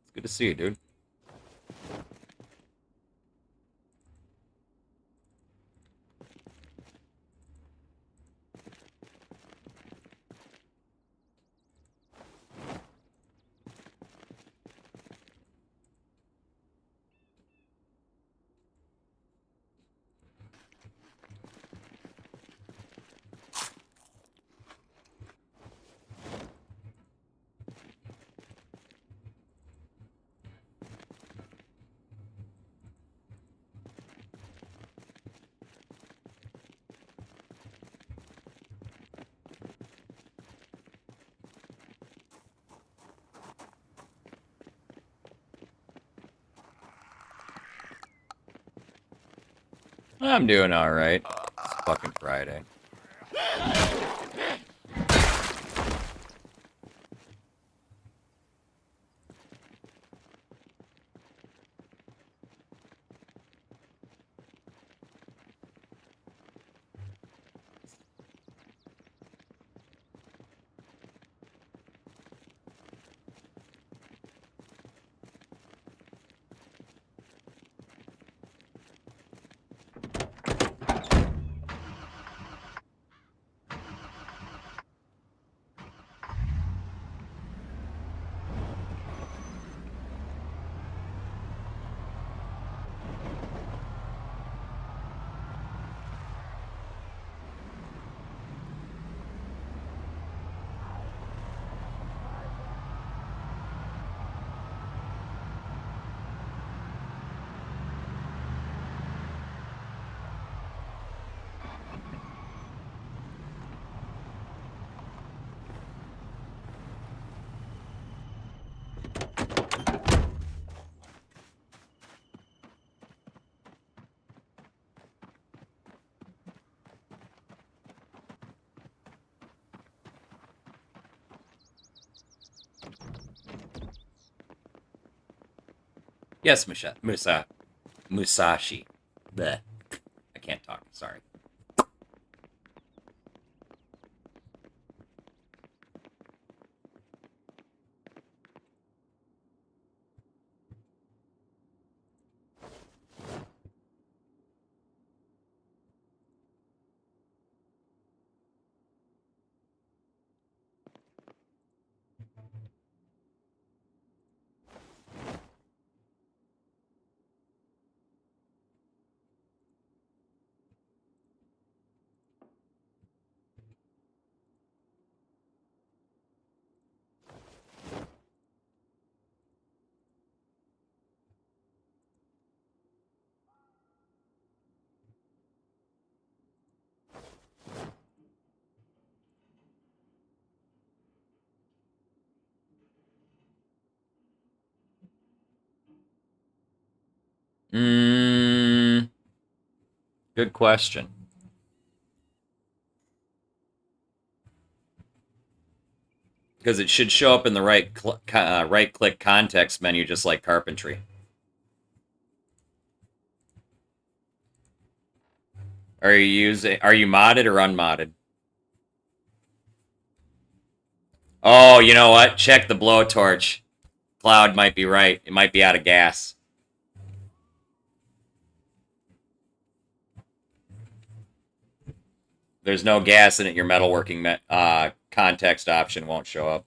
It's good to see you, dude. I'm doing alright. It's fucking Friday. Yes, Musashi. Bleh. I can't talk. Sorry. Good question. Because it should show up in the right-click context menu, just like carpentry. Are you modded or unmodded? Oh, you know what? Check the blowtorch. Cloud might be right. It might be out of gas. There's no gas in it. Your metalworking context option won't show up.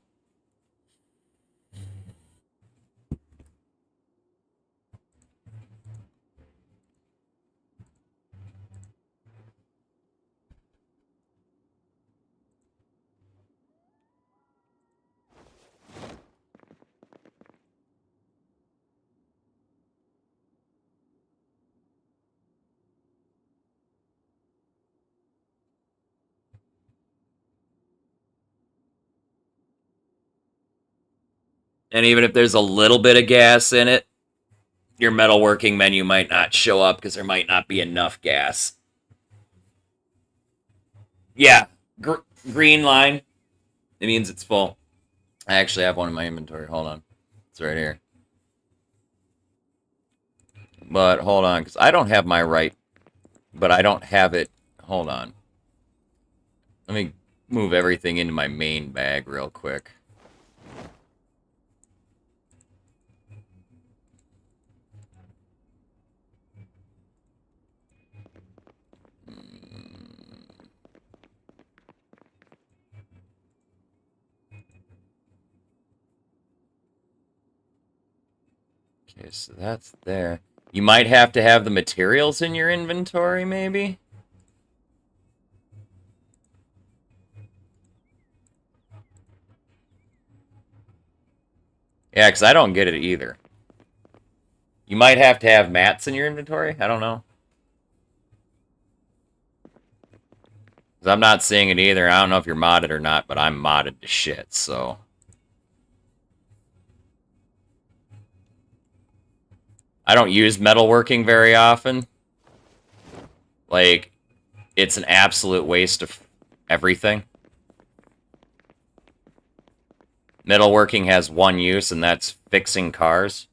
And even if there's a little bit of gas in it, your metalworking menu might not show up because there might not be enough gas. Yeah, green line. It means it's full. I actually have one in my inventory. Hold on. It's right here. But hold on, because I don't have my right. But I don't have it. Hold on. Let me move everything into my main bag real quick. Okay, so that's there. You might have to have the materials in your inventory, maybe? Yeah, because I don't get it either. You might have to have mats in your inventory? I don't know. Because I'm not seeing it either. I don't know if you're modded or not, but I'm modded to shit, so... I don't use metalworking very often. Like, it's an absolute waste of everything. Metalworking has one use, and that's fixing cars.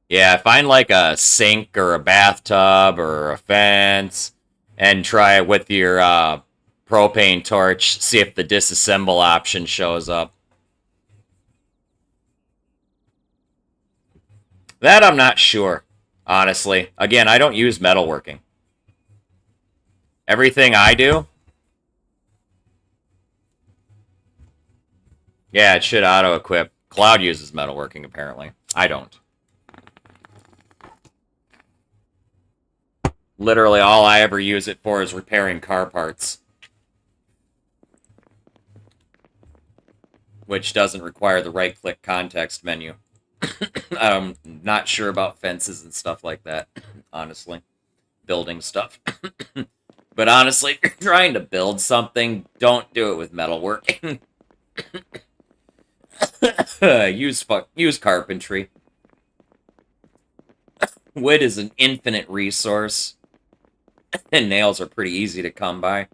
Yeah, find like a sink or a bathtub or a fence, and try it with your propane torch. See if the disassemble option shows up. That I'm not sure, honestly. Again, I don't use metalworking. Everything I do... Yeah, it should auto-equip. Cloud uses metalworking, apparently. I don't. Literally, all I ever use it for is repairing car parts. Which doesn't require the right-click context menu. I'm not sure about fences and stuff like that, honestly. Building stuff. But honestly, if you're trying to build something, don't do it with metalworking. Use carpentry. Wood is an infinite resource, and nails are pretty easy to come by.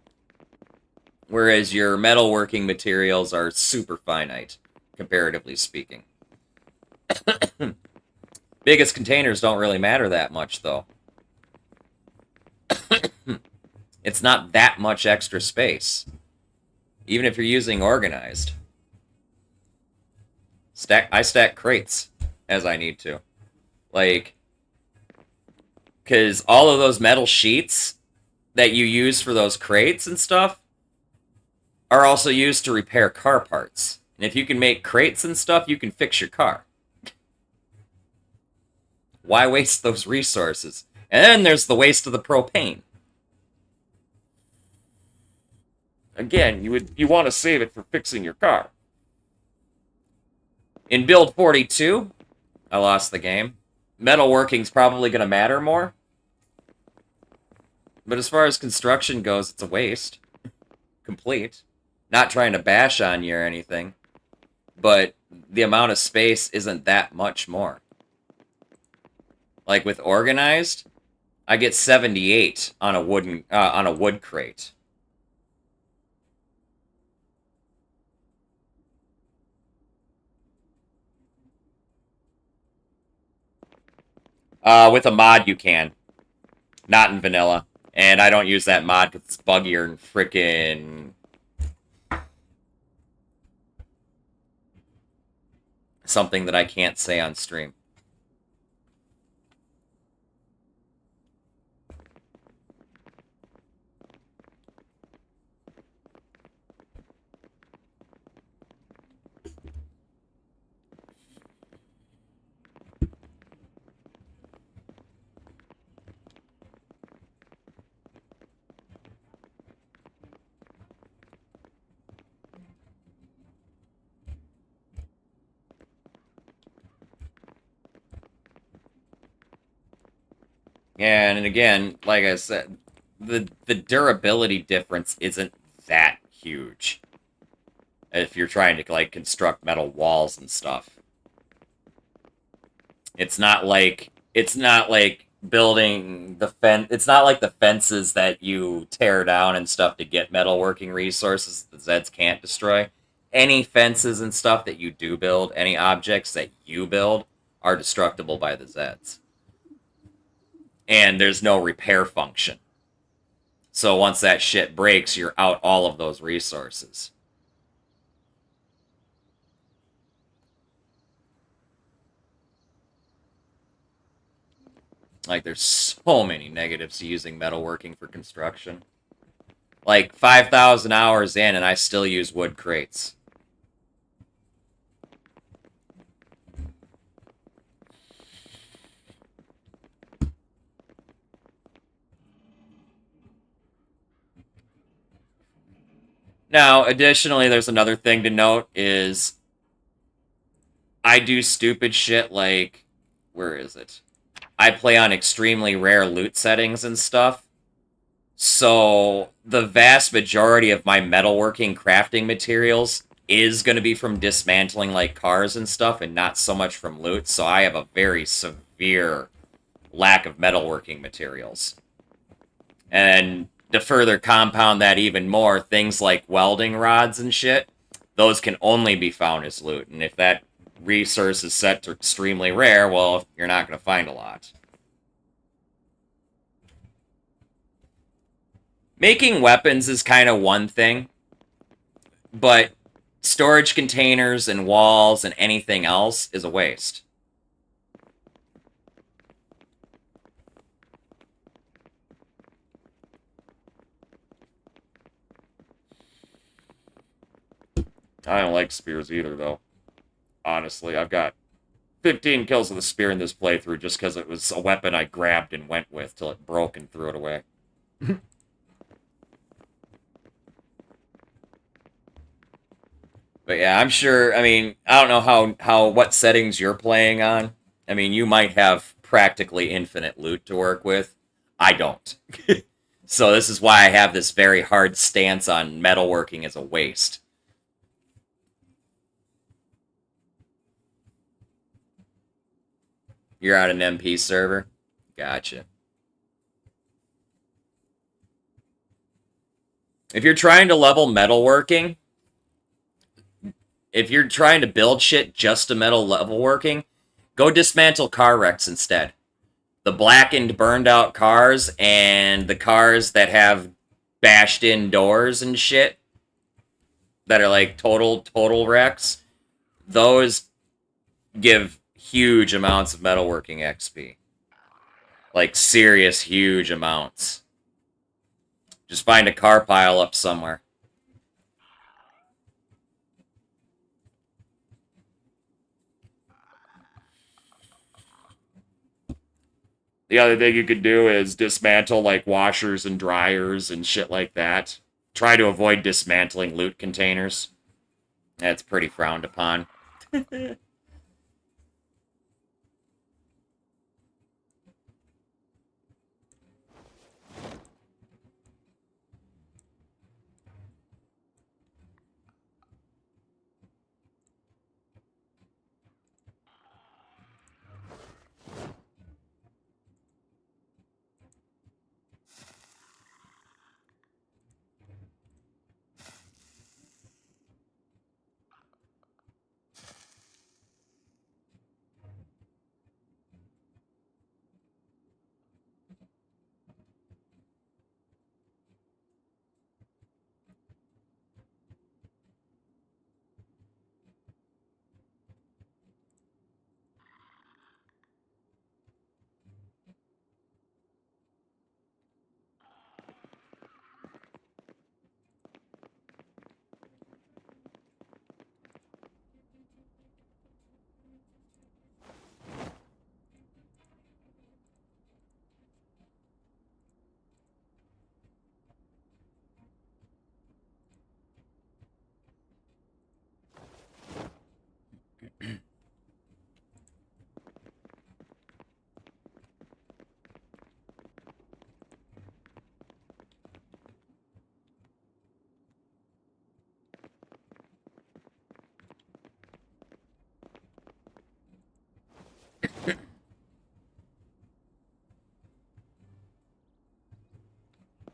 Whereas your metalworking materials are super finite, comparatively speaking. Biggest containers don't really matter that much, though. It's not that much extra space. Even if you're using organized. I stack crates as I need to. Like, because all of those metal sheets that you use for those crates and stuff are also used to repair car parts. And if you can make crates and stuff, you can fix your car. Why waste those resources? And then there's the waste of the propane. Again, you want to save it for fixing your car. In build 42, I lost the game. Metalworking's probably going to matter more. But as far as construction goes, it's a waste. Complete. Not trying to bash on you or anything. But the amount of space isn't that much more. Like with organized, I get 78 on a wood crate. With a mod, you can. Not in vanilla. And I don't use that mod because it's buggier and frickin' something that I can't say on stream. Yeah, and again, like I said, the durability difference isn't that huge. If you're trying to, like, construct metal walls and stuff. It's not like building the fence. It's not like the fences that you tear down and stuff to get metalworking resources that the Zeds can't destroy. Any fences and stuff that you do build, any objects that you build, are destructible by the Zeds. And there's no repair function. So once that shit breaks, you're out all of those resources. Like, there's so many negatives to using metalworking for construction. like 5,000 hours in, and I still use wood crates. Now, additionally, there's another thing to note is I do stupid shit like, where is it? I play on extremely rare loot settings and stuff. So the vast majority of my metalworking crafting materials is going to be from dismantling like cars and stuff and not so much from loot. So I have a very severe lack of metalworking materials. And to further compound that even more, things like welding rods and shit, those can only be found as loot. And if that resource is set to extremely rare, well, you're not going to find a lot. Making weapons is kind of one thing, but storage containers and walls and anything else is a waste. I don't like spears either, though. Honestly, I've got 15 kills with a spear in this playthrough just because it was a weapon I grabbed and went with till it broke and threw it away. But yeah, I'm sure, I mean, I don't know what settings you're playing on. I mean, you might have practically infinite loot to work with. I don't. So this is why I have this very hard stance on metalworking as a waste. You're on an MP server? Gotcha. If you're trying to level metalworking, if you're trying to build shit just to metal levelworking, go dismantle car wrecks instead. The blackened, burned out cars and the cars that have bashed in doors and shit that are like total wrecks, those give huge amounts of metalworking XP. Like serious huge amounts. Just find a car pile up somewhere. The other thing you could do is dismantle like washers and dryers and shit like that. Try to avoid dismantling loot containers. That's pretty frowned upon.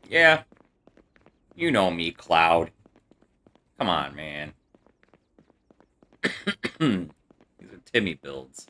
Yeah. You know me, Cloud. Come on, man. These are Timmy builds.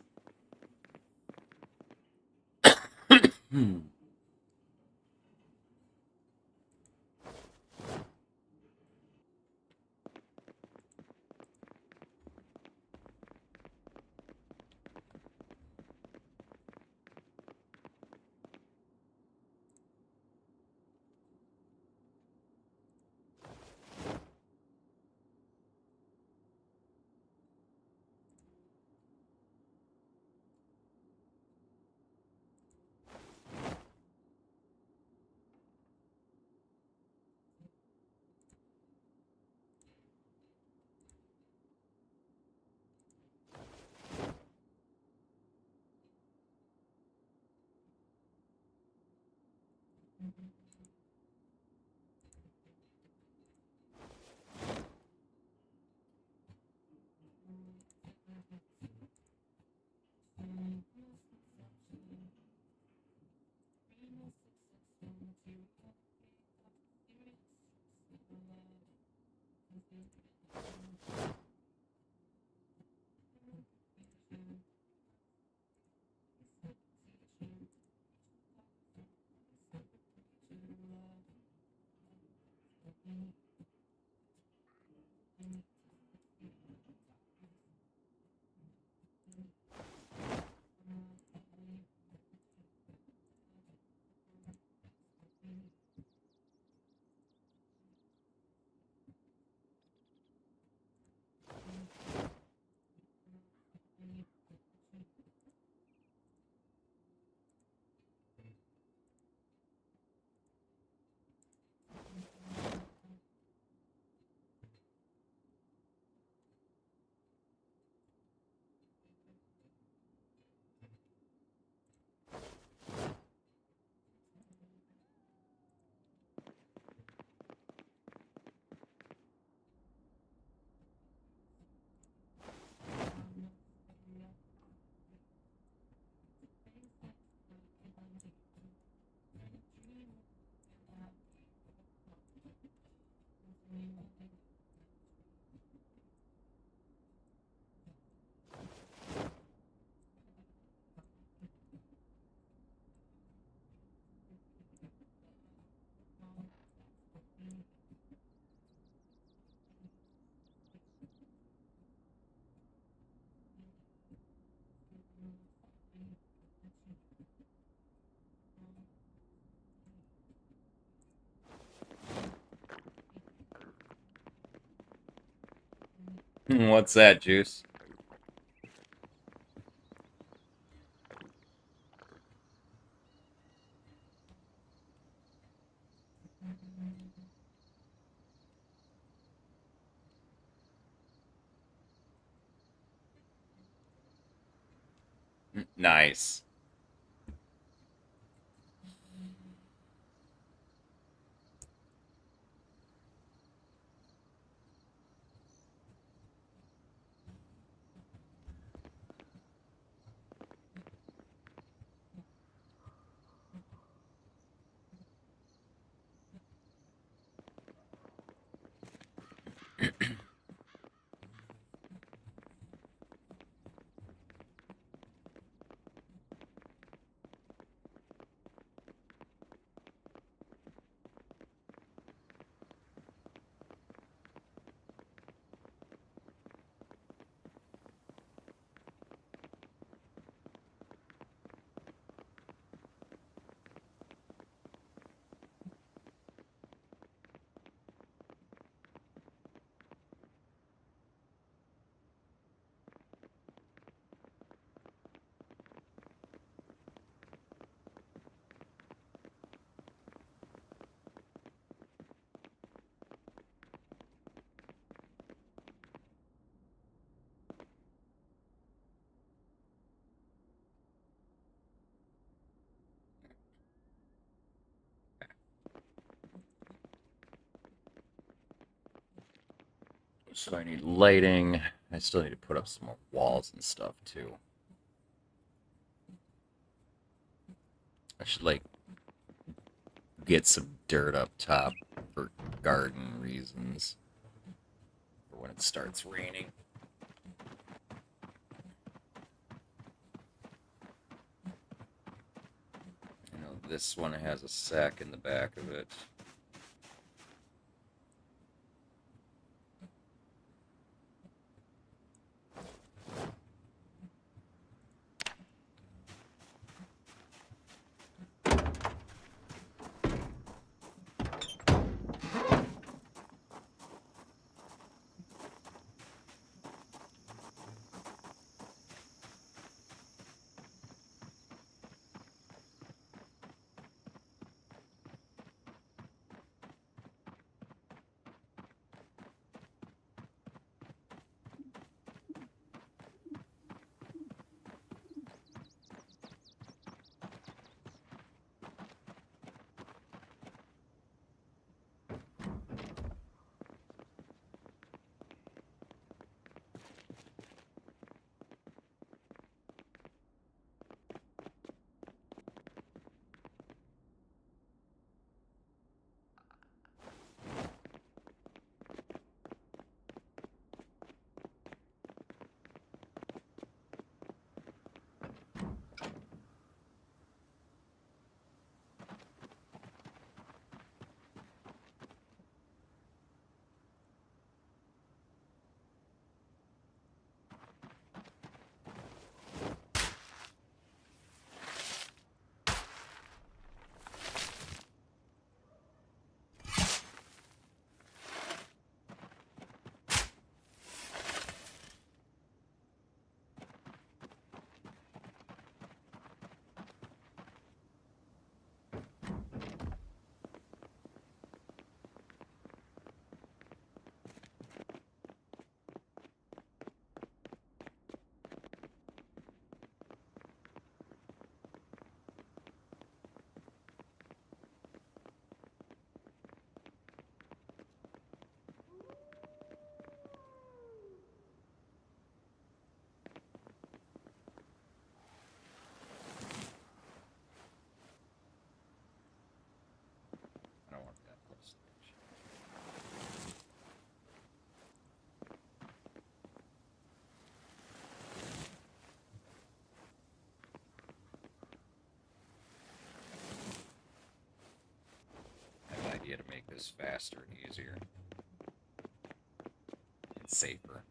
What's that, Juice? Nice. So I need lighting. I still need to put up some more walls and stuff too. I should like get some dirt up top for garden reasons for when it starts raining. I know this one has a sack in the back of it. is faster and easier. It's safer.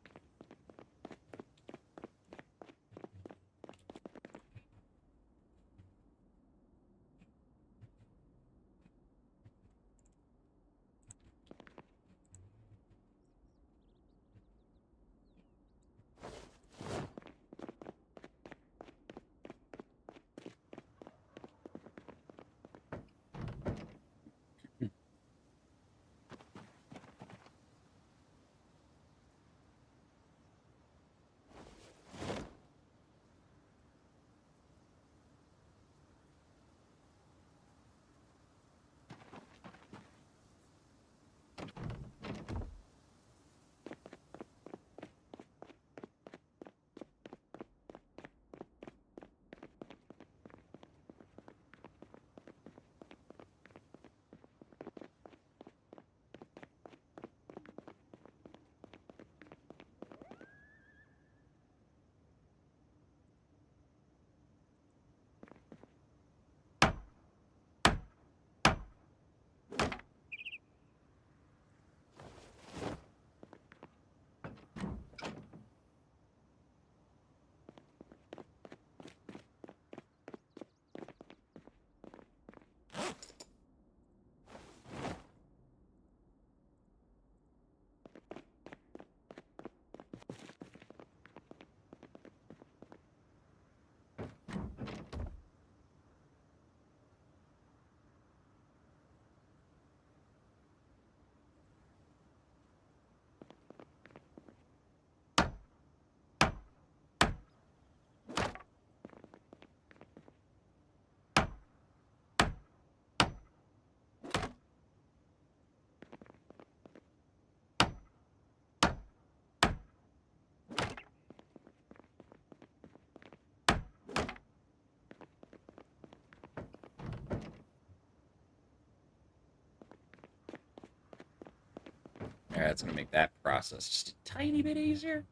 Alright, that's going to make that process just a tiny bit easier.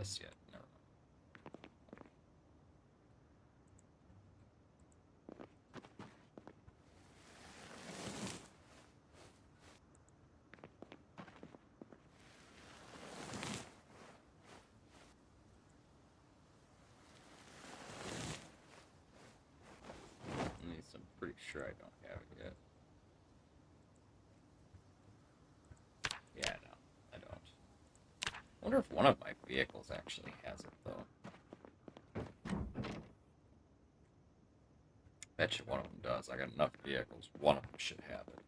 this yet. Never mind. At least I'm pretty sure I don't have it yet. Yeah, no, I don't. I wonder if one of my vehicles actually has it, though. Bet you one of them does. I got enough vehicles. One of them should have it.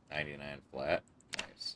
$99 flat. Nice.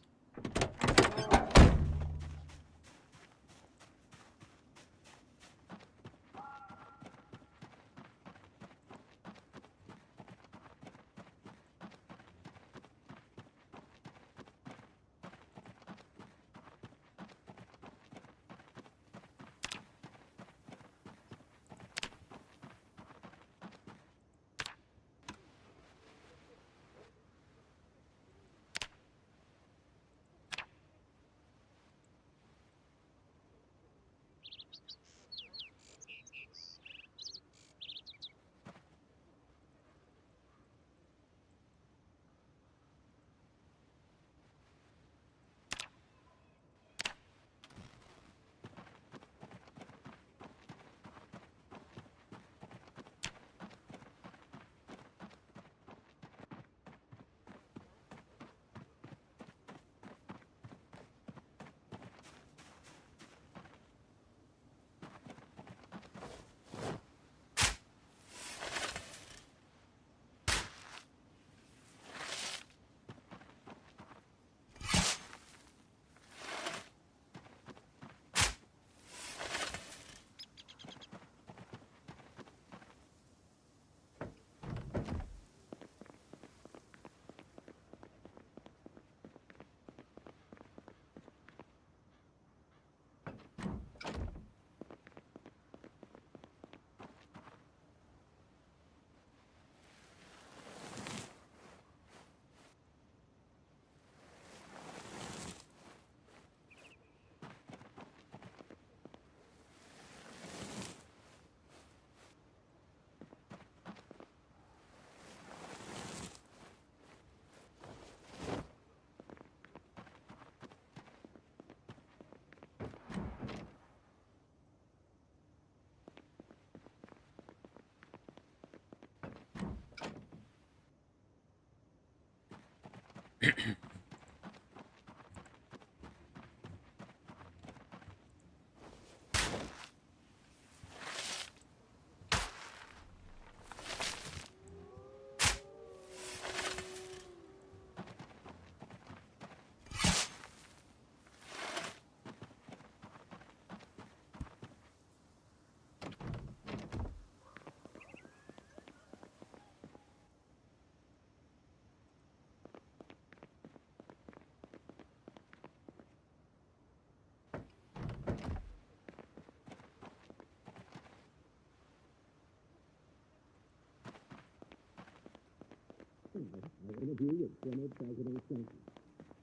Our interview with former President Clinton.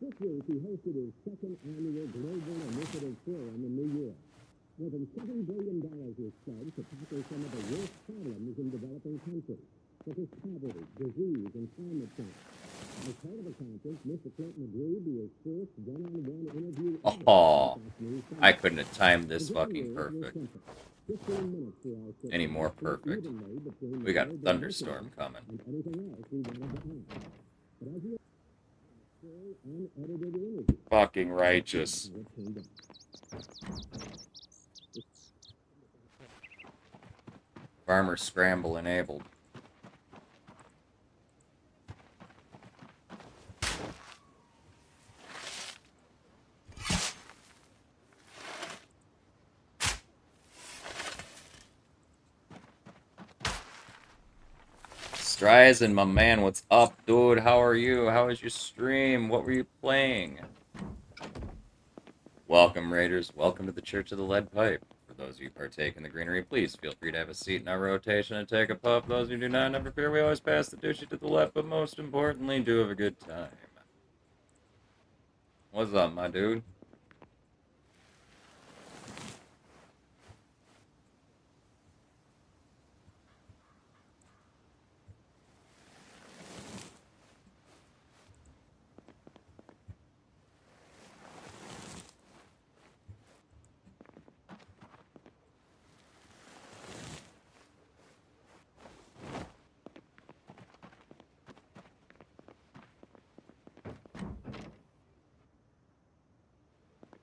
This week, he hosted his second annual Global Initiative Forum in New York. More than $7 billion was pledged to tackle some of the worst problems in developing countries, such as poverty, disease, and climate change. As part of the conference, Mr. Clinton agreed to his first one-on-one interview ever. Oh, I couldn't have timed this fucking perfect. Any more perfect. We got a thunderstorm coming. Fucking righteous. Farmer scramble enabled. Stryzen, my man, what's up, dude? How are you? How was your stream? What were you playing? Welcome, Raiders. Welcome to the Church of the Lead Pipe. For those of you who partake in the greenery, please feel free to have a seat in our rotation and take a puff. Those who do not, never fear, we always pass the douchey to the left, but most importantly, do have a good time. What's up, my dude?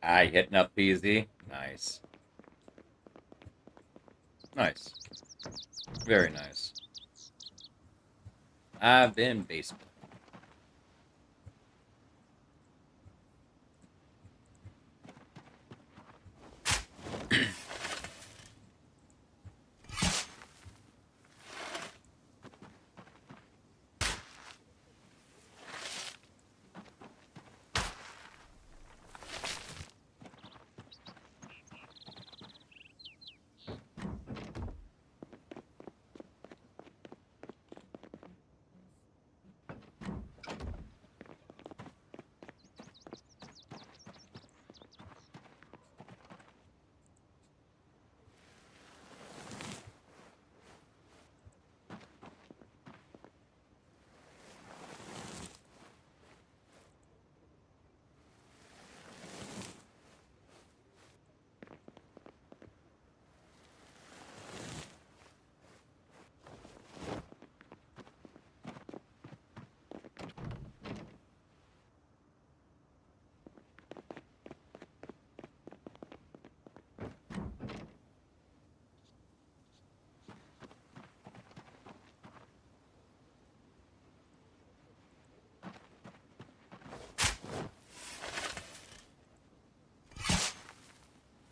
Aye, hitting up PZ. Nice. Nice. Very nice. I've been baseball.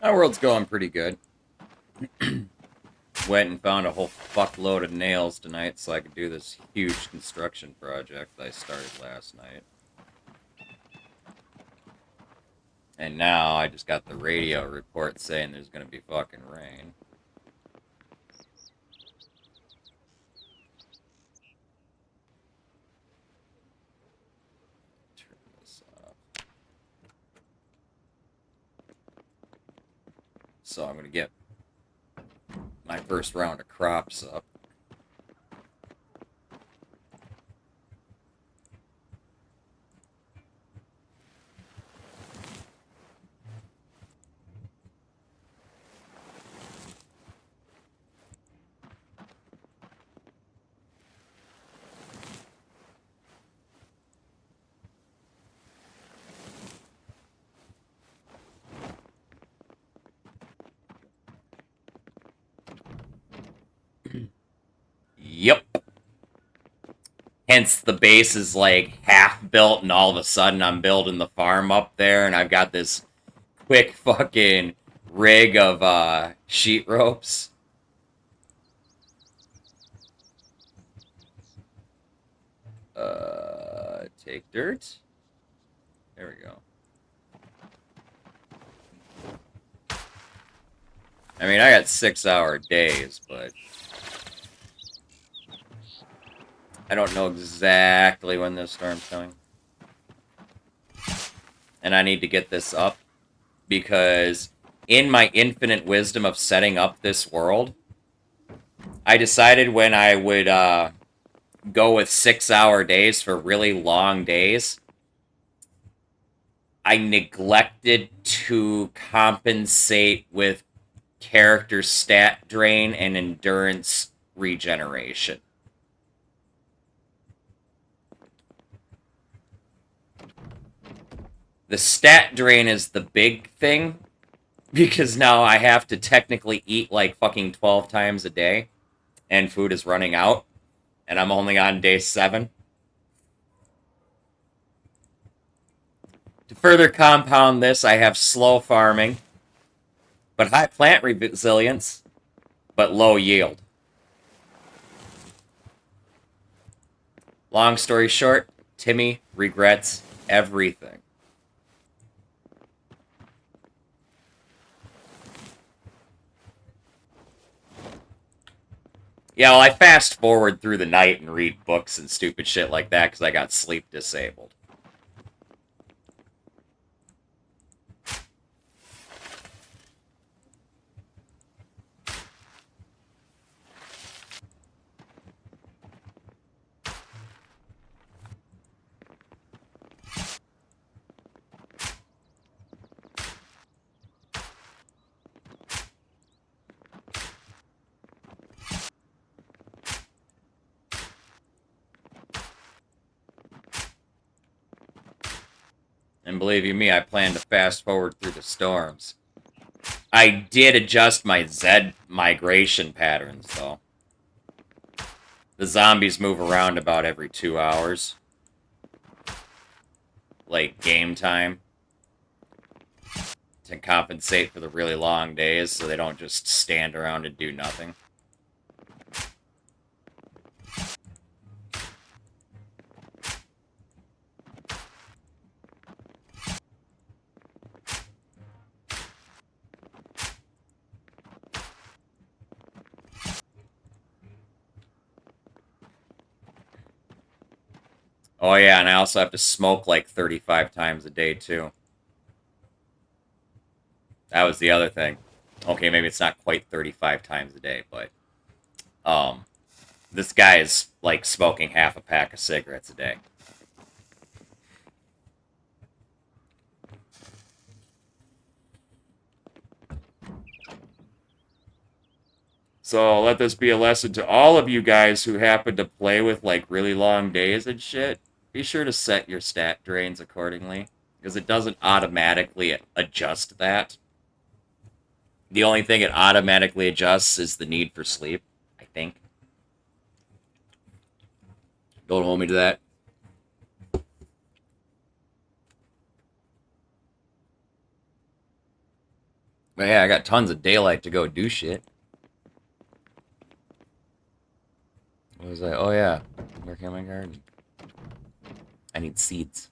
Our world's going pretty good. Went and found a whole fuckload of nails tonight so I could do this huge construction project that I started last night. And now I just got the radio report saying there's gonna be fucking rain. Turn this off. So I'm gonna get my first round of crops up. Yep. Hence the base is like half built and all of a sudden I'm building the farm up there and I've got this quick fucking rig of sheet ropes. Take dirt. There we go. I mean, I got 6-hour days, but I don't know exactly when this storm's coming. And I need to get this up because in my infinite wisdom of setting up this world, I decided when I would go with 6-hour days for really long days, I neglected to compensate with character stat drain and endurance regeneration. The stat drain is the big thing, because now I have to technically eat like fucking 12 times a day, and food is running out, and I'm only on day 7. To further compound this, I have slow farming, but high plant resilience, but low yield. Long story short, Timmy regrets everything. Yeah, well, I fast forward through the night and read books and stupid shit like that because I got sleep disabled. And believe you me, I plan to fast forward through the storms. I did adjust my Z migration patterns, though. The zombies move around about every 2 hours. Like, game time. To compensate for the really long days, so they don't just stand around and do nothing. Oh yeah, and I also have to smoke like 35 times a day, too. That was the other thing. Okay, maybe it's not quite 35 times a day, but... This guy is, like, smoking half a pack of cigarettes a day. So let this be a lesson to all of you guys who happen to play with, like, really long days and shit. Be sure to set your stat drains accordingly, because it doesn't automatically adjust that. The only thing it automatically adjusts is the need for sleep, I think. Don't hold me to that. But yeah, I got tons of daylight to go do shit. What was I? Oh yeah, working on my garden. I need seeds.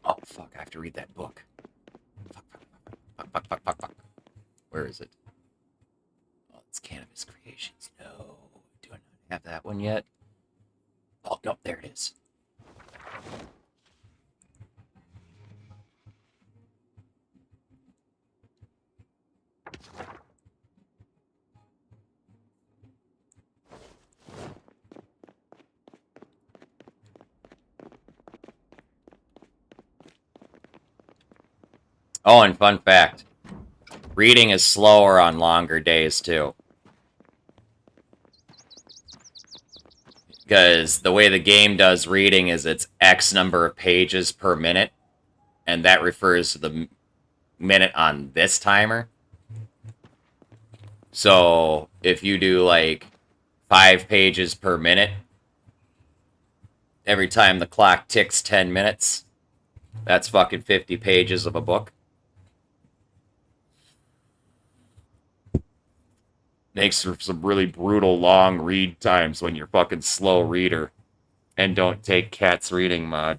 Oh, fuck, I have to read that book. Fuck. Where is it? Oh, it's Cannabis Creations. No. Do I not have that one yet? Oh, no, there it is. Oh, and fun fact. Reading is slower on longer days, too. Because the way the game does reading is it's X number of pages per minute, and that refers to the minute on this timer. So if you do like 5 pages per minute, every time the clock ticks 10 minutes, that's fucking 50 pages of a book. Makes for some really brutal long read times when you're fucking slow reader and don't take Cat's reading mod.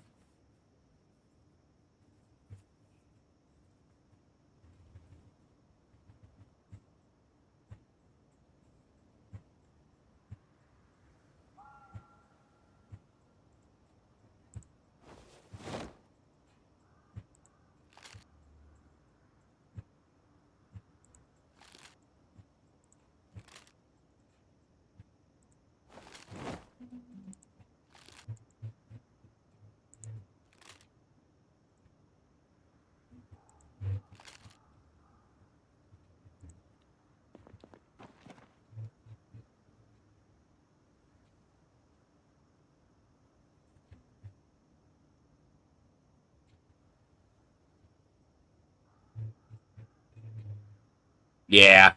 Yeah.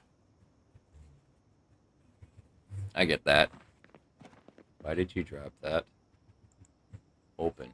I get that. Why did you drop that? Open.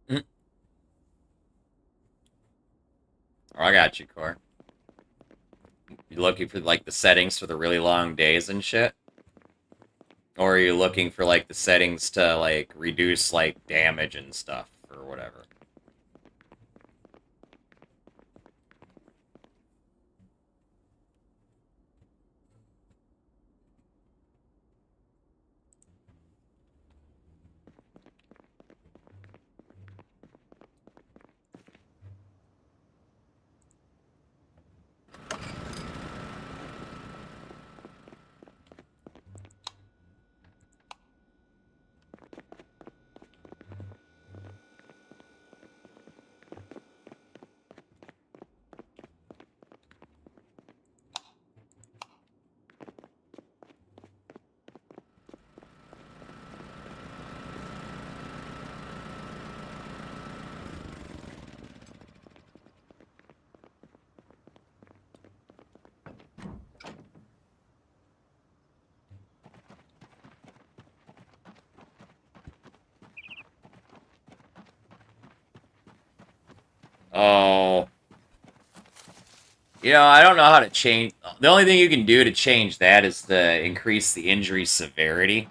Mm. Oh, I got you, Core. You looking for like the settings for the really long days and shit? Or are you looking for like the settings to like reduce like damage and stuff or whatever? Oh. You know, I don't know how to change. The only thing you can do to change that is to increase the injury severity.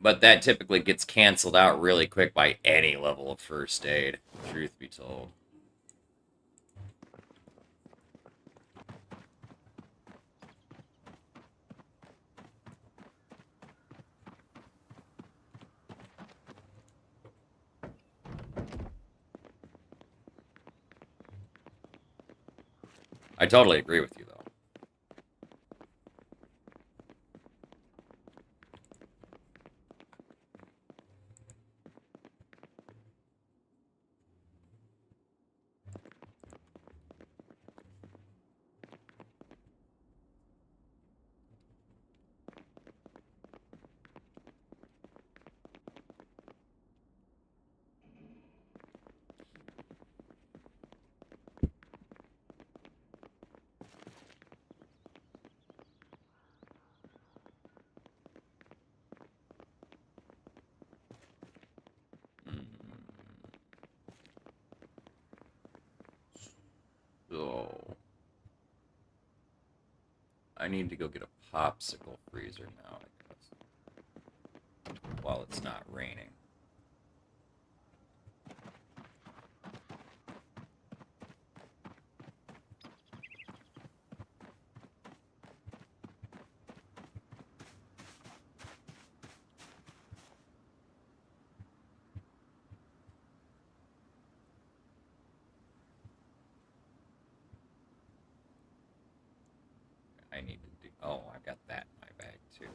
But that typically gets canceled out really quick by any level of first aid, truth be told. I totally agree with you, though. I need to go get a popsicle freezer now, I guess. While it's not raining. I need to do. Oh, I got that in my bag too.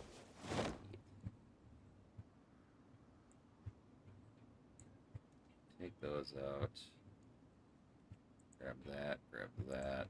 Take those out. Grab that, grab that.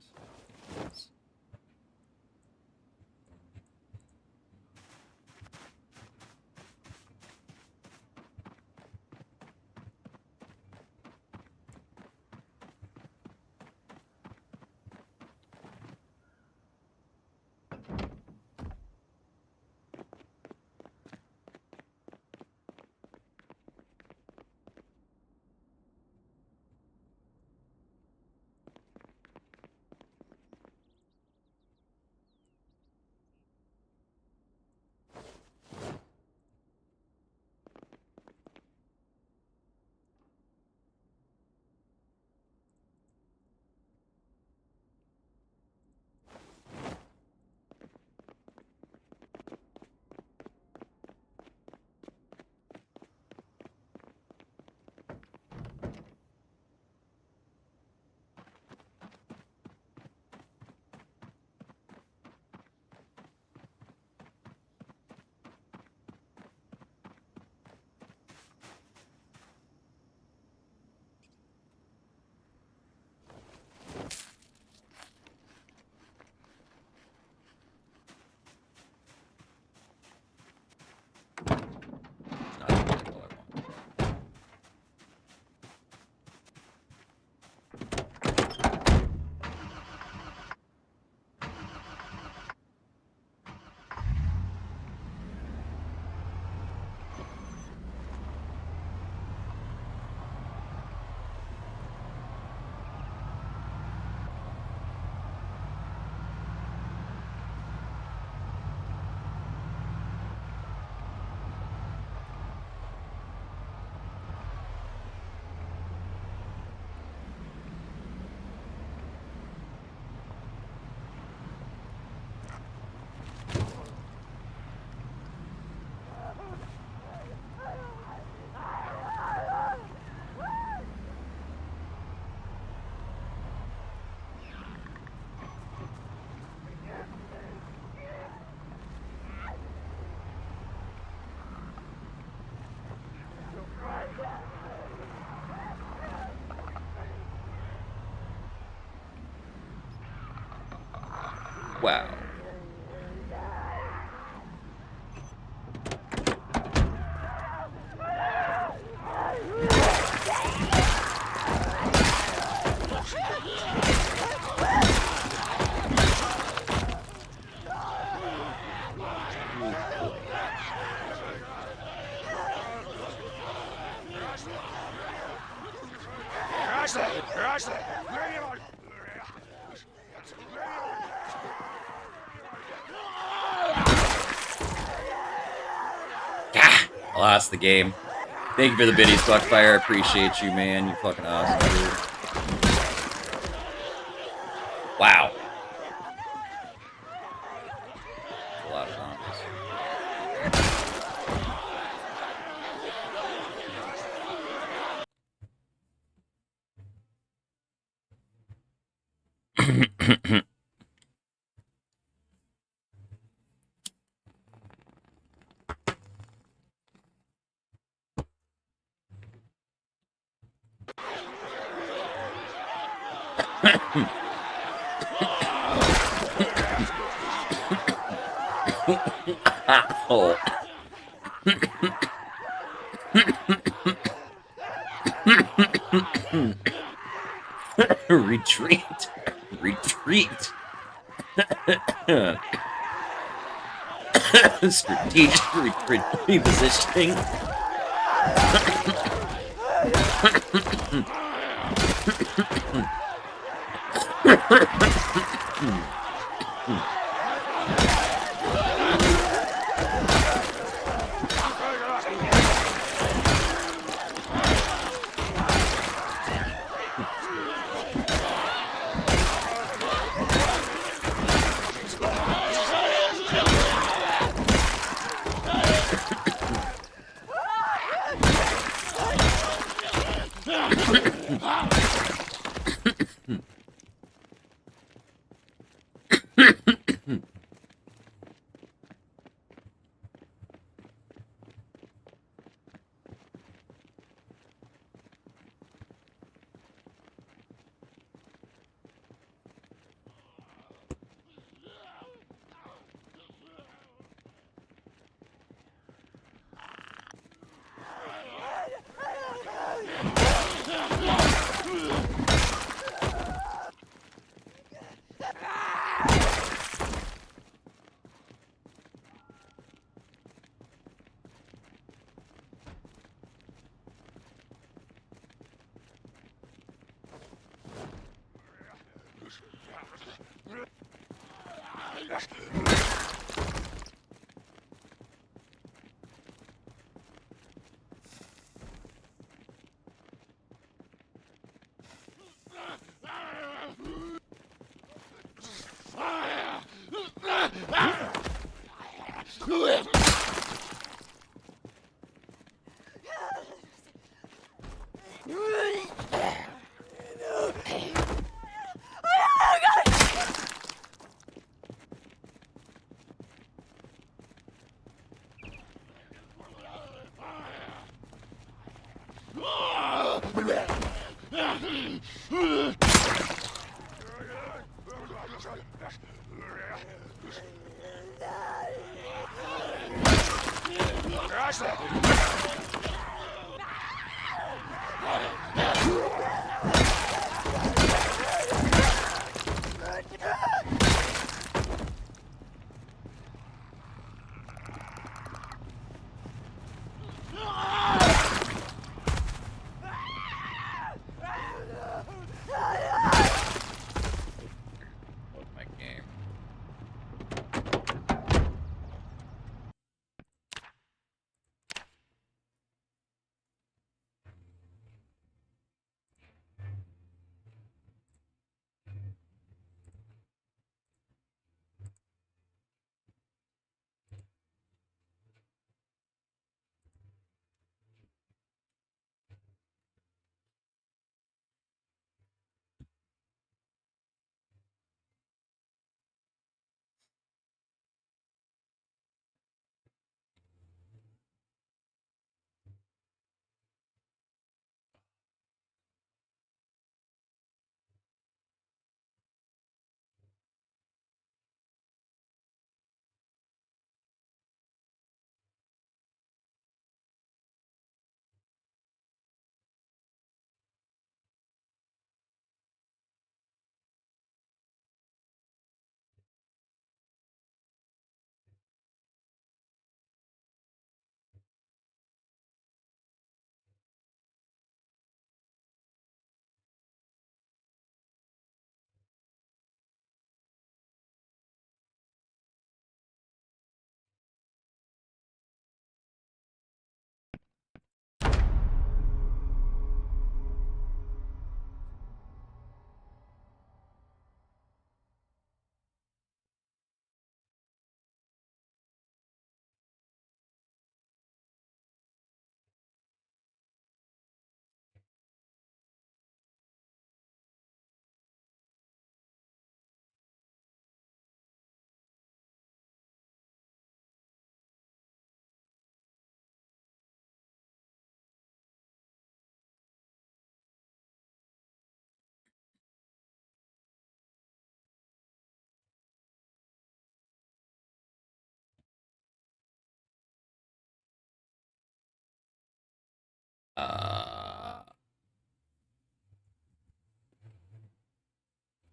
Not exactly what I want. Wow. I lost the game. Thank you for the biddies, Buckfire. I appreciate you, man. You're fucking awesome, dude. Wow. A lot of zombies. Oh. Retreat. Retreat. Strategic repositioning. Load my game.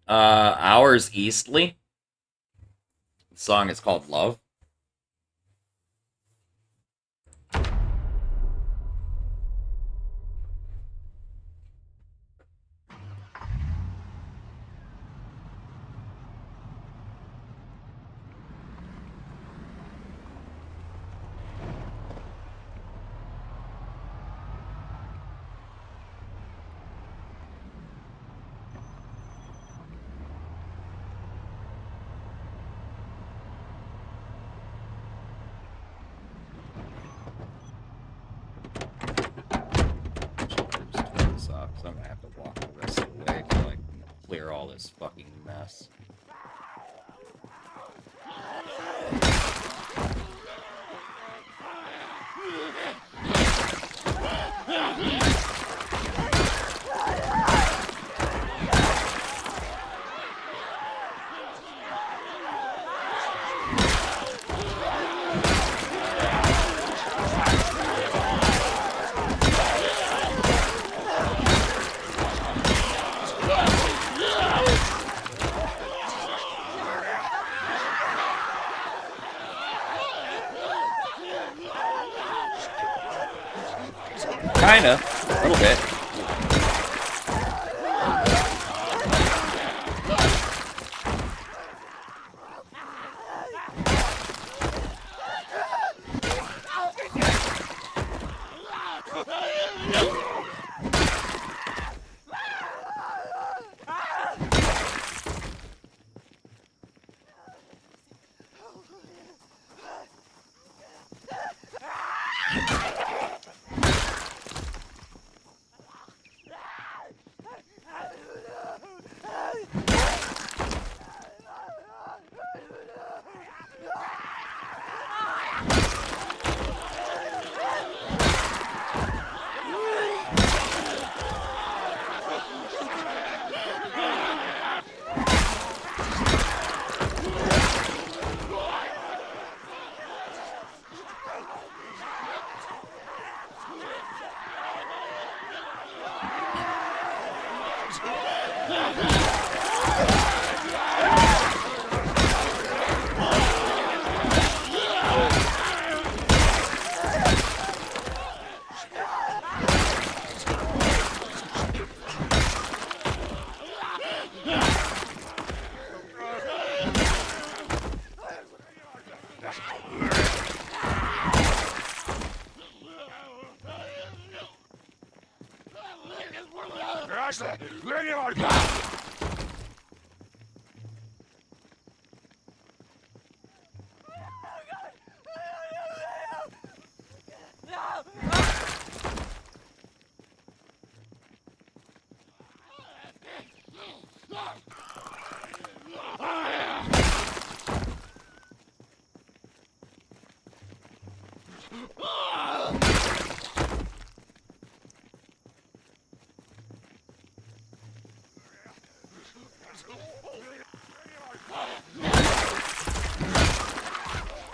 Hours Eastly. The song is called Love. This off, so I'm gonna have to walk the rest of the way till I can clear all this fucking mess. Kinda. A little bit.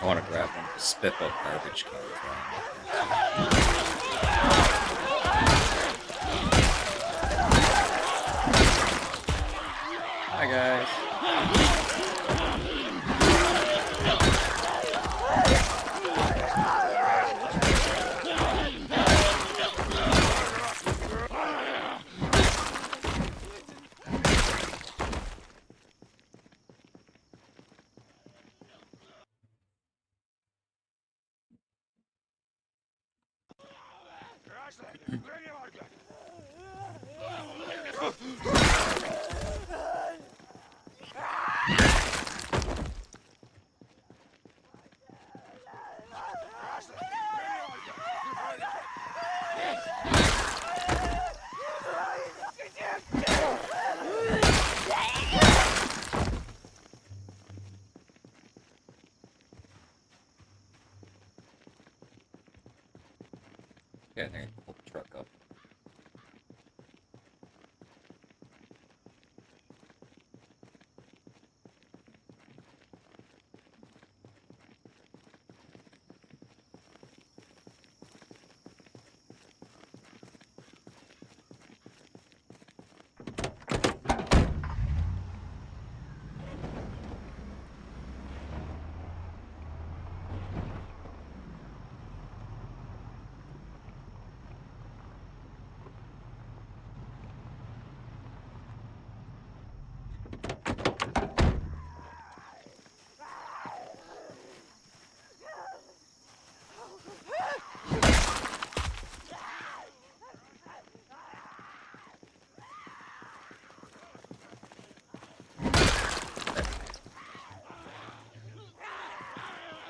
I want to grab one of the spitball garbage cans. Hi, guys. Okay, there, pull the truck up.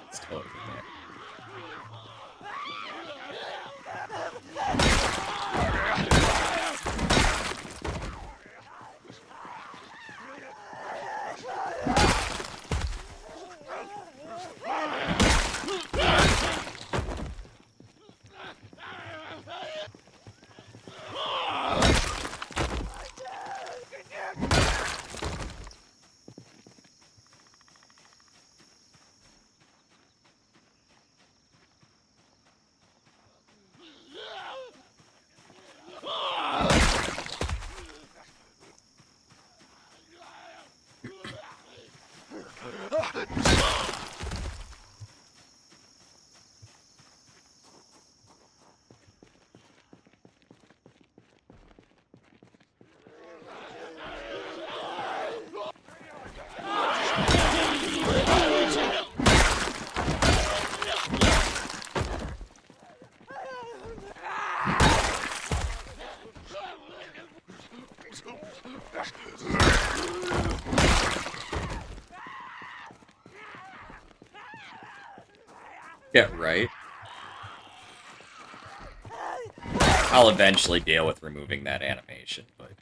It's totally there. Yeah, right. I'll eventually deal with removing that animation, but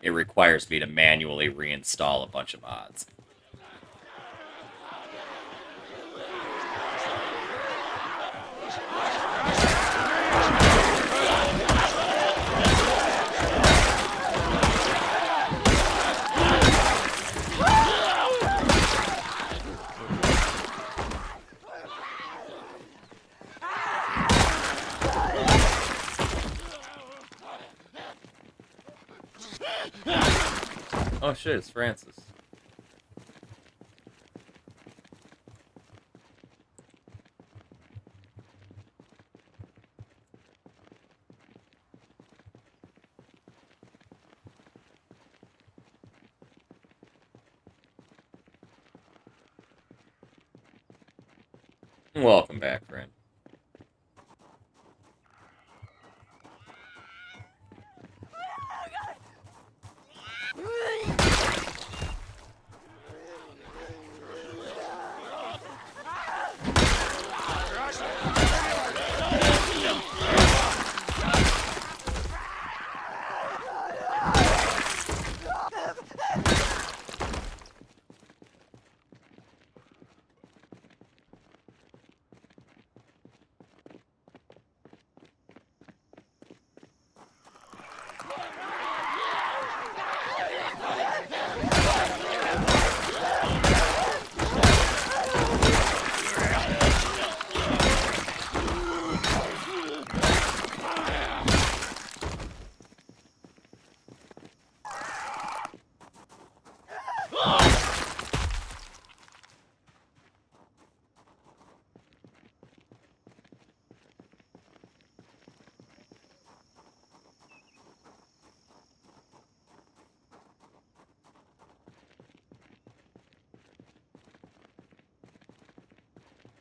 it requires me to manually reinstall a bunch of mods. Oh shit, it's Francis. Welcome back, friend.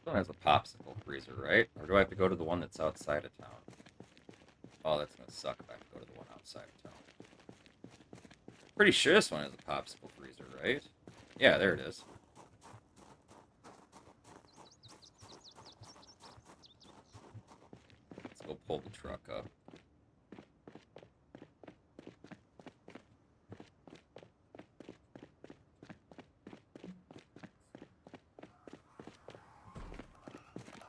This one has a popsicle freezer, right? Or do I have to go to the one that's outside of town? Oh, that's gonna suck if I have to go to the one outside of town. Pretty sure this one has a popsicle freezer, right? Yeah, there it is. Let's go pull the truck up.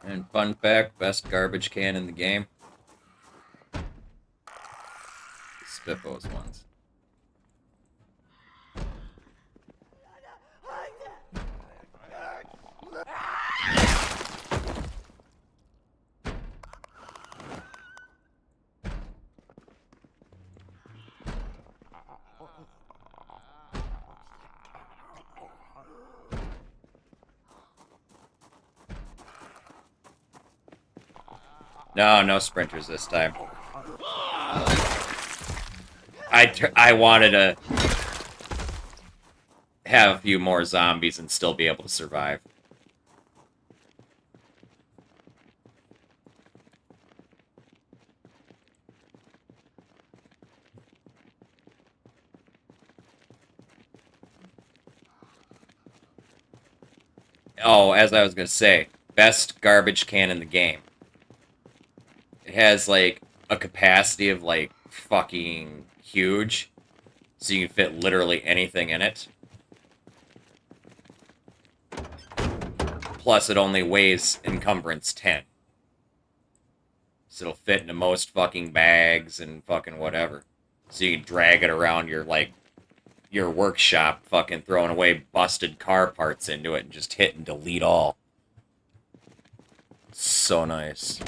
And fun fact, best garbage can in the game. Spiffos ones. No, no sprinters this time. I wanted to have a few more zombies and still be able to survive. Oh, as I was gonna say, best garbage can in the game. It has, like, a capacity of, like, fucking huge. So you can fit literally anything in it. Plus, it only weighs encumbrance 10. So it'll fit into most fucking bags and fucking whatever. So you can drag it around your, like, your workshop, fucking throwing away busted car parts into it and just hit and delete all. So nice.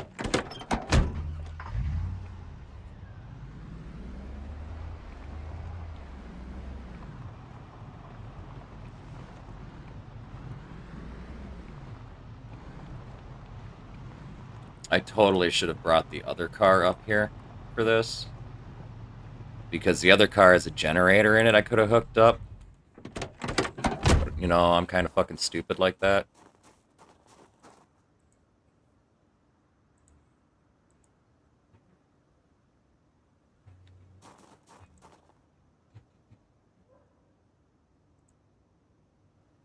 I totally should have brought the other car up here for this. Because the other car has a generator in it I could have hooked up. You know, I'm kind of fucking stupid like that.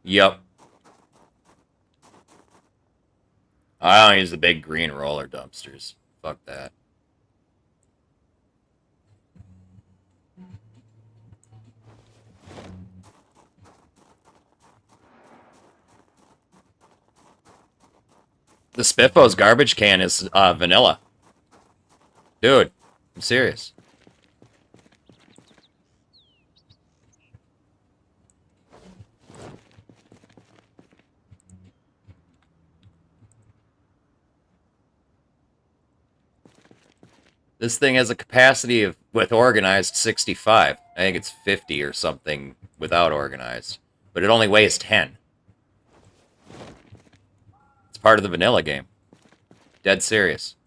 Yep. I don't use the big green roller dumpsters. Fuck that. The Spiffos garbage can is vanilla. Dude, I'm serious. This thing has a capacity of, with organized, 65. I think it's 50 or something without organized, but it only weighs 10. It's part of the vanilla game. Dead serious.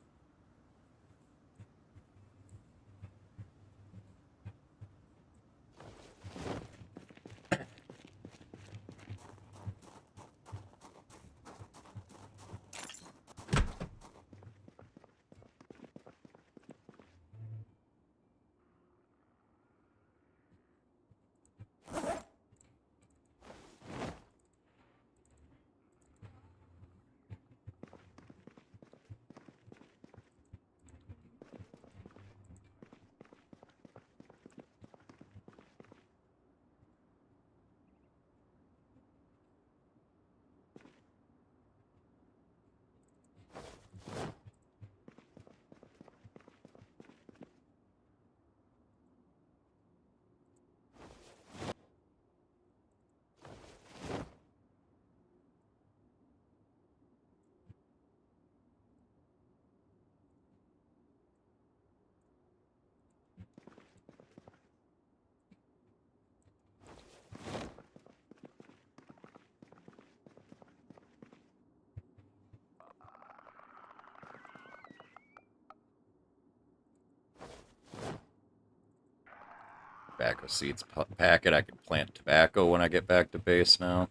Tobacco seeds packet. I can plant tobacco when I get back to base now.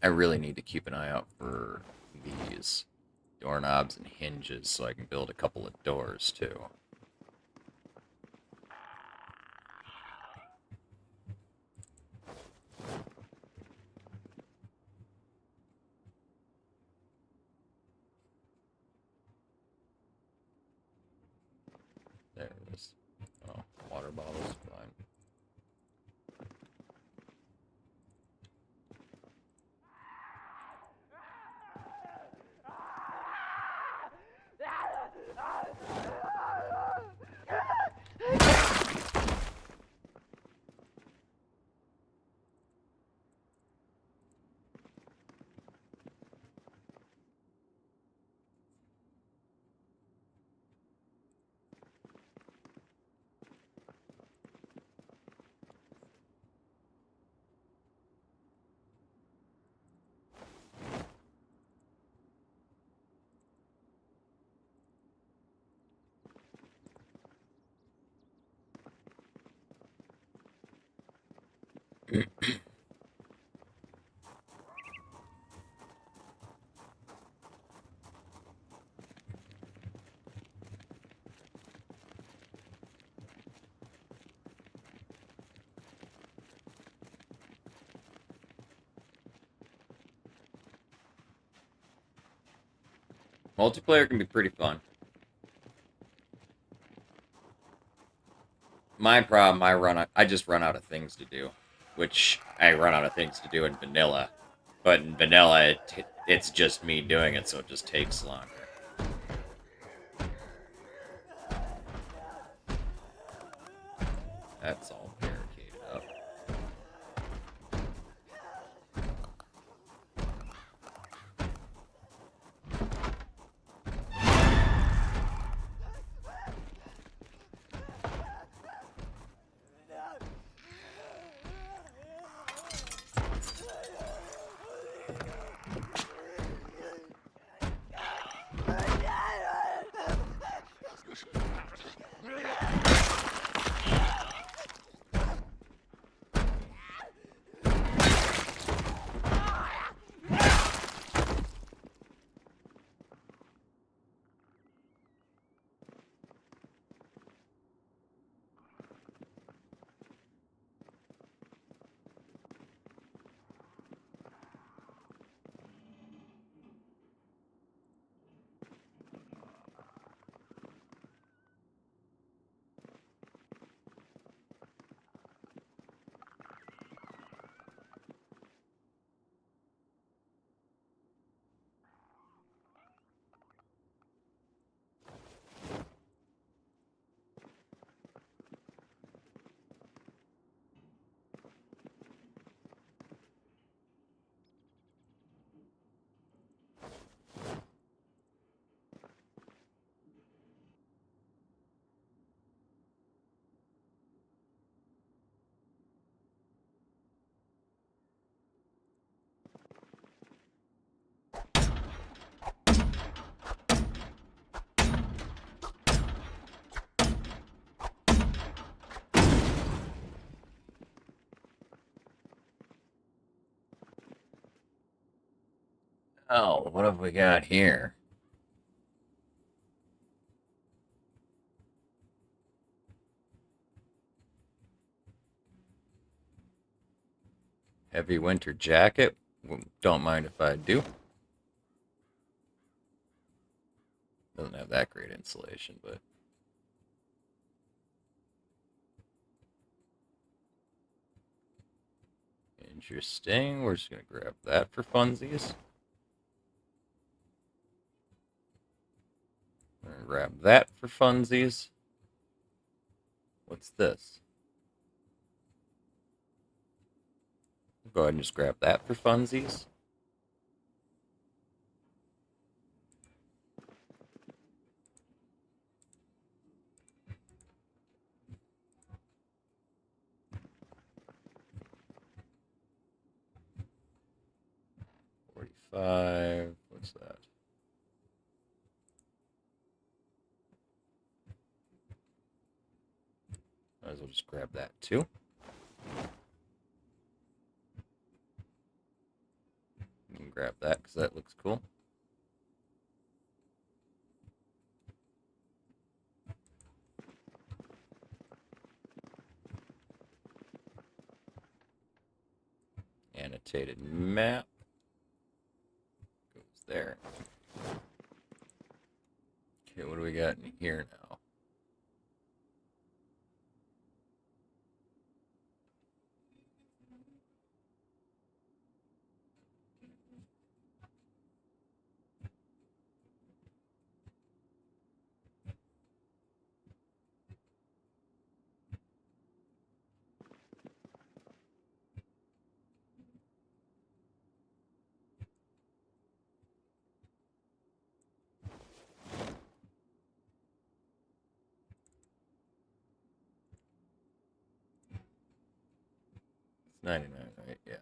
I really need to keep an eye out for these doorknobs and hinges so I can build a couple of doors too. There it is. Oh, water bottles, fine. Multiplayer can be pretty fun. My problem, I just run out of things to do, which I run out of things to do in vanilla. But in vanilla, it's just me doing it, so it just takes longer. That's all barricaded up. Oh, what have we got here? Heavy winter jacket. Don't mind if I do. Doesn't have that great insulation, but interesting. We're just gonna grab that for funsies. We're gonna grab that for funsies. What's this? Go ahead and just grab that for funsies. $45. What's that? Might as well just grab that too. You can grab that because that looks cool. Annotated map goes there. Okay, what do we got in here now? It's 99, right? Yeah.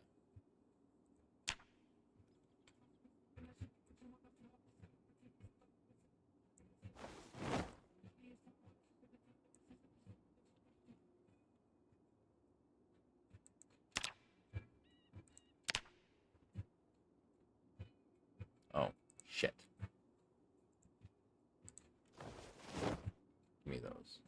Oh, shit. Give me those.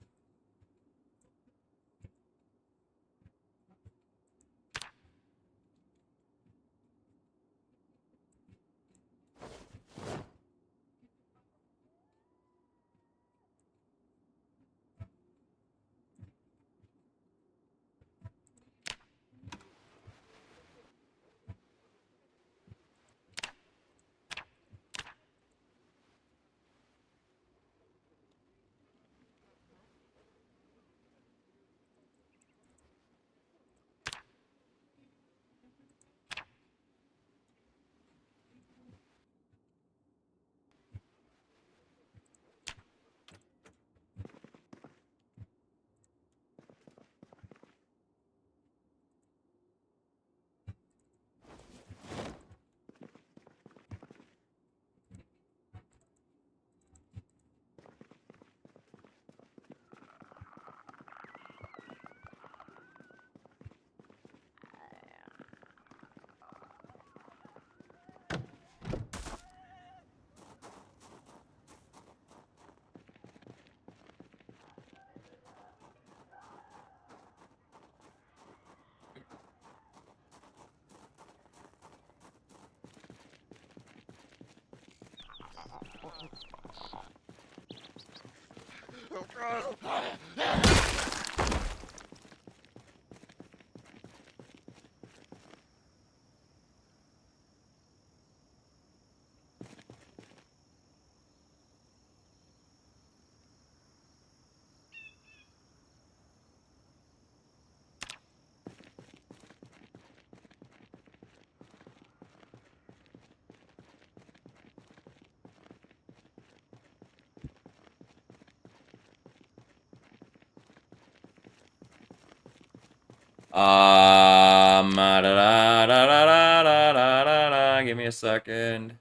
Give me a second.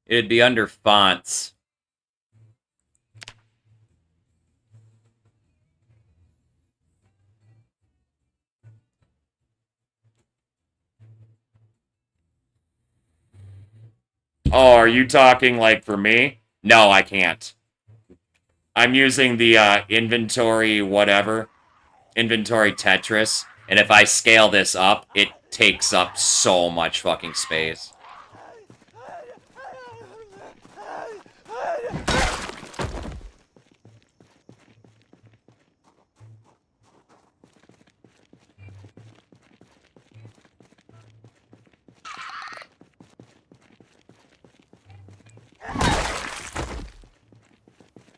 It'd be under fonts. Oh, are you talking like for me? No, I can't. I'm using the inventory whatever. Inventory Tetris. And if I scale this up, it takes up so much fucking space.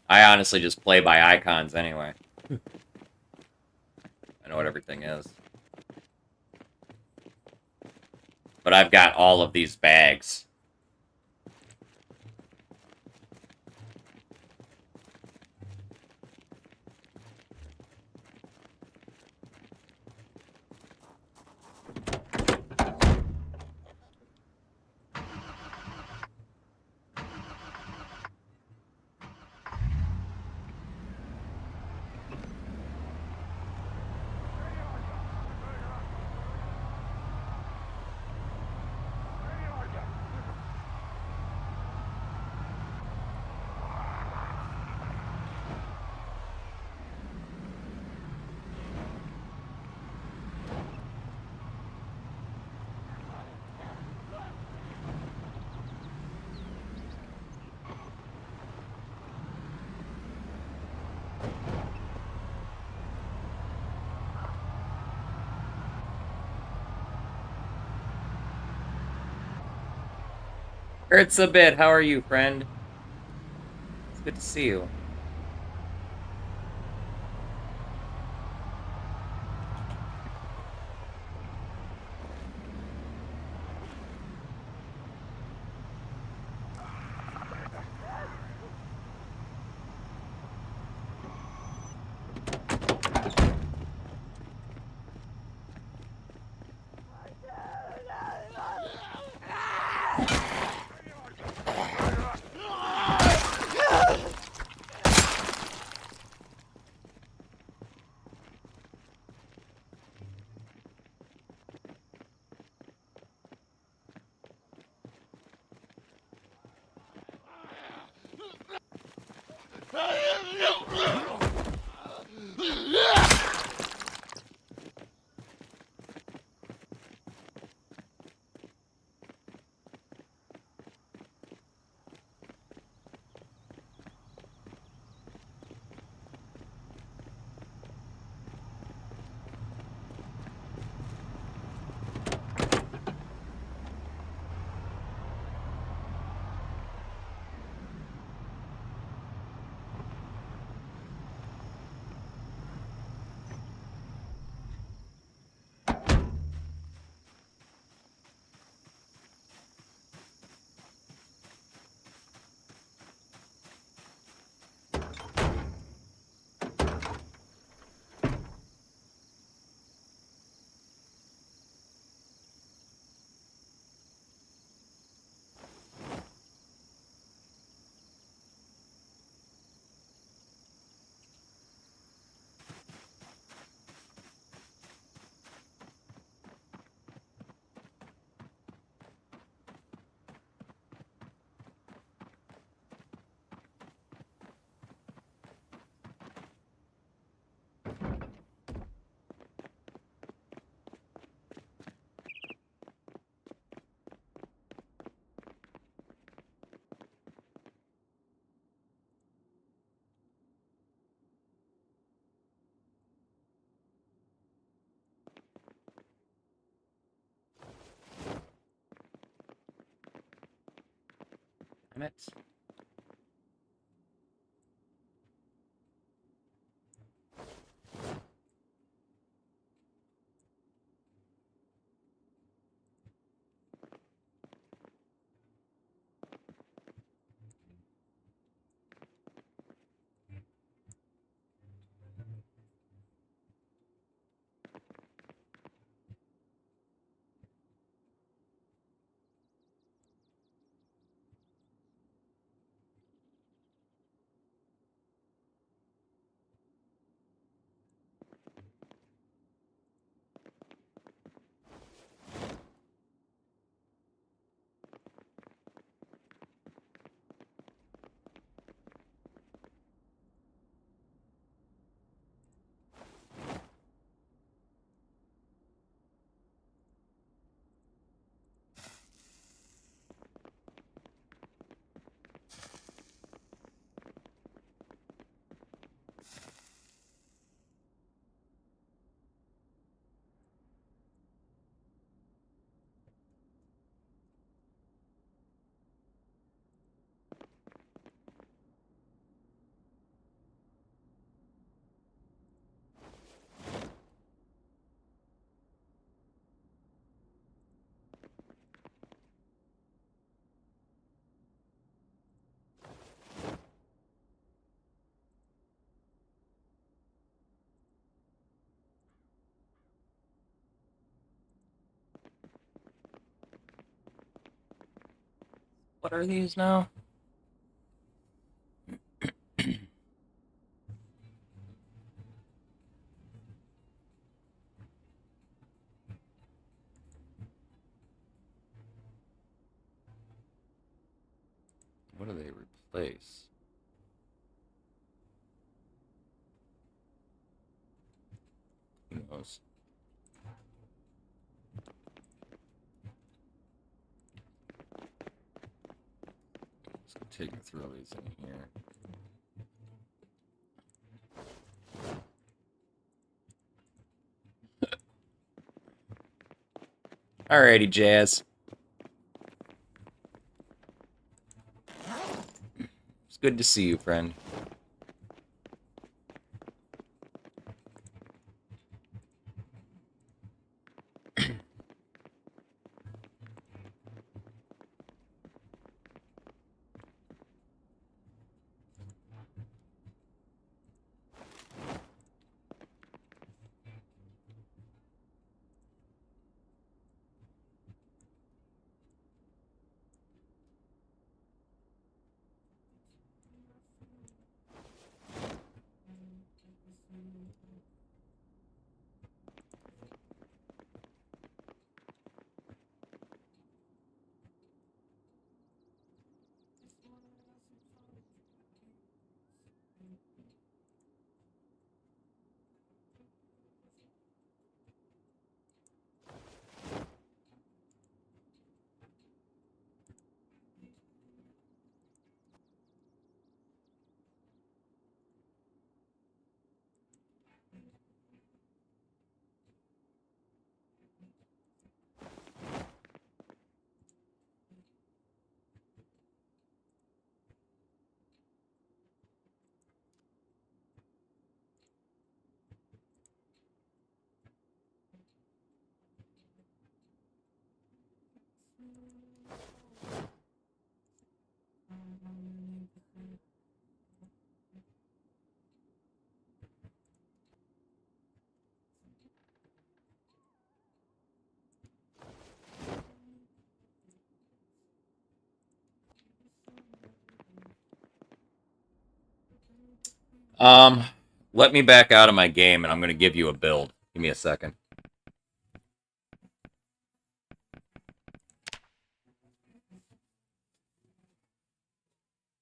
I honestly just play by icons anyway. I know what everything is. But I've got all of these bags. Hurts a bit. How are you, friend? It's good to see you. Damn it. What are these now? What do they replace? Who knows? Just take me through all these in here. Alrighty, Jazz. It's good to see you, friend. Let me back out of my game, and I'm going to give you a build. Give me a second.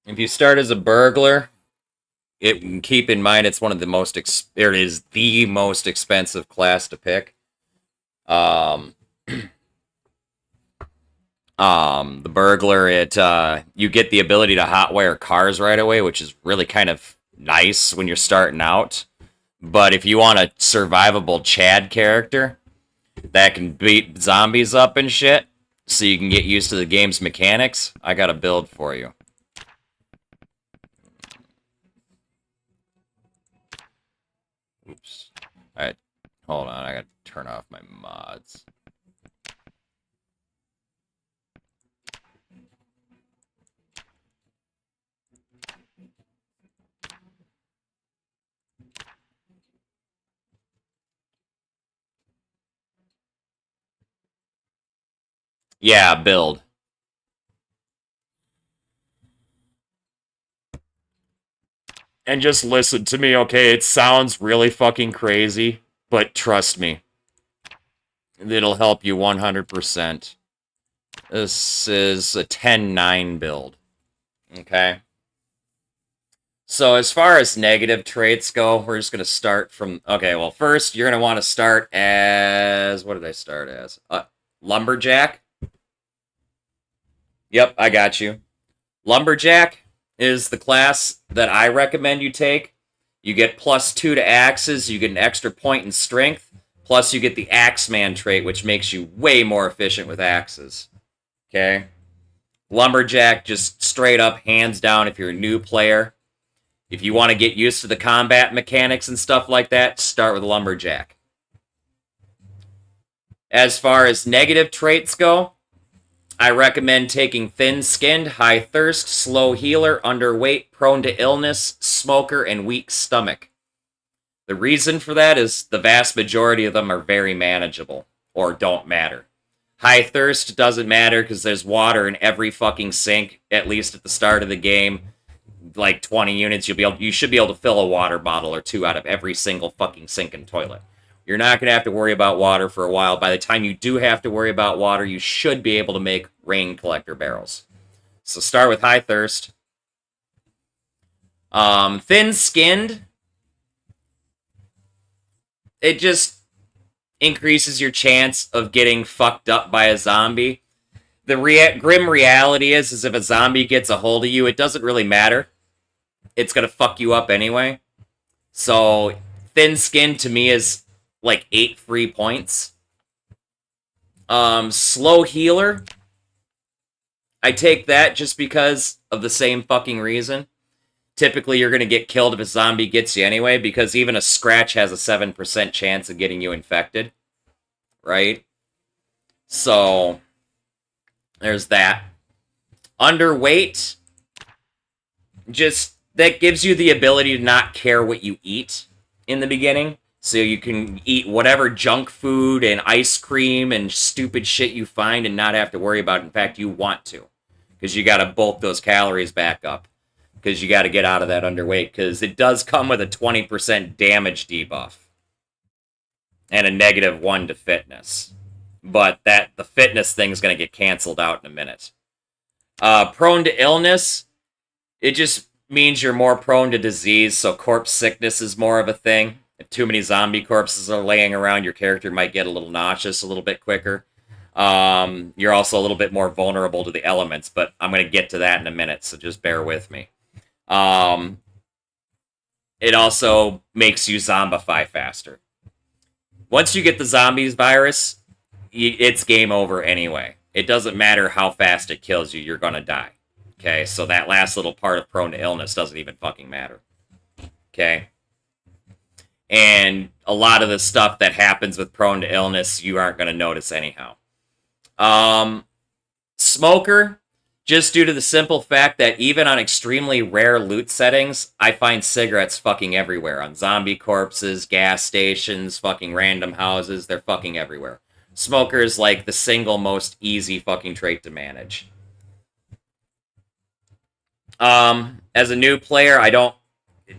If you start as a burglar, keep in mind it's one of the most it is the most expensive class to pick. The burglar, you get the ability to hotwire cars right away, which is really kind of nice when you're starting out. But if you want a survivable Chad character that can beat zombies up and shit, so you can get used to the game's mechanics, I got a build for you. Oops. Alright, hold on, I gotta turn off my mods. Yeah, build. And just listen to me, okay? It sounds really fucking crazy, but trust me. It'll help you 100%. This is a 10-9 build. Okay? So as far as negative traits go, we're just going to start from... Okay, well, first, you're going to want to start as... What did I start as? Lumberjack. Yep, I got you. Lumberjack is the class that I recommend you take. You get +2 to axes, you get an extra point in strength, plus you get the Axeman trait, which makes you way more efficient with axes. Okay? Lumberjack, just straight up, hands down, if you're a new player. If you want to get used to the combat mechanics and stuff like that, start with Lumberjack. As far as negative traits go, I recommend taking thin-skinned, high thirst, slow healer, underweight, prone to illness, smoker, and weak stomach. The reason for that is the vast majority of them are very manageable, or don't matter. High thirst doesn't matter because there's water in every fucking sink, at least at the start of the game. Like 20 units, you should be able to fill a water bottle or two out of every single fucking sink and toilet. You're not going to have to worry about water for a while. By the time you do have to worry about water, you should be able to make rain collector barrels. So start with high thirst. Thin-skinned. It just increases your chance of getting fucked up by a zombie. The grim reality is if a zombie gets a hold of you, it doesn't really matter. It's going to fuck you up anyway. So, thin-skinned to me is like 8 free points. Slow healer. I take that just because of the same fucking reason. Typically, you're going to get killed if a zombie gets you anyway, because even a scratch has a 7% chance of getting you infected. Right? So, there's that. Underweight. Just, that gives you the ability to not care what you eat in the beginning. So you can eat whatever junk food and ice cream and stupid shit you find and not have to worry about it. In fact, you want to. Because you got to bulk those calories back up. Because you got to get out of that underweight. Because it does come with a 20% damage debuff. And a -1 to fitness. But the fitness thing's going to get canceled out in a minute. Prone to illness. It just means you're more prone to disease. So corpse sickness is more of a thing. If too many zombie corpses are laying around, your character might get a little nauseous a little bit quicker. You're also a little bit more vulnerable to the elements, but I'm going to get to that in a minute, so just bear with me. It also makes you zombify faster. Once you get the zombies virus, it's game over anyway. It doesn't matter how fast it kills you, you're going to die. Okay, so that last little part of prone to illness doesn't even fucking matter. Okay? And a lot of the stuff that happens with prone to illness, you aren't going to notice anyhow. Smoker, just due to the simple fact that even on extremely rare loot settings, I find cigarettes fucking everywhere. On zombie corpses, gas stations, fucking random houses, they're fucking everywhere. Smoker is like the single most easy fucking trait to manage. As a new player,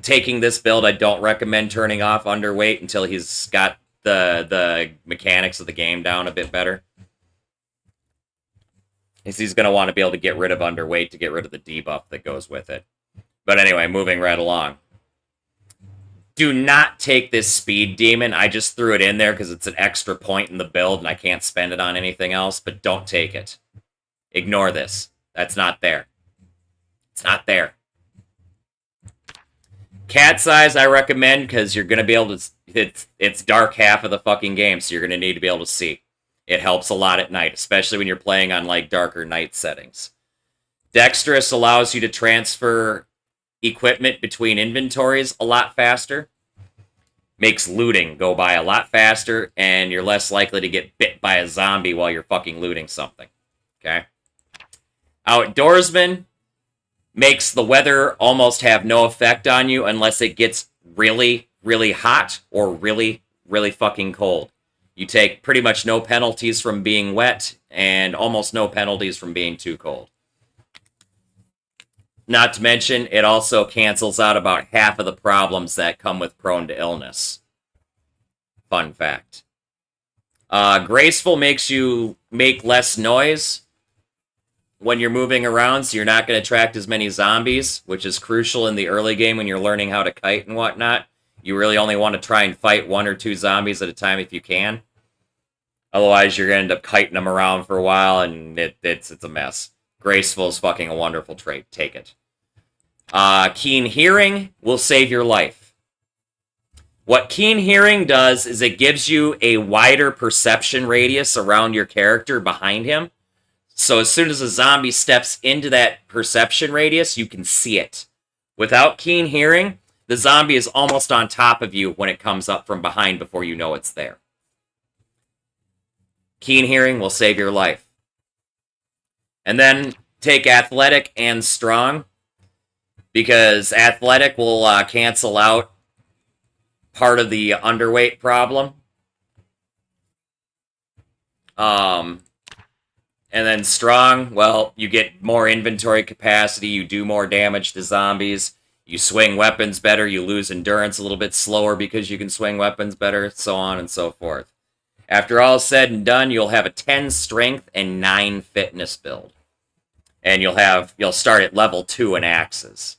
taking this build, I don't recommend turning off underweight until he's got the mechanics of the game down a bit better. He's going to want to be able to get rid of underweight to get rid of the debuff that goes with it. But anyway, moving right along. Do not take this speed demon. I just threw it in there because it's an extra point in the build and I can't spend it on anything else, but don't take it. Ignore this. That's not there. It's not there. Cat's Eyes I recommend because you're going to be able to... It's dark half of the fucking game, so you're going to need to be able to see. It helps a lot at night, especially when you're playing on like darker night settings. Dexterous allows you to transfer equipment between inventories a lot faster. Makes looting go by a lot faster, and you're less likely to get bit by a zombie while you're fucking looting something. Okay? Outdoorsman makes the weather almost have no effect on you unless it gets really, really hot or really, really fucking cold. You take pretty much no penalties from being wet and almost no penalties from being too cold. Not to mention, it also cancels out about half of the problems that come with prone to illness. Fun fact. Graceful makes you make less noise when you're moving around, so you're not going to attract as many zombies, which is crucial in the early game when you're learning how to kite and whatnot. You really only want to try and fight 1 or 2 zombies at a time if you can. Otherwise, you're going to end up kiting them around for a while, and it's a mess. Graceful is fucking a wonderful trait. Take it. Keen Hearing will save your life. What Keen Hearing does is it gives you a wider perception radius around your character behind him. So as soon as a zombie steps into that perception radius, you can see it. Without Keen Hearing, the zombie is almost on top of you when it comes up from behind before you know it's there. Keen Hearing will save your life. And then take Athletic and Strong, because Athletic will cancel out part of the underweight problem. And then strong, well, you get more inventory capacity, you do more damage to zombies, you swing weapons better, you lose endurance a little bit slower because you can swing weapons better, so on and so forth. After all is said and done, you'll have a 10 strength and 9 fitness build. And you'll start at level 2 in axes.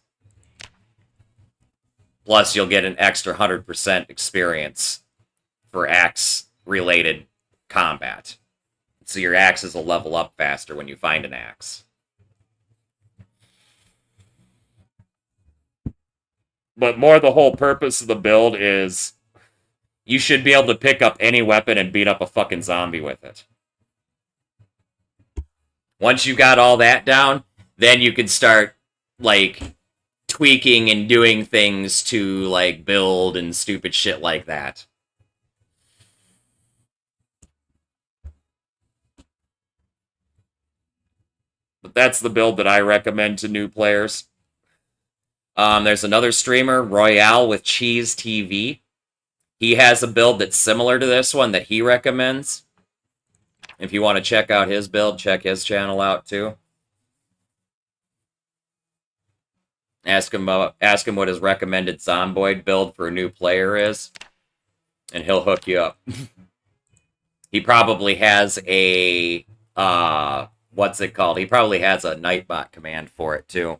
Plus, you'll get an extra 100% experience for axe-related combat. So your axes will level up faster when you find an axe. But more the whole purpose of the build is you should be able to pick up any weapon and beat up a fucking zombie with it. Once you got all that down, then you can start, like, tweaking and doing things to, like, build and stupid shit like that. But that's the build that I recommend to new players. There's another streamer, Royale with Cheese TV. He has a build that's similar to this one that he recommends. If you want to check out his build, check his channel out too. Ask him what his recommended Zomboid build for a new player is, and he'll hook you up. He probably has a what's it called? He probably has a Nightbot command for it too.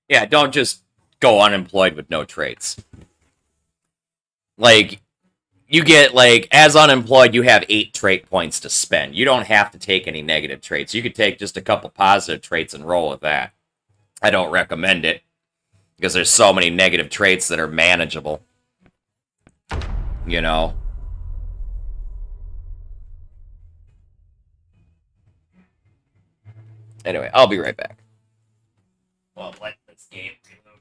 Yeah, don't just go unemployed with no traits. Like, you get, like, as unemployed, you have 8 trait points to spend. You don't have to take any negative traits. You could take just a couple positive traits and roll with that. I don't recommend it, because there's so many negative traits that are manageable. You know? Anyway, I'll be right back. Well, let this game reload.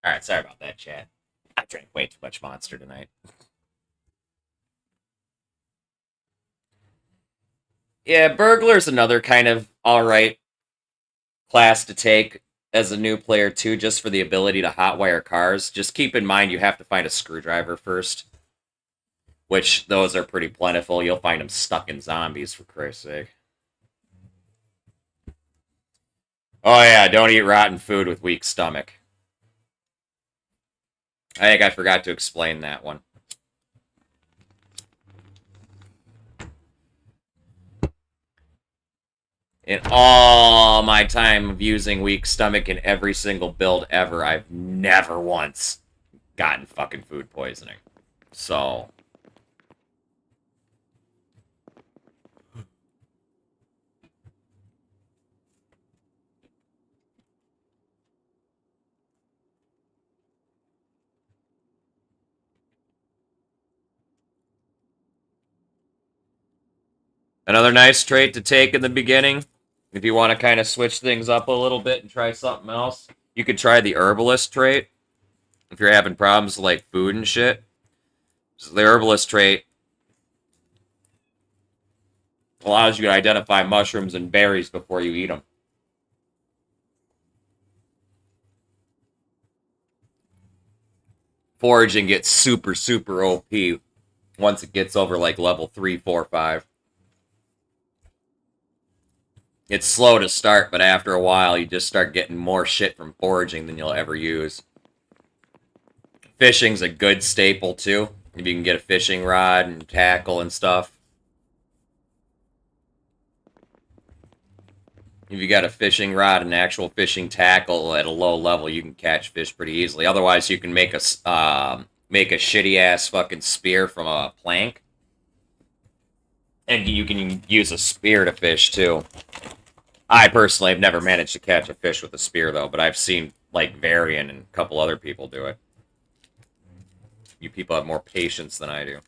Alright, sorry about that, chat. I drank way too much Monster tonight. Yeah, Burglar's another kind of alright class to take as a new player too, just for the ability to hotwire cars. Just keep in mind you have to find a screwdriver first, which those are pretty plentiful. You'll find them stuck in zombies, for Christ's sake. Oh yeah, don't eat rotten food with weak stomach. I think I forgot to explain that one. In all my time of using weak stomach in every single build ever, I've never once gotten fucking food poisoning. So... Another nice trait to take in the beginning, if you want to kind of switch things up a little bit and try something else, you could try the herbalist trait. If you're having problems with, like, food and shit. So the herbalist trait allows you to identify mushrooms and berries before you eat them. Foraging gets super, super OP once it gets over, like, level 3, 4, 5. It's slow to start, but after a while, you just start getting more shit from foraging than you'll ever use. Fishing's a good staple, too. If you can get a fishing rod and tackle and stuff. If you got a fishing rod and actual fishing tackle at a low level, you can catch fish pretty easily. Otherwise, you can make a shitty ass fucking spear from a plank, and you can use a spear to fish too. I personally have never managed to catch a fish with a spear though, but I've seen like Varian and a couple other people do it. You people have more patience than I do.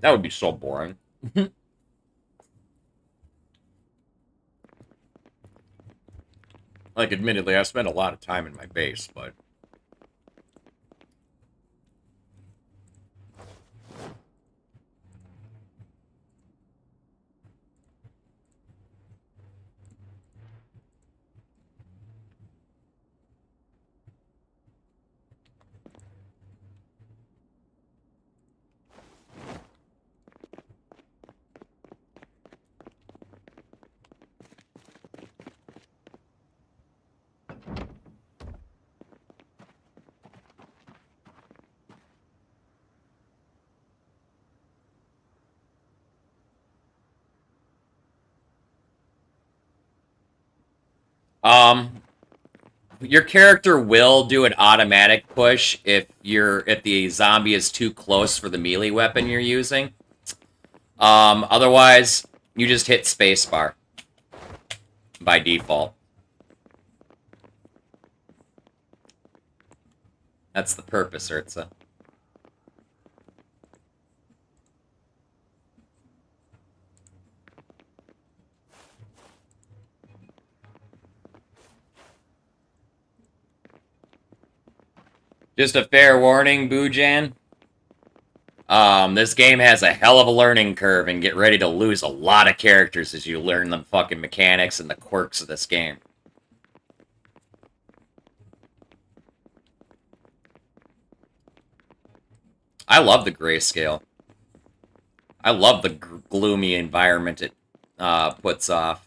That would be so boring. Like, admittedly, I spent a lot of time in my base, but... Your character will do an automatic push if the zombie is too close for the melee weapon you're using. Otherwise, you just hit spacebar by default. That's the purpose, Urza. Just a fair warning, Boojan. This game has a hell of a learning curve, and get ready to lose a lot of characters as you learn the fucking mechanics and the quirks of this game. I love the grayscale. I love the gloomy environment it puts off.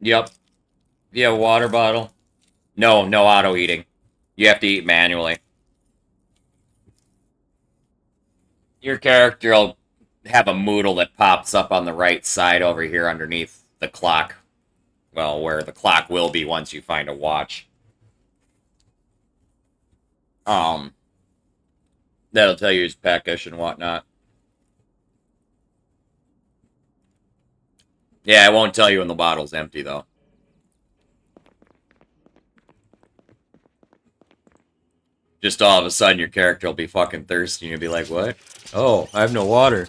Yep. Yeah, water bottle. No auto eating. You have to eat manually. Your character will have a moodle that pops up on the right side over here underneath the clock. Well, where the clock will be once you find a watch. That'll tell you he's peckish and whatnot. Yeah, it won't tell you when the bottle's empty, though. Just all of a sudden, your character will be fucking thirsty, and you'll be like, what? Oh, I have no water.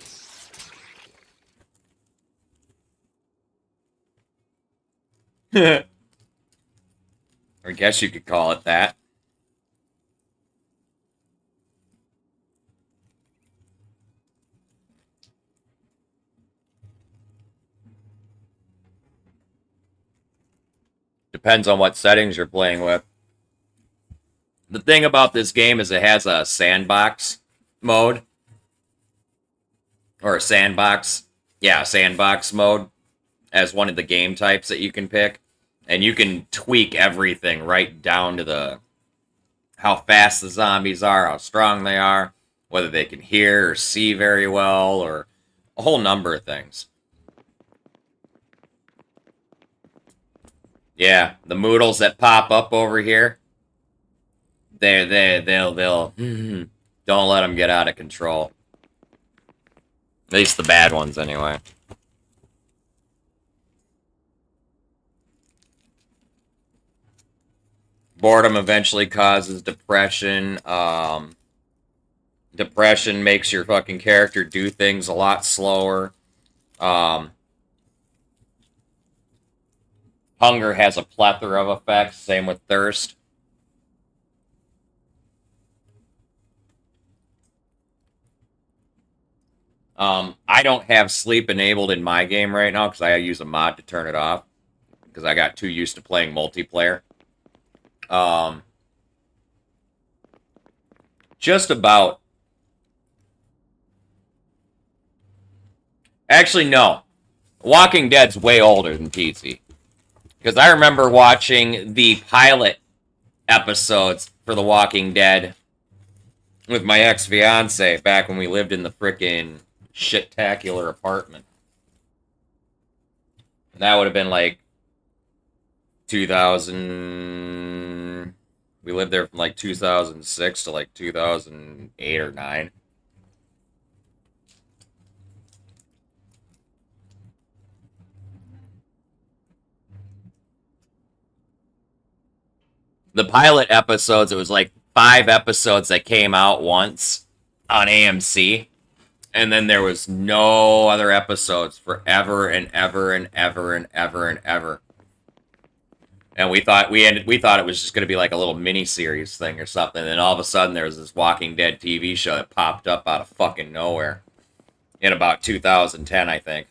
I guess you could call it that. Depends on what settings you're playing with. The thing about this game is it has a sandbox mode. Or a sandbox. Yeah, sandbox mode as one of the game types that you can pick. And you can tweak everything right down to the how fast the zombies are, how strong they are, whether they can hear or see very well, or a whole number of things. Yeah, the moodles that pop up over here, they'll don't let them get out of control. At least the bad ones, anyway. Boredom eventually causes depression. Depression makes your fucking character do things a lot slower. Hunger has a plethora of effects. Same with thirst. I don't have sleep enabled in my game right now because I use a mod to turn it off because I got too used to playing multiplayer. Just about. Actually, no. Walking Dead's way older than PC. Because I remember watching the pilot episodes for The Walking Dead with my ex-fiance back when we lived in the frickin' shit-tacular apartment. And that would have been like 2000. We lived there from like 2006 to like 2008 or 9. The pilot episodes, it was like 5 episodes that came out once on AMC. And then there was no other episodes forever and ever and ever and ever and ever. And we thought it was just going to be like a little mini series thing or something. And then all of a sudden there was this Walking Dead TV show that popped up out of fucking nowhere in about 2010, I think.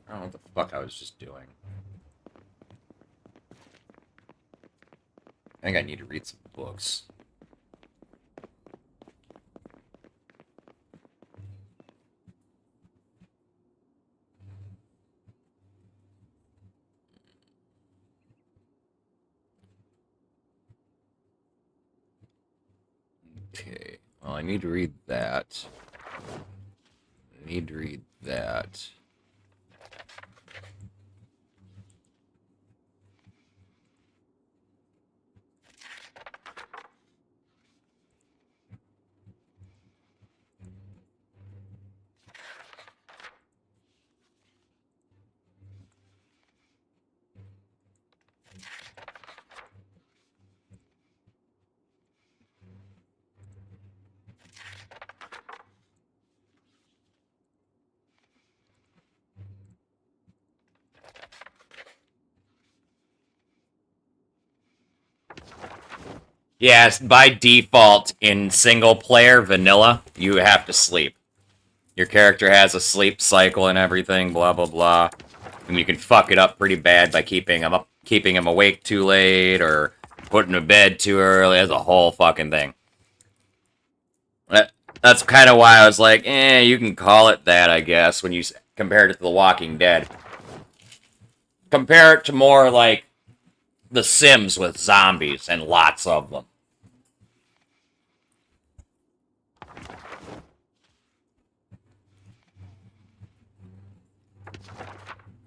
I don't know what the fuck I was just doing. I think I need to read some books. Okay. Well, I need to read that. I need to read that. Yes, by default, in single-player vanilla, you have to sleep. Your character has a sleep cycle and everything, blah, blah, blah. And you can fuck it up pretty bad by keeping him awake too late, or putting him to bed too early. That's a whole fucking thing. That's kind of why I was like, you can call it that, I guess, when you compare it to The Walking Dead. Compare it to more like The Sims with zombies and lots of them.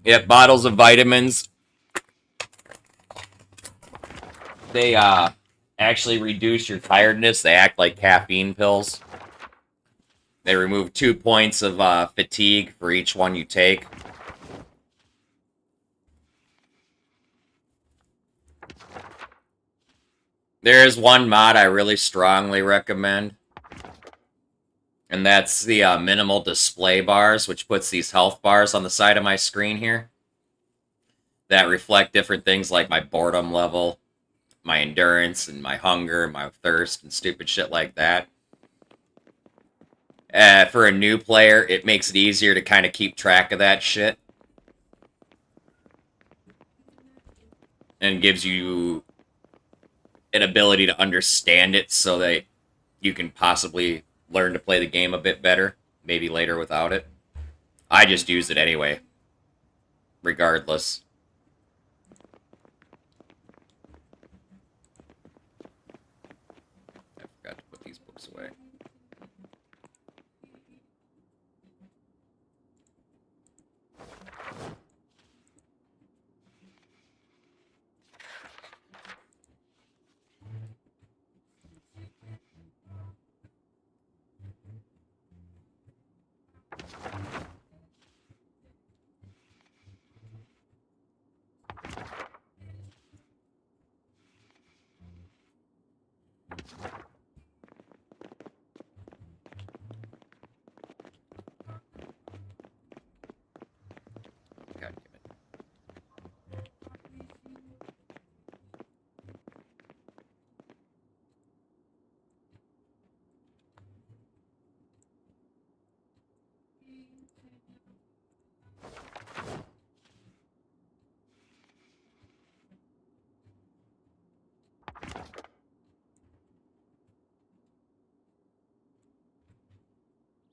Yep, bottles of vitamins. They actually reduce your tiredness. They act like caffeine pills. They remove 2 points of fatigue for each one you take. There is one mod I really strongly recommend. And that's the minimal display bars, which puts these health bars on the side of my screen here. That reflect different things like my boredom level, my endurance, and my hunger, and my thirst, and stupid shit like that. For a new player, it makes it easier to kind of keep track of that shit. And gives you an ability to understand it so that you can possibly learn to play the game a bit better, maybe later without it. I just use it anyway, regardless. I forgot to put these books away.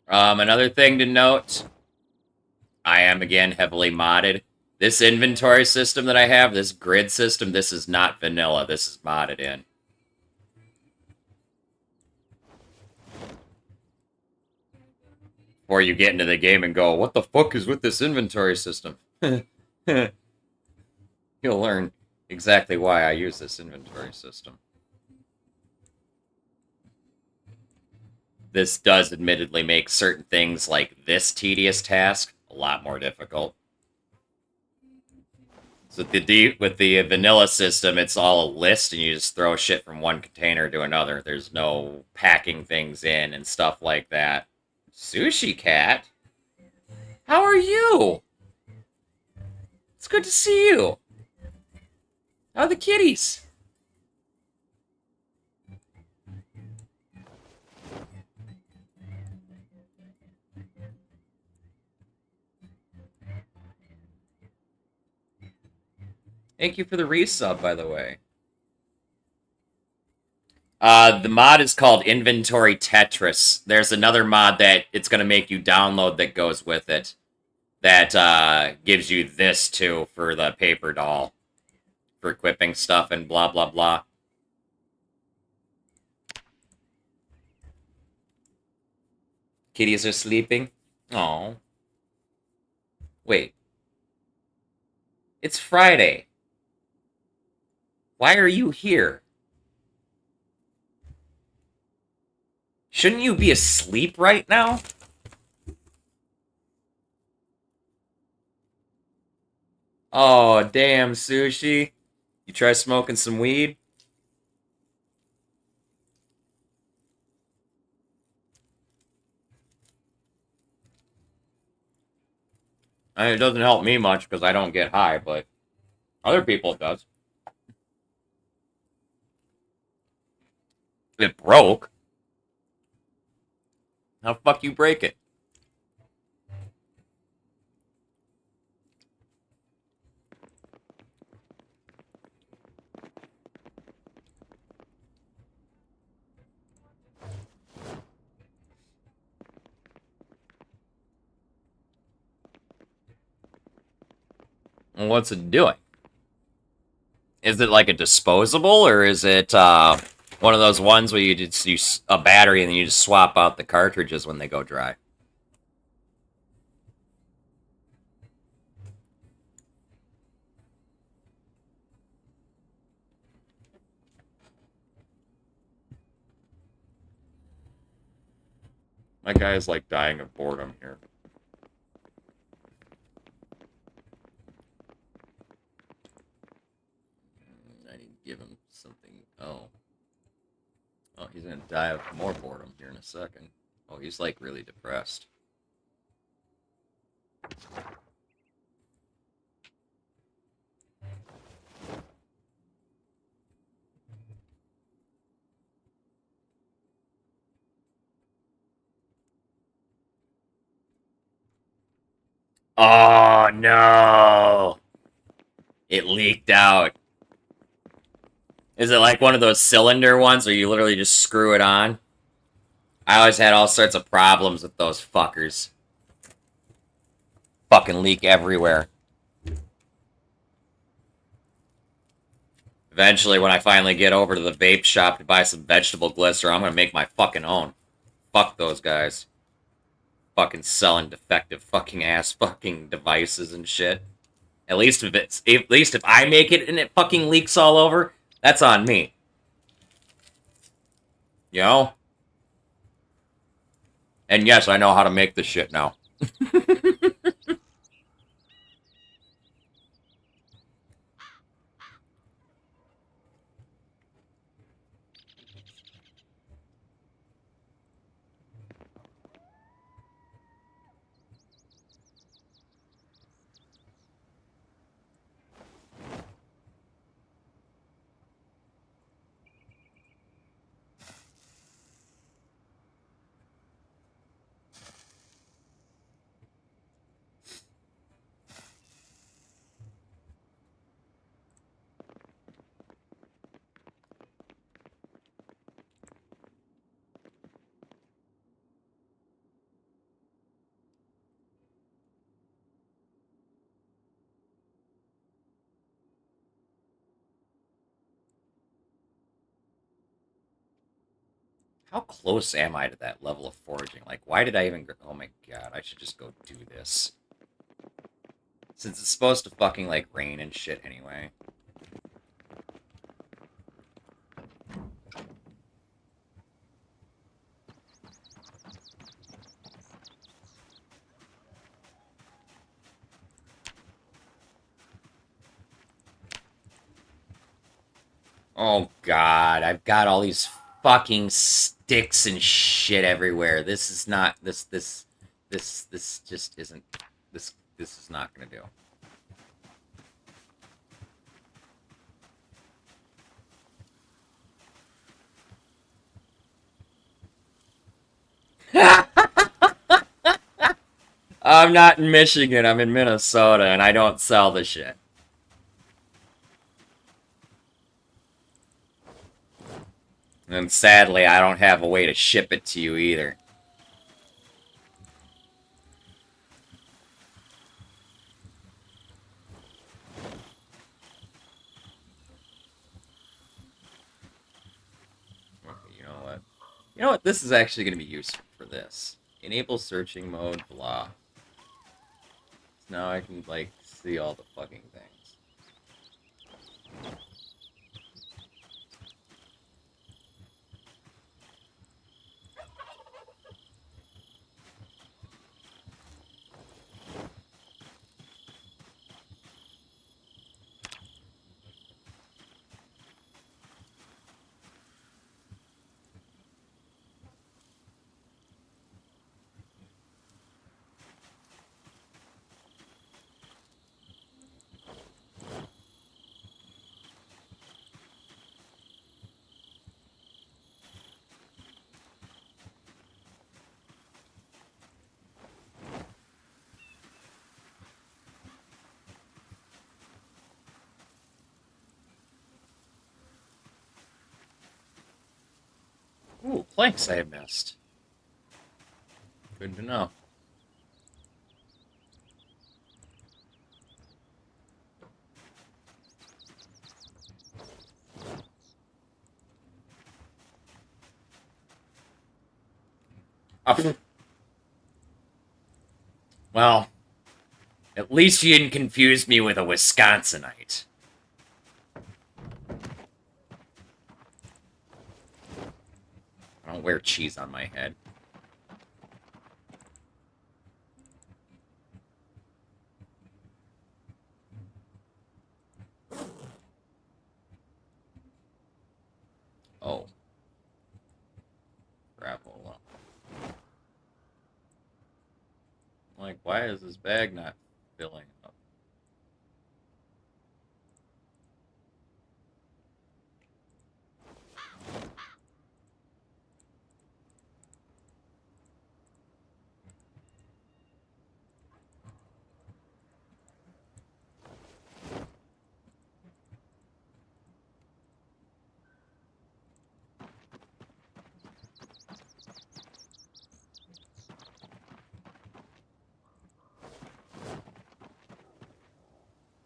Another thing to note, I am again heavily modded. This inventory system that I have, this grid system, this is not vanilla. This is modded in. Or you get into the game and go, what the fuck is with this inventory system? You'll learn exactly why I use this inventory system. This does admittedly make certain things like this tedious task a lot more difficult. So with the vanilla system, it's all a list, and you just throw shit from one container to another. There's no packing things in and stuff like that. Sushi Cat? How are you? It's good to see you. How are the kitties? Thank you for the resub, by the way. The mod is called Inventory Tetris. There's another mod that it's going to make you download that goes with it. That gives you this, too, for the paper doll. For equipping stuff and blah, blah, blah. Kitties are sleeping? Oh. Wait. It's Friday. Why are you here? Shouldn't you be asleep right now? Oh, damn, Sushi. You try smoking some weed? I mean, it doesn't help me much because I don't get high, but other people it does. It broke. How the fuck you break it? And what's it doing? Is it like a disposable, or is it one of those ones where you just use a battery and then you just swap out the cartridges when they go dry? My guy is like dying of boredom here. I need to give him something. Oh. Oh, he's gonna die of more boredom here in a second. Oh, he's like really depressed. Oh no! It leaked out. Is it like one of those cylinder ones where you literally just screw it on? I always had all sorts of problems with those fuckers. Fucking leak everywhere. Eventually, when I finally get over to the vape shop to buy some vegetable glycer, I'm gonna make my fucking own. Fuck those guys. Fucking selling defective fucking ass fucking devices and shit. At least if I make it and it fucking leaks all over, that's on me. You know? And yes, I know how to make this shit now. How close am I to that level of foraging? Like, why did I even go... Oh my god, I should just go do this. Since it's supposed to fucking, like, rain and shit anyway. Oh god, I've got all these fucking sticks and shit everywhere. This is not... This just isn't... This is not gonna do. I'm not in Michigan, I'm in Minnesota, and I don't sell the shit. And sadly, I don't have a way to ship it to you either. Okay, you know what? You know what? This is actually going to be useful for this. Enable searching mode, blah. So now I can, like, see all the fucking things. Ooh, planks I have missed. Good to know. Oh. Well, at least you didn't confuse me with a Wisconsinite. I don't wear cheese on my head. Oh. Gravel. Like, why is this bag not filling up?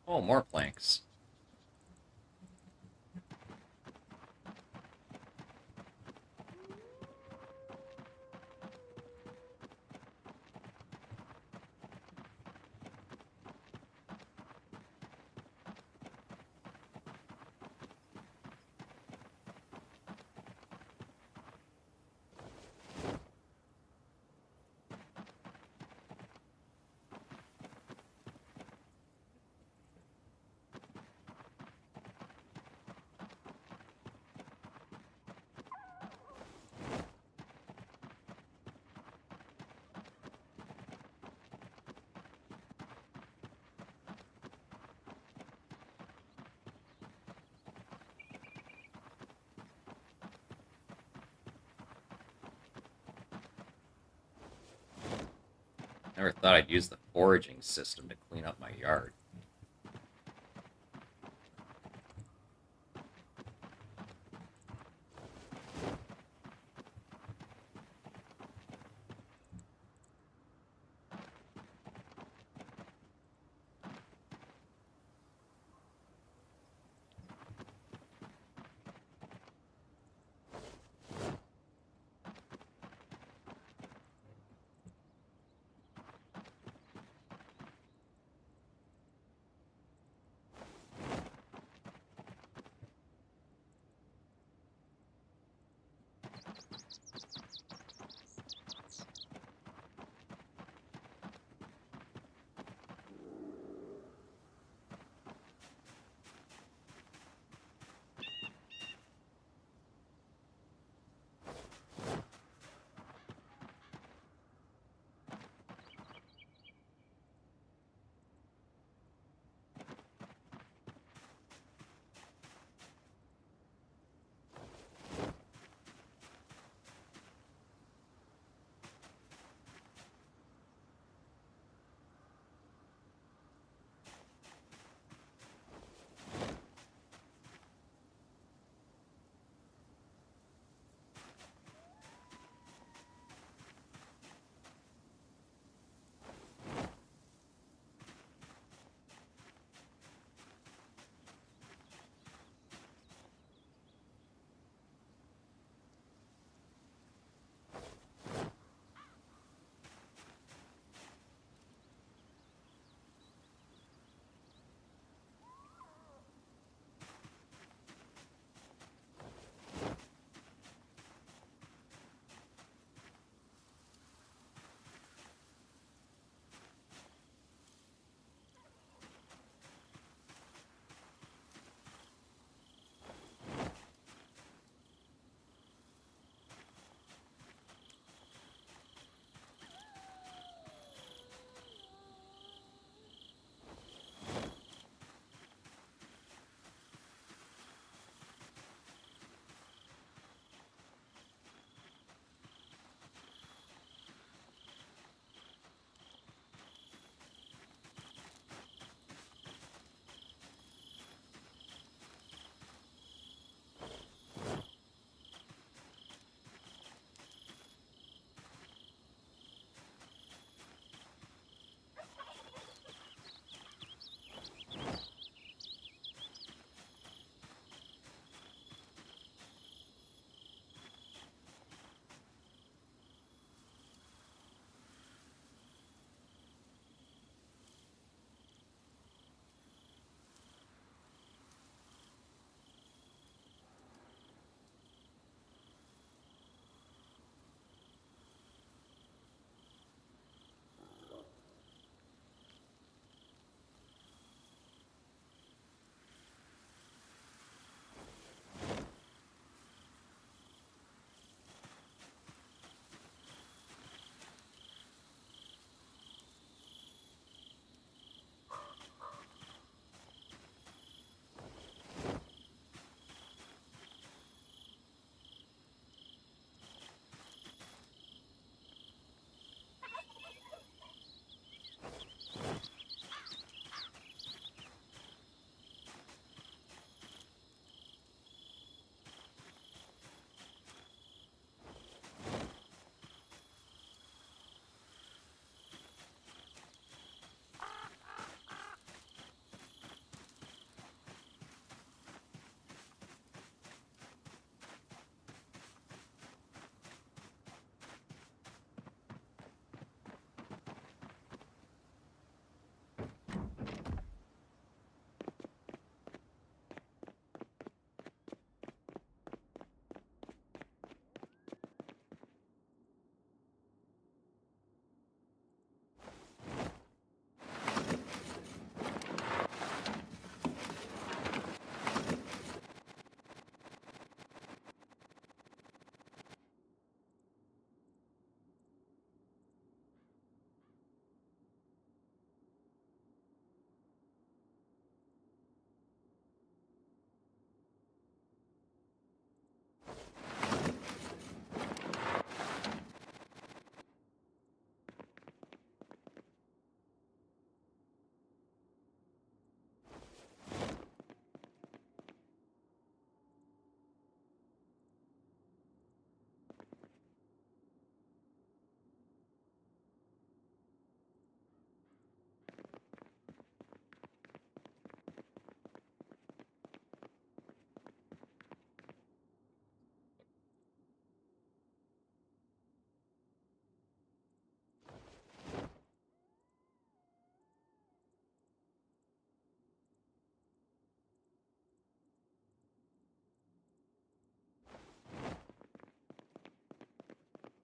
Oh, more planks. Never thought I'd use the foraging system to clean up my yard.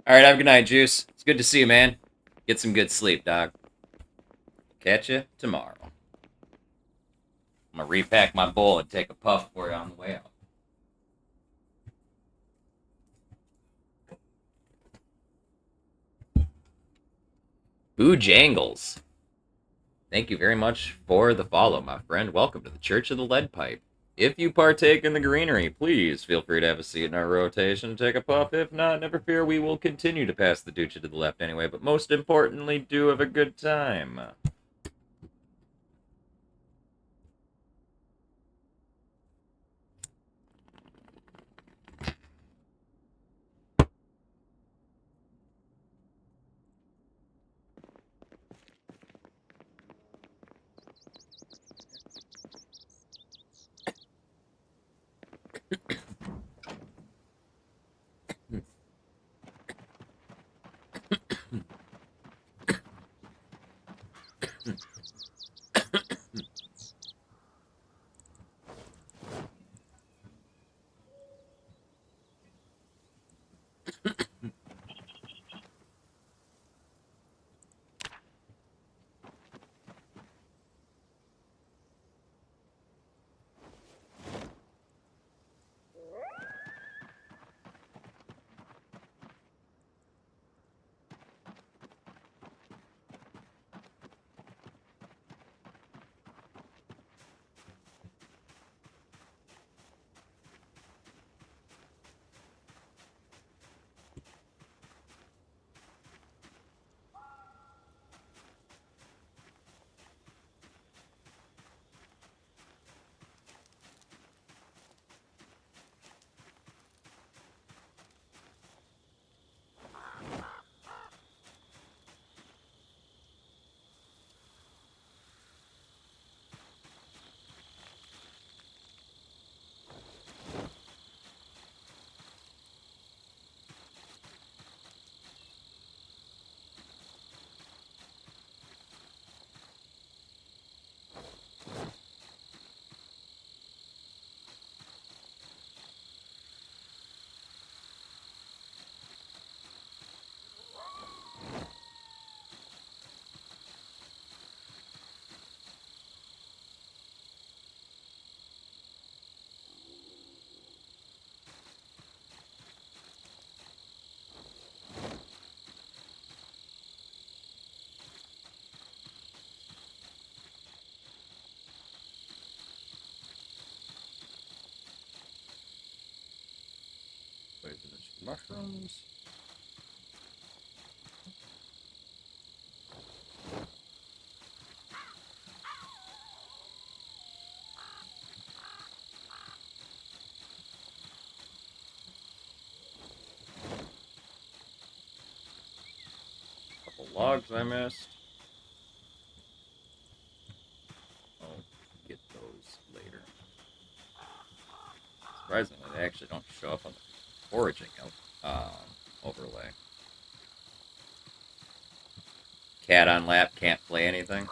All right, have a good night, Juice. It's good to see you, man. Get some good sleep, dog. Catch you tomorrow. I'm gonna repack my bowl and take a puff for you on the way out. Boojangles. Thank you very much for the follow, my friend. Welcome to the Church of the Lead Pipe. If you partake in the greenery, please feel free to have a seat in our rotation and take a puff. If not, never fear, we will continue to pass the doocha to the left anyway. But most importantly, do have a good time. Poisonous mushrooms. Couple logs I missed. I'll get those later. Surprisingly, they actually don't show up on the foraging overlay. Cat on lap, can't play anything.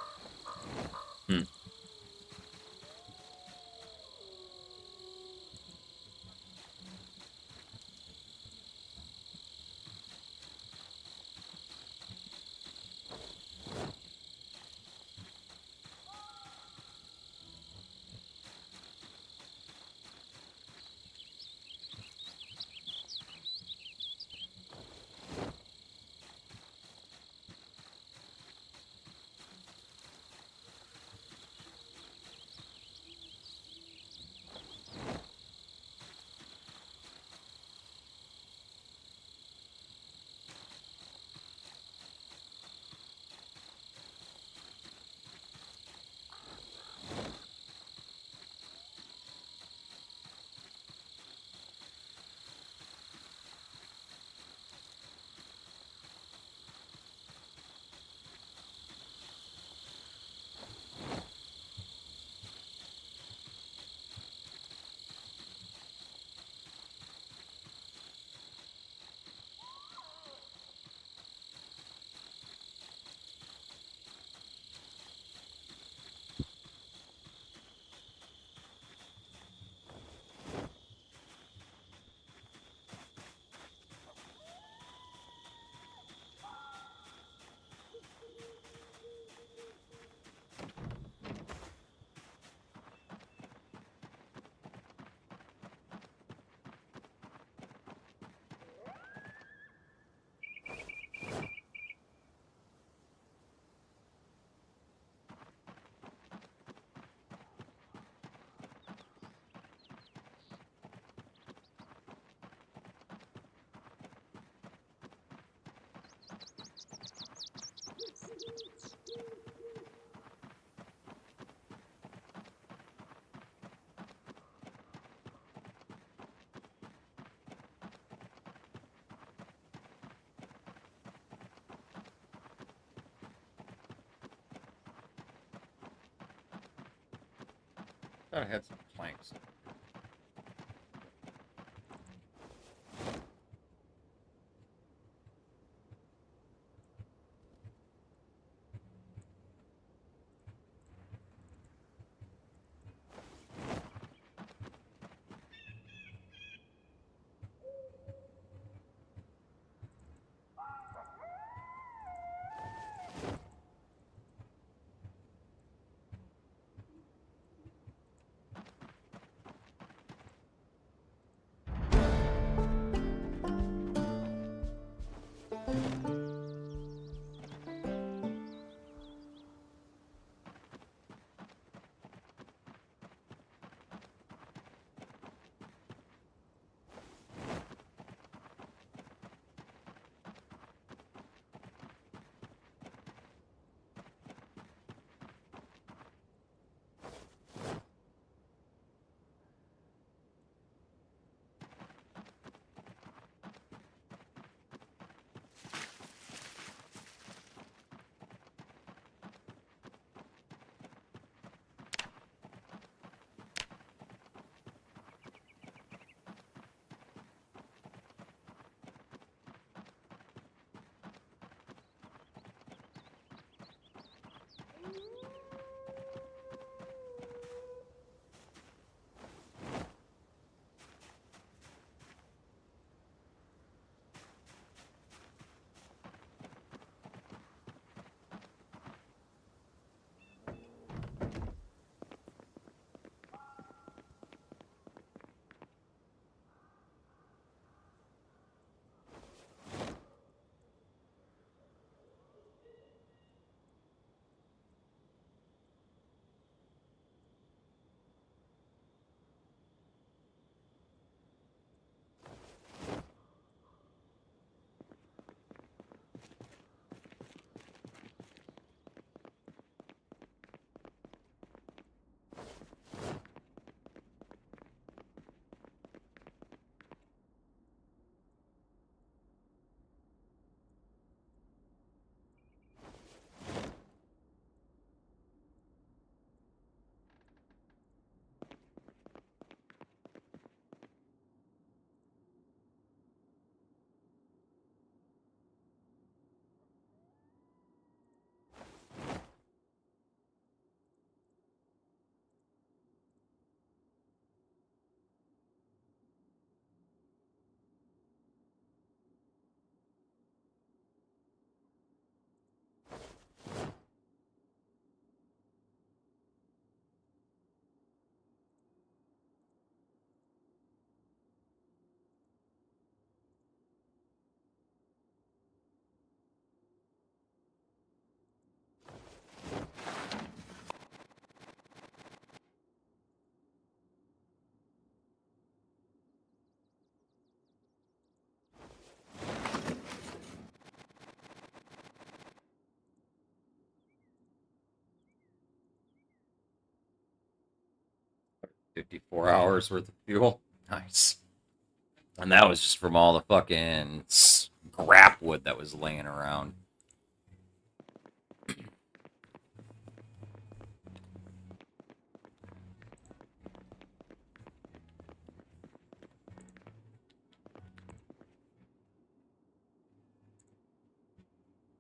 thought I had some planks. $54 worth of fuel. Nice. And that was just from all the fucking scrap wood that was laying around.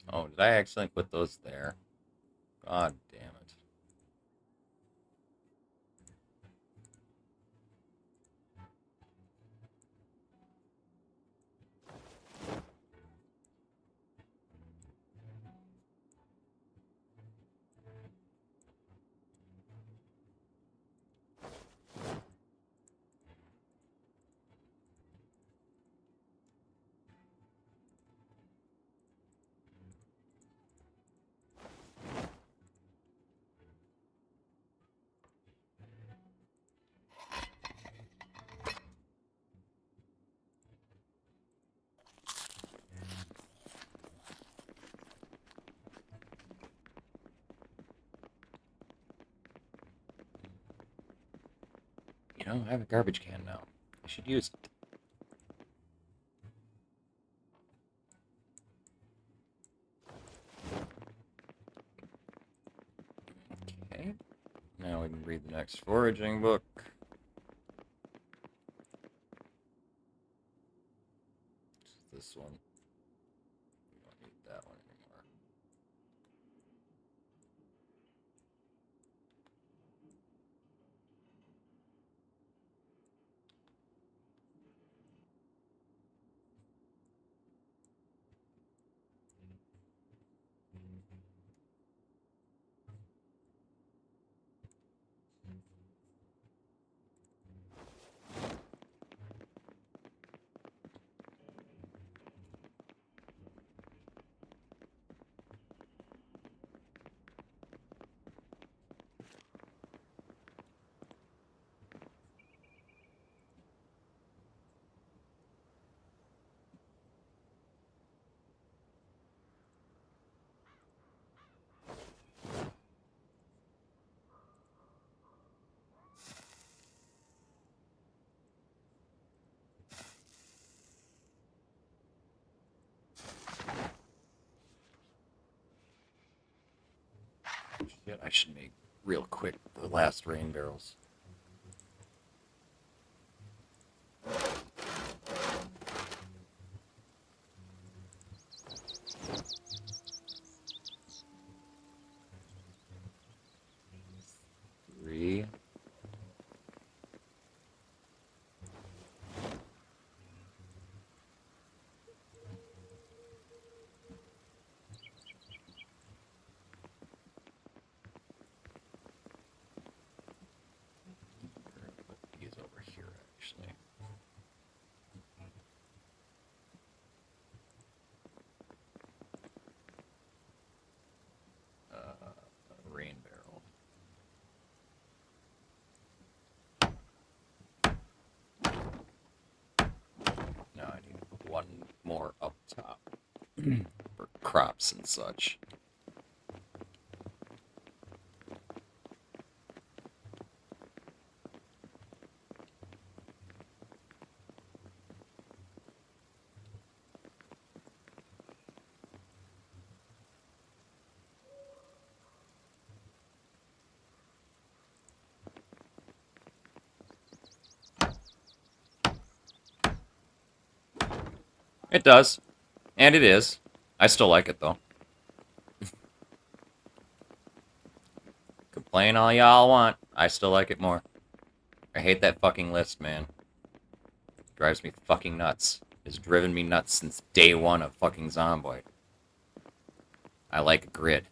Oh, did I accidentally put those there? God damn it. You know, I have a garbage can now. I should use it. Okay. Now we can Read the next foraging book. This one. We don't need that one anymore. Shit, I should make real quick the last rain barrels. Three. We're gonna put these over here, actually. Rain barrel. Now I need one more up top for crops and such. It does. And it is. I still like it, though. Complain all y'all want. I still like it more. I hate that fucking list, man. Drives me fucking nuts. It's driven me nuts since day one of fucking Zomboid. I like a grid.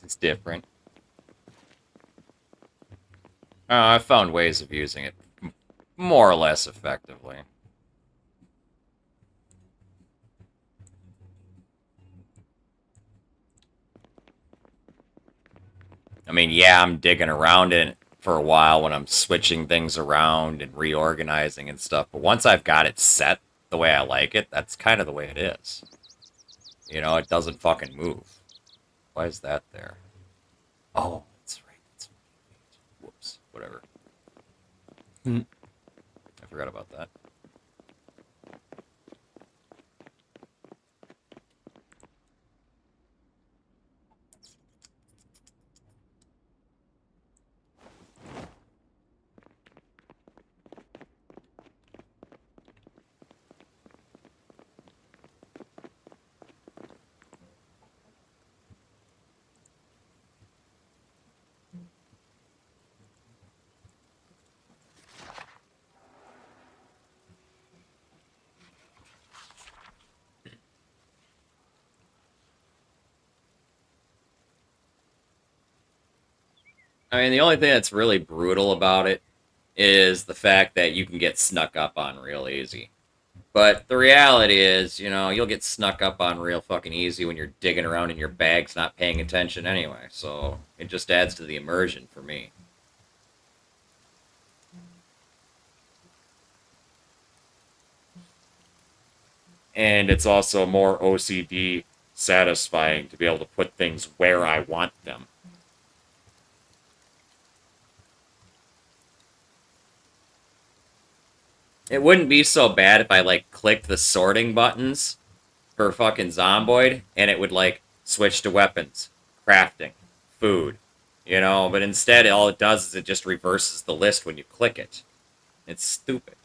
It's different. I found ways of using it more or less effectively. I mean, yeah, I'm digging around in it for a while when I'm switching things around and reorganizing and stuff, but once I've got it set the way I like it, that's kind of the way it is. You know, it doesn't fucking move. Why is that there? Oh, that's right. That's whoops. Whatever. I forgot about that. I mean, the only thing that's really brutal about it is the fact that you can get snuck up on real easy. But the reality is, you know, you'll get snuck up on real fucking easy when you're digging around in your bags not paying attention anyway. So it just adds to the immersion for me. And it's also more OCD satisfying to be able to put things where I want them. It wouldn't be so bad if I, like, clicked the sorting buttons for fucking Zomboid, and it would, like, switch to weapons, crafting, food, you know? But instead, all it does is it just reverses the list when you click it. It's stupid.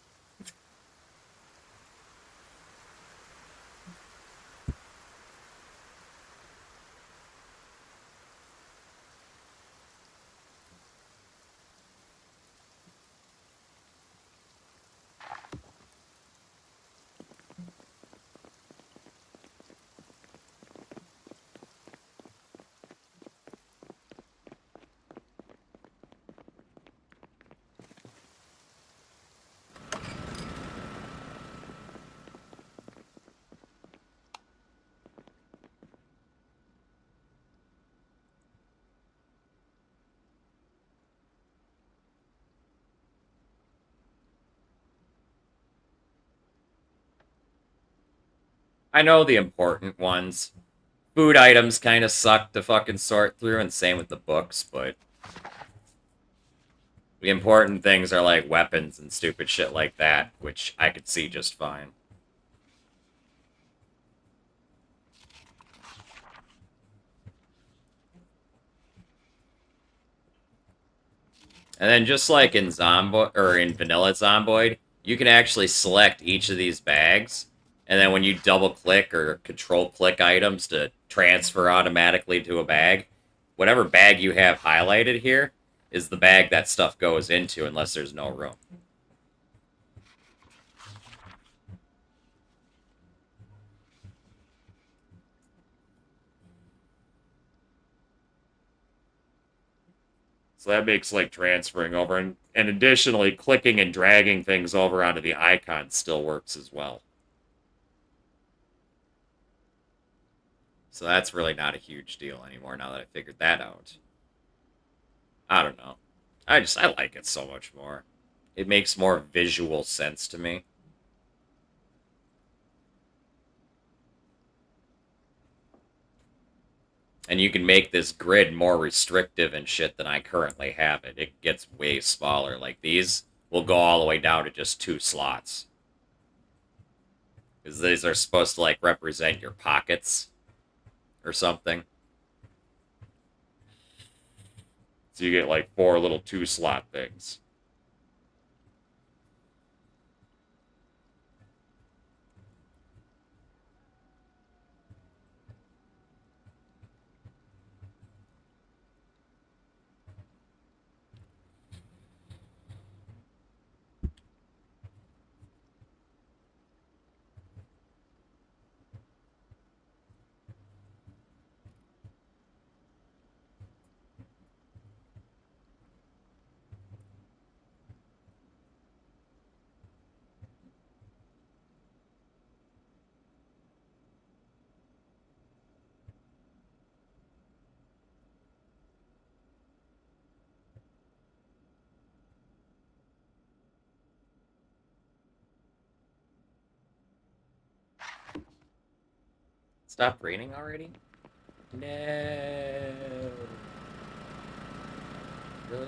I know the important ones. Food items kind of suck to fucking sort through, and same with the books, but the important things are like weapons and stupid shit like that, which I could see just fine. And then just like in Zomboid or in Vanilla Zomboid, you can actually select each of these bags, and then when you double click or control click items to transfer automatically to a bag, whatever bag you have highlighted here is the bag that stuff goes into unless there's no room. So that makes like transferring over, and additionally clicking and dragging things over onto the icon still works as well. So that's really not a huge deal anymore now that I figured that out. I don't know. I like it so much more. It makes more visual sense to me. And you can make this grid more restrictive and shit than I currently have it. It gets way smaller. Like these will go all the way down to just 2 slots. Because these are supposed to like represent your pockets or something. So you get like 4 little 2-slot things. Stop raining already? No. Really?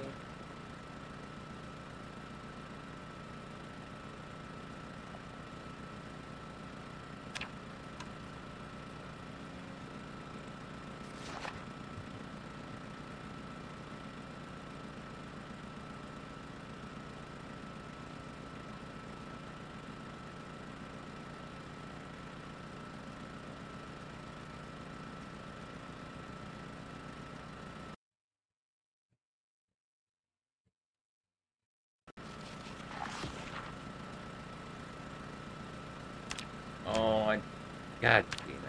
Oh, God damn it.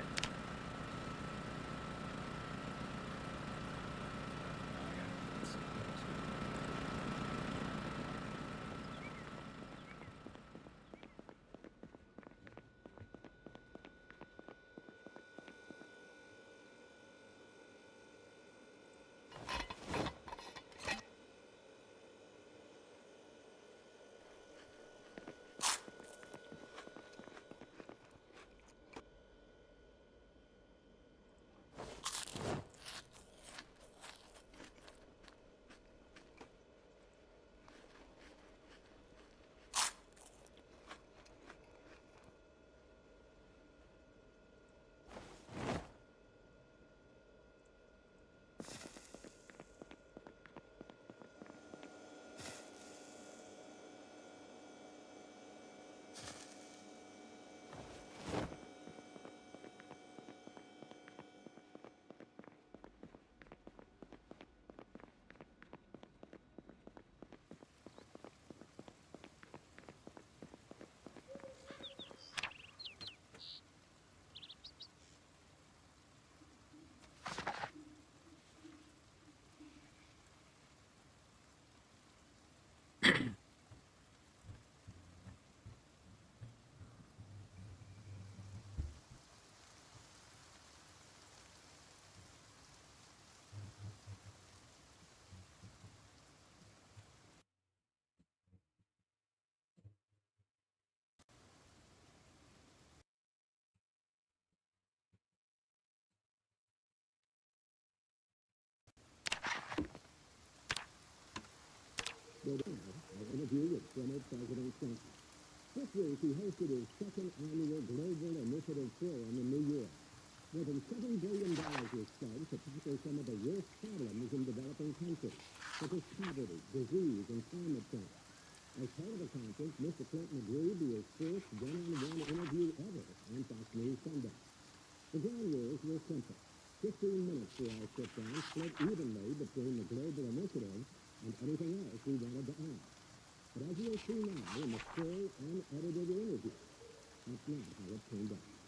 interview with former President Trump. This week, he hosted his second annual Global Initiative Forum in New York. More than $7 billion was spent to tackle some of the worst problems in developing countries, such as poverty, disease, and climate change. As part of the conference, Mr. Clinton agreed to his first one-on-one interview ever on Fox News Sunday. The ground rules were simple. 15 minutes for our sit-down, split evenly between the global initiative and anything else we wanted to add. But as you'll see now in the full, unedited interview, that's not how it turned out.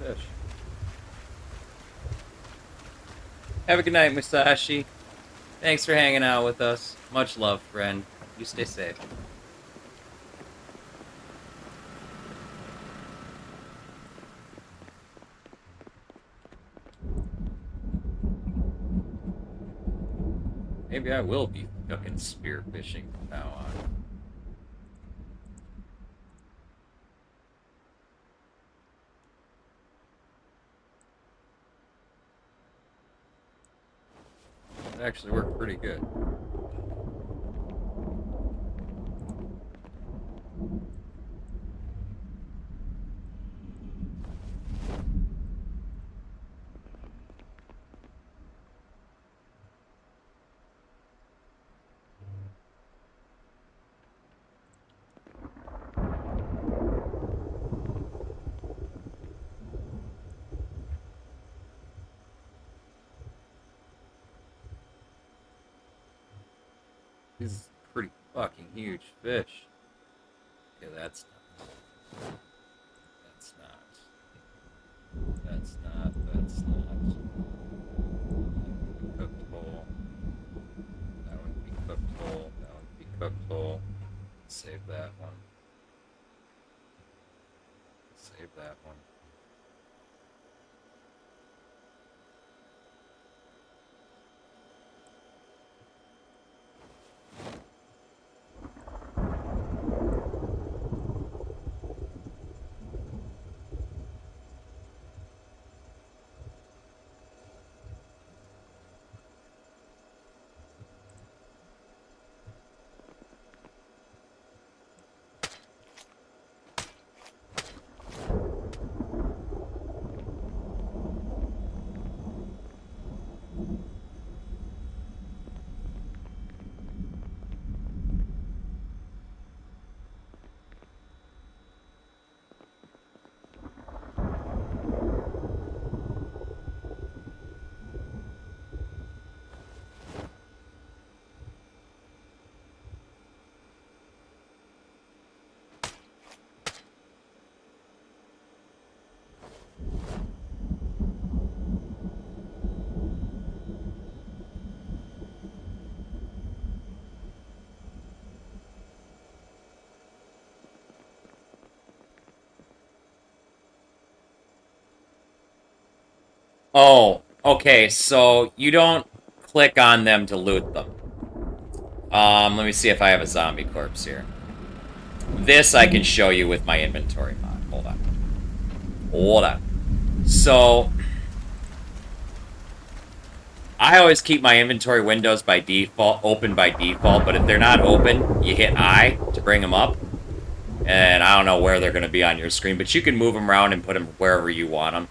fish. Have a good night, Musashi. Thanks for hanging out with us. Much love, friend. You stay safe. Maybe I will be fucking spearfishing from now on. It actually worked pretty good. This is a pretty fucking huge fish. Okay, that's not. That's not. That's not. That's not. Cooked whole. That one be cooked whole. That one be cooked whole. Save that one. Save that one. Oh, okay, so you don't click on them to loot them. Let me see if I have a zombie corpse here. This I can show you with my inventory mod. Hold on. Hold on. So, I always keep my inventory windows by default, open by default, but if they're not open, you hit I to bring them up. And I don't know where they're going to be on your screen, but you can move them around and put them wherever you want them.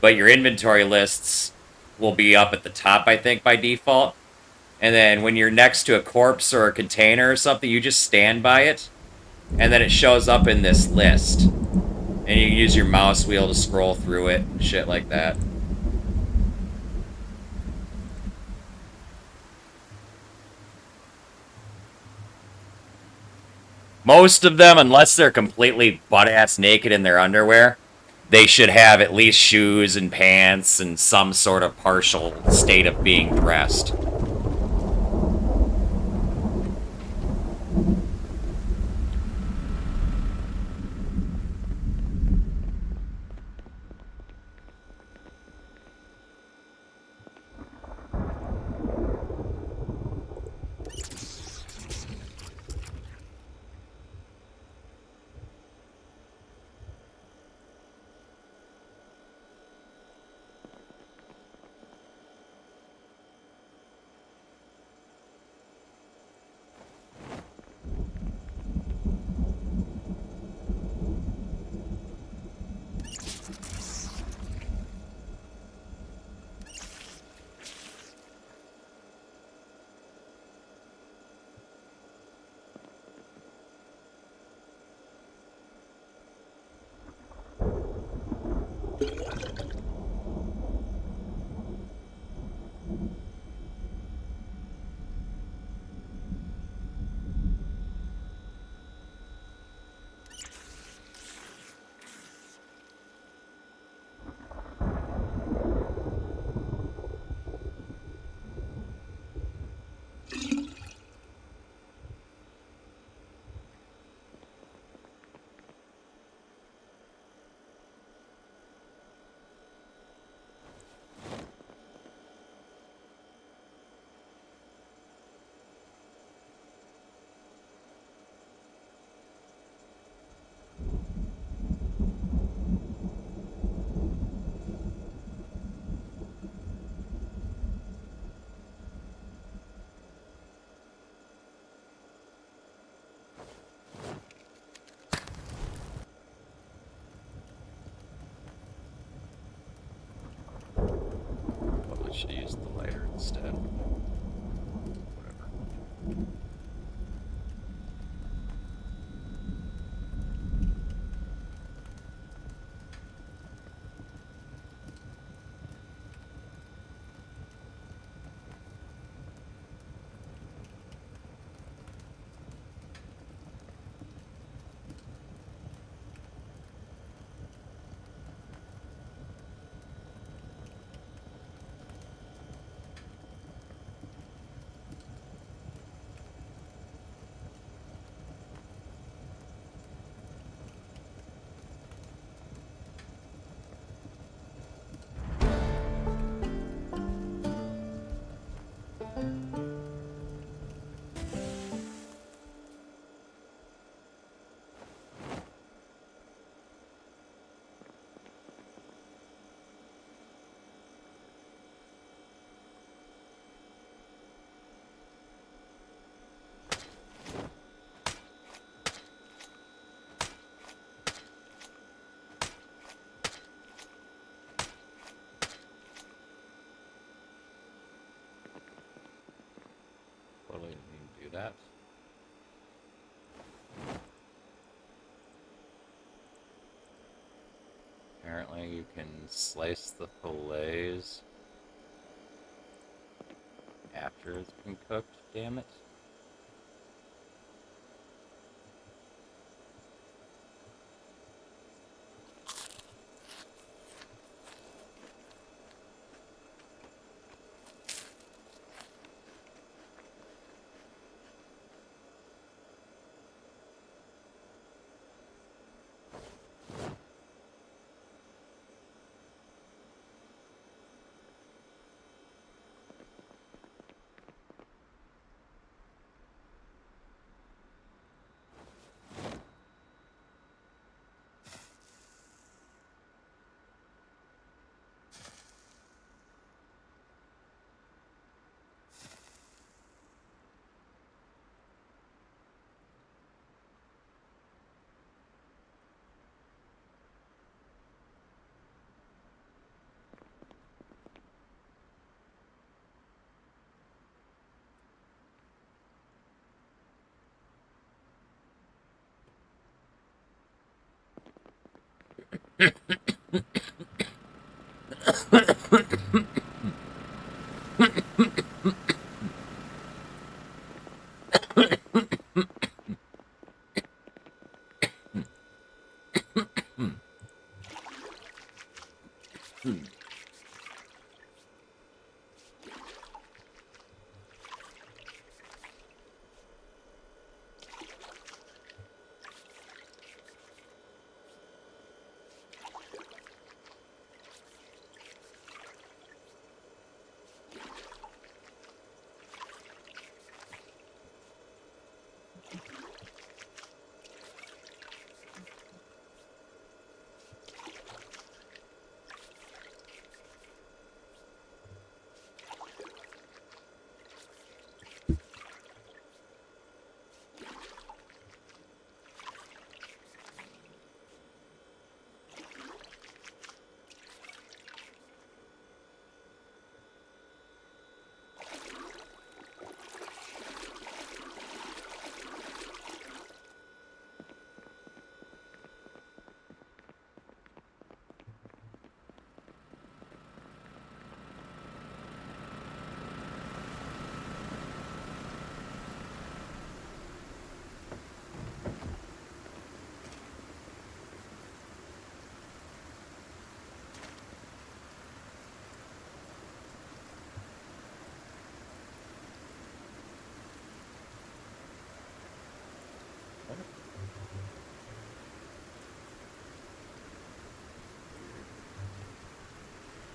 But your inventory lists will be up at the top, I think, by default. And then when you're next to a corpse or a container or something, you just stand by it. And then it shows up in this list. And you can use your mouse wheel to scroll through it and shit like that. Most of them, unless they're completely butt-ass naked in their underwear, they should have at least shoes and pants and some sort of partial state of being dressed. should use the lighter instead. Whatever. Totally didn't mean to do that. Apparently you can slice the fillets after it's been cooked, damn it.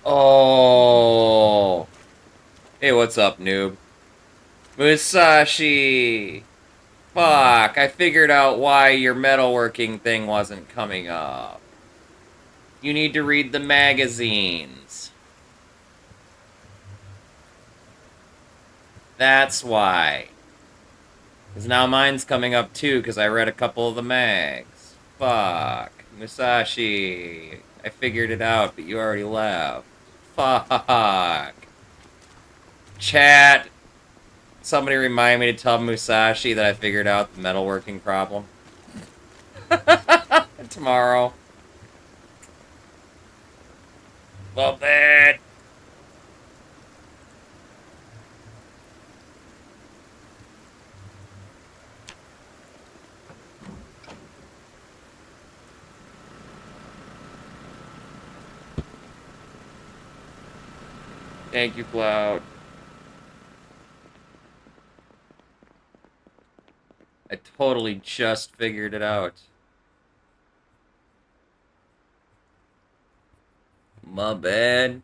Oh. Hey, what's up, noob? Musashi! Fuck, I figured out why your metalworking thing wasn't coming up. You need to read the magazines. That's why. Because now mine's coming up too, because I read a couple of the mags. Fuck. Musashi. I figured it out, but you already left. Fuck. Chat. Somebody remind me to tell Musashi that I figured out the metalworking problem. Tomorrow. Love that. Thank you, Cloud. I totally just figured it out. My bad.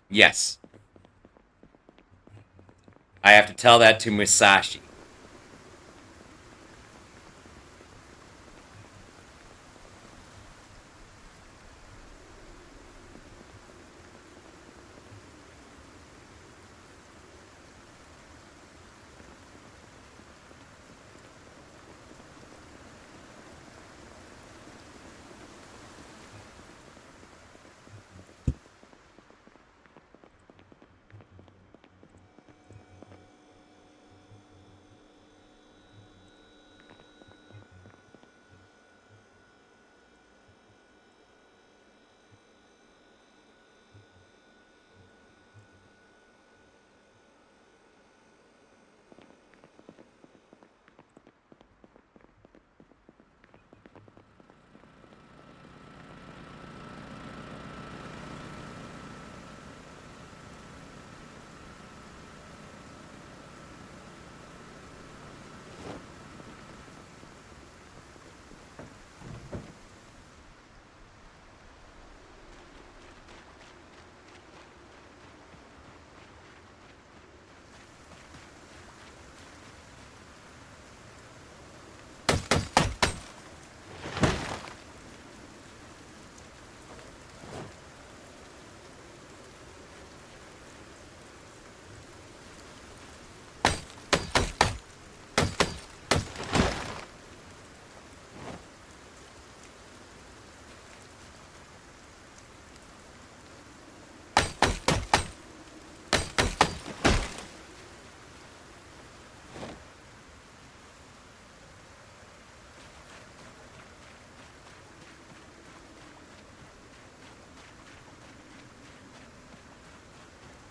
Yes. I have to tell that to Musashi.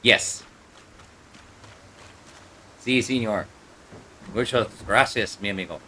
Yes. Sí, señor. Muchas gracias, mi amigo.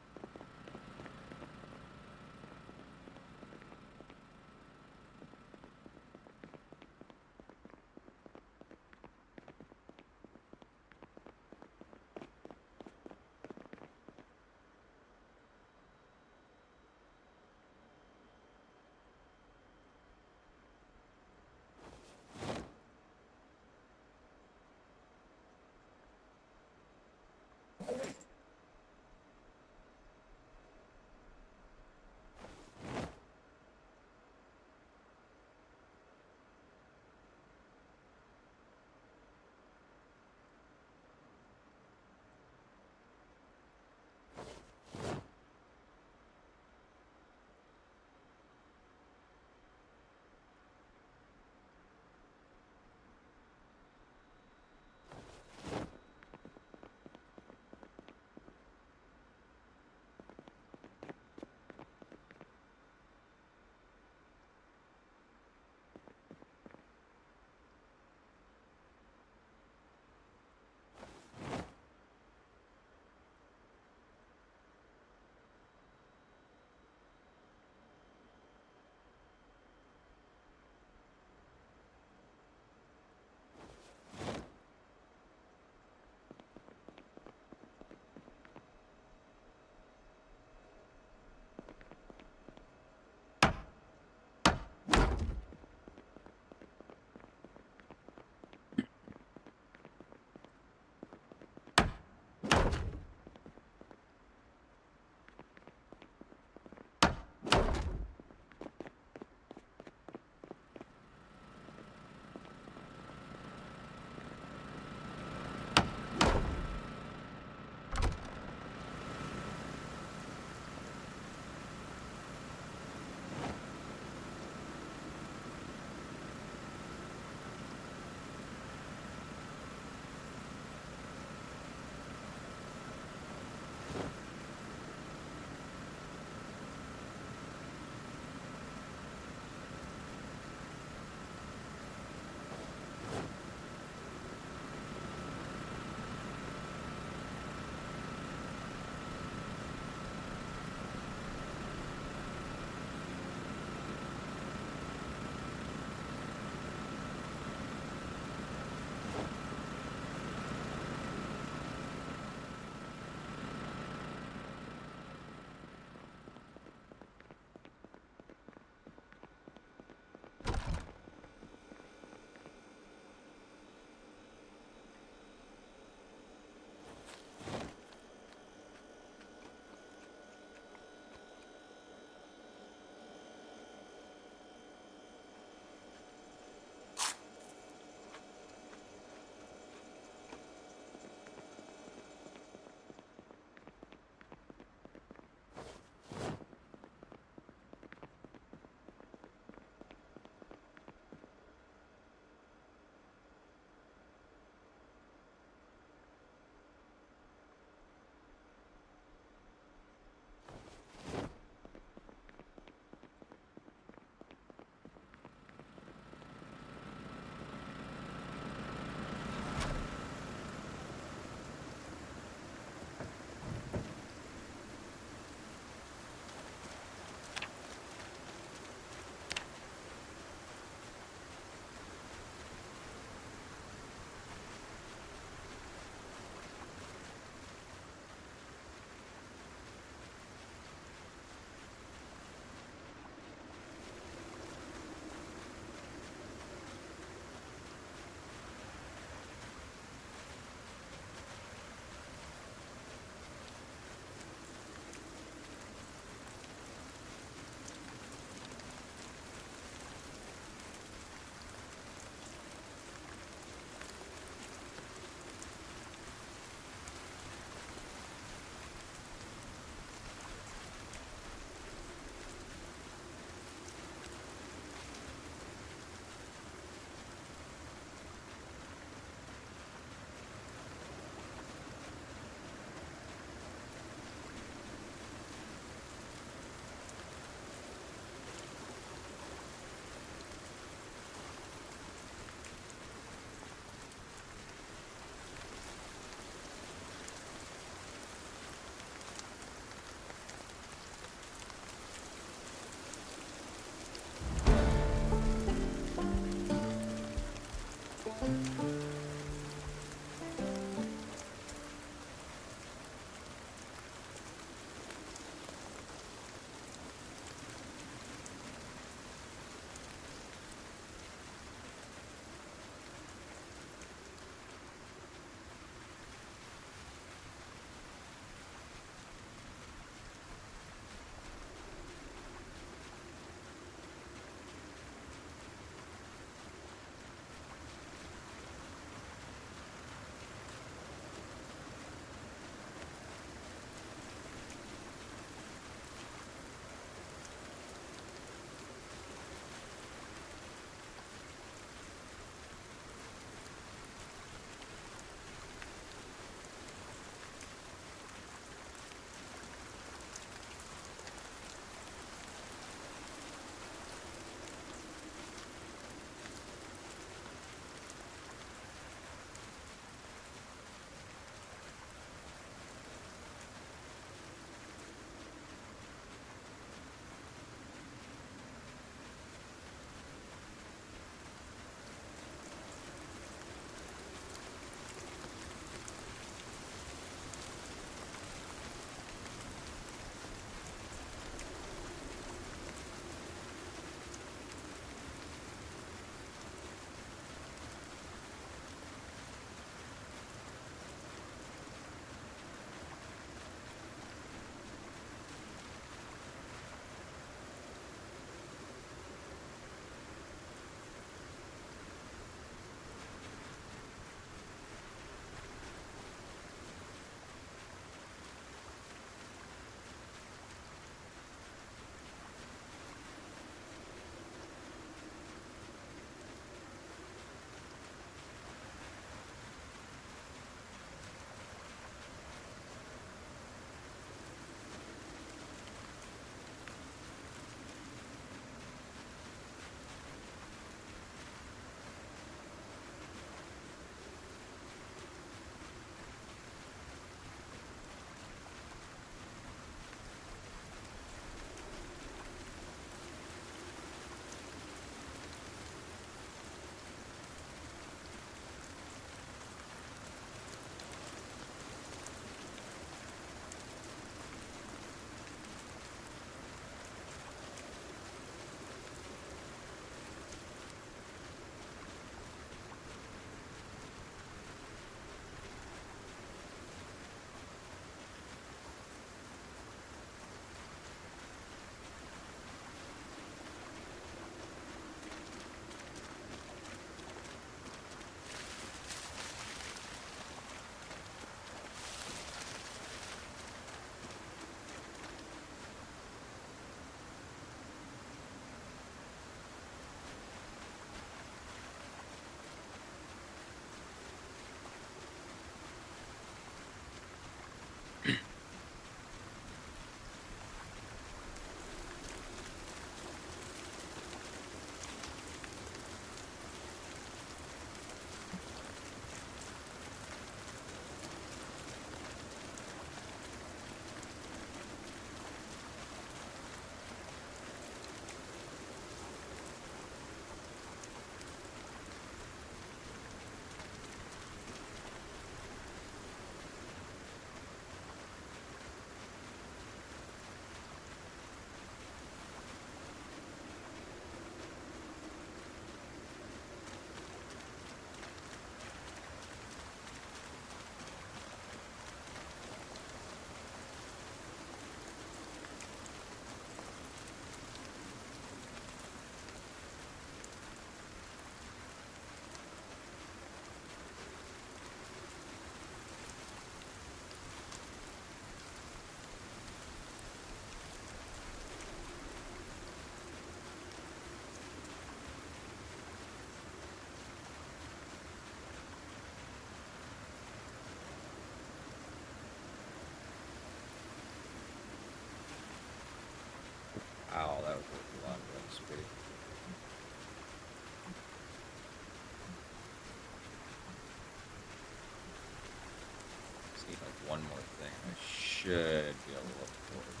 should be able to look forward to.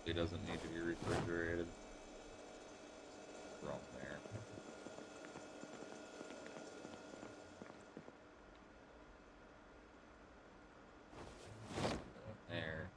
It doesn't need to be refrigerated. From there. There.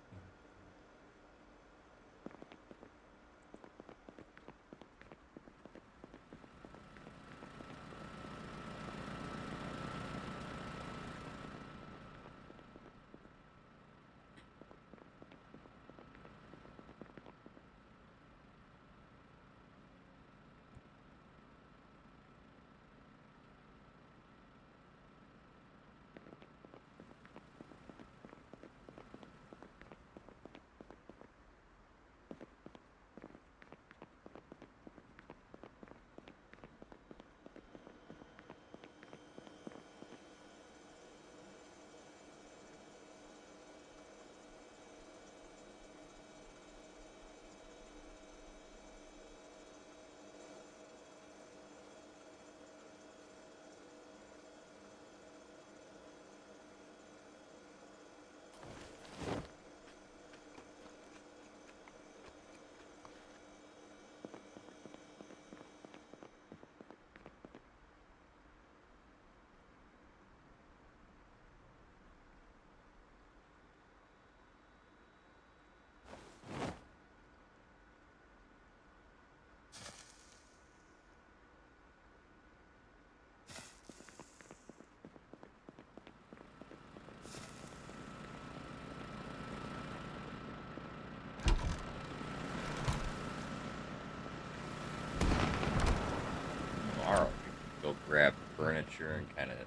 Tomorrow we can go grab the furniture and kind of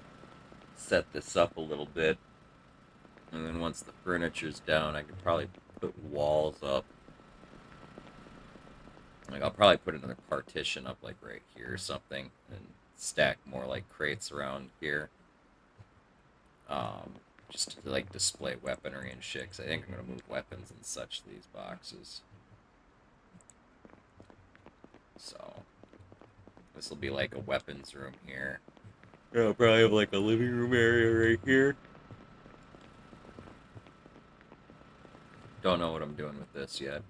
set this up a little bit. And then once the furniture's down, I could probably put walls up. Like, I'll probably put another partition up, like, right here or something, and stack more, like, crates around here. Just to, like, display weaponry and shit, 'cause I think I'm gonna move weapons and such to these boxes. So, this will be, like, a weapons room here. I'll probably have, like, a living room area right here. Don't know what I'm doing with this yet.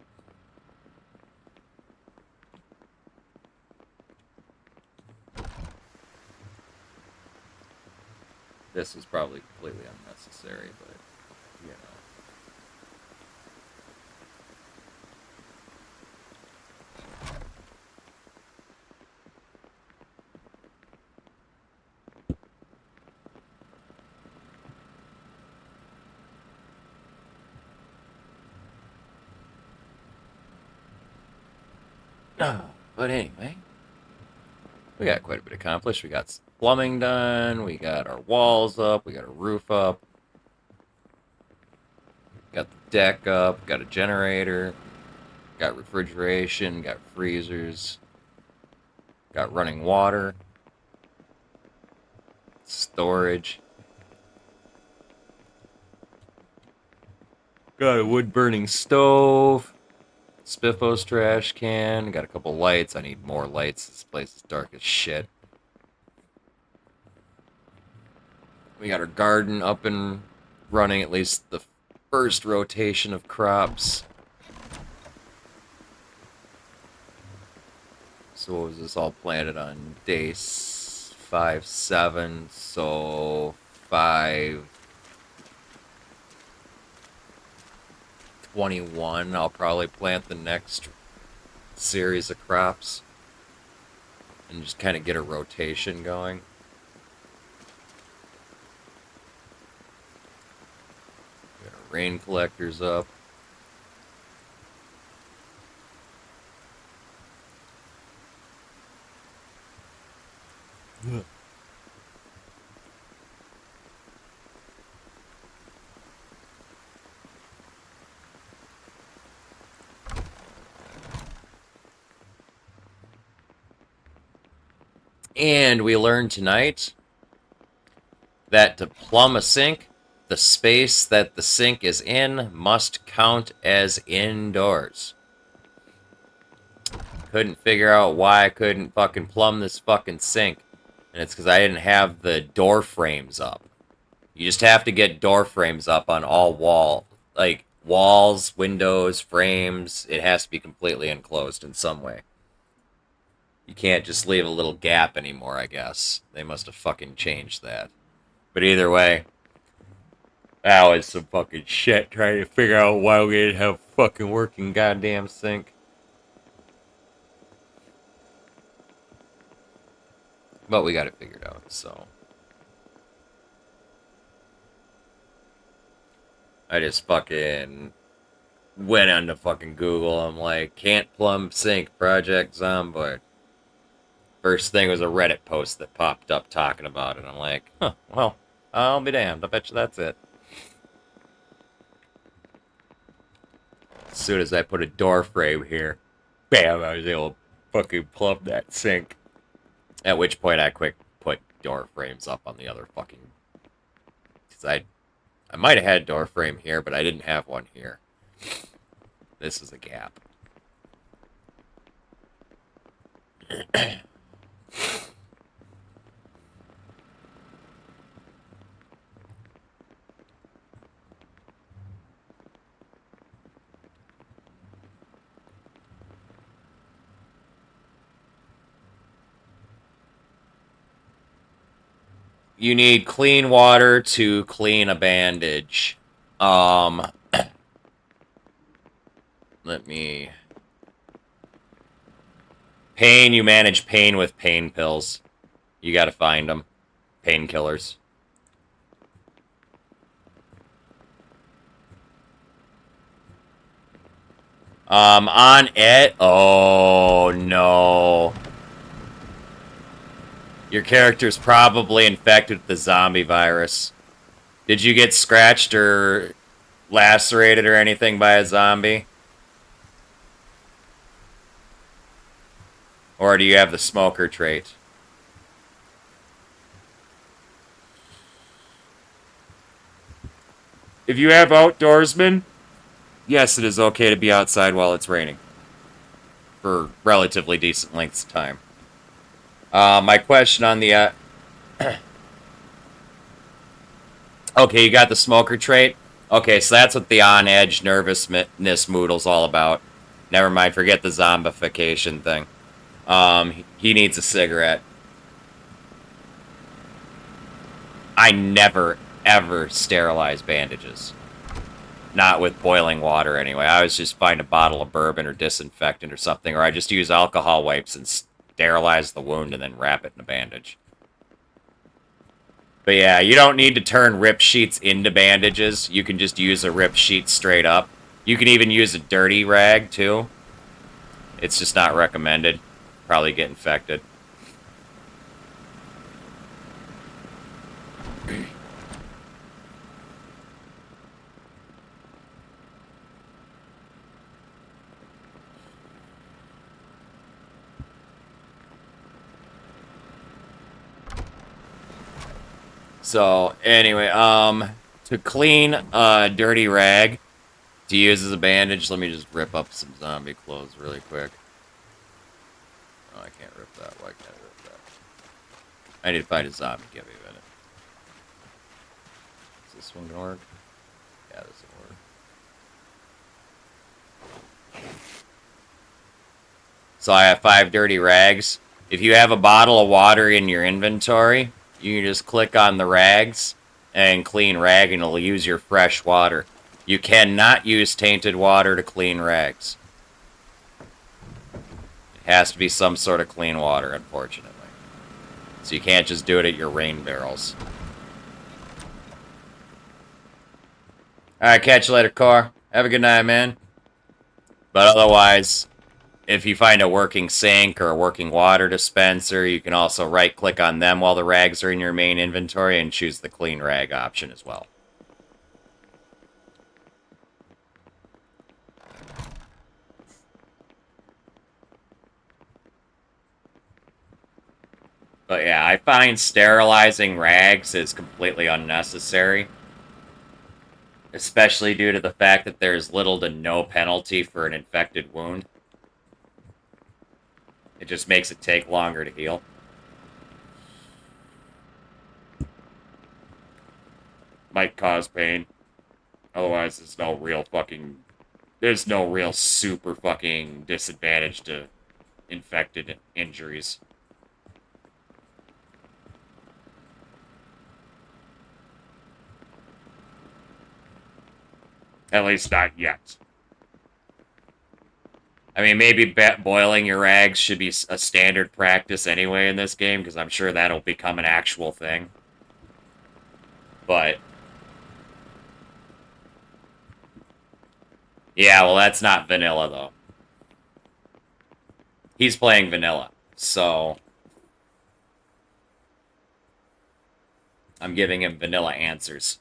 This is probably completely unnecessary, but, you know. But anyway, we got quite a bit accomplished. We got some plumbing done. We got our walls up. We got a roof up. Got the deck up. Got a generator. Got refrigeration. Got freezers. Got running water. Storage. Got a wood-burning stove. Spiffos trash can. Got a couple lights. I need more lights. This place is dark as shit. We got our garden up and running, at least the first rotation of crops. So what was this all planted on day 5, 7, so 5, 21, I'll probably plant the next series of crops and just kind of get a rotation going. Got our rain collectors up. And we learned tonight that to plumb a sink, the space that the sink is in must count as indoors. Couldn't figure out why I couldn't fucking plumb this fucking sink. And it's because I didn't have the door frames up. You just have to get door frames up on all walls, windows, frames. It has to be completely enclosed in some way. You can't just leave a little gap anymore, I guess. They must have fucking changed that. But either way, that was some fucking shit trying to figure out why we didn't have a fucking working goddamn sink. But we got it figured out, so. I just fucking went onto fucking Google. I'm like, can't plumb sink, Project Zomboid. First thing was a Reddit post that popped up talking about it. I'm like, huh, well, I'll be damned. I bet you that's it. As soon as I put a door frame here, bam, I was able to fucking plumb that sink. At which point I quick put door frames up on the other fucking... Because I might have had door frame here, but I didn't have one here. This is a gap. You need clean water to clean a bandage. Let me... Pain, you manage pain with pain pills. You gotta find them. Painkillers. On it? Oh, no. Your character's probably infected with the zombie virus. Did you get scratched or lacerated or anything by a zombie? Or do you have the smoker trait? If you have outdoorsmen, yes, it is okay to be outside while it's raining. For relatively decent lengths of time. My question on the... Okay, you got the smoker trait? Okay, so that's what the on-edge nervousness moodle's all about. Never mind, forget the zombification thing. He needs a cigarette. I never, ever sterilize bandages. Not with boiling water, anyway. I always just find a bottle of bourbon or disinfectant or something, or I just use alcohol wipes and sterilize the wound and then wrap it in a bandage. But yeah, you don't need to turn rip sheets into bandages. You can just use a rip sheet straight up. You can even use a dirty rag, too. It's just not recommended. Probably get infected. So, anyway, to clean a dirty rag, to use as a bandage, let me just rip up some zombie clothes really quick. Oh, I can't rip that. Why can't I rip that? I need to find a zombie. Give me a minute. Is this one gonna work? Yeah, this will work. So I have 5 dirty rags. If you have a bottle of water in your inventory, you can just click on the rags and clean rag, and it'll use your fresh water. You cannot use tainted water to clean rags. It has to be some sort of clean water, unfortunately. So you can't just do it at your rain barrels. Alright, catch you later, Car. Have a good night, man. But otherwise, if you find a working sink or a working water dispenser, you can also right-click on them while the rags are in your main inventory and choose the clean rag option as well. But yeah, I find sterilizing rags is completely unnecessary. Especially due to the fact that there's little to no penalty for an infected wound. It just makes it take longer to heal. Might cause pain. Otherwise, there's no real super fucking disadvantage to infected injuries. At least not yet. I mean, maybe boiling your rags should be a standard practice anyway in this game, because I'm sure that'll become an actual thing. But yeah, well, that's not vanilla, though. He's playing vanilla, so I'm giving him vanilla answers.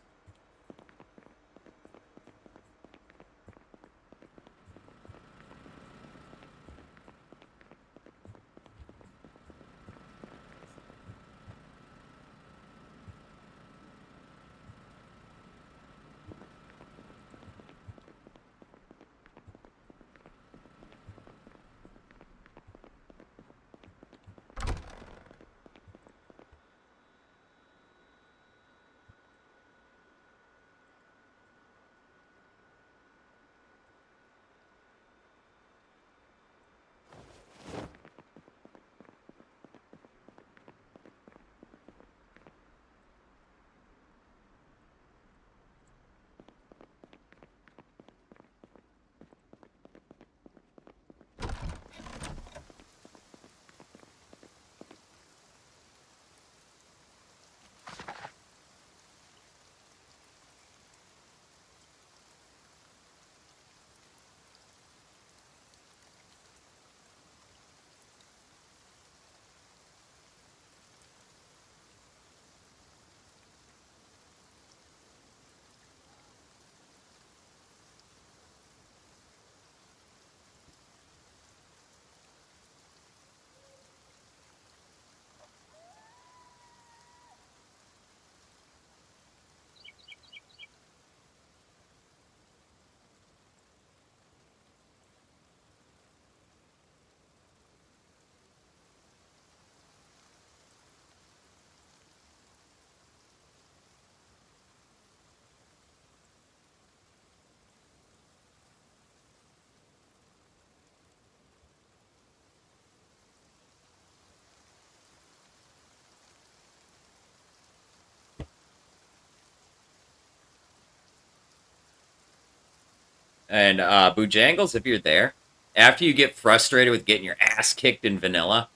And Bojangles, if you're there, after you get frustrated with getting your ass kicked in vanilla,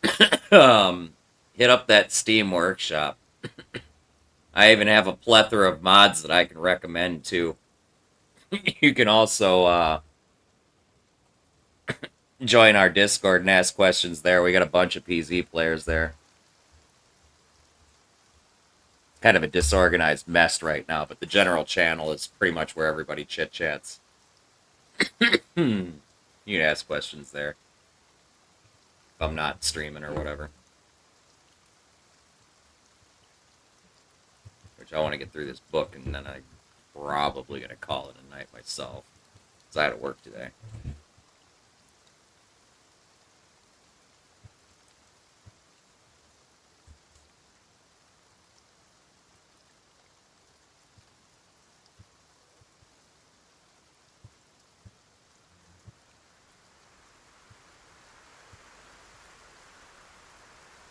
hit up that Steam Workshop. I even have a plethora of mods that I can recommend too. You can also join our Discord and ask questions there. We got a bunch of PZ players there. Kind of a disorganized mess right now, but the general channel is pretty much where everybody chit-chats. You can ask questions there. If I'm not streaming or whatever. Which I want to get through this book, and then I'm probably going to call it a night myself. Because I had to work today.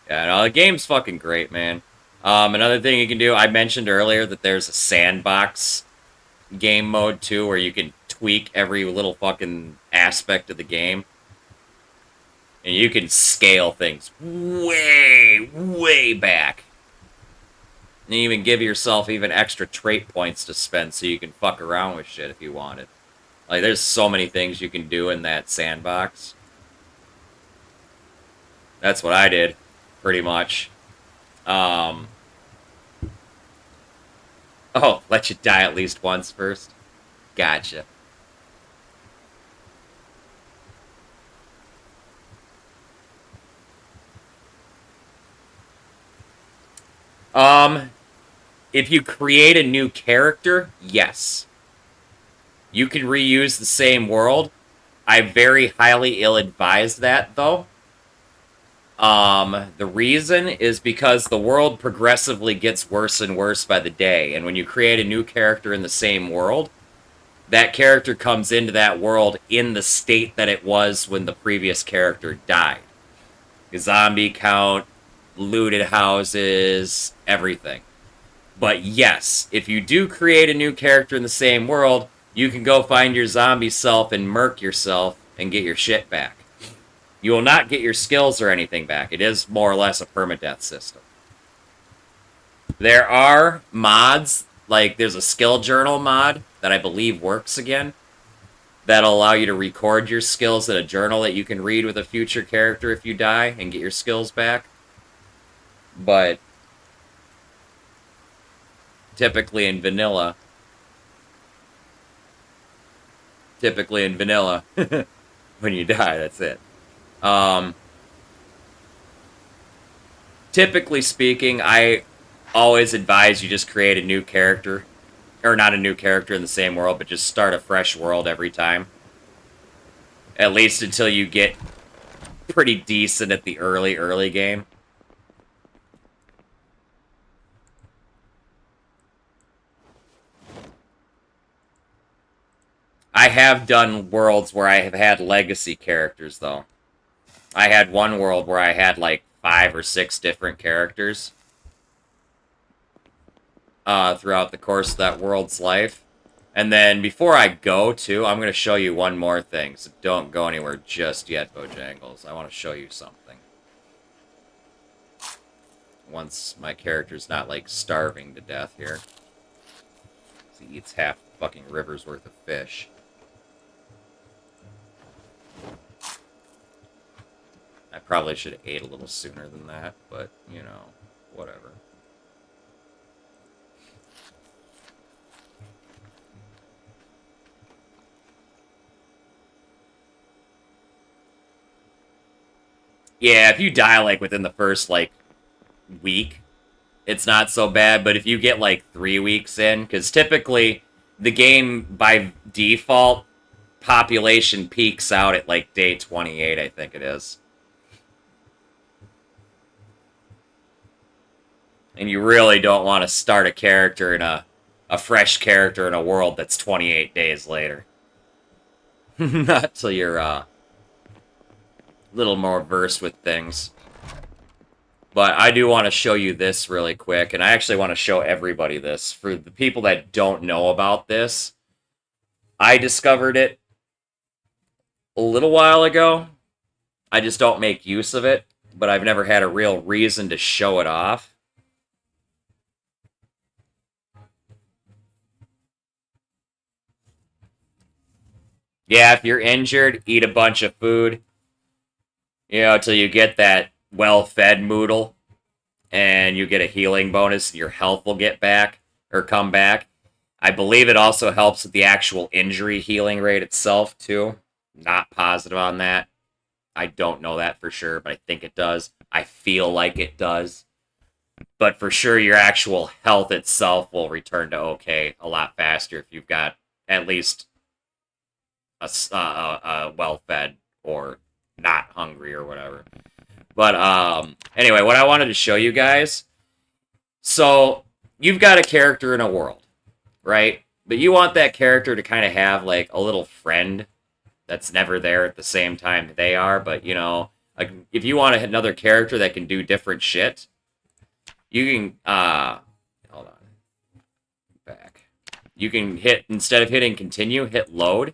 Yeah, no, the game's fucking great, man. Another thing you can do, I mentioned earlier that there's a sandbox game mode too, where you can tweak every little fucking aspect of the game. And you can scale things way, way back. And even give yourself even extra trait points to spend so you can fuck around with shit if you wanted. Like, there's so many things you can do in that sandbox. That's what I did, pretty much. Oh, let you die at least once first. Gotcha. If you create a new character, yes. You can reuse the same world. I very highly ill-advise that, though. The reason is because the world progressively gets worse and worse by the day, and when you create a new character in the same world, that character comes into that world in the state that it was when the previous character died. The zombie count, looted houses, everything. But yes, if you do create a new character in the same world, you can go find your zombie self and murk yourself and get your shit back. You will not get your skills or anything back. It is more or less a permadeath system. There are mods, like there's a skill journal mod that I believe works again, that'll allow you to record your skills in a journal that you can read with a future character if you die and get your skills back. But typically in vanilla, when you die, that's it. Typically speaking, I always advise you just create a new character. Or not a new character in the same world, but just start a fresh world every time. At least until you get pretty decent at the early game. I have done worlds where I have had legacy characters, though. I had one world where I had, like, 5 or 6 different characters throughout the course of that world's life. And then, before I go, too, I'm going to show you one more thing, so don't go anywhere just yet, Bojangles. I want to show you something. Once my character's not, like, starving to death here. He eats half the fucking river's worth of fish. I probably should have ate a little sooner than that, but, you know, whatever. Yeah, if you die, like, within the first, like, week, it's not so bad, but if you get, like, 3 weeks in, because typically the game, by default, population peaks out at, like, day 28, I think it is. And you really don't want to start a character in a fresh character in a world that's 28 days later. Not till you're a little more versed with things. But I do want to show you this really quick, and I actually want to show everybody this. For the people that don't know about this, I discovered it a little while ago. I just don't make use of it, but I've never had a real reason to show it off. Yeah, if you're injured, eat a bunch of food, till you get that well-fed moodle, and you get a healing bonus, and your health will get back, or come back. I believe it also helps with the actual injury healing rate itself, too. Not positive on that. I don't know that for sure, but I think it does. I feel like it does. But for sure, your actual health itself will return to okay a lot faster if you've got at least a well-fed or not hungry or whatever. But anyway, what I wanted to show you guys. So you've got a character in a world, right? But you want that character to kind of have like a little friend that's never there at the same time they are. But like if you want another character that can do different shit, you can hold on, back. You can hit, instead of hitting continue, hit load,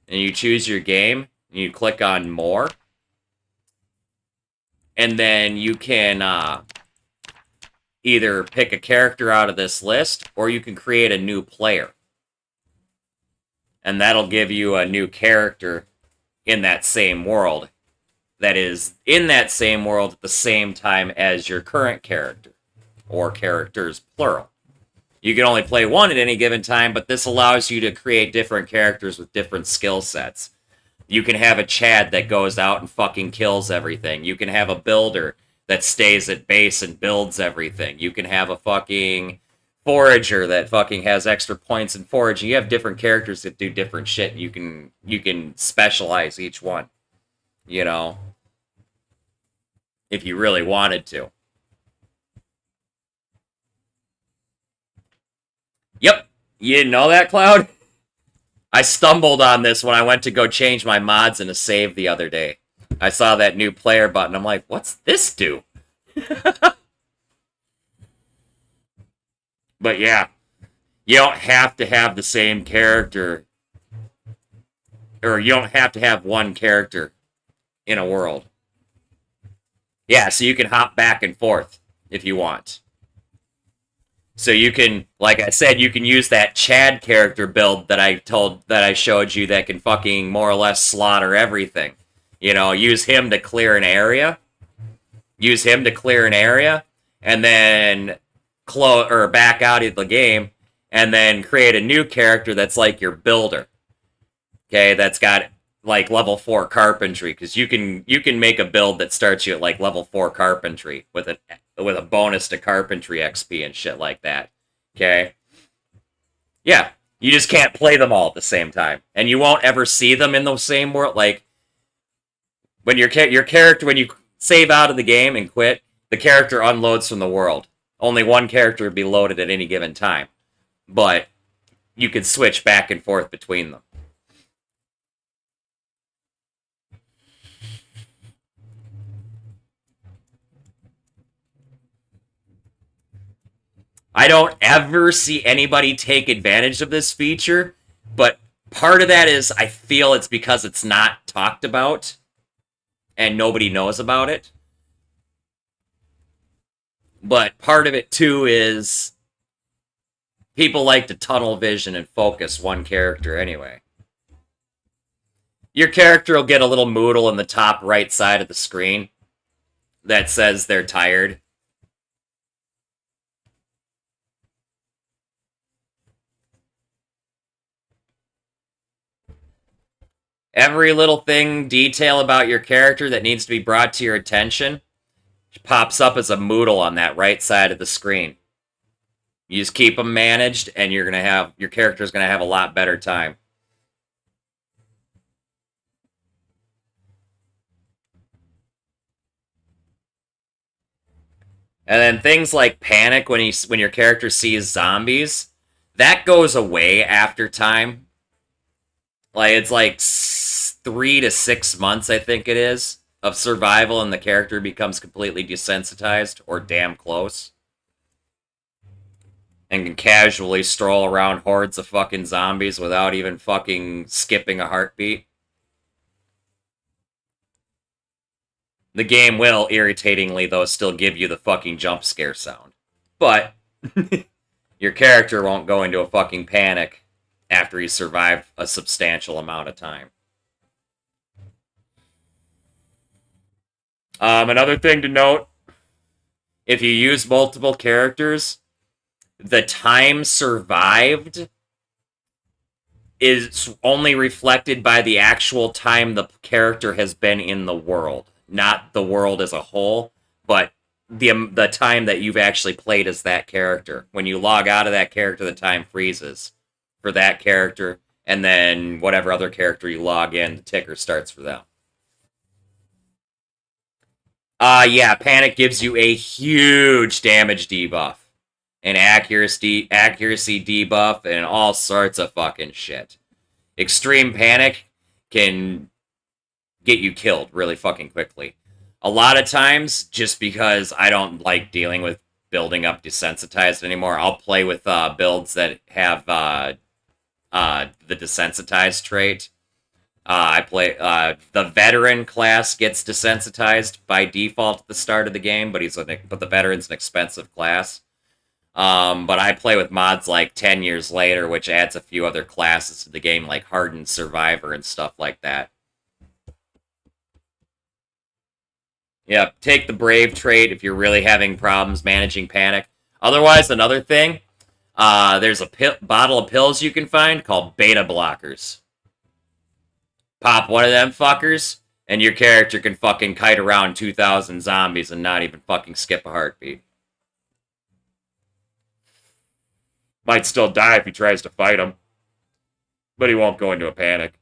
and you choose your game, and you click on more, and then you can either pick a character out of this list, or you can create a new player. And that'll give you a new character in that same world that is in that same world at the same time as your current character, or characters, plural. You can only play one at any given time, but this allows you to create different characters with different skill sets. You can have a Chad that goes out and fucking kills everything. You can have a builder that stays at base and builds everything. You can have a fucking forager that fucking has extra points in foraging. You have different characters that do different shit. You can specialize each one, if you really wanted to. Yep, you didn't know that, Cloud? I stumbled on this when I went to go change my mods in a save the other day. I saw that new player button. I'm like, what's this do? But yeah, you don't have to have the same character, or you don't have to have one character in a world. Yeah, so you can hop back and forth if you want. So you can, like I said, you can use that Chad character build that I showed you that can fucking more or less slaughter everything. Use him to clear an area. And then back out of the game, and then create a new character that's like your builder. Okay, that's got like level 4 carpentry, because you can make a build that starts you at like level 4 carpentry with a bonus to carpentry XP and shit like that. Okay? Yeah, you just can't play them all at the same time, and you won't ever see them in the same world. Like when your character, when you save out of the game and quit, the character unloads from the world. Only one character would be loaded at any given time, but you could switch back and forth between them. I don't ever see anybody take advantage of this feature, but part of that is I feel it's because it's not talked about and nobody knows about it. But part of it, too, is people like to tunnel vision and focus one character anyway. Your character will get a little moodle in the top right side of the screen that says they're tired. Every little detail about your character that needs to be brought to your attention pops up as a moodle on that right side of the screen. You just keep them managed, and your character's gonna have a lot better time. And then things like panic when your character sees zombies, that goes away after time. Like it's like 3 to 6 months, I think it is, of survival, and the character becomes completely desensitized or damn close. and can casually stroll around hordes of fucking zombies without even fucking skipping a heartbeat. The game will, irritatingly though, still give you the fucking jump scare sound. But your character won't go into a fucking panic after he's survived a substantial amount of time. Another thing to note, if you use multiple characters, the time survived is only reflected by the actual time the character has been in the world. Not the world as a whole, but the time that you've actually played as that character. When you log out of that character, the time freezes for that character, and then whatever other character you log in, the ticker starts for them. Yeah, Panic gives you a huge damage debuff, an accuracy debuff, and all sorts of fucking shit. Extreme Panic can get you killed really fucking quickly. A lot of times, just because I don't like dealing with building up Desensitized anymore, I'll play with builds that have the Desensitized trait. I play the Veteran class gets Desensitized by default at the start of the game, but the Veteran's an expensive class. But I play with mods like 10 Years Later, which adds a few other classes to the game, like Hardened Survivor and stuff like that. Yeah, take the Brave trait if you're really having problems managing panic. Otherwise, another thing, there's a bottle of pills you can find called beta blockers. Pop one of them fuckers, and your character can fucking kite around 2,000 zombies and not even fucking skip a heartbeat. Might still die if he tries to fight him, but he won't go into a panic.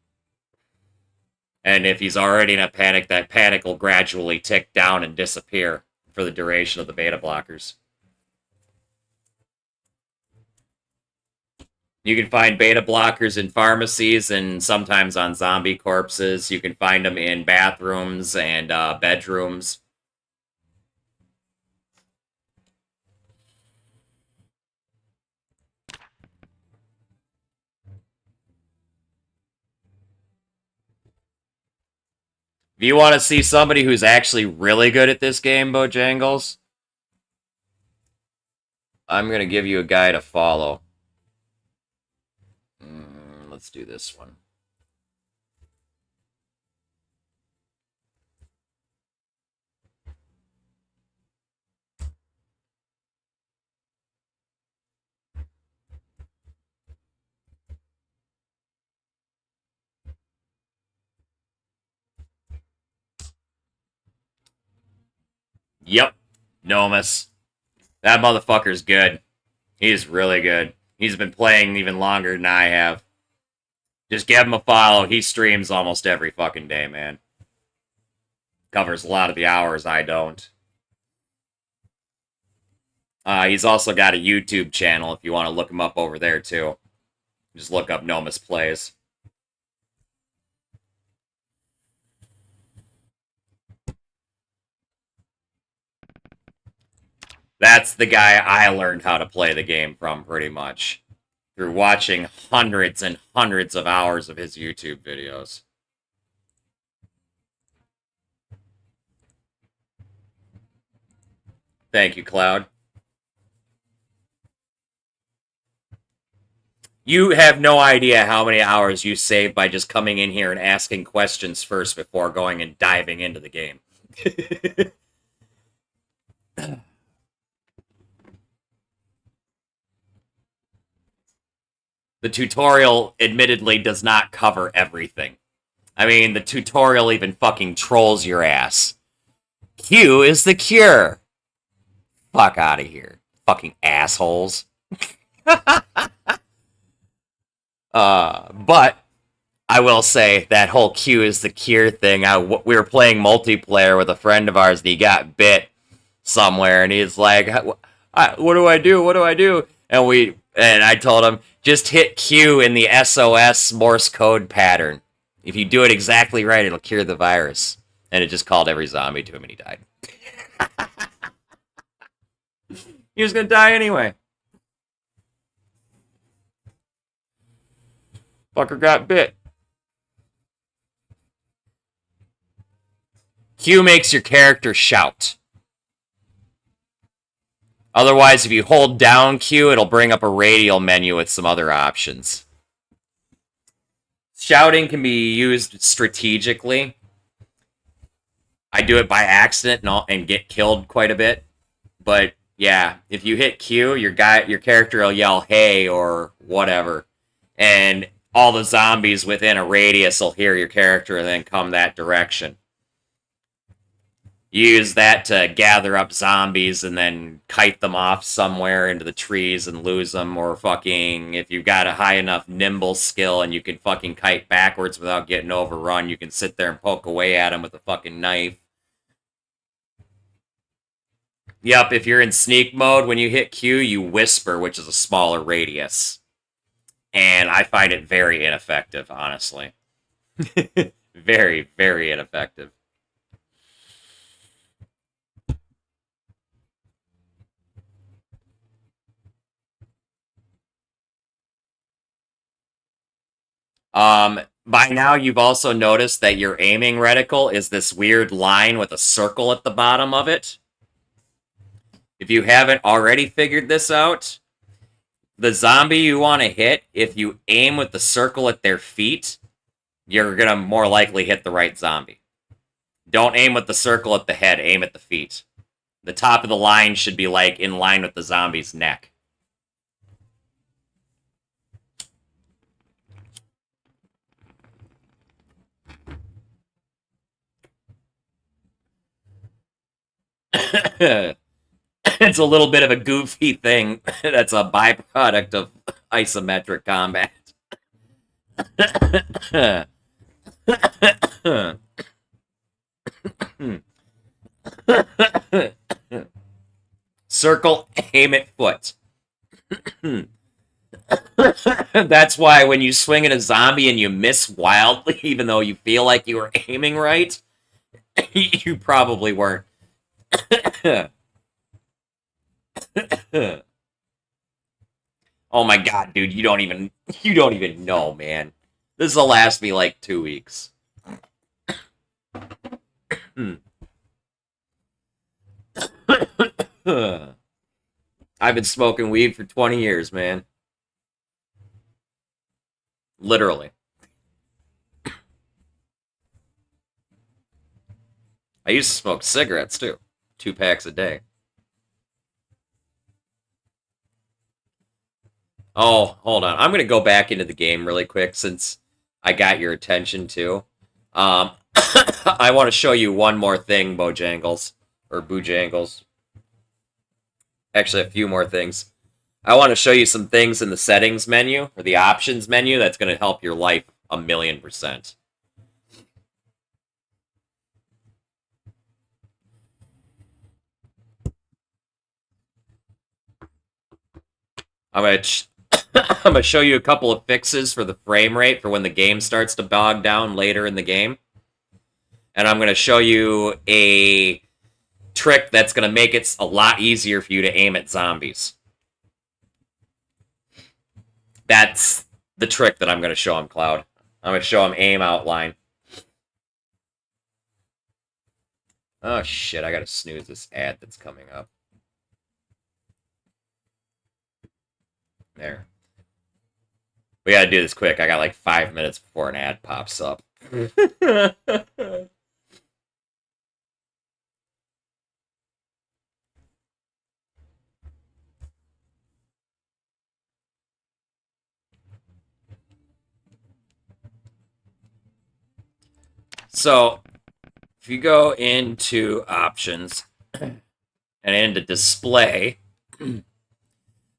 And if he's already in a panic, that panic will gradually tick down and disappear for the duration of the beta blockers. You can find beta blockers in pharmacies and sometimes on zombie corpses. You can find them in bathrooms and bedrooms. If you want to see somebody who's actually really good at this game, Bojangles, I'm going to give you a guy to follow. Let's do this one. Yep, Nomus. That motherfucker's good. He's really good. He's been playing even longer than I have. Just give him a follow. He streams almost every fucking day, man. Covers a lot of the hours I don't. He's also got a YouTube channel if you want to look him up over there, too. Just look up Nomus Plays. That's the guy I learned how to play the game from, pretty much. Through watching hundreds and hundreds of hours of his YouTube videos. Thank you, Cloud. You have no idea how many hours you save by just coming in here and asking questions first before going and diving into the game. The tutorial, admittedly, does not cover everything. I mean, the tutorial even fucking trolls your ass. Q is the cure. Fuck out of here. Fucking assholes. But I will say that whole Q is the cure thing. We were playing multiplayer with a friend of ours and he got bit somewhere and he's like, what do I do? What do I do? And I told him, just hit Q in the SOS Morse code pattern. If you do it exactly right, it'll cure the virus. And it just called every zombie to him and he died. He was gonna die anyway. Fucker got bit. Q makes your character shout. Otherwise, if you hold down Q, it'll bring up a radial menu with some other options. Shouting can be used strategically. I do it by accident and get killed quite a bit. But yeah, if you hit Q, your character will yell "Hey" or whatever, and all the zombies within a radius will hear your character and then come that direction. Use that to gather up zombies and then kite them off somewhere into the trees and lose them, or fucking, if you've got a high enough nimble skill and you can fucking kite backwards without getting overrun, you can sit there and poke away at them with a fucking knife. Yep, if you're in sneak mode, when you hit Q, you whisper, which is a smaller radius. And I find it very ineffective, honestly. Very, very ineffective. By now you've also noticed that your aiming reticle is this weird line with a circle at the bottom of it. If you haven't already figured this out, the zombie you want to hit, if you aim with the circle at their feet, you're gonna more likely hit the right zombie. Don't aim with the circle at the head, aim at the feet. The top of the line should be like in line with the zombie's neck. It's a little bit of a goofy thing that's a byproduct of isometric combat. Circle, aim at foot. That's why when you swing at a zombie and you miss wildly, even though you feel like you were aiming right, you probably weren't. Oh my god, dude, you don't even know, man. This will last me like 2 weeks. I've been smoking weed for 20 years, man. Literally. I used to smoke cigarettes, too. 2 packs a day. Oh, hold on. I'm going to go back into the game really quick since I got your attention, too. I want to show you one more thing, Bojangles. Or Boojangles. Actually, a few more things. I want to show you some things in the settings menu, or the options menu, that's going to help your life 1,000,000%. I'm going to show you a couple of fixes for the frame rate for when the game starts to bog down later in the game. And I'm going to show you a trick that's going to make it a lot easier for you to aim at zombies. That's the trick that I'm going to show him, Cloud. I'm going to show him aim outline. Oh, shit. I got to snooze this ad that's coming up. There. We got to do this quick. I got like 5 minutes before an ad pops up. So, if you go into options and into display,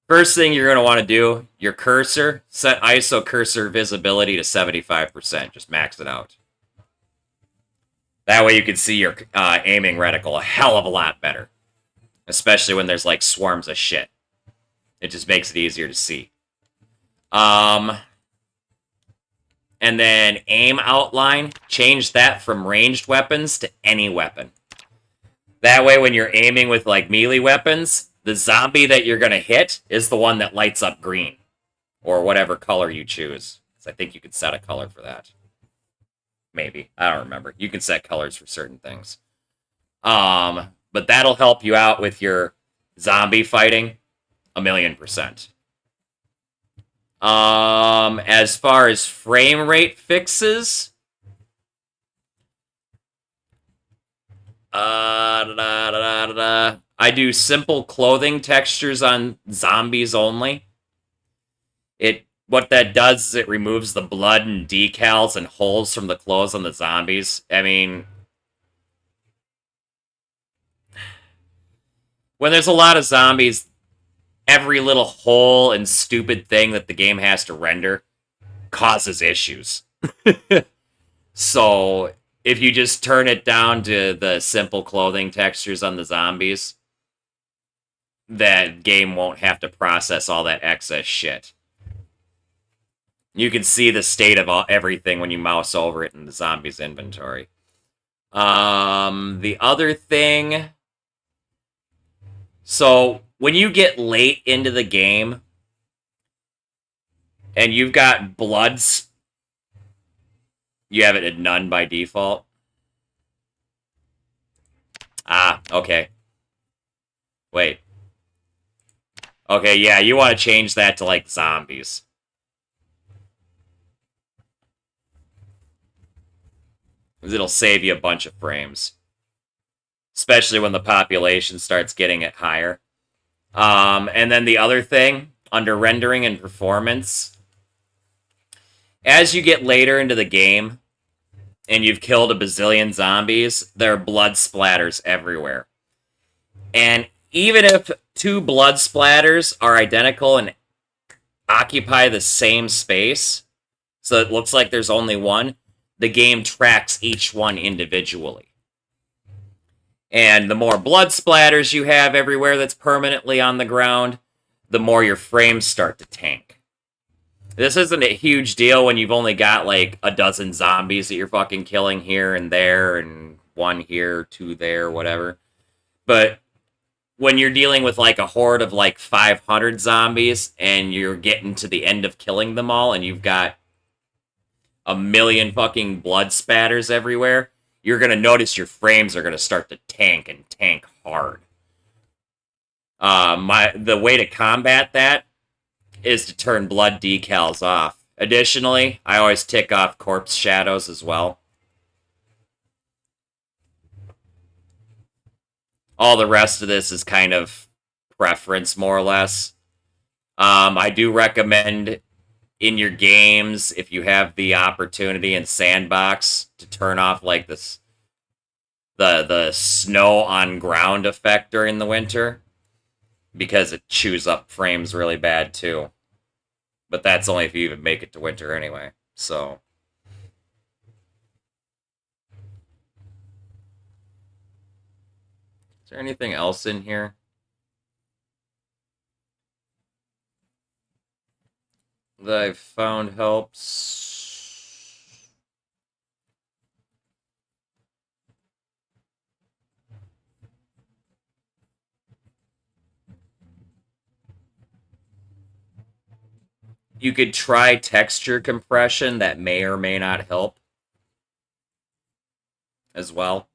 first thing you're going to want to do, your cursor, set ISO cursor visibility to 75%. Just max it out. That way you can see your aiming reticle a hell of a lot better. Especially when there's like swarms of shit. It just makes it easier to see. And then aim outline, change that from ranged weapons to any weapon. That way when you're aiming with like melee weapons, the zombie that you're going to hit is the one that lights up green. Or whatever color you choose. So I think you could set a color for that. Maybe. I don't remember. You can set colors for certain things. But that'll help you out with your zombie fighting 1,000,000%. As far as frame rate fixes, I do simple clothing textures on zombies only. What that does is it removes the blood and decals and holes from the clothes on the zombies. I mean, when there's a lot of zombies, every little hole and stupid thing that the game has to render causes issues. So, if you just turn it down to the simple clothing textures on the zombies, that game won't have to process all that excess shit. You can see the state of everything when you mouse over it in the zombie's inventory. The other thing... So, when you get late into the game, and you've got bloods... You have it at none by default. Ah, okay. Wait. Okay, yeah, you want to change that to, like, zombies. It'll save you a bunch of frames. Especially when the population starts getting it higher. And then the other thing, under rendering and performance, as you get later into the game, and you've killed a bazillion zombies, there are blood splatters everywhere. And even if 2 blood splatters are identical and occupy the same space, so it looks like there's only one, the game tracks each one individually. And the more blood splatters you have everywhere that's permanently on the ground, the more your frames start to tank. This isn't a huge deal when you've only got, like, a dozen zombies that you're fucking killing here and there, and 1 here, 2 there, whatever. But when you're dealing with, like, a horde of, like, 500 zombies, and you're getting to the end of killing them all, and you've got 1,000,000 fucking blood spatters everywhere, you're gonna notice your frames are gonna start to tank, and tank hard. The way to combat that is to turn blood decals off. Additionally, I always tick off corpse shadows as well. All the rest of this is kind of preference, more or less. I do recommend in your games, if you have the opportunity in Sandbox, to turn off like this the snow on ground effect during the winter, because it chews up frames really bad too. But that's only if you even make it to winter anyway. So is there anything else in here that I've found helps? You could try texture compression, that may or may not help as well.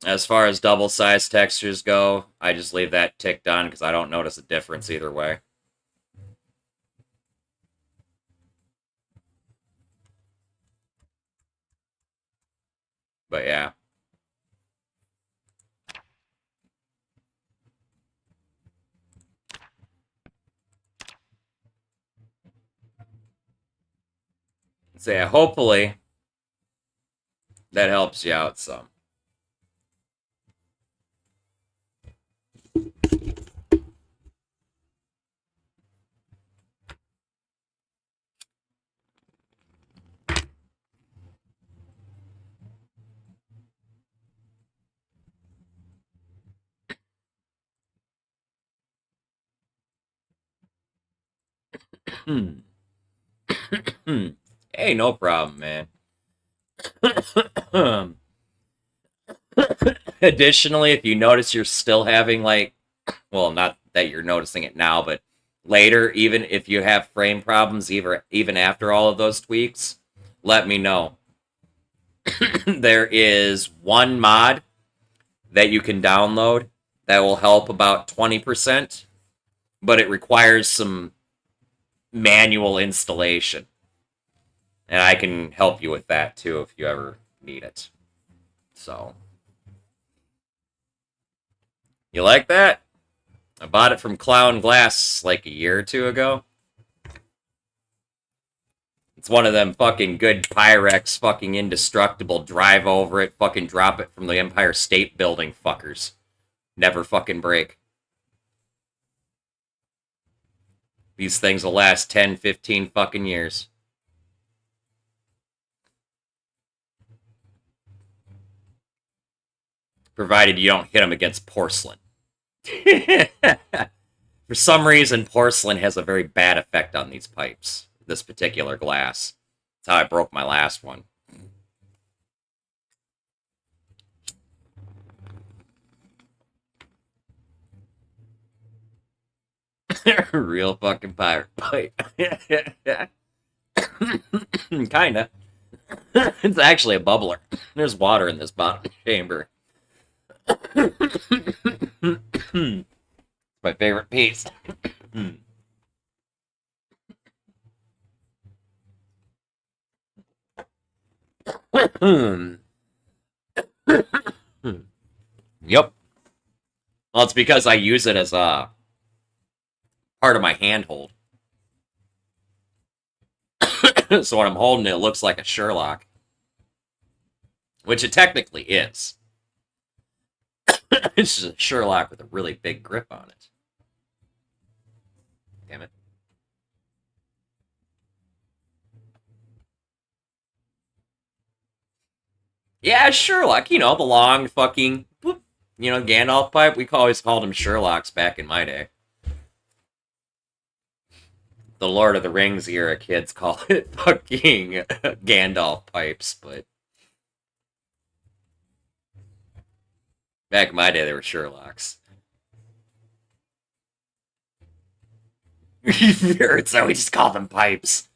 As far as double size textures go, I just leave that ticked on because I don't notice a difference either way. But yeah. So yeah, hopefully that helps you out some. Hey, no problem, man. Additionally, if you notice you're still having, like, well, not that you're noticing it now, but later, even if you have frame problems, even after all of those tweaks, let me know. There is one mod that you can download that will help about 20%, but it requires some manual installation. And I can help you with that too if you ever need it. So, you like that? I bought it from Clown Glass like a year or two ago. It's one of them fucking good Pyrex, fucking indestructible, drive over it, fucking drop it from the Empire State Building fuckers. Never fucking break. These things will last 10, 15 fucking years. Provided you don't hit them against porcelain. For some reason, porcelain has a very bad effect on these pipes. This particular glass. That's how I broke my last one. Real fucking pirate pipe. Kinda. It's actually a bubbler. There's water in this bottom chamber. My favorite piece. Yep. Well, it's because I use it as a part of my handhold. So when I'm holding it, it looks like a Sherlock. Which it technically is. It's just a Sherlock with a really big grip on it. Damn it. Yeah, Sherlock. You know, the long fucking, whoop, you know, Gandalf pipe. We always called them Sherlocks back in my day. The Lord of the Rings era kids call it fucking Gandalf pipes, but back in my day, they were Sherlocks. So we just call them pipes.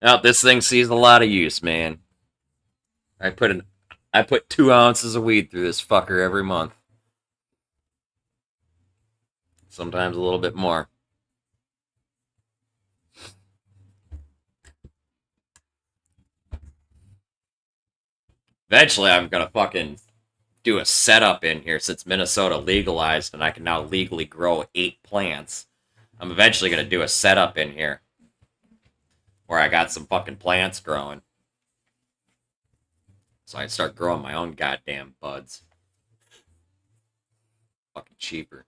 Now, this thing sees a lot of use, man. I put 2 ounces of weed through this fucker every month. Sometimes a little bit more. Eventually, I'm gonna fucking do a setup in here since Minnesota legalized and I can now legally grow 8 plants. I'm eventually gonna do a setup in here where I got some fucking plants growing. So I start growing my own goddamn buds. Fucking cheaper.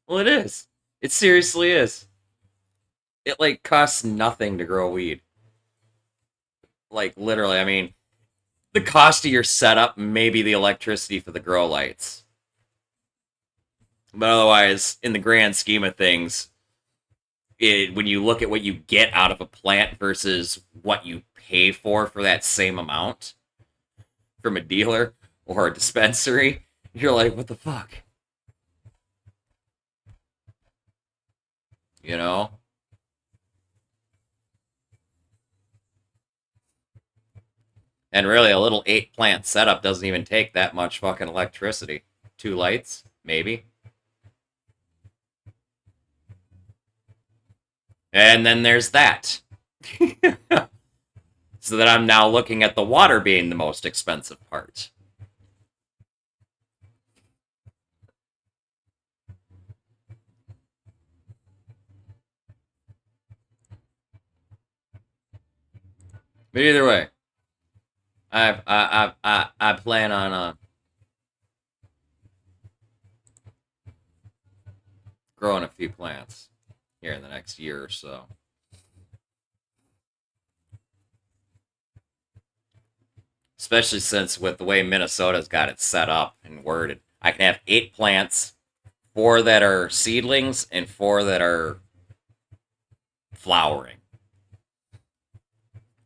Well, it is. It seriously is. It, like, costs nothing to grow weed. Like, literally, I mean, the cost of your setup, maybe the electricity for the grow lights. But otherwise, in the grand scheme of things, when you look at what you get out of a plant versus what you pay for that same amount from a dealer or a dispensary, you're like, what the fuck? You know? And really, a little 8-plant setup doesn't even take that much fucking electricity. 2 lights, maybe. And then there's that. So that I'm now looking at the water being the most expensive part. But either way, I plan on growing a few plants here in the next year or so. Especially since with the way Minnesota's got it set up and worded, I can have 8 plants, 4 that are seedlings and 4 that are flowering.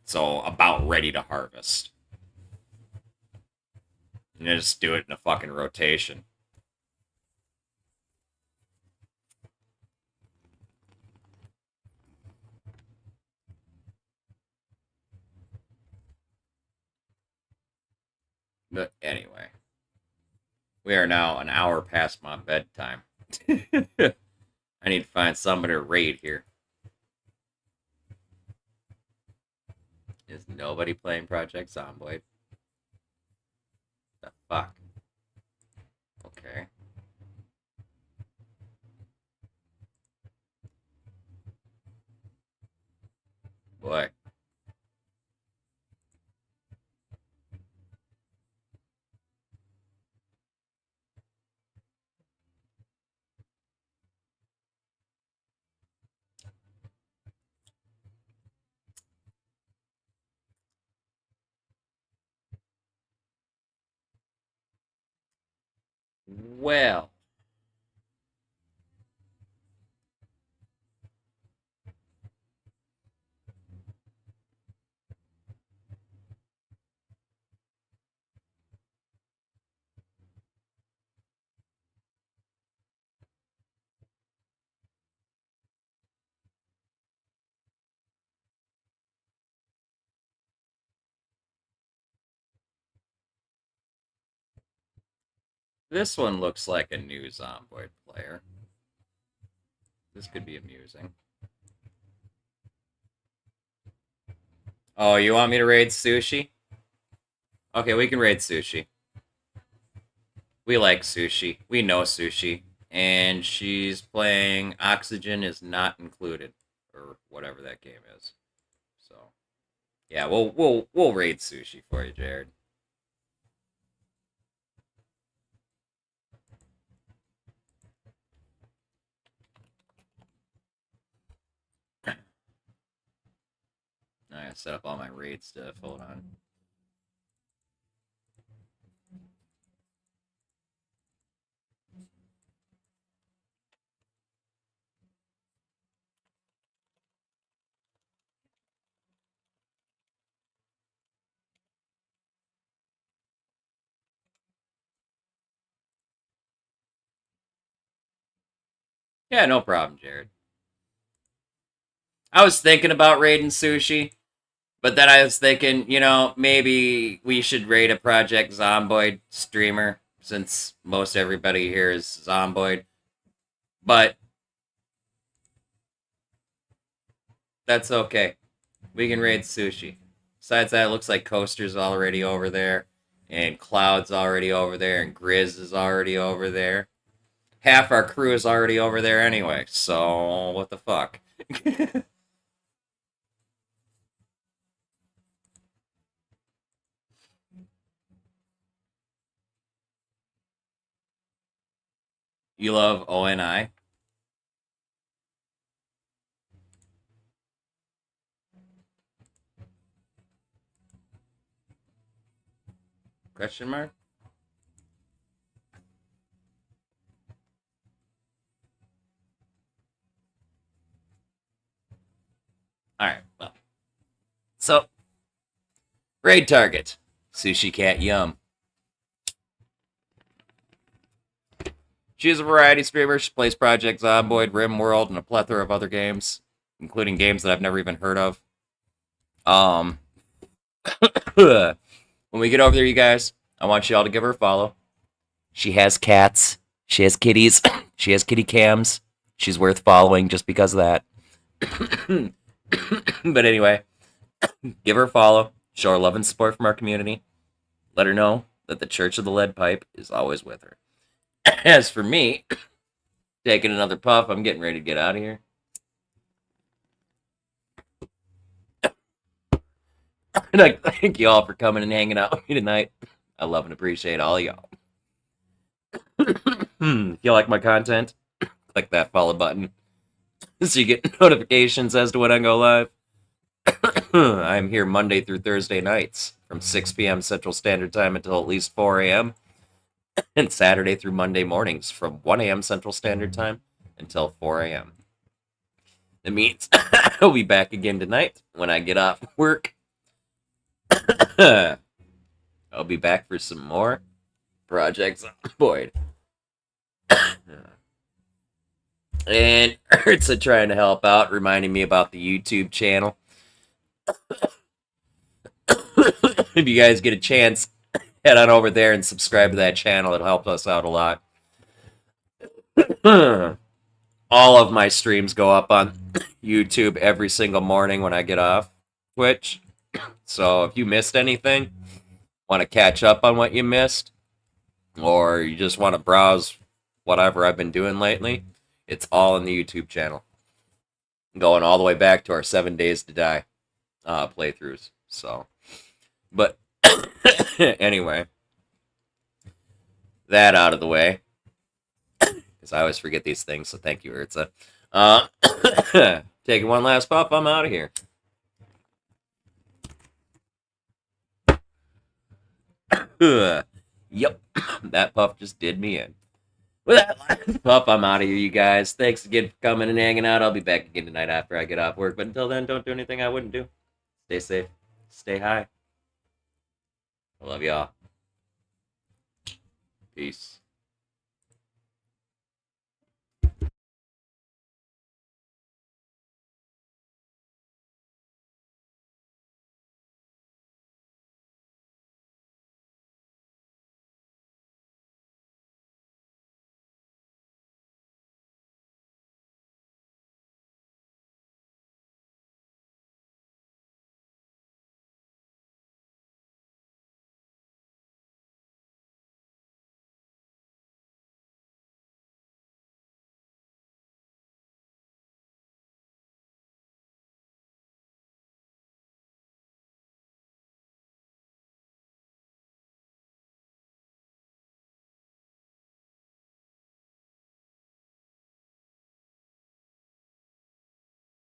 So about ready to harvest. And just do it in a fucking rotation. But anyway, we are now an hour past my bedtime. I need to find somebody to raid here. Is nobody playing Project Zomboid? The fuck? Okay. Boy. Well. This one looks like a new Zomboid player. This could be amusing. Oh, you want me to raid Sushi? Okay, we can raid Sushi. We like Sushi. We know Sushi. And she's playing Oxygen is Not Included. Or whatever that game is. So yeah, we'll raid Sushi for you, Jared. I gotta set up all my raid stuff. Hold on. Yeah, no problem, Jared. I was thinking about raiding Sushi, but then I was thinking, you know, maybe we should raid a Project Zomboid streamer, since most everybody here is Zomboid. But that's okay. We can raid Sushi. Besides that, it looks like Coaster's already over there, and Cloud's already over there, and Grizz is already over there. Half our crew is already over there anyway, so what the fuck? You love ONI? Question mark? Alright, well. So, raid target. Sushi Cat Yum. She is a variety streamer. She plays Project Zomboid, RimWorld, and a plethora of other games, including games that I've never even heard of. When we get over there, you guys, I want you all to give her a follow. She has cats. She has kitties. She has kitty cams. She's worth following just because of that. But anyway, give her a follow. Show her love and support from our community. Let her know that the Church of the Lead Pipe is always with her. As for me, taking another puff, I'm getting ready to get out of here. And I thank you all for coming and hanging out with me tonight. I love and appreciate all y'all. If you like my content, click that follow button so you get notifications as to when I go live. I'm here Monday through Thursday nights. from 6 p.m. Central Standard Time until at least 4 a.m. And Saturday through Monday mornings from 1 a.m. Central Standard Time until 4 a.m. That means I'll be back again tonight when I get off work. I'll be back for some more projects on Zomboid. And Urtza trying to help out, reminding me about the YouTube channel. If you guys get a chance, head on over there and subscribe to that channel. It'll help us out a lot. All of my streams go up on YouTube every single morning when I get off Twitch. So if you missed anything, want to catch up on what you missed, or you just want to browse whatever I've been doing lately, it's all in the YouTube channel. Going all the way back to our 7 Days to Die playthroughs. So, but anyway, that out of the way, because I always forget these things, so thank you, Urtza. Taking one last puff, I'm out of here. Yep, that puff just did me in. With that last puff, I'm out of here, you guys. Thanks again for coming and hanging out. I'll be back again tonight after I get off work. But until then, don't do anything I wouldn't do. Stay safe. Stay high. I love y'all. Peace.